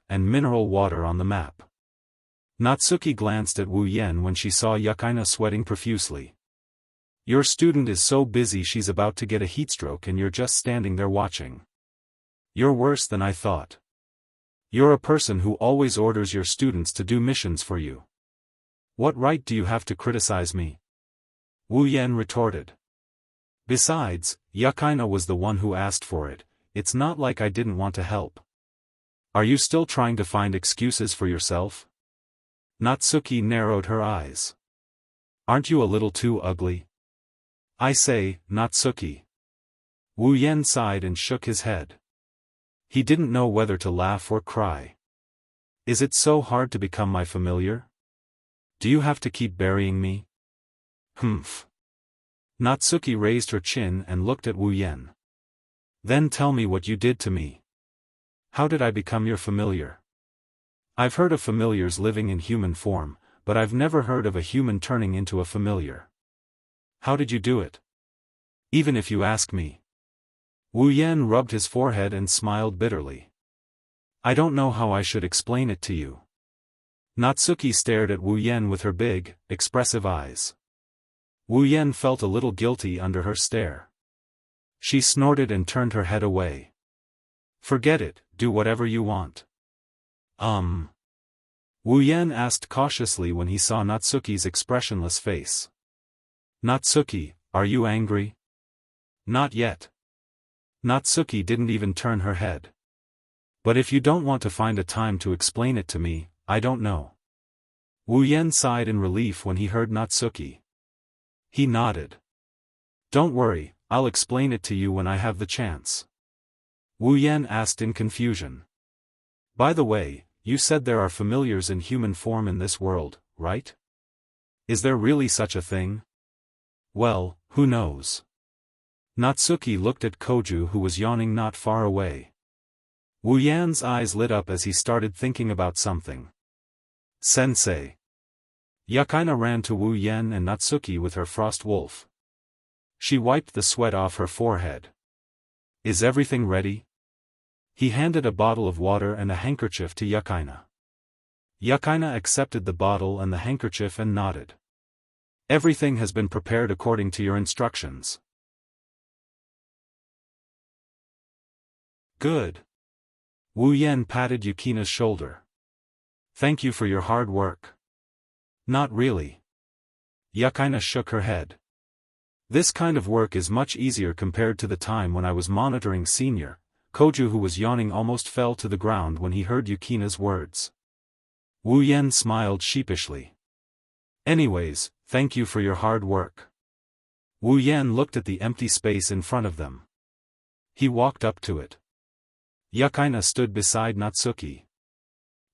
and mineral water on the map. Natsuki glanced at Wu Yan when she saw Yukaina sweating profusely. Your student is so busy she's about to get a heatstroke and you're just standing there watching. You're worse than I thought. You're a person who always orders your students to do missions for you. What right do you have to criticize me? Wu Yan retorted. Besides, Yukaina was the one who asked for it, it's not like I didn't want to help. Are you still trying to find excuses for yourself? Natsuki narrowed her eyes. Aren't you a little too ugly? I say, Natsuki. Wu Yan sighed and shook his head. He didn't know whether to laugh or cry. Is it so hard to become my familiar? Do you have to keep burying me? Humph. Natsuki raised her chin and looked at Wu Yan. Then tell me what you did to me. How did I become your familiar? I've heard of familiars living in human form, but I've never heard of a human turning into a familiar. How did you do it? Even if you ask me. Wu Yan rubbed his forehead and smiled bitterly. I don't know how I should explain it to you. Natsuki stared at Wu Yan with her big, expressive eyes. Wu Yan felt a little guilty under her stare. She snorted and turned her head away. Forget it, do whatever you want. Wu Yan asked cautiously when he saw Natsuki's expressionless face. Natsuki, are you angry? Not yet. Natsuki didn't even turn her head. But if you don't want to find a time to explain it to me, I don't know. Wu Yan sighed in relief when he heard Natsuki. He nodded. Don't worry, I'll explain it to you when I have the chance. Wu Yan asked in confusion. By the way, you said there are familiars in human form in this world, right? Is there really such a thing? Well, who knows? Natsuki looked at Koju, who was yawning not far away. Wu Yan's eyes lit up as he started thinking about something. Sensei. Yukaina ran to Wu Yan and Natsuki with her frost wolf. She wiped the sweat off her forehead. Is everything ready? He handed a bottle of water and a handkerchief to Yukaina. Yukaina accepted the bottle and the handkerchief and nodded. Everything has been prepared according to your instructions. Good. Wu Yan patted Yukaina's shoulder. Thank you for your hard work. Not really. Yukaina shook her head. This kind of work is much easier compared to the time when I was monitoring Senior. Koju, who was yawning, almost fell to the ground when he heard Yukaina's words. Wu Yan smiled sheepishly. Anyways, thank you for your hard work. Wu Yan looked at the empty space in front of them. He walked up to it. Yukaina stood beside Natsuki.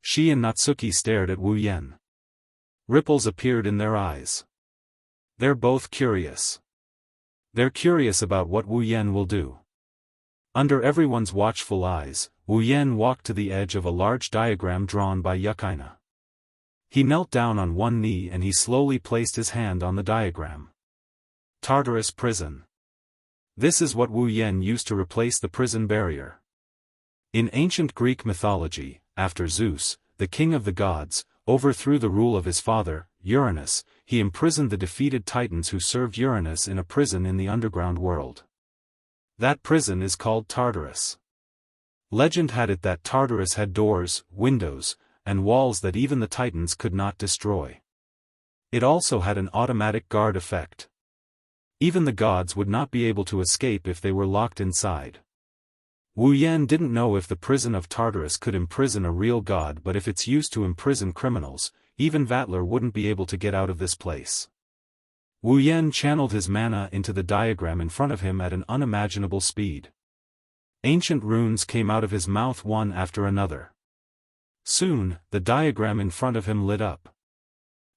She and Natsuki stared at Wu Yan. Ripples appeared in their eyes. They're both curious. They're curious about what Wu Yan will do. Under everyone's watchful eyes, Wu Yan walked to the edge of a large diagram drawn by Yukaina. He knelt down on one knee and he slowly placed his hand on the diagram. Tartarus prison. This is what Wu Yan used to replace the prison barrier. In ancient Greek mythology, after Zeus, the king of the gods, overthrew the rule of his father, Uranus, he imprisoned the defeated titans who served Uranus in a prison in the underground world. That prison is called Tartarus. Legend had it that Tartarus had doors, windows, and walls that even the titans could not destroy. It also had an automatic guard effect. Even the gods would not be able to escape if they were locked inside. Wu Yan didn't know if the prison of Tartarus could imprison a real god, but if it's used to imprison criminals, even Vatler wouldn't be able to get out of this place. Wu Yan channeled his mana into the diagram in front of him at an unimaginable speed. Ancient runes came out of his mouth one after another. Soon, the diagram in front of him lit up.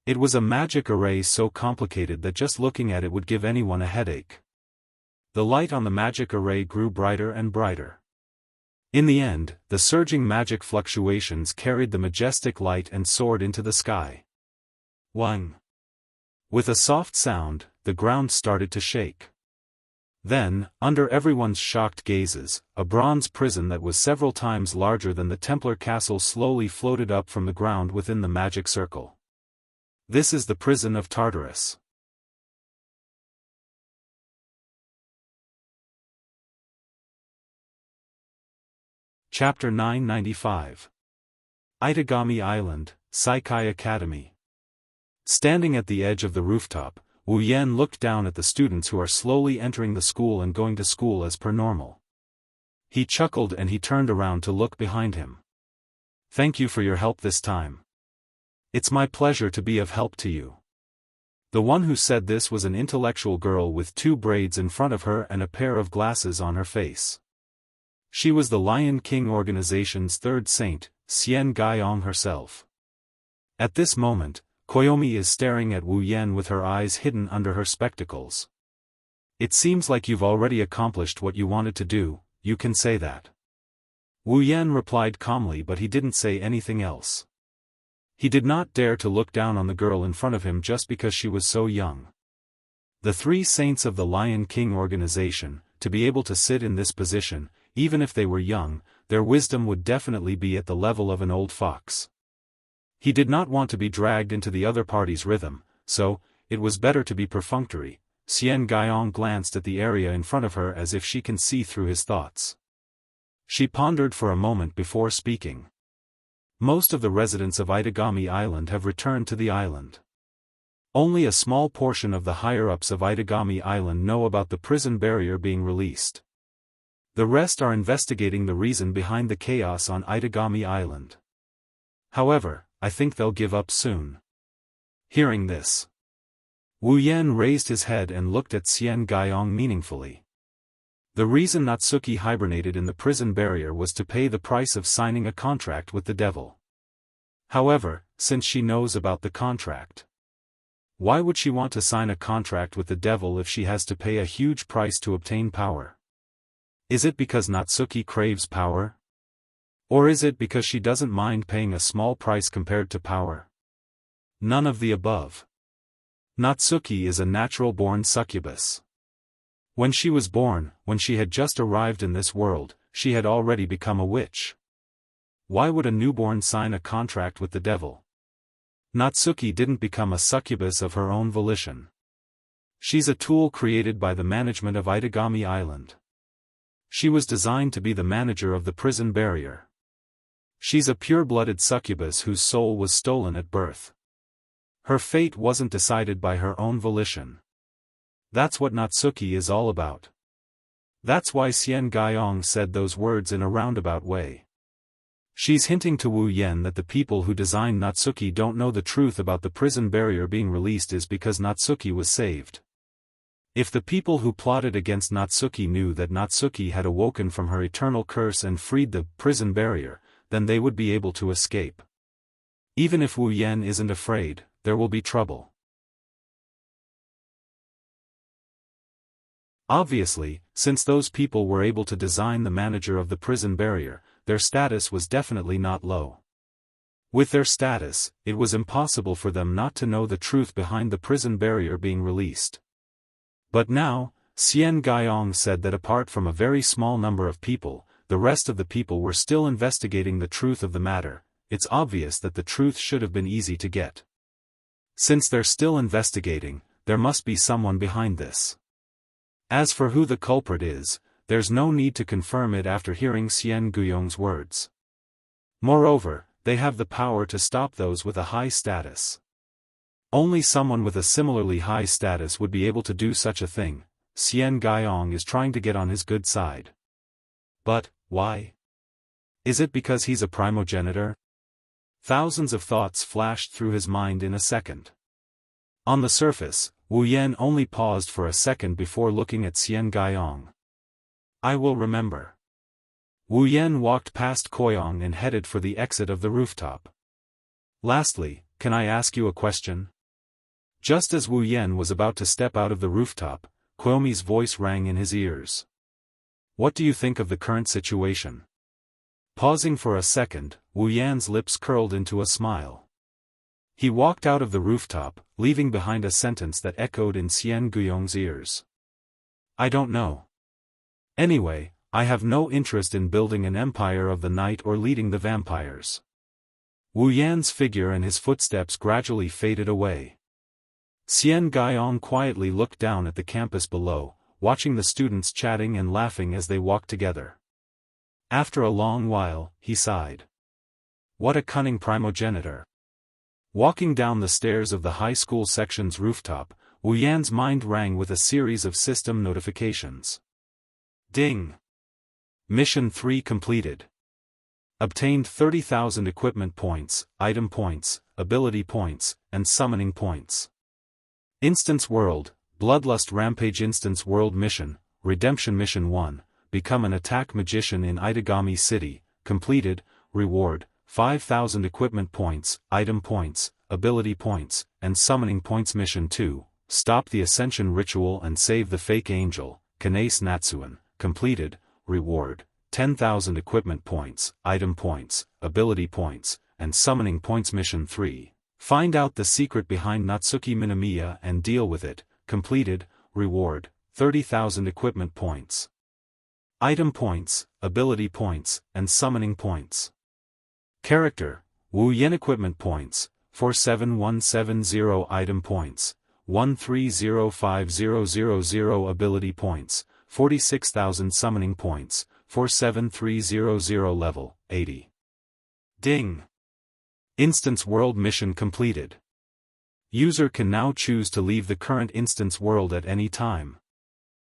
It was a magic array so complicated that just looking at it would give anyone a headache. The light on the magic array grew brighter and brighter. In the end, the surging magic fluctuations carried the majestic light and soared into the sky. Wang! With a soft sound, the ground started to shake. Then, under everyone's shocked gazes, a bronze prison that was several times larger than the Templar castle slowly floated up from the ground within the magic circle. This is the prison of Tartarus. Chapter 995. Itagami Island, Saikai Academy. Standing at the edge of the rooftop, Wu Yan looked down at the students who are slowly entering the school and going to school as per normal. He chuckled and he turned around to look behind him. Thank you for your help this time. It's my pleasure to be of help to you. The one who said this was an intellectual girl with two braids in front of her and a pair of glasses on her face. She was the Lion King organization's third saint, Xian Gaiyong herself. At this moment, Koyomi is staring at Wu Yan with her eyes hidden under her spectacles. It seems like you've already accomplished what you wanted to do, you can say that. Wu Yan replied calmly, but he didn't say anything else. He did not dare to look down on the girl in front of him just because she was so young. The three saints of the Lion King organization, to be able to sit in this position, even if they were young, their wisdom would definitely be at the level of an old fox. He did not want to be dragged into the other party's rhythm, so, it was better to be perfunctory. Xian Gaiyong glanced at the area in front of her as if she can see through his thoughts. She pondered for a moment before speaking. Most of the residents of Itagami Island have returned to the island. Only a small portion of the higher-ups of Itagami Island know about the prison barrier being released. The rest are investigating the reason behind the chaos on Itagami Island. However, I think they'll give up soon. Hearing this, Wu Yan raised his head and looked at Xian Gaiyong meaningfully. The reason Natsuki hibernated in the prison barrier was to pay the price of signing a contract with the devil. However, since she knows about the contract, why would she want to sign a contract with the devil if she has to pay a huge price to obtain power? Is it because Natsuki craves power? Or is it because she doesn't mind paying a small price compared to power? None of the above. Natsuki is a natural-born succubus. When she was born, when she had just arrived in this world, she had already become a witch. Why would a newborn sign a contract with the devil? Natsuki didn't become a succubus of her own volition. She's a tool created by the management of Itagami Island. She was designed to be the manager of the prison barrier. She's a pure-blooded succubus whose soul was stolen at birth. Her fate wasn't decided by her own volition. That's what Natsuki is all about. That's why Xian Gaiyong said those words in a roundabout way. She's hinting to Wu Yan that the people who designed Natsuki don't know the truth about the prison barrier being released is because Natsuki was saved. If the people who plotted against Natsuki knew that Natsuki had awoken from her eternal curse and freed the prison barrier, then they would be able to escape. Even if Wu Yan isn't afraid, there will be trouble. Obviously, since those people were able to design the manager of the prison barrier, their status was definitely not low. With their status, it was impossible for them not to know the truth behind the prison barrier being released. But now, Xian Gaiyong said that apart from a very small number of people, the rest of the people were still investigating the truth of the matter. It's obvious that the truth should have been easy to get. Since they're still investigating, there must be someone behind this. As for who the culprit is, there's no need to confirm it after hearing Xian Guiyong's words. Moreover, they have the power to stop those with a high status. Only someone with a similarly high status would be able to do such a thing. Xian Gaiyong is trying to get on his good side. But, why? Is it because he's a primogenitor? Thousands of thoughts flashed through his mind in a second. On the surface, Wu Yan only paused for a second before looking at Xian Gaiyong. I will remember. Wu Yan walked past Koyong and headed for the exit of the rooftop. Lastly, can I ask you a question? Just as Wu Yan was about to step out of the rooftop, Koyomi's voice rang in his ears. What do you think of the current situation? Pausing for a second, Wu Yan's lips curled into a smile. He walked out of the rooftop, leaving behind a sentence that echoed in Xian Guiyong's ears. I don't know. Anyway, I have no interest in building an empire of the night or leading the vampires. Wu Yan's figure and his footsteps gradually faded away. Xian Gaiyong quietly looked down at the campus below, watching the students chatting and laughing as they walked together. After a long while, he sighed. What a cunning primogenitor. Walking down the stairs of the high school section's rooftop, Wu Yan's mind rang with a series of system notifications. Ding! Mission 3 completed. Obtained 30,000 equipment points, item points, ability points, and summoning points. Instance World, Bloodlust Rampage Instance World Mission, Redemption Mission 1, Become an Attack Magician in Itagami City, completed, reward, 5,000 equipment points, item points, ability points, and summoning points. Mission 2, Stop the Ascension Ritual and Save the Fake Angel, Kanase Natsuan, completed, reward, 10,000 equipment points, item points, ability points, and summoning points. Mission 3, Find out the secret behind Natsuki Minamiya and deal with it, completed, reward, 30,000 equipment points. Item points, ability points, and summoning points. Character, Wu Yan. Equipment points, 47170. Item points, 130500. Ability points, 46,000. Summoning points, 47300. Level, 80. Ding! Instance World Mission completed. User can now choose to leave the current instance world at any time.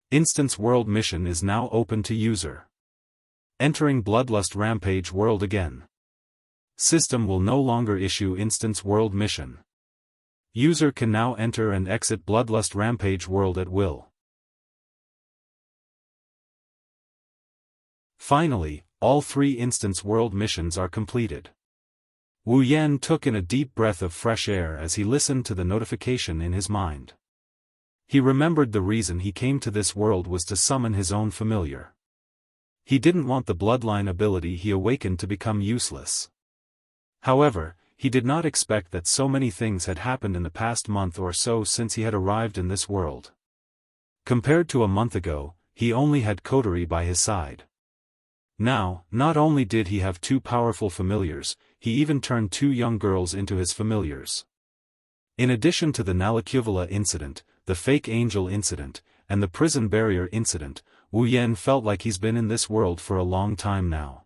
Instance World Mission is now open to user. Entering Bloodlust Rampage World again. System will no longer issue Instance World Mission. User can now enter and exit Bloodlust Rampage World at will. Finally, all 3 Instance World missions are completed. Wu Yan took in a deep breath of fresh air as he listened to the notification in his mind. He remembered the reason he came to this world was to summon his own familiar. He didn't want the bloodline ability he awakened to become useless. However, he did not expect that so many things had happened in the past month or so since he had arrived in this world. Compared to a month ago, he only had coterie by his side. Now, not only did he have two powerful familiars, he even turned two young girls into his familiars. In addition to the Nalacuvala incident, the fake angel incident, and the prison barrier incident, Wu Yan felt like he's been in this world for a long time now.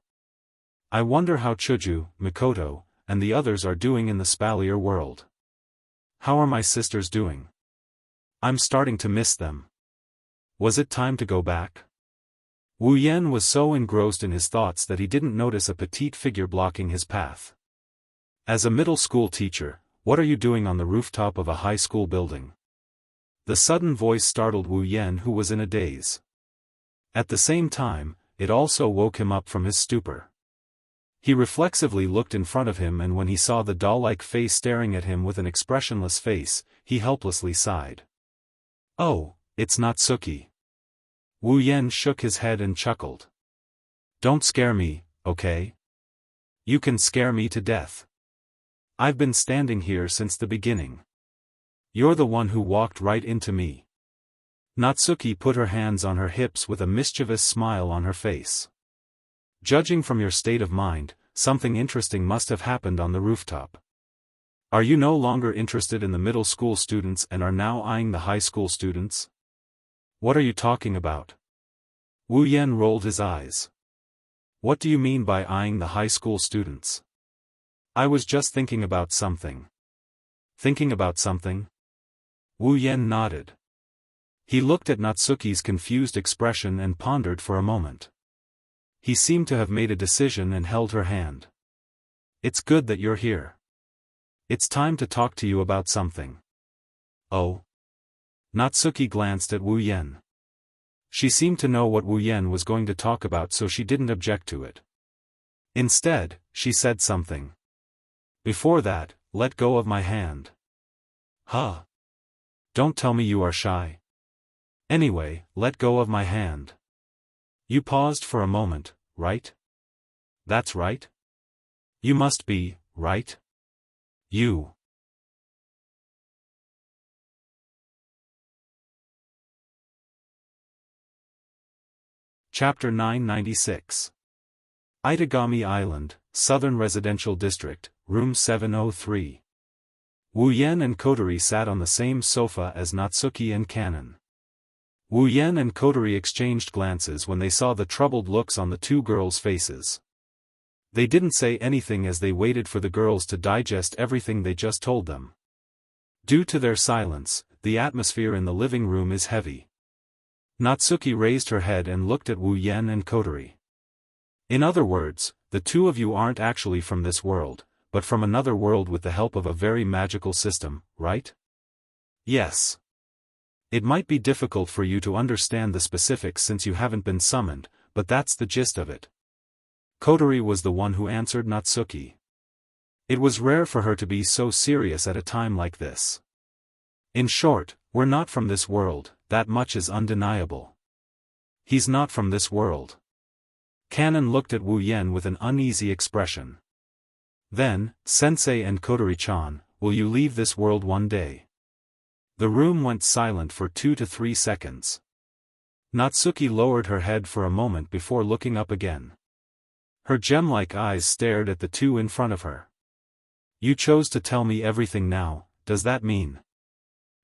I wonder how Chuju, Mikoto, and the others are doing in the Spalier world. How are my sisters doing? I'm starting to miss them. Was it time to go back? Wu Yan was so engrossed in his thoughts that he didn't notice a petite figure blocking his path. As a middle school teacher, what are you doing on the rooftop of a high school building? The sudden voice startled Wu Yan, who was in a daze. At the same time, it also woke him up from his stupor. He reflexively looked in front of him, and when he saw the doll-like face staring at him with an expressionless face, he helplessly sighed. Oh, it's Natsuki. Wu Yan shook his head and chuckled. Don't scare me, okay? You can scare me to death. I've been standing here since the beginning. You're the one who walked right into me. Natsuki put her hands on her hips with a mischievous smile on her face. Judging from your state of mind, something interesting must have happened on the rooftop. Are you no longer interested in the middle school students and are now eyeing the high school students? What are you talking about? Wu Yan rolled his eyes. What do you mean by eyeing the high school students? I was just thinking about something. Thinking about something? Wu Yan nodded. He looked at Natsuki's confused expression and pondered for a moment. He seemed to have made a decision and held her hand. It's good that you're here. It's time to talk to you about something. Oh? Natsuki glanced at Wu Yan. She seemed to know what Wu Yan was going to talk about, so she didn't object to it. Instead, she said something. Before that, let go of my hand. Huh? Don't tell me you are shy. Anyway, let go of my hand. You paused for a moment, right? That's right? You must be, right? You. Chapter 996. Itagami Island, Southern Residential District, Room 703. Wu Yan and Kotori sat on the same sofa as Natsuki and Kanon. Wu Yan and Kotori exchanged glances when they saw the troubled looks on the two girls' faces. They didn't say anything as they waited for the girls to digest everything they just told them. Due to their silence, the atmosphere in the living room is heavy. Natsuki raised her head and looked at Wu Yan and Kotori. In other words, the two of you aren't actually from this world, but from another world with the help of a very magical system, right? Yes. It might be difficult for you to understand the specifics since you haven't been summoned, but that's the gist of it. Kotori was the one who answered Natsuki. It was rare for her to be so serious at a time like this. In short, we're not from this world, that much is undeniable. He's not from this world. Kanon looked at Wu Yan with an uneasy expression. Then, Sensei and Kotori-chan, will you leave this world one day? The room went silent for 2 to 3 seconds. Natsuki lowered her head for a moment before looking up again. Her gem-like eyes stared at the two in front of her. You chose to tell me everything now, does that mean?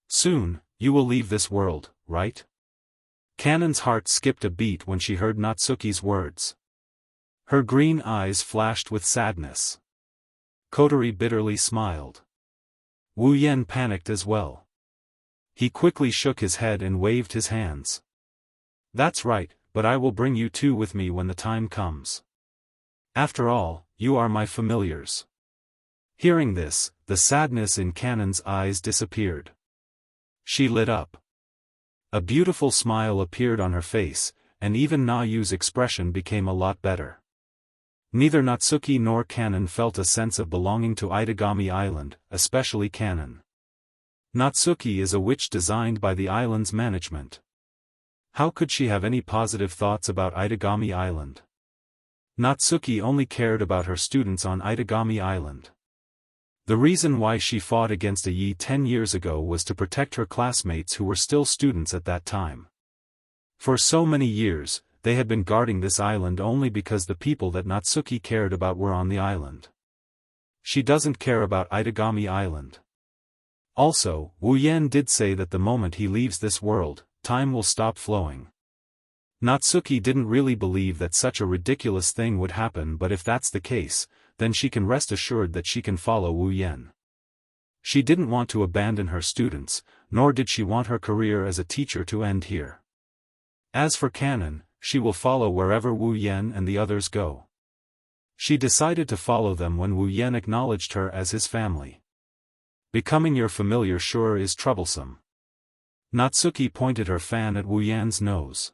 Soon, you will leave this world, right? Kanon's heart skipped a beat when she heard Natsuki's words. Her green eyes flashed with sadness. Kotori bitterly smiled. Wu Yan panicked as well. He quickly shook his head and waved his hands. That's right, but I will bring you two with me when the time comes. After all, you are my familiars. Hearing this, the sadness in Kanon's eyes disappeared. She lit up. A beautiful smile appeared on her face, and even Nayu's expression became a lot better. Neither Natsuki nor Kanon felt a sense of belonging to Itagami Island, especially Kanon. Natsuki is a witch designed by the island's management. How could she have any positive thoughts about Itagami Island? Natsuki only cared about her students on Itagami Island. The reason why she fought against a Yi 10 years ago was to protect her classmates who were still students at that time. For so many years, they had been guarding this island only because the people that Natsuki cared about were on the island. She doesn't care about Itagami Island. Also, Wu Yan did say that the moment he leaves this world, time will stop flowing. Natsuki didn't really believe that such a ridiculous thing would happen, but if that's the case, then she can rest assured that she can follow Wu Yan. She didn't want to abandon her students, nor did she want her career as a teacher to end here. As for Canon, she will follow wherever Wu Yan and the others go. She decided to follow them when Wu Yan acknowledged her as his family. Becoming your familiar sure is troublesome. Natsuki pointed her fan at Wu Yan's nose.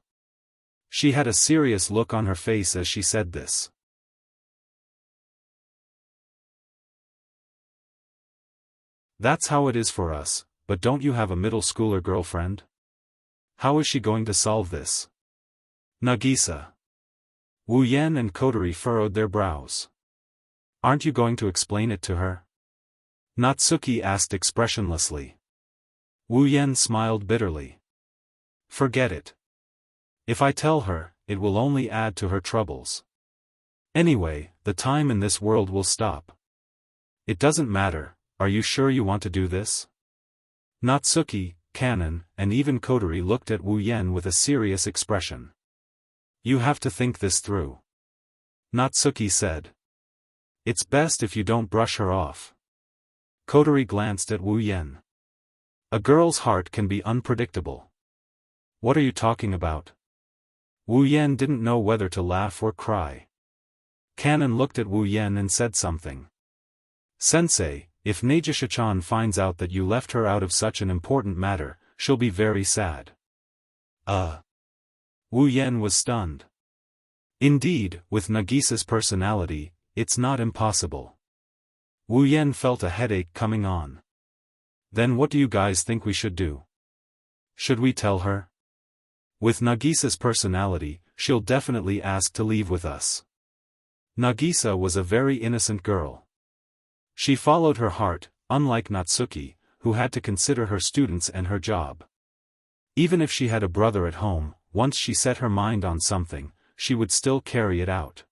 She had a serious look on her face as she said this. That's how it is for us, but don't you have a middle schooler girlfriend? How is she going to solve this? Nagisa. Wu Yan and Kotori furrowed their brows. Aren't you going to explain it to her? Natsuki asked expressionlessly. Wu Yan smiled bitterly. Forget it. If I tell her, it will only add to her troubles. Anyway, the time in this world will stop. It doesn't matter, are you sure you want to do this? Natsuki, Canon, and even Kotori looked at Wu Yan with a serious expression. You have to think this through. Natsuki said. It's best if you don't brush her off. Kotori glanced at Wu Yan. A girl's heart can be unpredictable. What are you talking about? Wu Yan didn't know whether to laugh or cry. Canon looked at Wu Yan and said something. Sensei, if Nagisa-chan finds out that you left her out of such an important matter, she'll be very sad. Wu Yan was stunned. Indeed, with Nagisa's personality, it's not impossible. Wu Yan felt a headache coming on. Then what do you guys think we should do? Should we tell her? With Nagisa's personality, she'll definitely ask to leave with us. Nagisa was a very innocent girl. She followed her heart, unlike Natsuki, who had to consider her students and her job. Even if she had a brother at home, once she set her mind on something, she would still carry it out.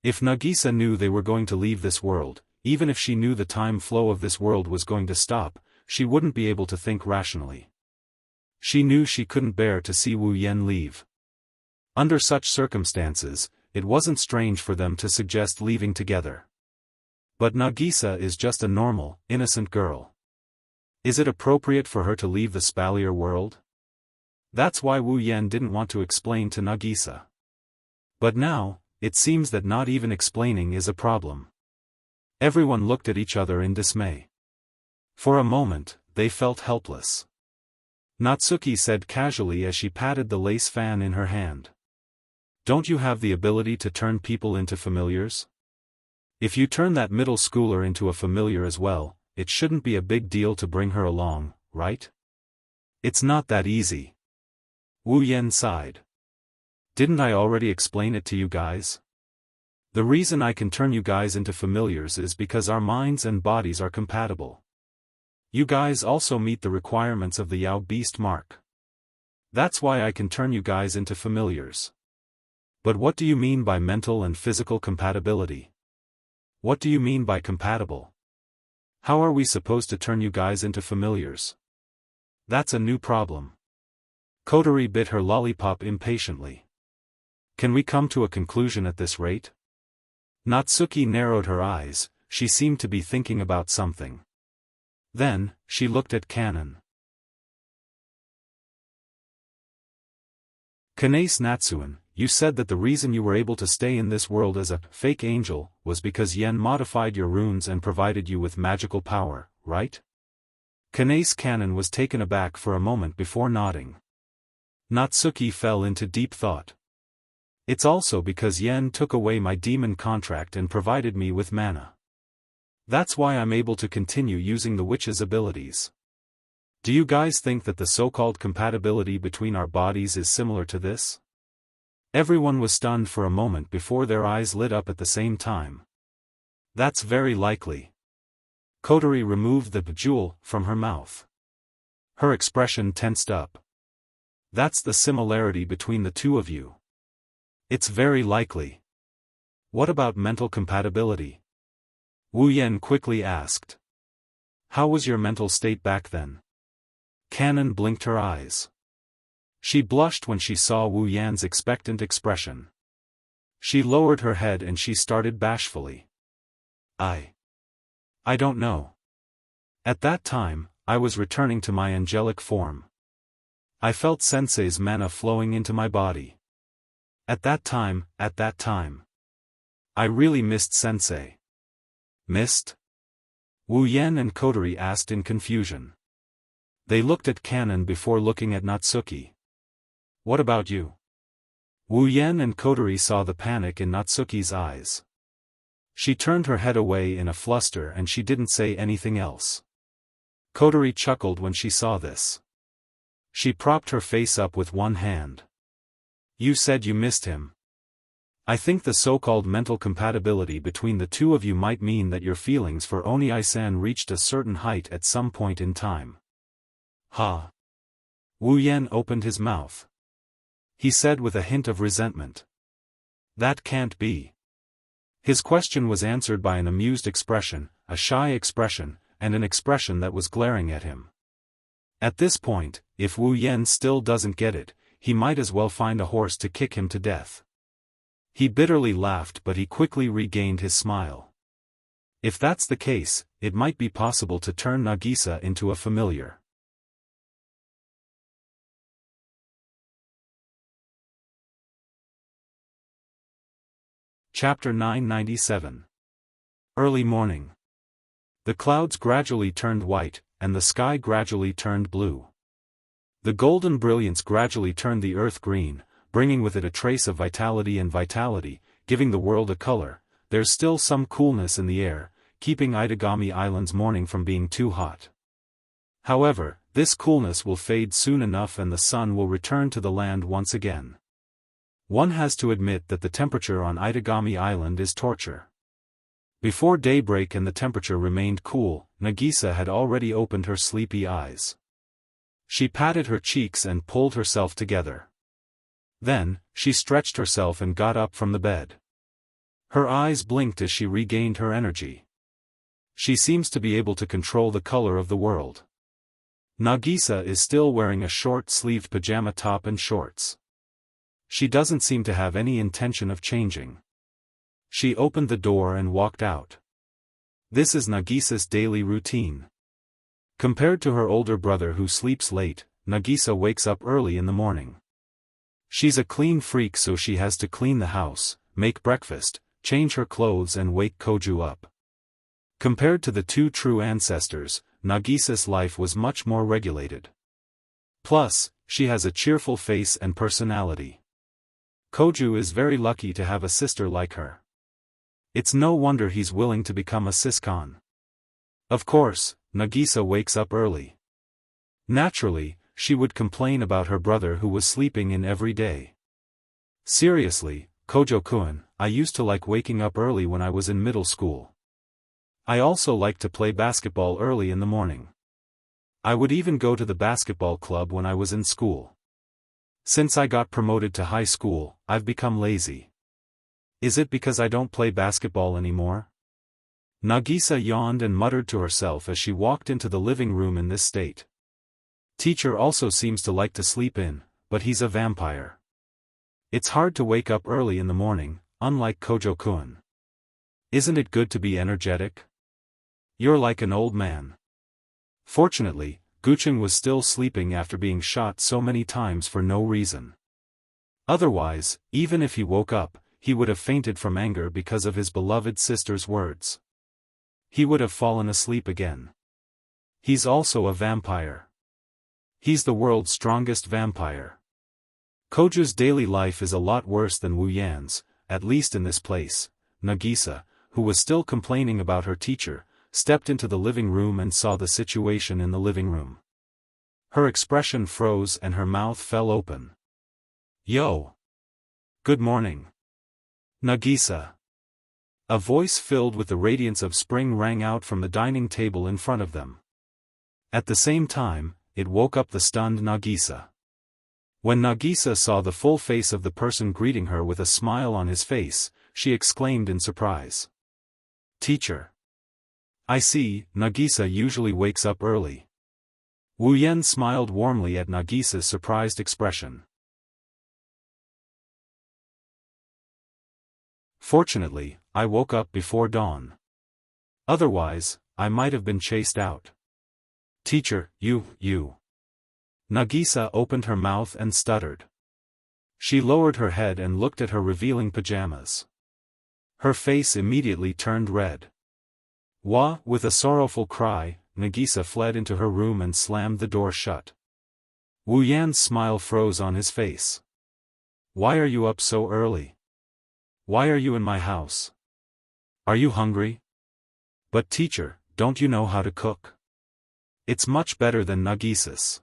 If Nagisa knew they were going to leave this world, even if she knew the time flow of this world was going to stop, she wouldn't be able to think rationally. She knew she couldn't bear to see Wu Yan leave. Under such circumstances, it wasn't strange for them to suggest leaving together. But Nagisa is just a normal, innocent girl. Is it appropriate for her to leave the Spalier world? That's why Wu Yan didn't want to explain to Nagisa. But now, it seems that not even explaining is a problem. Everyone looked at each other in dismay. For a moment, they felt helpless. Natsuki said casually as she patted the lace fan in her hand. Don't you have the ability to turn people into familiars? If you turn that middle schooler into a familiar as well, it shouldn't be a big deal to bring her along, right? It's not that easy. Wu Yan sighed. Didn't I already explain it to you guys? The reason I can turn you guys into familiars is because our minds and bodies are compatible. You guys also meet the requirements of the Yao Beast mark. That's why I can turn you guys into familiars. But what do you mean by mental and physical compatibility? What do you mean by compatible? How are we supposed to turn you guys into familiars? That's a new problem. Kotori bit her lollipop impatiently. Can we come to a conclusion at this rate? Natsuki narrowed her eyes, she seemed to be thinking about something. Then, she looked at Canon. Kanase Natsuan, you said that the reason you were able to stay in this world as a fake angel was because Yen modified your runes and provided you with magical power, right? Kanase Canon was taken aback for a moment before nodding. Natsuki fell into deep thought. It's also because Yen took away my demon contract and provided me with mana. That's why I'm able to continue using the witch's abilities. Do you guys think that the so-called compatibility between our bodies is similar to this? Everyone was stunned for a moment before their eyes lit up at the same time. That's very likely. Kotori removed the jewel from her mouth. Her expression tensed up. That's the similarity between the two of you. It's very likely. What about mental compatibility? Wu Yan quickly asked. How was your mental state back then? Canon blinked her eyes. She blushed when she saw Wu Yan's expectant expression. She lowered her head and she started bashfully. I don't know. At that time, I was returning to my angelic form. I felt Sensei's mana flowing into my body. At that time, I really missed Sensei. Missed? Wu Yan and Kotori asked in confusion. They looked at Canon before looking at Natsuki. What about you? Wu Yan and Kotori saw the panic in Natsuki's eyes. She turned her head away in a fluster and she didn't say anything else. Kotori chuckled when she saw this. She propped her face up with one hand. You said you missed him. I think the so-called mental compatibility between the two of you might mean that your feelings for Oni-san reached a certain height at some point in time. Ha! Wu Yan opened his mouth. He said with a hint of resentment. That can't be. His question was answered by an amused expression, a shy expression, and an expression that was glaring at him. At this point, if Wu Yan still doesn't get it, he might as well find a horse to kick him to death. He bitterly laughed but he quickly regained his smile. If that's the case, it might be possible to turn Nagisa into a familiar. Chapter 997. Early morning. The clouds gradually turned white, and the sky gradually turned blue. The golden brilliance gradually turned the earth green, bringing with it a trace of vitality, giving the world a color. There's still some coolness in the air, keeping Itagami Island's morning from being too hot. However, this coolness will fade soon enough and the sun will return to the land once again. One has to admit that the temperature on Itagami Island is torture. Before daybreak and the temperature remained cool, Nagisa had already opened her sleepy eyes. She patted her cheeks and pulled herself together. Then, she stretched herself and got up from the bed. Her eyes blinked as she regained her energy. She seems to be able to control the color of the world. Nagisa is still wearing a short-sleeved pajama top and shorts. She doesn't seem to have any intention of changing. She opened the door and walked out. This is Nagisa's daily routine. Compared to her older brother who sleeps late, Nagisa wakes up early in the morning. She's a clean freak so she has to clean the house, make breakfast, change her clothes and wake Koju up. Compared to the two true ancestors, Nagisa's life was much more regulated. Plus, she has a cheerful face and personality. Koju is very lucky to have a sister like her. It's no wonder he's willing to become a siscon. Of course, Nagisa wakes up early. Naturally, she would complain about her brother who was sleeping in every day. Seriously, Kojo-kun, I used to like waking up early when I was in middle school. I also liked to play basketball early in the morning. I would even go to the basketball club when I was in school. Since I got promoted to high school, I've become lazy. Is it because I don't play basketball anymore? Nagisa yawned and muttered to herself as she walked into the living room in this state. Teacher also seems to like to sleep in, but he's a vampire. It's hard to wake up early in the morning, unlike Kojo-kun. Isn't it good to be energetic? You're like an old man. Fortunately, Gucheng was still sleeping after being shot so many times for no reason. Otherwise, even if he woke up, he would have fainted from anger because of his beloved sister's words. He would have fallen asleep again. He's also a vampire. He's the world's strongest vampire. Koju's daily life is a lot worse than Wu Yan's, at least in this place. Nagisa, who was still complaining about her teacher, stepped into the living room and saw the situation in the living room. Her expression froze and her mouth fell open. Yo! Good morning. Nagisa. A voice filled with the radiance of spring rang out from the dining table in front of them. At the same time, it woke up the stunned Nagisa. When Nagisa saw the full face of the person greeting her with a smile on his face, she exclaimed in surprise. "Teacher. I see, Nagisa usually wakes up early." Wu Yan smiled warmly at Nagisa's surprised expression. "Fortunately, I woke up before dawn. Otherwise, I might have been chased out." "Teacher, you. Nagisa opened her mouth and stuttered. She lowered her head and looked at her revealing pajamas. Her face immediately turned red. With a sorrowful cry, Nagisa fled into her room and slammed the door shut. Wu Yan's smile froze on his face. "Why are you up so early? Why are you in my house? Are you hungry?" "But teacher, don't you know how to cook? It's much better than Nagisa's."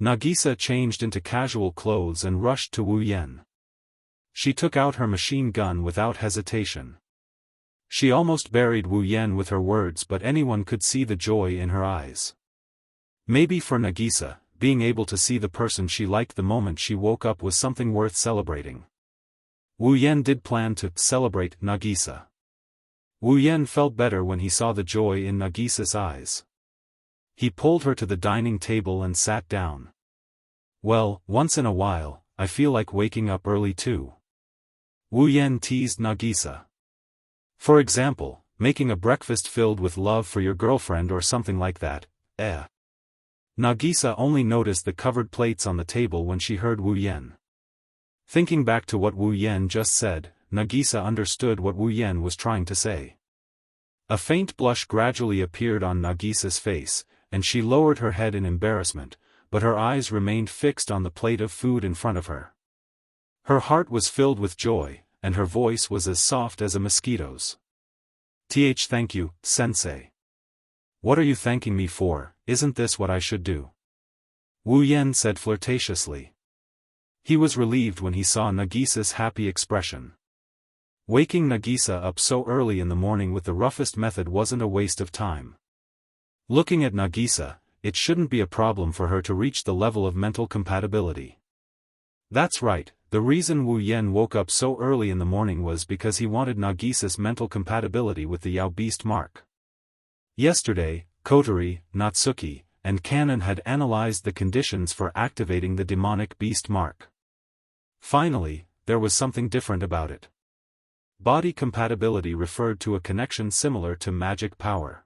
Nagisa changed into casual clothes and rushed to Wu Yan. She took out her machine gun without hesitation. She almost buried Wu Yan with her words, but anyone could see the joy in her eyes. Maybe for Nagisa, being able to see the person she liked the moment she woke up was something worth celebrating. Wu Yan did plan to celebrate Nagisa. Wu Yan felt better when he saw the joy in Nagisa's eyes. He pulled her to the dining table and sat down. "Well, once in a while, I feel like waking up early too." Wu Yan teased Nagisa. "For example, making a breakfast filled with love for your girlfriend or something like that, eh?" Nagisa only noticed the covered plates on the table when she heard Wu Yan. Thinking back to what Wu Yan just said, Nagisa understood what Wu Yan was trying to say. A faint blush gradually appeared on Nagisa's face, and she lowered her head in embarrassment, but her eyes remained fixed on the plate of food in front of her. Her heart was filled with joy, and her voice was as soft as a mosquito's. Thank you, sensei. What are you thanking me for? Isn't this what I should do?" Wu Yan said flirtatiously. He was relieved when he saw Nagisa's happy expression. Waking Nagisa up so early in the morning with the roughest method wasn't a waste of time. Looking at Nagisa, it shouldn't be a problem for her to reach the level of mental compatibility. That's right, the reason Wu Yan woke up so early in the morning was because he wanted Nagisa's mental compatibility with the Yao beast mark. Yesterday, Kotori, Natsuki, and Kanon had analyzed the conditions for activating the demonic beast mark. Finally, there was something different about it. Body compatibility referred to a connection similar to magic power.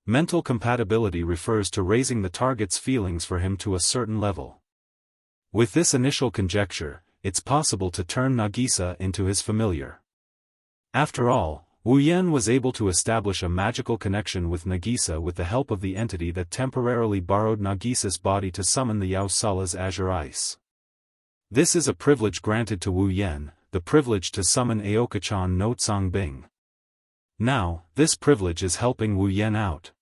Mental compatibility refers to raising the target's feelings for him to a certain level. With this initial conjecture, it's possible to turn Nagisa into his familiar. After all, Wu Yan was able to establish a magical connection with Nagisa with the help of the entity that temporarily borrowed Nagisa's body to summon the Yao Sala's azure ice. This is a privilege granted to Wu Yan, the privilege to summon Aokachan no Tsangbing. Now, this privilege is helping Wu Yan out.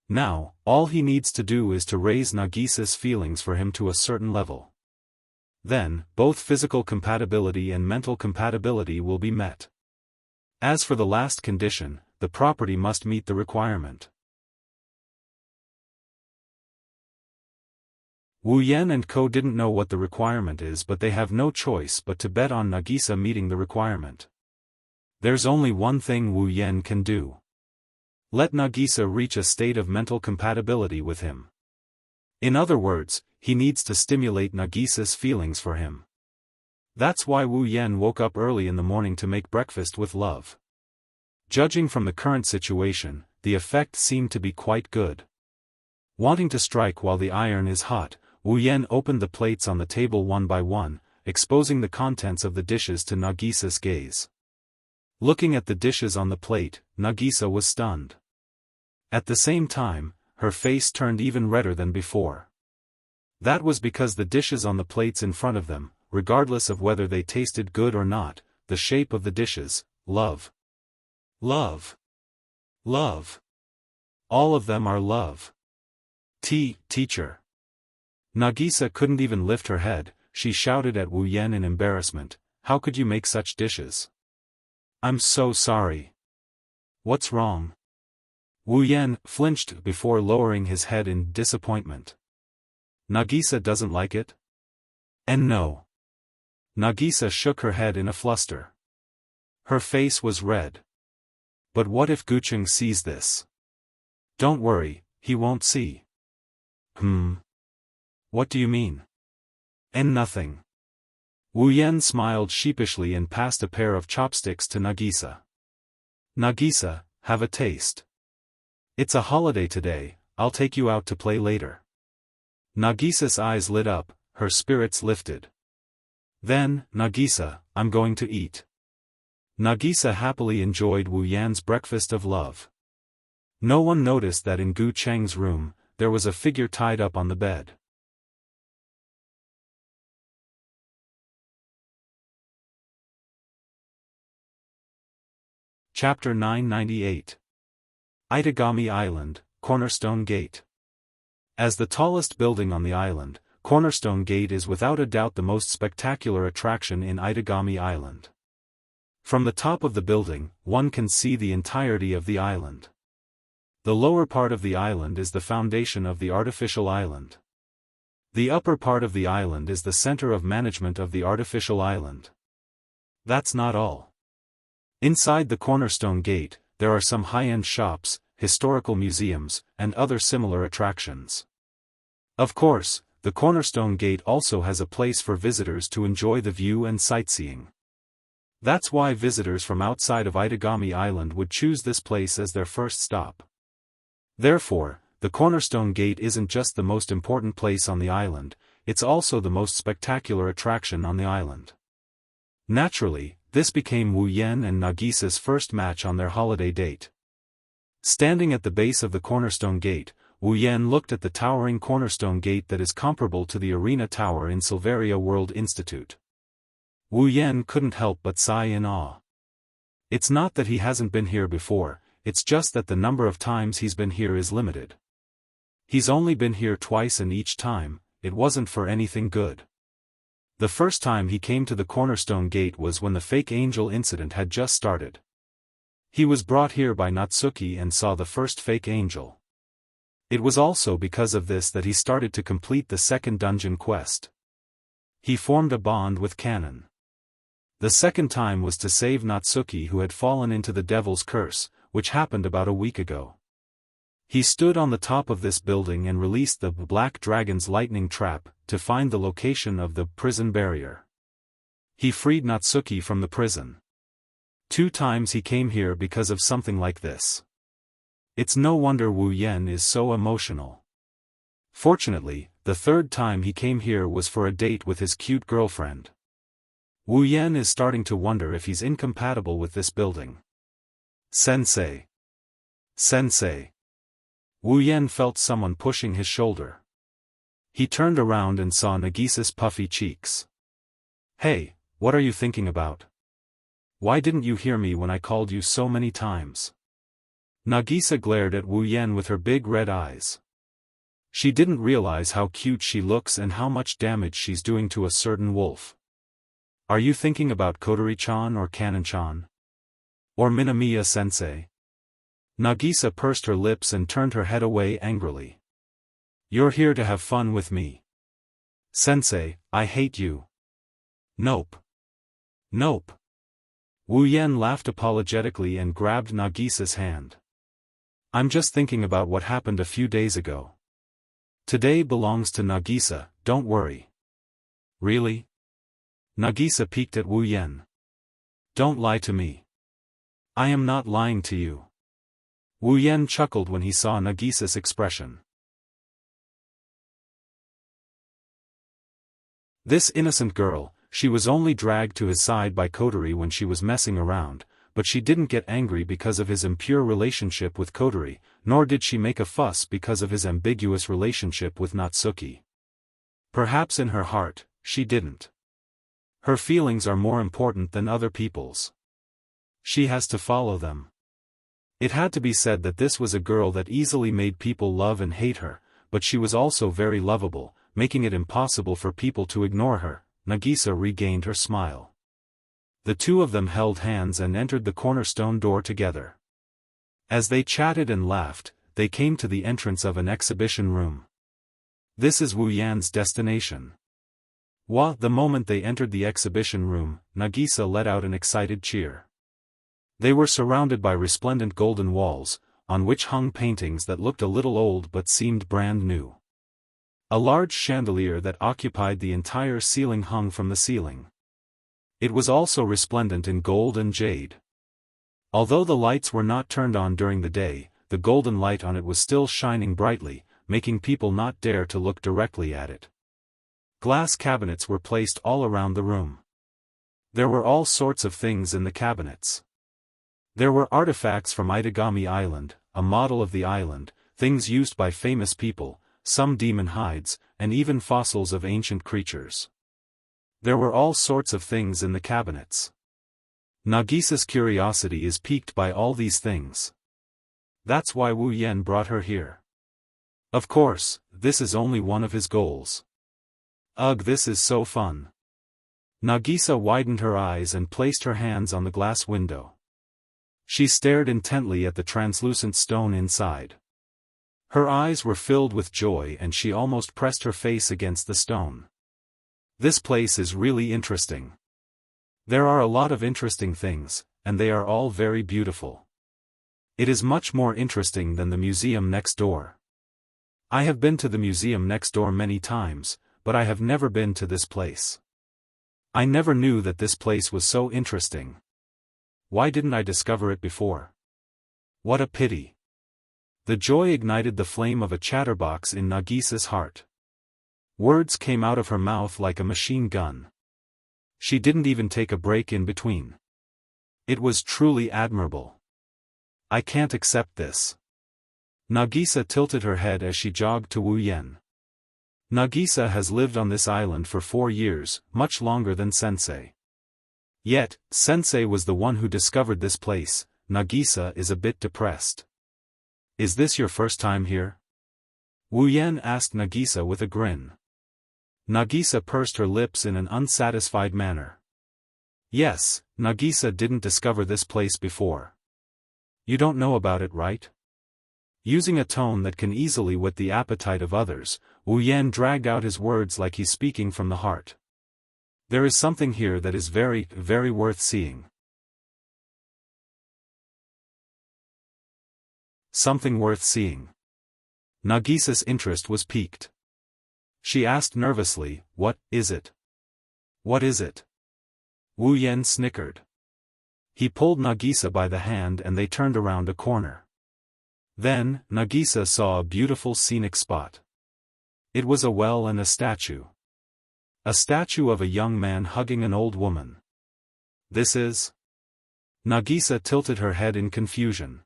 Now, all he needs to do is to raise Nagisa's feelings for him to a certain level. Then, both physical compatibility and mental compatibility will be met. As for the last condition, the property must meet the requirement. Wu Yan and Co didn't know what the requirement is, but they have no choice but to bet on Nagisa meeting the requirement. There's only one thing Wu Yan can do. Let Nagisa reach a state of mental compatibility with him. In other words, he needs to stimulate Nagisa's feelings for him. That's why Wu Yan woke up early in the morning to make breakfast with love. Judging from the current situation, the effect seemed to be quite good. Wanting to strike while the iron is hot, Wu Yan opened the plates on the table one by one, exposing the contents of the dishes to Nagisa's gaze. Looking at the dishes on the plate, Nagisa was stunned. At the same time, her face turned even redder than before. That was because the dishes on the plates in front of them, regardless of whether they tasted good or not, the shape of the dishes, love. Love. Love. All of them are love. Teacher. Nagisa couldn't even lift her head. She shouted at Wu Yan in embarrassment, "How could you make such dishes? I'm so sorry." "What's wrong?" Wu Yan flinched before lowering his head in disappointment. "Nagisa doesn't like it?" And no. Nagisa shook her head in a fluster. Her face was red. But what if Gucheng sees this? Don't worry, he won't see. What do you mean? And nothing. Wu Yan smiled sheepishly and passed a pair of chopsticks to Nagisa. Nagisa, have a taste. It's a holiday today, I'll take you out to play later. Nagisa's eyes lit up, her spirits lifted. Then, Nagisa, I'm going to eat. Nagisa happily enjoyed Wu Yan's breakfast of love. No one noticed that in Gu Cheng's room, there was a figure tied up on the bed. Chapter 998. Itagami Island, Cornerstone Gate. As the tallest building on the island, Cornerstone Gate is without a doubt the most spectacular attraction in Itagami Island. From the top of the building, one can see the entirety of the island. The lower part of the island is the foundation of the artificial island. The upper part of the island is the center of management of the artificial island. That's not all. Inside the Cornerstone Gate, there are some high-end shops, historical museums, and other similar attractions. Of course, the Cornerstone Gate also has a place for visitors to enjoy the view and sightseeing. That's why visitors from outside of Itagami Island would choose this place as their first stop. Therefore, the Cornerstone Gate isn't just the most important place on the island, it's also the most spectacular attraction on the island. Naturally, this became Wu Yan and Nagisa's first match on their holiday date. Standing at the base of the Cornerstone Gate, Wu Yan looked at the towering Cornerstone Gate that is comparable to the Arena Tower in Silveria World Institute. Wu Yan couldn't help but sigh in awe. It's not that he hasn't been here before, it's just that the number of times he's been here is limited. He's only been here twice and each time, it wasn't for anything good. The first time he came to the Cornerstone Gate was when the fake angel incident had just started. He was brought here by Natsuki and saw the first fake angel. It was also because of this that he started to complete the second dungeon quest. He formed a bond with Kanon. The second time was to save Natsuki, who had fallen into the devil's curse, which happened about a week ago. He stood on the top of this building and released the Black Dragon's lightning trap, to find the location of the prison barrier. He freed Natsuki from the prison. 2 times he came here because of something like this. It's no wonder Wu Yan is so emotional. Fortunately, the 3rd time he came here was for a date with his cute girlfriend. Wu Yan is starting to wonder if he's incompatible with this building. Sensei. Sensei. Wu Yan felt someone pushing his shoulder. He turned around and saw Nagisa's puffy cheeks. Hey, what are you thinking about? Why didn't you hear me when I called you so many times? Nagisa glared at Wu Yan with her big red eyes. She didn't realize how cute she looks and how much damage she's doing to a certain wolf. Are you thinking about Kotori-chan or Kanon-chan? Or Minamiya-sensei? Nagisa pursed her lips and turned her head away angrily. You're here to have fun with me. Sensei, I hate you. Nope. Nope. Wu Yan laughed apologetically and grabbed Nagisa's hand. I'm just thinking about what happened a few days ago. Today belongs to Nagisa, don't worry. Really? Nagisa peeked at Wu Yan. Don't lie to me. I am not lying to you. Wu Yan chuckled when he saw Nagisa's expression. This innocent girl, she was only dragged to his side by Kotori when she was messing around, but she didn't get angry because of his impure relationship with Kotori, nor did she make a fuss because of his ambiguous relationship with Natsuki. Perhaps in her heart, she didn't. Her feelings are more important than other people's. She has to follow them. It had to be said that this was a girl that easily made people love and hate her, but she was also very lovable, making it impossible for people to ignore her. Nagisa regained her smile. The 2 of them held hands and entered the cornerstone door together. As they chatted and laughed, they came to the entrance of an exhibition room. This is Wu Yan's destination. The moment they entered the exhibition room, Nagisa let out an excited cheer. They were surrounded by resplendent golden walls, on which hung paintings that looked a little old but seemed brand new. A large chandelier that occupied the entire ceiling hung from the ceiling. It was also resplendent in gold and jade. Although the lights were not turned on during the day, the golden light on it was still shining brightly, making people not dare to look directly at it. Glass cabinets were placed all around the room. There were all sorts of things in the cabinets. There were artifacts from Itagami Island, a model of the island, things used by famous people, some demon hides, and even fossils of ancient creatures. There were all sorts of things in the cabinets. Nagisa's curiosity is piqued by all these things. That's why Wu Yan brought her here. Of course, this is only one of his goals. Ugh, this is so fun. Nagisa widened her eyes and placed her hands on the glass window. She stared intently at the translucent stone inside. Her eyes were filled with joy and she almost pressed her face against the stone. This place is really interesting. There are a lot of interesting things, and they are all very beautiful. It is much more interesting than the museum next door. I have been to the museum next door many times, but I have never been to this place. I never knew that this place was so interesting. Why didn't I discover it before? What a pity. The joy ignited the flame of a chatterbox in Nagisa's heart. Words came out of her mouth like a machine gun. She didn't even take a break in between. It was truly admirable. I can't accept this. Nagisa tilted her head as she jogged to Wu Yan. Nagisa has lived on this island for 4 years, much longer than Sensei. Yet, Sensei was the one who discovered this place. Nagisa is a bit depressed. Is this your first time here? Wu Yan asked Nagisa with a grin. Nagisa pursed her lips in an unsatisfied manner. Yes, Nagisa didn't discover this place before. You don't know about it, right? Using a tone that can easily whet the appetite of others, Wu Yan dragged out his words like he's speaking from the heart. There is something here that is very, very worth seeing. Something worth seeing. Nagisa's interest was piqued. She asked nervously, "What is it? What is it?" Wu Yan snickered. He pulled Nagisa by the hand and they turned around a corner. Then, Nagisa saw a beautiful scenic spot. It was a well and a statue. A statue of a young man hugging an old woman. This is... Nagisa tilted her head in confusion.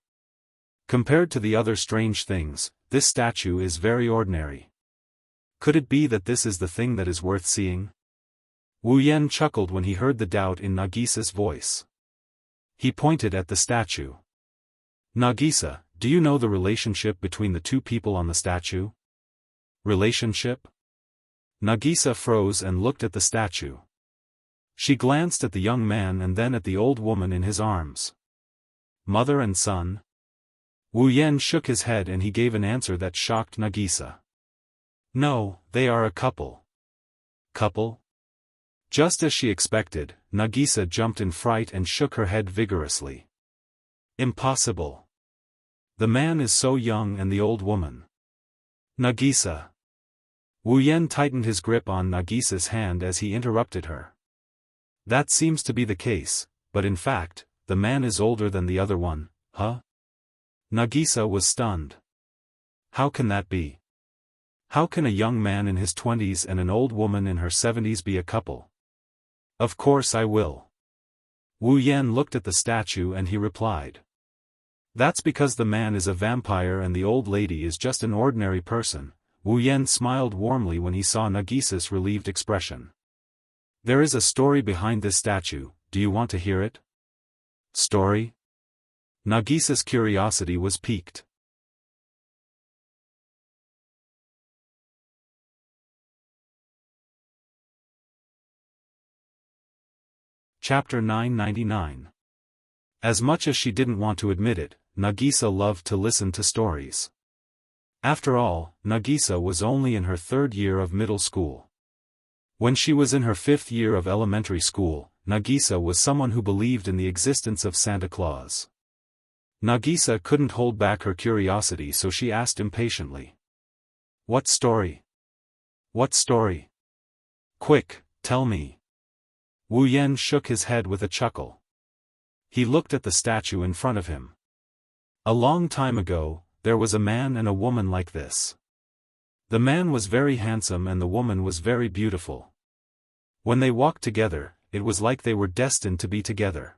Compared to the other strange things, this statue is very ordinary. Could it be that this is the thing that is worth seeing? Wu Yan chuckled when he heard the doubt in Nagisa's voice. He pointed at the statue. Nagisa, do you know the relationship between the two people on the statue? Relationship? Nagisa froze and looked at the statue. She glanced at the young man and then at the old woman in his arms. Mother and son? Wu Yan shook his head and he gave an answer that shocked Nagisa. No, they are a couple. Couple? Just as she expected, Nagisa jumped in fright and shook her head vigorously. Impossible. The man is so young and the old woman. Nagisa. Wu Yan tightened his grip on Nagisa's hand as he interrupted her. That seems to be the case, but in fact, the man is older than the other one, huh? Nagisa was stunned. How can that be? How can a young man in his 20s and an old woman in her 70s be a couple? Of course I will. Wu Yan looked at the statue and he replied. That's because the man is a vampire and the old lady is just an ordinary person. Wu Yan smiled warmly when he saw Nagisa's relieved expression. There is a story behind this statue, do you want to hear it? Story? Nagisa's curiosity was piqued. Chapter 999. As much as she didn't want to admit it, Nagisa loved to listen to stories. After all, Nagisa was only in her 3rd year of middle school. When she was in her 5th year of elementary school, Nagisa was someone who believed in the existence of Santa Claus. Nagisa couldn't hold back her curiosity, so she asked impatiently. "What story? What story? Quick, tell me." Wu Yan shook his head with a chuckle. He looked at the statue in front of him. A long time ago, there was a man and a woman like this. The man was very handsome and the woman was very beautiful. When they walked together, it was like they were destined to be together.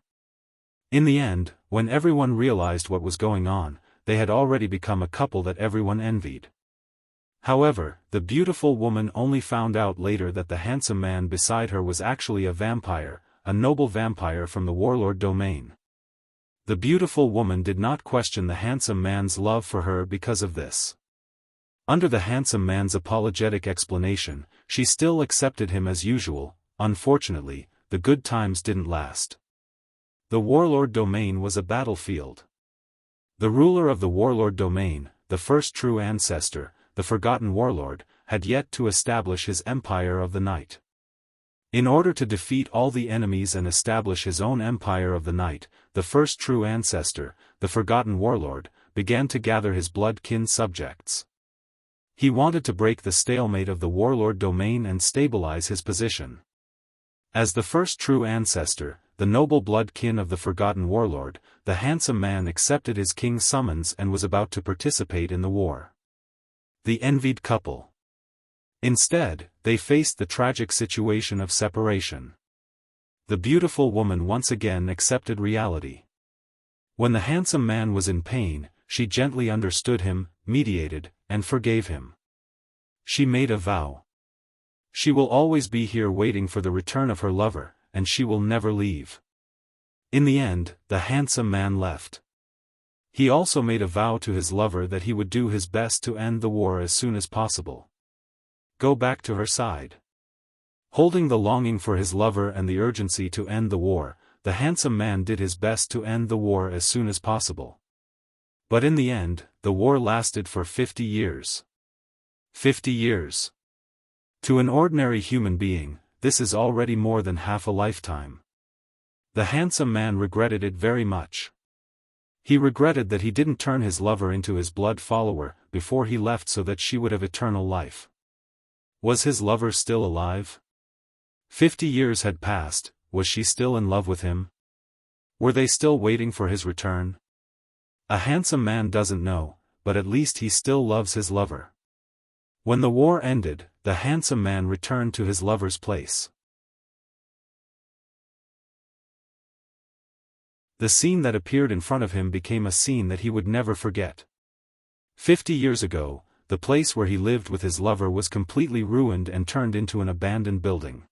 In the end, when everyone realized what was going on, they had already become a couple that everyone envied. However, the beautiful woman only found out later that the handsome man beside her was actually a vampire, a noble vampire from the warlord domain. The beautiful woman did not question the handsome man's love for her because of this. Under the handsome man's apologetic explanation, she still accepted him as usual. Unfortunately, the good times didn't last. The warlord domain was a battlefield. The ruler of the warlord domain, the first true ancestor, the forgotten warlord, had yet to establish his empire of the night. In order to defeat all the enemies and establish his own empire of the night, the first true ancestor, the forgotten warlord, began to gather his blood-kin subjects. He wanted to break the stalemate of the warlord domain and stabilize his position. As the first true ancestor, the noble blood-kin of the forgotten warlord, the handsome man accepted his king's summons and was about to participate in the war. The envied couple. Instead, they faced the tragic situation of separation. The beautiful woman once again accepted reality. When the handsome man was in pain, she gently understood him, mediated, and forgave him. She made a vow. She will always be here waiting for the return of her lover, and she will never leave. In the end, the handsome man left. He also made a vow to his lover that he would do his best to end the war as soon as possible. Go back to her side. Holding the longing for his lover and the urgency to end the war, the handsome man did his best to end the war as soon as possible. But in the end, the war lasted for 50 years. 50 years. To an ordinary human being, this is already more than half a lifetime. The handsome man regretted it very much. He regretted that he didn't turn his lover into his blood follower before he left so that she would have eternal life. Was his lover still alive? 50 years had passed. Was she still in love with him? Were they still waiting for his return? A handsome man doesn't know, but at least he still loves his lover. When the war ended, the handsome man returned to his lover's place. The scene that appeared in front of him became a scene that he would never forget. 50 years ago, the place where he lived with his lover was completely ruined and turned into an abandoned building.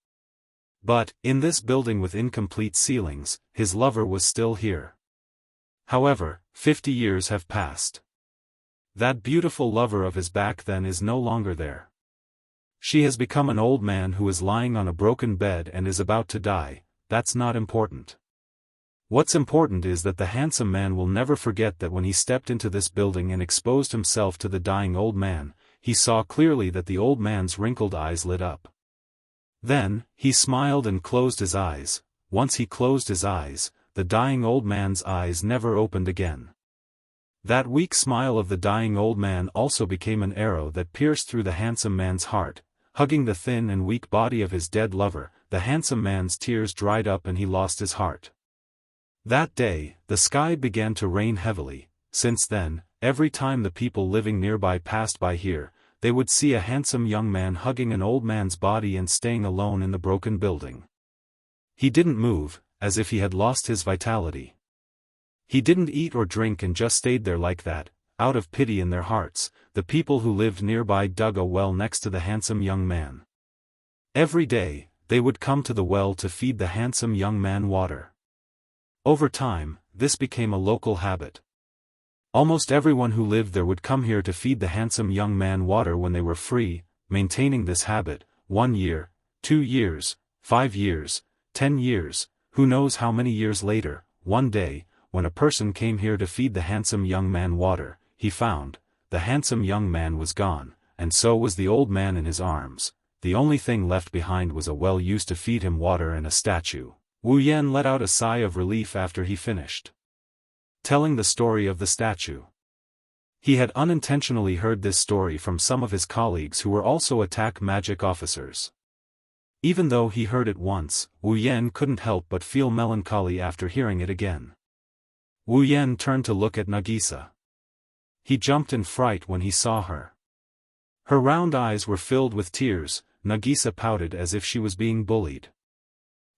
But, in this building with incomplete ceilings, his lover was still here. However, 50 years have passed. That beautiful lover of his back then is no longer there. She has become an old man who is lying on a broken bed and is about to die. That's not important. What's important is that the handsome man will never forget that when he stepped into this building and exposed himself to the dying old man, he saw clearly that the old man's wrinkled eyes lit up. Then, he smiled and closed his eyes. Once he closed his eyes, the dying old man's eyes never opened again. That weak smile of the dying old man also became an arrow that pierced through the handsome man's heart. Hugging the thin and weak body of his dead lover, the handsome man's tears dried up and he lost his heart. That day, the sky began to rain heavily. Since then, every time the people living nearby passed by here, they would see a handsome young man hugging an old man's body and staying alone in the broken building. He didn't move, as if he had lost his vitality. He didn't eat or drink and just stayed there like that. Out of pity in their hearts, the people who lived nearby dug a well next to the handsome young man. Every day, they would come to the well to feed the handsome young man water. Over time, this became a local habit. Almost everyone who lived there would come here to feed the handsome young man water when they were free. Maintaining this habit, 1 year, 2 years, 5 years, 10 years, who knows how many years later, one day, when a person came here to feed the handsome young man water, he found, the handsome young man was gone, and so was the old man in his arms. the only thing left behind was a well used to feed him water and a statue. Wu Yan let out a sigh of relief after he finished telling the story of the statue. He had unintentionally heard this story from some of his colleagues who were also attack magic officers. Even though he heard it once, Wu Yan couldn't help but feel melancholy after hearing it again. Wu Yan turned to look at Nagisa. He jumped in fright when he saw her. Her round eyes were filled with tears. Nagisa pouted as if she was being bullied.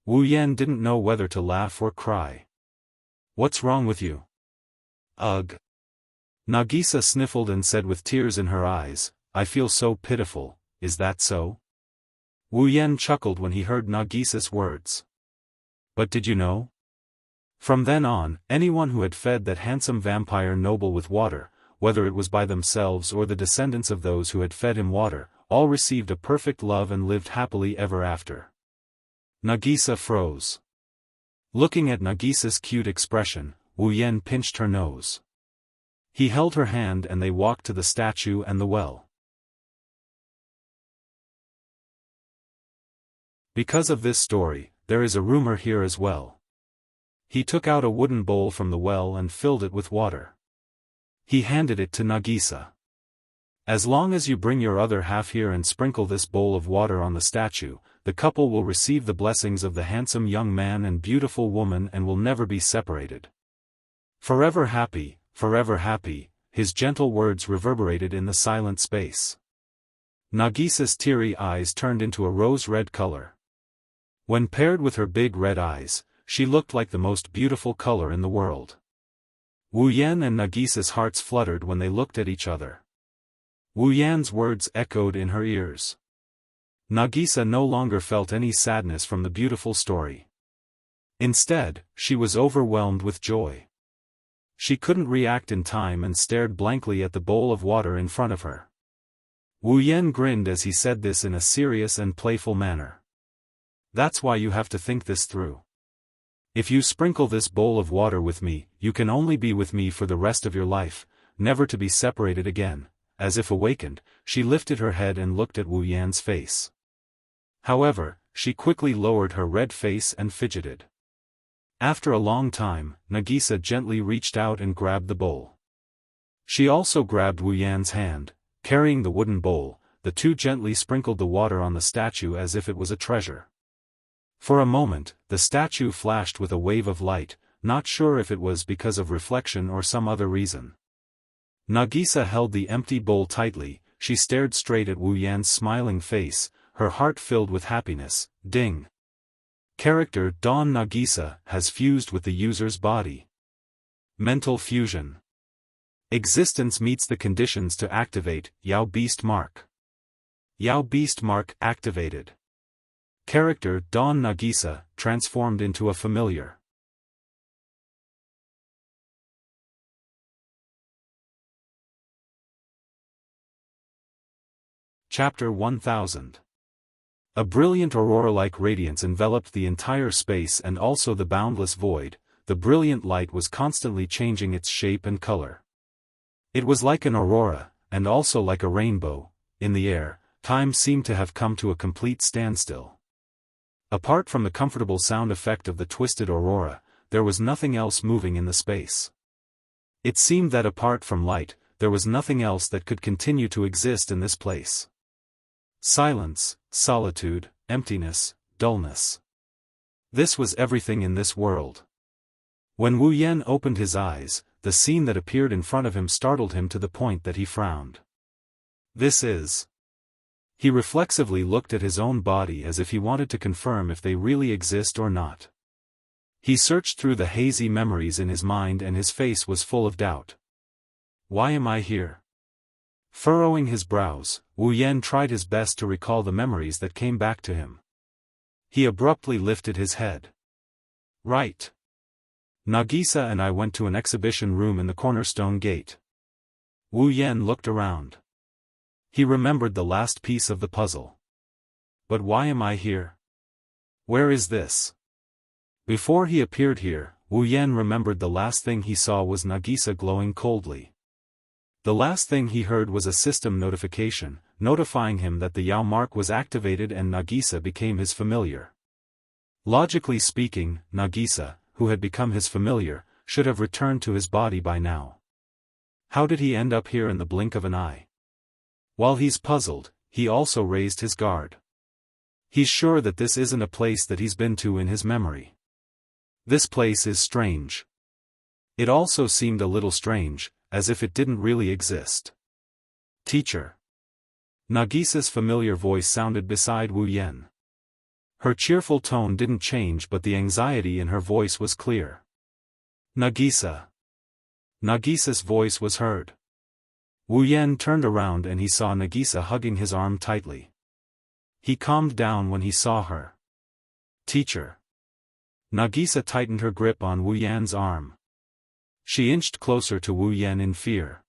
Wu Yan didn't know whether to laugh or cry. "What's wrong with you?" "Ugh." Nagisa sniffled and said with tears in her eyes, "I feel so pitiful, is that so?" Wu Yan chuckled when he heard Nagisa's words. "But did you know? From then on, anyone who had fed that handsome vampire noble with water, whether it was by themselves or the descendants of those who had fed him water, all received a perfect love and lived happily ever after." Nagisa froze. Looking at Nagisa's cute expression, Wu Yan pinched her nose. He held her hand and they walked to the statue and the well. Because of this story, there is a rumor here as well. He took out a wooden bowl from the well and filled it with water. He handed it to Nagisa. "As long as you bring your other half here and sprinkle this bowl of water on the statue, the couple will receive the blessings of the handsome young man and beautiful woman and will never be separated. Forever happy, his gentle words reverberated in the silent space. Nagisa's teary eyes turned into a rose-red color. When paired with her big red eyes, she looked like the most beautiful color in the world. Wu Yan and Nagisa's hearts fluttered when they looked at each other. Wu Yan's words echoed in her ears. Nagisa no longer felt any sadness from the beautiful story. Instead, she was overwhelmed with joy. She couldn't react in time and stared blankly at the bowl of water in front of her. Wu Yan grinned as he said this in a serious and playful manner. "That's why you have to think this through. If you sprinkle this bowl of water with me, you can only be with me for the rest of your life, never to be separated again." As if awakened, she lifted her head and looked at Wu Yan's face. However, she quickly lowered her red face and fidgeted. After a long time, Nagisa gently reached out and grabbed the bowl. She also grabbed Wu Yan's hand. Carrying the wooden bowl, the two gently sprinkled the water on the statue as if it was a treasure. For a moment, the statue flashed with a wave of light, not sure if it was because of reflection or some other reason. Nagisa held the empty bowl tightly. She stared straight at Wu Yan's smiling face, her heart filled with happiness. Ding! Character Dawn Nagisa has fused with the user's body. Mental fusion. Existence meets the conditions to activate Yao Beast Mark. Yao Beast Mark activated. Character Dawn Nagisa transformed into a familiar. Chapter 1000. A brilliant aurora-like radiance enveloped the entire space and also the boundless void. The brilliant light was constantly changing its shape and color. It was like an aurora, and also like a rainbow. In the air, time seemed to have come to a complete standstill. Apart from the comfortable sound effect of the twisted aurora, there was nothing else moving in the space. It seemed that apart from light, there was nothing else that could continue to exist in this place. Silence, solitude, emptiness, dullness. This was everything in this world. When Wu Yan opened his eyes, the scene that appeared in front of him startled him to the point that he frowned. This is... He reflexively looked at his own body as if he wanted to confirm if they really exist or not. He searched through the hazy memories in his mind and his face was full of doubt. Why am I here? Furrowing his brows, Wu Yan tried his best to recall the memories that came back to him. He abruptly lifted his head. Right. Nagisa and I went to an exhibition room in the Cornerstone Gate. Wu Yan looked around. He remembered the last piece of the puzzle. But why am I here? Where is this? Before he appeared here, Wu Yan remembered the last thing he saw was Nagisa glowing coldly. The last thing he heard was a system notification, notifying him that the Yao mark was activated and Nagisa became his familiar. Logically speaking, Nagisa, who had become his familiar, should have returned to his body by now. How did he end up here in the blink of an eye? While he's puzzled, he also raised his guard. He's sure that this isn't a place that he's been to in his memory. This place is strange. It also seemed a little strange, as if it didn't really exist. Teacher. Nagisa's familiar voice sounded beside Wu Yan. Her cheerful tone didn't change, but the anxiety in her voice was clear. Nagisa. Nagisa's voice was heard. Wu Yan turned around and he saw Nagisa hugging his arm tightly. He calmed down when he saw her. Teacher. Nagisa tightened her grip on Wu Yan's arm. She inched closer to Wu Yan in fear.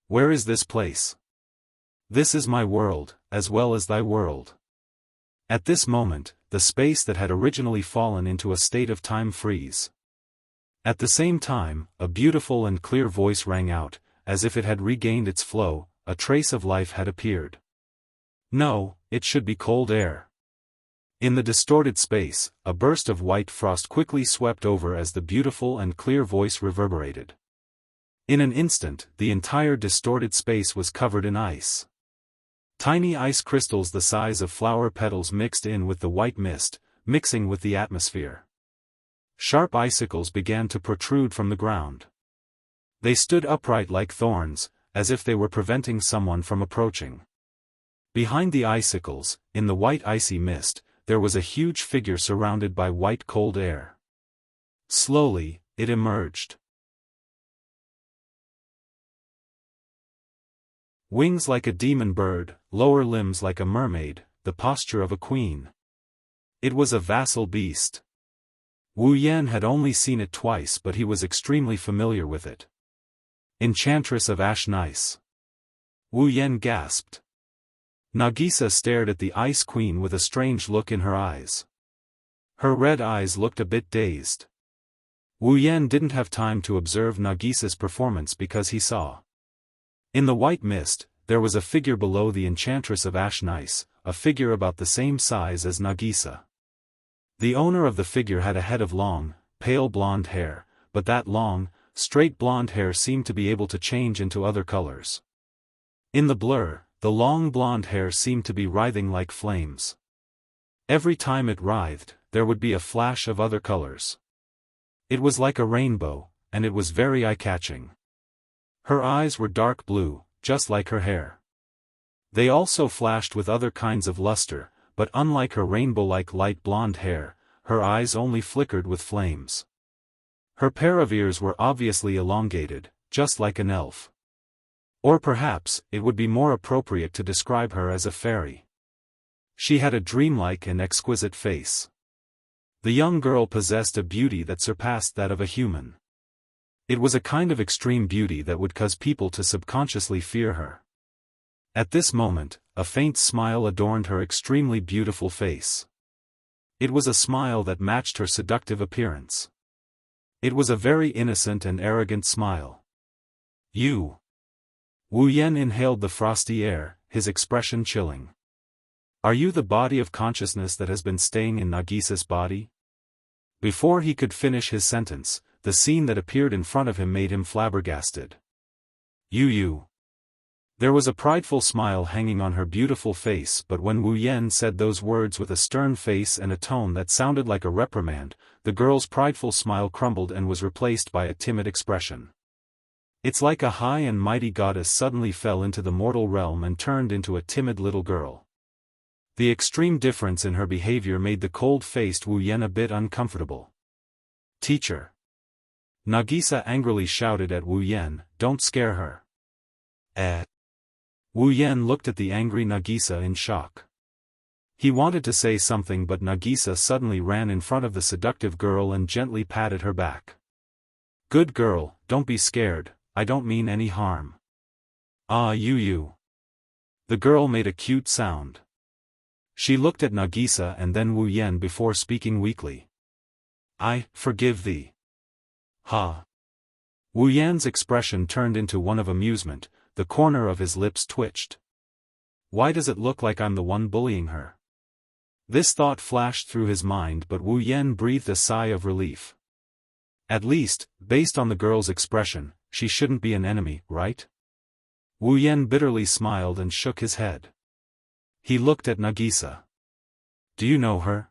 Where is this place? This is my world, as well as thy world. At this moment, the space that had originally fallen into a state of time freeze. At the same time, a beautiful and clear voice rang out, as if it had regained its flow, a trace of life had appeared. No, it should be cold air. In the distorted space, a burst of white frost quickly swept over as the beautiful and clear voice reverberated. In an instant, the entire distorted space was covered in ice. Tiny ice crystals the size of flower petals mixed in with the white mist, mixing with the atmosphere. Sharp icicles began to protrude from the ground. They stood upright like thorns, as if they were preventing someone from approaching. Behind the icicles, in the white icy mist, there was a huge figure surrounded by white cold air. Slowly, it emerged. Wings like a demon bird, lower limbs like a mermaid, the posture of a queen. It was a vassal beast. Wu Yan had only seen it twice, but he was extremely familiar with it. Enchantress of Ash Nice. Wu Yan gasped. Nagisa stared at the Ice Queen with a strange look in her eyes. Her red eyes looked a bit dazed. Wu Yan didn't have time to observe Nagisa's performance because he saw. In the white mist, there was a figure below the Enchantress of Ash Nice, a figure about the same size as Nagisa. The owner of the figure had a head of long, pale blonde hair, but that long, straight blonde hair seemed to be able to change into other colors. In the blur, the long blonde hair seemed to be writhing like flames. Every time it writhed, there would be a flash of other colors. It was like a rainbow, and it was very eye-catching. Her eyes were dark blue, just like her hair. They also flashed with other kinds of luster, but unlike her rainbow-like light blonde hair, her eyes only flickered with flames. Her pair of ears were obviously elongated, just like an elf. Or perhaps, it would be more appropriate to describe her as a fairy. She had a dreamlike and exquisite face. The young girl possessed a beauty that surpassed that of a human. It was a kind of extreme beauty that would cause people to subconsciously fear her. At this moment, a faint smile adorned her extremely beautiful face. It was a smile that matched her seductive appearance. It was a very innocent and arrogant smile. You. Wu Yan inhaled the frosty air, his expression chilling. Are you the body of consciousness that has been staying in Nagisa's body? Before he could finish his sentence, the scene that appeared in front of him made him flabbergasted. You. There was a prideful smile hanging on her beautiful face, but when Wu Yan said those words with a stern face and a tone that sounded like a reprimand, the girl's prideful smile crumbled and was replaced by a timid expression. It's like a high and mighty goddess suddenly fell into the mortal realm and turned into a timid little girl. The extreme difference in her behavior made the cold-faced Wu Yan a bit uncomfortable. Teacher. Nagisa angrily shouted at Wu Yan, don't scare her. Wu Yan looked at the angry Nagisa in shock. He wanted to say something, but Nagisa suddenly ran in front of the seductive girl and gently patted her back. Good girl, don't be scared, I don't mean any harm. Ah, you. The girl made a cute sound. She looked at Nagisa and then Wu Yan before speaking weakly. I forgive thee. Ha. Wu Yan's expression turned into one of amusement, the corner of his lips twitched. Why does it look like I'm the one bullying her? This thought flashed through his mind, but Wu Yan breathed a sigh of relief. At least, based on the girl's expression, she shouldn't be an enemy, right? Wu Yan bitterly smiled and shook his head. He looked at Nagisa. Do you know her?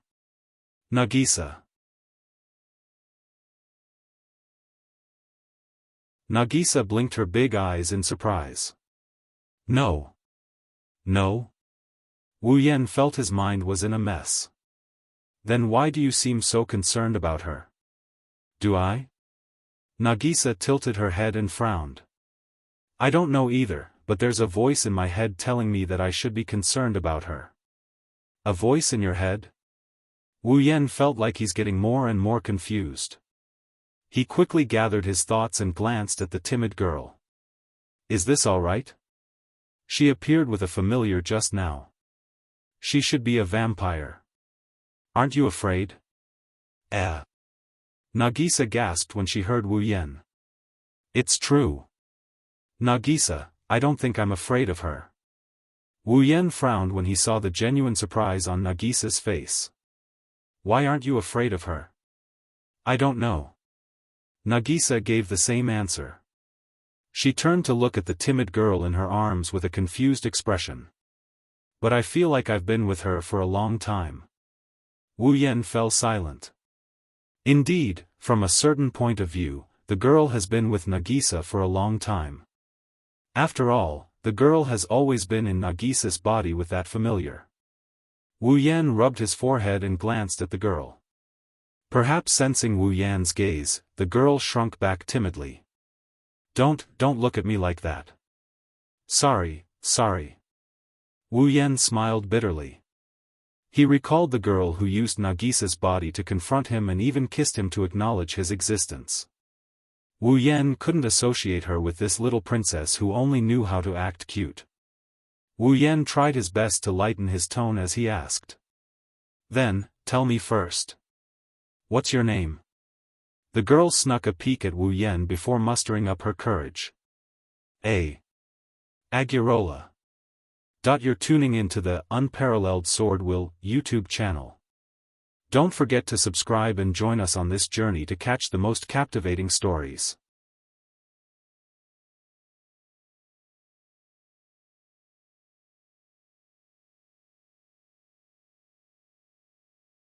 Nagisa. Nagisa blinked her big eyes in surprise. No. No? Wu Yan felt his mind was in a mess. Then why do you seem so concerned about her? Do I? Nagisa tilted her head and frowned. I don't know either, but there's a voice in my head telling me that I should be concerned about her. A voice in your head? Wu Yan felt like he's getting more and more confused. He quickly gathered his thoughts and glanced at the timid girl. Is this all right? She appeared with a familiar just now. She should be a vampire. Aren't you afraid? Nagisa gasped when she heard Wu Yan. It's true. Nagisa, I don't think I'm afraid of her. Wu Yan frowned when he saw the genuine surprise on Nagisa's face. Why aren't you afraid of her? I don't know. Nagisa gave the same answer. She turned to look at the timid girl in her arms with a confused expression. But I feel like I've been with her for a long time. Wu Yan fell silent. Indeed, from a certain point of view, the girl has been with Nagisa for a long time. After all, the girl has always been in Nagisa's body with that familiar. Wu Yan rubbed his forehead and glanced at the girl. Perhaps sensing Wu Yan's gaze, the girl shrunk back timidly. Don't look at me like that. Sorry. Wu Yan smiled bitterly. He recalled the girl who used Nagisa's body to confront him and even kissed him to acknowledge his existence. Wu Yan couldn't associate her with this little princess who only knew how to act cute. Wu Yan tried his best to lighten his tone as he asked. Then, tell me first. What's your name? The girl snuck a peek at Wu Yan before mustering up her courage. Aguirola. You're tuning into the Unparalleled SwordWill YouTube channel. Don't forget to subscribe and join us on this journey to catch the most captivating stories.